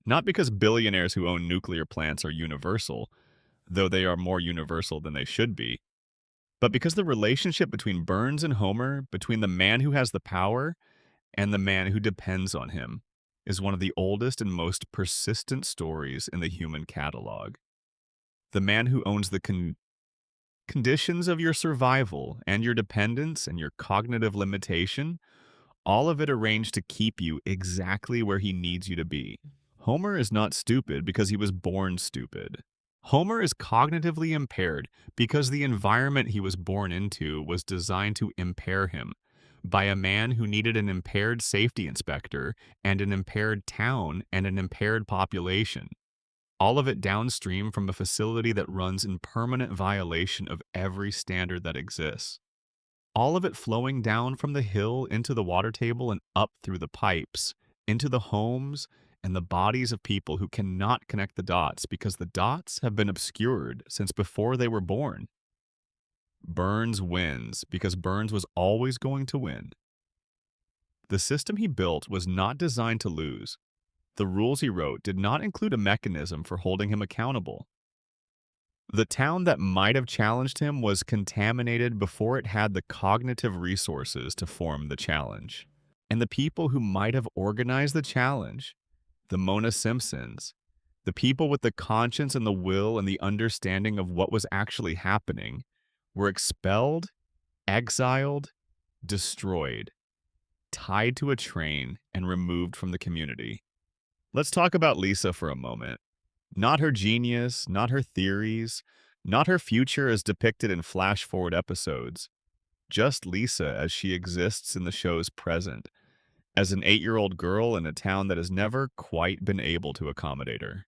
Not because billionaires who own nuclear plants are universal, though they are more universal than they should be, but because the relationship between Burns and Homer, between the man who has the power and the man who depends on him, is one of the oldest and most persistent stories in the human catalog. The man who owns the conditions of your survival and your dependence and your cognitive limitation, all of it arranged to keep you exactly where he needs you to be. Homer is not stupid because he was born stupid. Homer is cognitively impaired because the environment he was born into was designed to impair him by a man who needed an impaired safety inspector and an impaired town and an impaired population. All of it downstream from a facility that runs in permanent violation of every standard that exists. All of it flowing down from the hill into the water table and up through the pipes, into the homes, and the bodies of people who cannot connect the dots because the dots have been obscured since before they were born. Burns wins because Burns was always going to win. The system he built was not designed to lose. The rules he wrote did not include a mechanism for holding him accountable. The town that might have challenged him was contaminated before it had the cognitive resources to form the challenge. And the people who might have organized the challenge, the Mona Simpsons, the people with the conscience and the will and the understanding of what was actually happening, were expelled, exiled, destroyed, tied to a train, and removed from the community. Let's talk about Lisa for a moment. Not her genius, not her theories, not her future as depicted in flash-forward episodes. Just Lisa as she exists in the show's present, as an 8-year-old girl in a town that has never quite been able to accommodate her.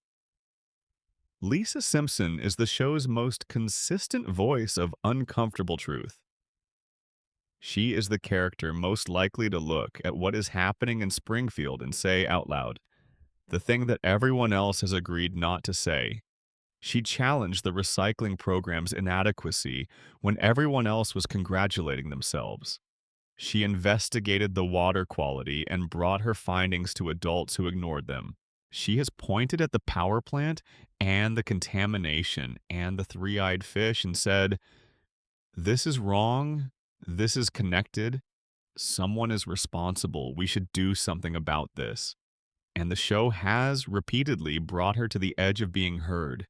Lisa Simpson is the show's most consistent voice of uncomfortable truth. She is the character most likely to look at what is happening in Springfield and say out loud, the thing that everyone else has agreed not to say. She challenged the recycling program's inadequacy when everyone else was congratulating themselves. She investigated the water quality and brought her findings to adults who ignored them. She has pointed at the power plant and the contamination and the three-eyed fish and said, "This is wrong. This is connected. Someone is responsible. We should do something about this." And the show has repeatedly brought her to the edge of being heard,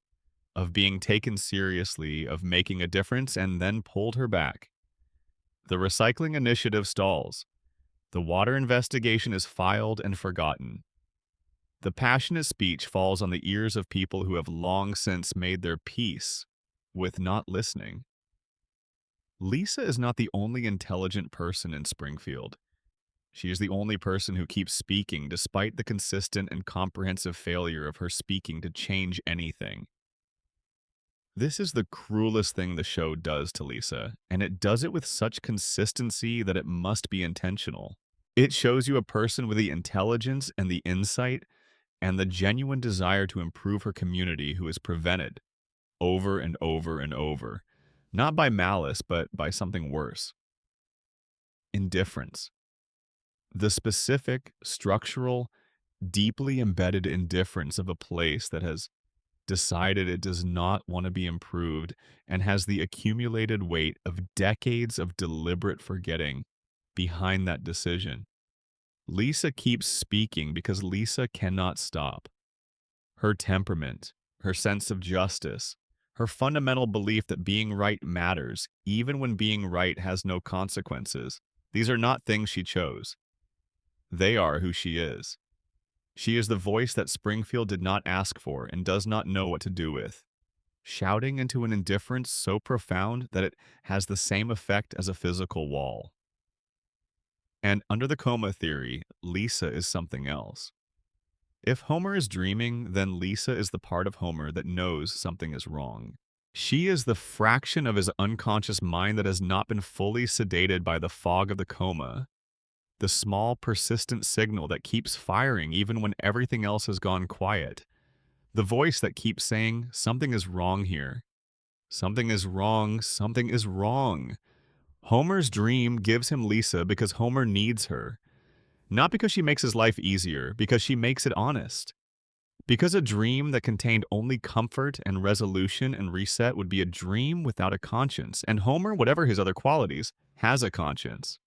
of being taken seriously, of making a difference, and then pulled her back. The recycling initiative stalls. The water investigation is filed and forgotten. The passionate speech falls on the ears of people who have long since made their peace with not listening. Lisa is not the only intelligent person in Springfield. She is the only person who keeps speaking despite the consistent and comprehensive failure of her speaking to change anything. This is the cruelest thing the show does to Lisa, and it does it with such consistency that it must be intentional. It shows you a person with the intelligence and the insight and the genuine desire to improve her community who is prevented over and over and over, not by malice, but by something worse. Indifference. The specific, structural, deeply embedded indifference of a place that has decided it does not want to be improved and has the accumulated weight of decades of deliberate forgetting behind that decision. Lisa keeps speaking because Lisa cannot stop. Her temperament, her sense of justice, her fundamental belief that being right matters, even when being right has no consequences. These are not things she chose. They are who she is. She is the voice that Springfield did not ask for and does not know what to do with, shouting into an indifference so profound that it has the same effect as a physical wall. And under the coma theory, Lisa is something else. If Homer is dreaming, then Lisa is the part of Homer that knows something is wrong. She is the fraction of his unconscious mind that has not been fully sedated by the fog of the coma, the small, persistent signal that keeps firing even when everything else has gone quiet. The voice that keeps saying, something is wrong here. Something is wrong. Something is wrong. Homer's dream gives him Lisa because Homer needs her. Not because she makes his life easier, because she makes it honest. Because a dream that contained only comfort and resolution and reset would be a dream without a conscience, and Homer, whatever his other qualities, has a conscience.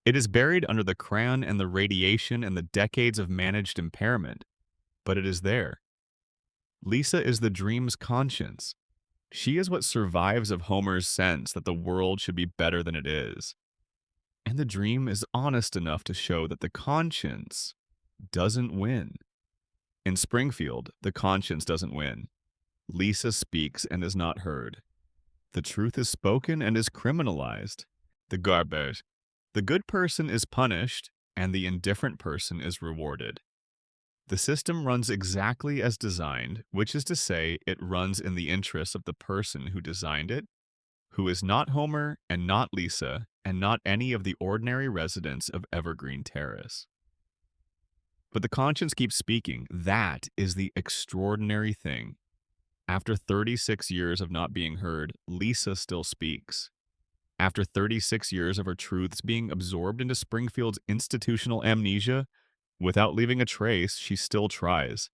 It is buried under the crayon and the radiation and the decades of managed impairment, but it is there. Lisa is the dream's conscience. She is what survives of Homer's sense that the world should be better than it is. And the dream is honest enough to show that the conscience doesn't win. In Springfield, the conscience doesn't win. Lisa speaks and is not heard. The truth is spoken and is criminalized. The garbage. The good person is punished, and the indifferent person is rewarded. The system runs exactly as designed, which is to say, it runs in the interests of the person who designed it, who is not Homer and not Lisa, and not any of the ordinary residents of Evergreen Terrace. But the conscience keeps speaking. That is the extraordinary thing. After 36 years of not being heard, Lisa still speaks. After 36 years of her truths being absorbed into Springfield's institutional amnesia, without leaving a trace, she still tries.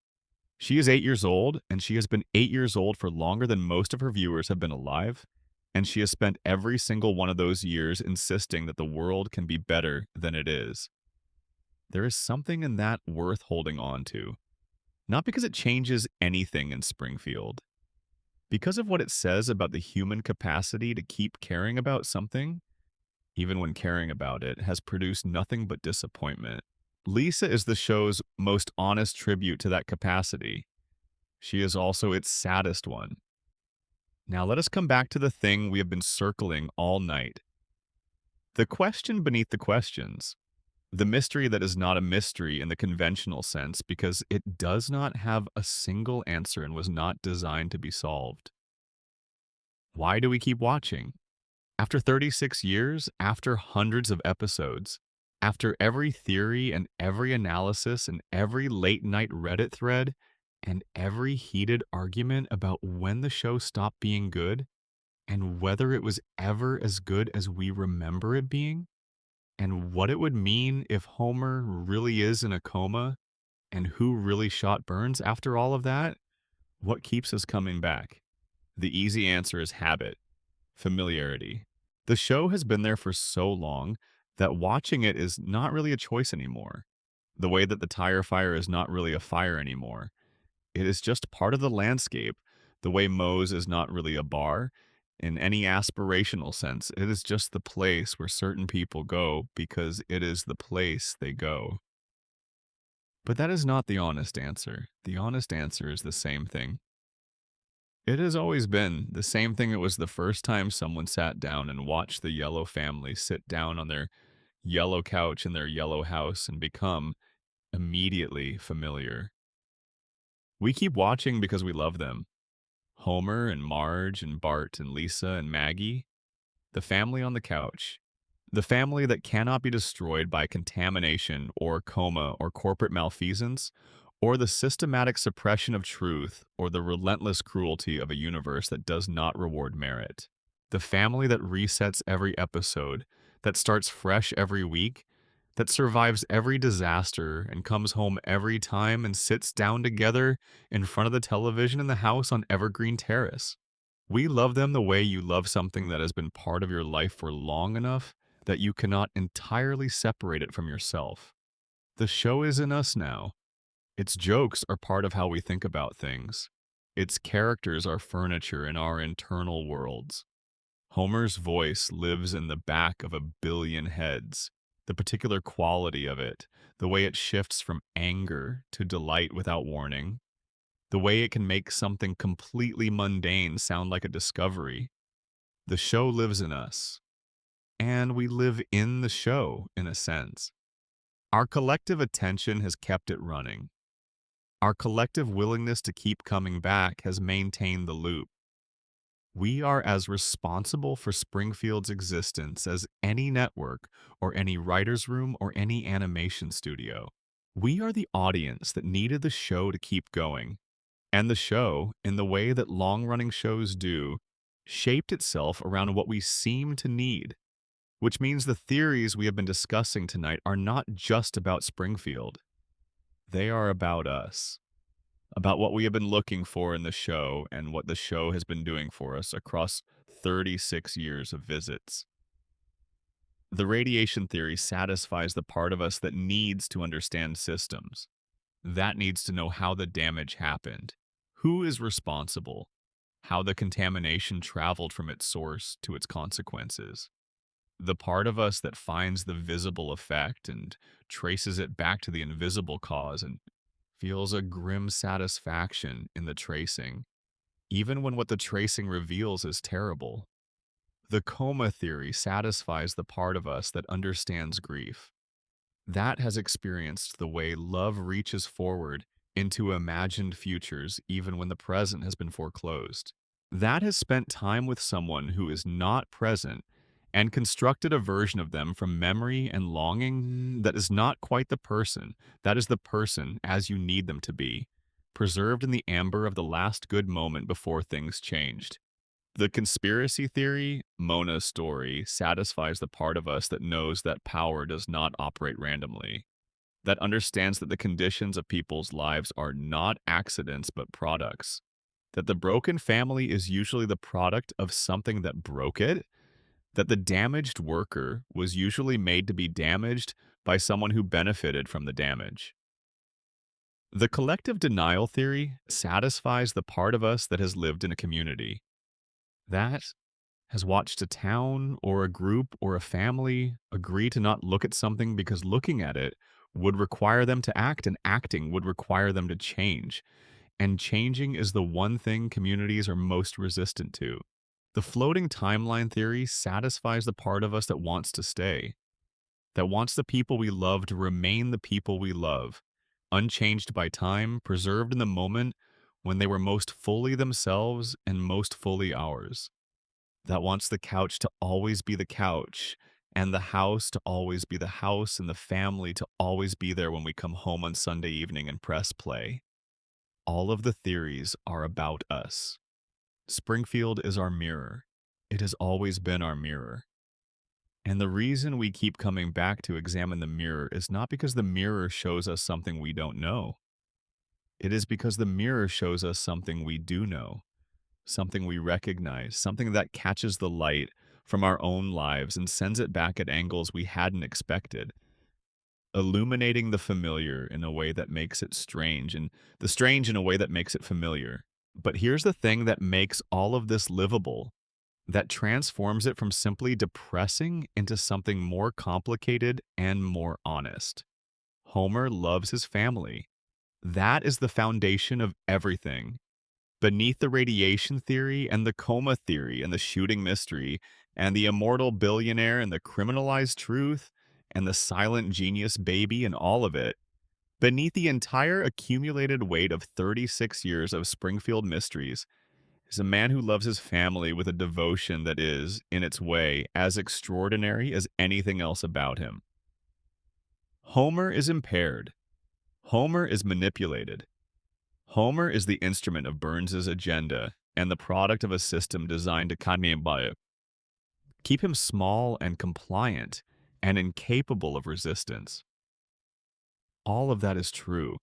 She is 8 years old, and she has been 8 years old for longer than most of her viewers have been alive, and she has spent every single one of those years insisting that the world can be better than it is. There is something in that worth holding on to, not because it changes anything in Springfield, because of what it says about the human capacity to keep caring about something, even when caring about it has produced nothing but disappointment. Lisa is the show's most honest tribute to that capacity. She is also its saddest one. Now let us come back to the thing we have been circling all night. The question beneath the questions. The mystery that is not a mystery in the conventional sense because it does not have a single answer and was not designed to be solved. Why do we keep watching? After 36 years, after hundreds of episodes, after every theory and every analysis and every late night Reddit thread and every heated argument about when the show stopped being good and whether it was ever as good as we remember it being, and what it would mean if Homer really is in a coma and who really shot Burns after all of that, what keeps us coming back? The easy answer is habit, familiarity. The show has been there for so long that watching it is not really a choice anymore. The way that the tire fire is not really a fire anymore. It is just part of the landscape. The way Moe's is not really a bar. In any aspirational sense, it is just the place where certain people go because it is the place they go. But that is not the honest answer. The honest answer is the same thing. It has always been the same thing it was the first time someone sat down and watched the yellow family sit down on their yellow couch in their yellow house and become immediately familiar. We keep watching because we love them. Homer and Marge and Bart and Lisa and Maggie, the family on the couch, the family that cannot be destroyed by contamination or coma or corporate malfeasance or the systematic suppression of truth or the relentless cruelty of a universe that does not reward merit. The family that resets every episode, that starts fresh every week, that survives every disaster and comes home every time and sits down together in front of the television in the house on Evergreen Terrace. We love them the way you love something that has been part of your life for long enough that you cannot entirely separate it from yourself. The show is in us now. Its jokes are part of how we think about things. Its characters are furniture in our internal worlds. Homer's voice lives in the back of a billion heads. The particular quality of it, the way it shifts from anger to delight without warning, the way it can make something completely mundane sound like a discovery. The show lives in us, and we live in the show in a sense. Our collective attention has kept it running. Our collective willingness to keep coming back has maintained the loop. We are as responsible for Springfield's existence as any network or any writer's room or any animation studio. We are the audience that needed the show to keep going. And the show, in the way that long-running shows do, shaped itself around what we seem to need, which means the theories we have been discussing tonight are not just about Springfield. They are about us, about what we have been looking for in the show and what the show has been doing for us across 36 years of visits. The radiation theory satisfies the part of us that needs to understand systems. That needs to know how the damage happened, who is responsible, how the contamination traveled from its source to its consequences. The part of us that finds the visible effect and traces it back to the invisible cause and feels a grim satisfaction in the tracing, even when what the tracing reveals is terrible. The coma theory satisfies the part of us that understands grief. That has experienced the way love reaches forward into imagined futures even when the present has been foreclosed. That has spent time with someone who is not present and constructed a version of them from memory and longing that is not quite the person, that is the person as you need them to be, preserved in the amber of the last good moment before things changed. The conspiracy theory, Mona's story, satisfies the part of us that knows that power does not operate randomly, that understands that the conditions of people's lives are not accidents but products, that the broken family is usually the product of something that broke it, that the damaged worker was usually made to be damaged by someone who benefited from the damage. The collective denial theory satisfies the part of us that has lived in a community, that has watched a town or a group or a family agree to not look at something because looking at it would require them to act, and acting would require them to change. And changing is the one thing communities are most resistant to. The floating timeline theory satisfies the part of us that wants to stay, that wants the people we love to remain the people we love, unchanged by time, preserved in the moment when they were most fully themselves and most fully ours, that wants the couch to always be the couch, and the house to always be the house, and the family to always be there when we come home on Sunday evening and press play. All of the theories are about us. Springfield is our mirror. It has always been our mirror. And the reason we keep coming back to examine the mirror is not because the mirror shows us something we don't know. It is because the mirror shows us something we do know, something we recognize, something that catches the light from our own lives and sends it back at angles we hadn't expected, illuminating the familiar in a way that makes it strange, and the strange in a way that makes it familiar. But here's the thing that makes all of this livable, that transforms it from simply depressing into something more complicated and more honest. Homer loves his family. That is the foundation of everything. Beneath the radiation theory and the coma theory and the shooting mystery and the immortal billionaire and the criminalized truth and the silent genius baby and all of it, beneath the entire accumulated weight of 36 years of Springfield mysteries, is a man who loves his family with a devotion that is, in its way, as extraordinary as anything else about him. Homer is impaired. Homer is manipulated. Homer is the instrument of Burns's agenda and the product of a system designed to keep him small and compliant and incapable of resistance. All of that is true.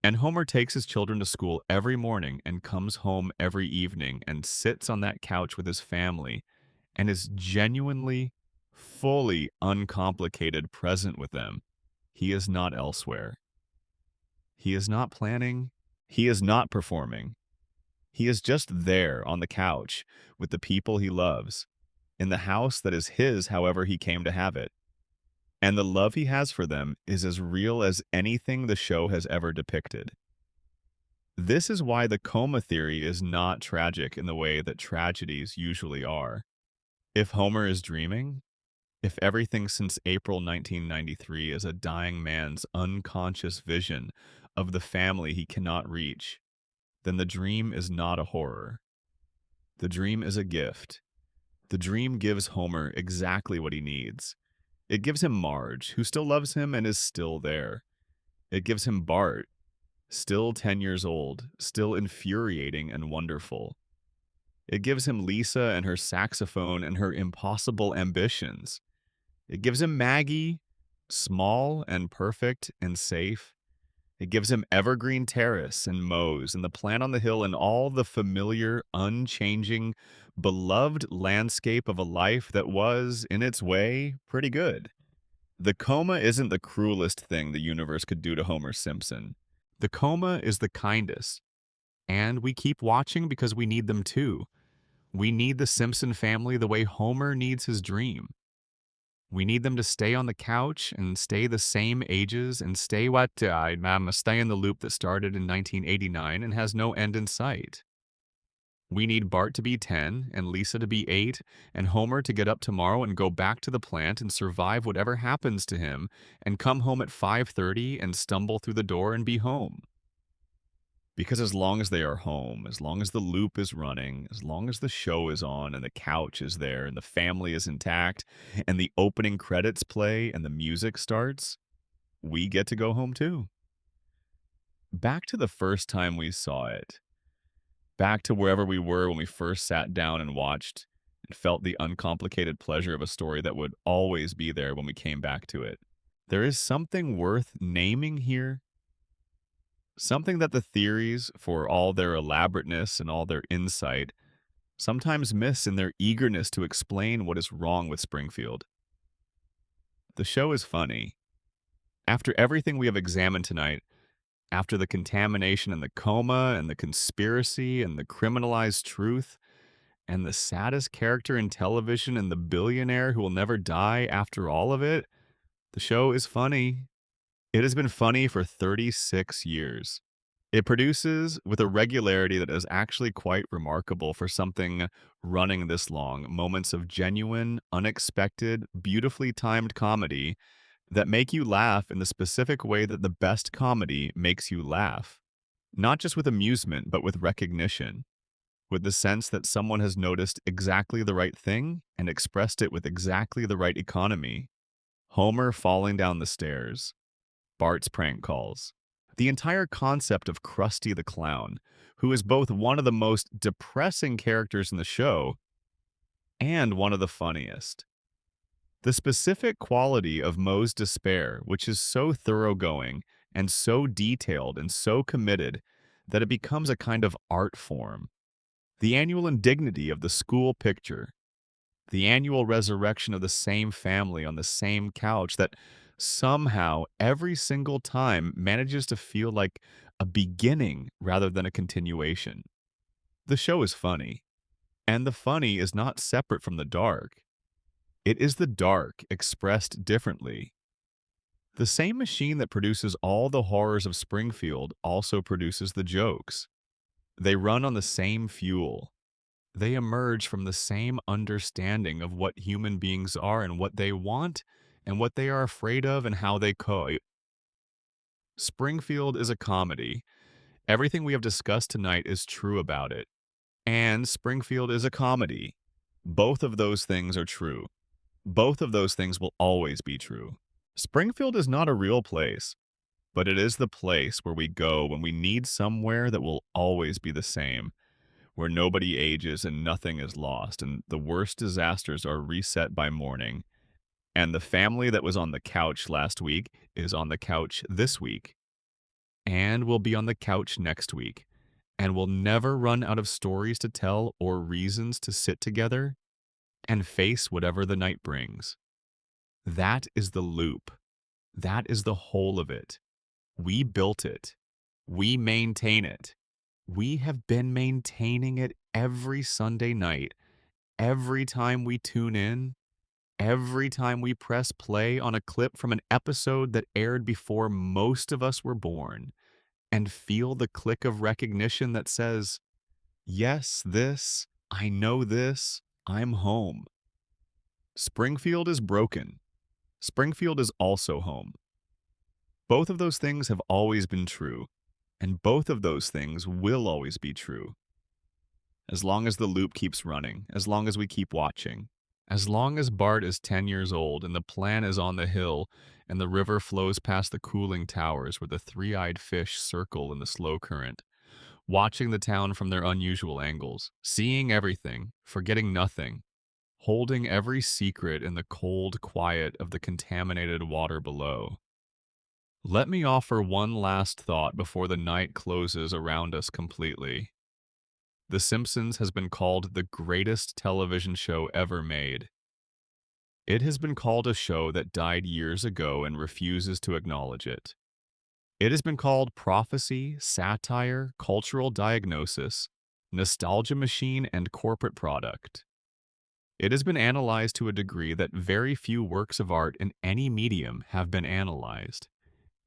And Homer takes his children to school every morning and comes home every evening and sits on that couch with his family and is genuinely, fully uncomplicated present with them. He is not elsewhere. He is not planning. He is not performing. He is just there on the couch with the people he loves, in the house that is his however he came to have it. And the love he has for them is as real as anything the show has ever depicted. This is why the coma theory is not tragic in the way that tragedies usually are. If Homer is dreaming, if everything since April 1993 is a dying man's unconscious vision of the family he cannot reach, then the dream is not a horror. The dream is a gift. The dream gives Homer exactly what he needs. It gives him Marge, who still loves him and is still there. It gives him Bart, still 10 years old, still infuriating and wonderful. It gives him Lisa and her saxophone and her impossible ambitions. It gives him Maggie, small and perfect and safe. It gives him Evergreen Terrace and Moe's and the plant on the hill and all the familiar, unchanging, beloved landscape of a life that was, in its way, pretty good. The coma isn't the cruelest thing the universe could do to Homer Simpson. The coma is the kindest. And we keep watching because we need them too. We need the Simpson family the way Homer needs his dream. We need them to stay on the couch and stay the same ages and stay stay in the loop that started in 1989 and has no end in sight. We need Bart to be 10 and Lisa to be 8 and Homer to get up tomorrow and go back to the plant and survive whatever happens to him and come home at 5:30 and stumble through the door and be home. Because as long as they are home, as long as the loop is running, as long as the show is on and the couch is there and the family is intact and the opening credits play and the music starts, we get to go home too. Back to the first time we saw it, back to wherever we were when we first sat down and watched and felt the uncomplicated pleasure of a story that would always be there when we came back to it. There is something worth naming here, something that the theories, for all their elaborateness and all their insight, sometimes miss in their eagerness to explain what is wrong with Springfield. The show is funny. After everything we have examined tonight, after the contamination and the coma and the conspiracy and the criminalized truth, and the saddest character in television and the billionaire who will never die after all of it, the show is funny. It has been funny for 36 years. It produces with a regularity that is actually quite remarkable for something running this long, moments of genuine, unexpected, beautifully timed comedy that make you laugh in the specific way that the best comedy makes you laugh. Not just with amusement, but with recognition, with the sense that someone has noticed exactly the right thing and expressed it with exactly the right economy. Homer falling down the stairs, Bart's prank calls, the entire concept of Krusty the Clown, who is both one of the most depressing characters in the show and one of the funniest. The specific quality of Moe's despair, which is so thoroughgoing and so detailed and so committed that it becomes a kind of art form. The annual indignity of the school picture, the annual resurrection of the same family on the same couch that somehow every single time manages to feel like a beginning rather than a continuation. The show is funny, and the funny is not separate from the dark. It is the dark expressed differently. The same machine that produces all the horrors of Springfield also produces the jokes. They run on the same fuel. They emerge from the same understanding of what human beings are and what they want and what they are afraid of and how they cope. Springfield is a comedy. Everything we have discussed tonight is true about it. And Springfield is a comedy. Both of those things are true. Both of those things will always be true. Springfield is not a real place, but it is the place where we go when we need somewhere that will always be the same, where nobody ages and nothing is lost, and the worst disasters are reset by morning. And the family that was on the couch last week is on the couch this week, and will be on the couch next week, and will never run out of stories to tell or reasons to sit together and face whatever the night brings. That is the loop. That is the whole of it. We built it. We maintain it. We have been maintaining it every Sunday night, every time we tune in, every time we press play on a clip from an episode that aired before most of us were born, and feel the click of recognition that says, yes, I know this, I'm home. Springfield is broken. Springfield is also home. Both of those things have always been true, and both of those things will always be true. As long as the loop keeps running, as long as we keep watching, as long as Bart is 10 years old and the plan is on the hill and the river flows past the cooling towers where the three-eyed fish circle in the slow current, watching the town from their unusual angles, seeing everything, forgetting nothing, holding every secret in the cold quiet of the contaminated water below. Let me offer one last thought before the night closes around us completely. The Simpsons has been called the greatest television show ever made. It has been called a show that died years ago and refuses to acknowledge it. It has been called prophecy, satire, cultural diagnosis, nostalgia machine, and corporate product. It has been analyzed to a degree that very few works of art in any medium have been analyzed.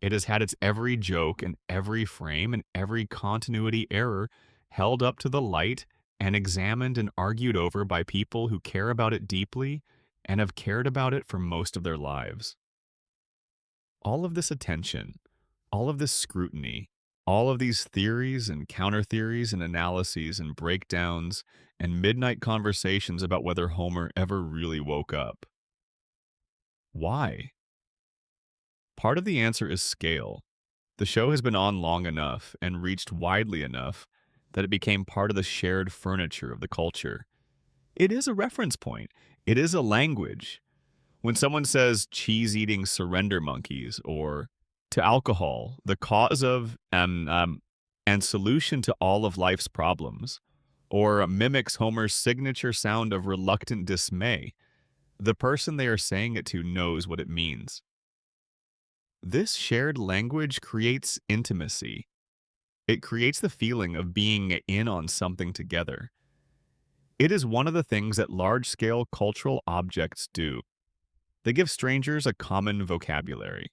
It has had its every joke and every frame and every continuity error held up to the light and examined and argued over by people who care about it deeply and have cared about it for most of their lives. All of this attention, all of this scrutiny, All of these theories and counter theories and analyses and breakdowns and midnight conversations about whether Homer ever really woke up. Why? Part of the answer is scale. The show has been on long enough and reached widely enough that it became part of the shared furniture of the culture. It is a reference point. It is a language. When someone says cheese eating surrender monkeys or to alcohol, the cause of and solution to all of life's problems, or mimics Homer's signature sound of reluctant dismay, the person they are saying it to knows what it means. This shared language creates intimacy. It creates the feeling of being in on something together. It is one of the things that large-scale cultural objects do. They give strangers a common vocabulary.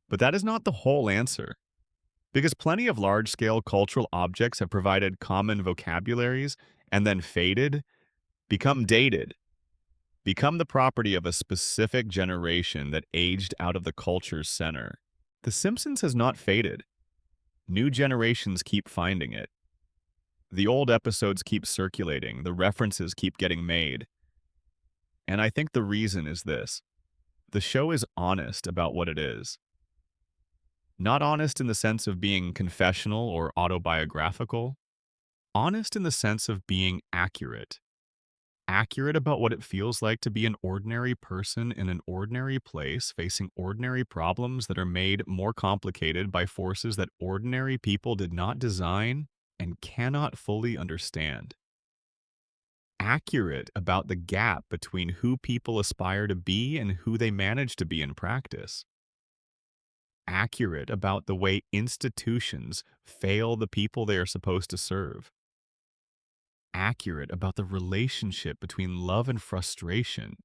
But that is not the whole answer, because plenty of large-scale cultural objects have provided common vocabularies and then faded, become dated, become the property of a specific generation that aged out of the culture's center. The Simpsons has not faded. New generations keep finding it. The old episodes keep circulating, the references keep getting made. And I think the reason is this. The show is honest about what it is. Not honest in the sense of being confessional or autobiographical, honest in the sense of being accurate. Accurate about what it feels like to be an ordinary person in an ordinary place facing ordinary problems that are made more complicated by forces that ordinary people did not design and cannot fully understand. Accurate about the gap between who people aspire to be and who they manage to be in practice. Accurate about the way institutions fail the people they are supposed to serve. Accurate about the relationship between love and frustration,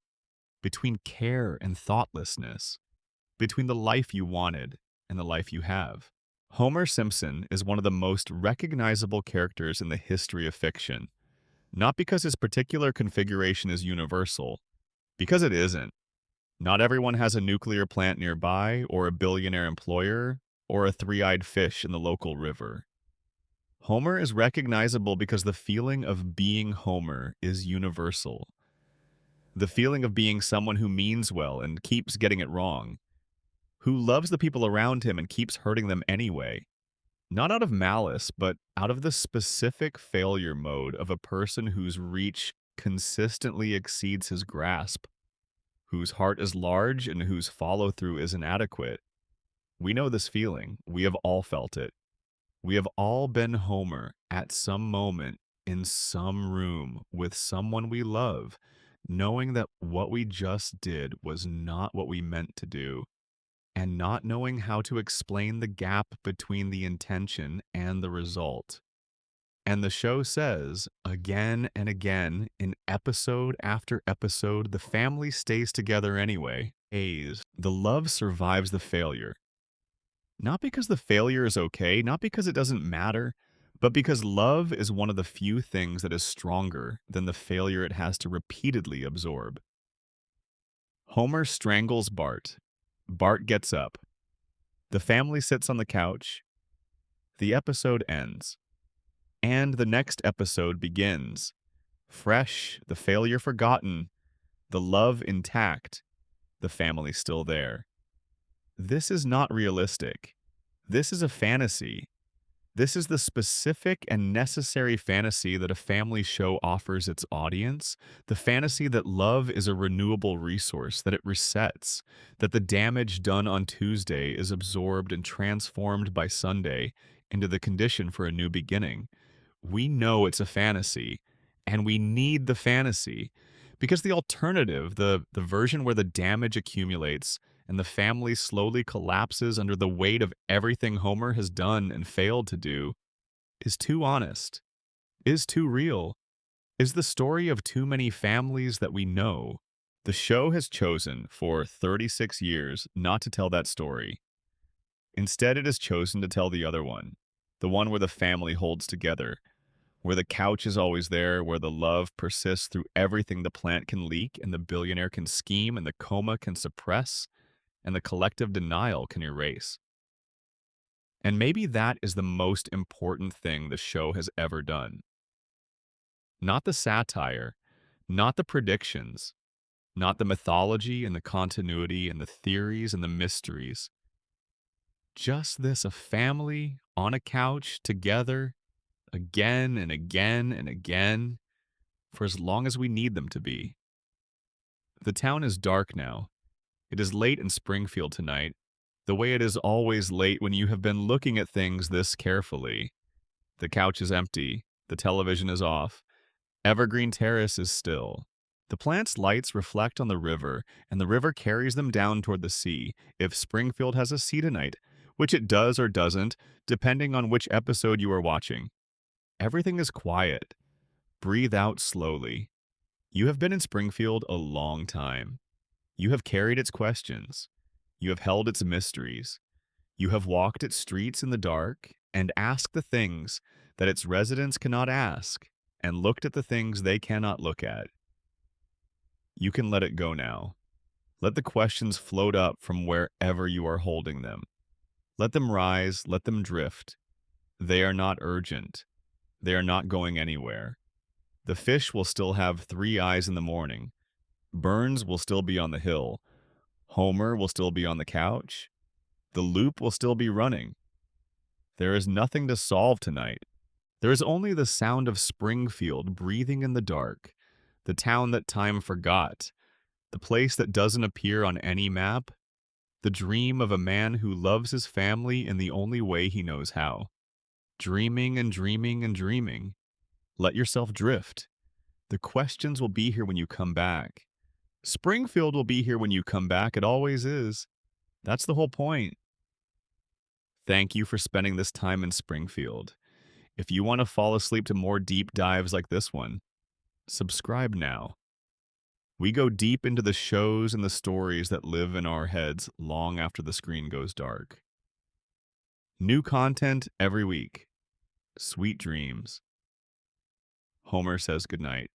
between care and thoughtlessness, between the life you wanted and the life you have. Homer Simpson is one of the most recognizable characters in the history of fiction, not because his particular configuration is universal, because it isn't. Not everyone has a nuclear plant nearby, or a billionaire employer, or a three-eyed fish in the local river. Homer is recognizable because the feeling of being Homer is universal. The feeling of being someone who means well and keeps getting it wrong, who loves the people around him and keeps hurting them anyway. Not out of malice, but out of the specific failure mode of a person whose reach consistently exceeds his grasp, whose heart is large and whose follow-through is inadequate. We know this feeling. We have all felt it. We have all been Homer at some moment in some room with someone we love, knowing that what we just did was not what we meant to do, and not knowing how to explain the gap between the intention and the result. And the show says, again and again, in episode after episode, the family stays together anyway. The love survives the failure. Not because the failure is okay, not because it doesn't matter, but because love is one of the few things that is stronger than the failure it has to repeatedly absorb. Homer strangles Bart. Bart gets up. The family sits on the couch. The episode ends. And the next episode begins. Fresh, the failure forgotten, the love intact, the family still there. This is not realistic. This is a fantasy. This is the specific and necessary fantasy that a family show offers its audience, the fantasy that love is a renewable resource, that it resets, that the damage done on Tuesday is absorbed and transformed by Sunday into the condition for a new beginning. We know it's a fantasy, and we need the fantasy, because the alternative, the version where the damage accumulates and the family slowly collapses under the weight of everything Homer has done and failed to do, is too honest, is too real, is the story of too many families that we know. The show has chosen, for 36 years, not to tell that story. Instead, it has chosen to tell the other one, the one where the family holds together, where the couch is always there, where the love persists through everything the plant can leak and the billionaire can scheme and the coma can suppress and the collective denial can erase. And maybe that is the most important thing the show has ever done. Not the satire, not the predictions, not the mythology and the continuity and the theories and the mysteries. Just this, a family on a couch together again and again and again for as long as we need them to be. The town is dark now. It is late in Springfield tonight, the way it is always late when you have been looking at things this carefully. The couch is empty, the television is off, Evergreen Terrace is still. The plant's lights reflect on the river, and the river carries them down toward the sea, if Springfield has a sea tonight, which it does or doesn't, depending on which episode you are watching. Everything is quiet. Breathe out slowly. You have been in Springfield a long time. You have carried its questions. You have held its mysteries. You have walked its streets in the dark and asked the things that its residents cannot ask and looked at the things they cannot look at. You can let it go now. Let the questions float up from wherever you are holding them. Let them rise, let them drift. They are not urgent. They are not going anywhere. The fish will still have 3 eyes in the morning. Burns will still be on the hill. Homer will still be on the couch. The loop will still be running. There is nothing to solve tonight. There is only the sound of Springfield breathing in the dark, the town that time forgot, the place that doesn't appear on any map, the dream of a man who loves his family in the only way he knows how. Dreaming and dreaming and dreaming. Let yourself drift. The questions will be here when you come back. Springfield will be here when you come back. It always is. That's the whole point. Thank you for spending this time in Springfield. If you want to fall asleep to more deep dives like this one, subscribe now. We go deep into the shows and the stories that live in our heads long after the screen goes dark. New content every week. Sweet dreams. Homer says goodnight.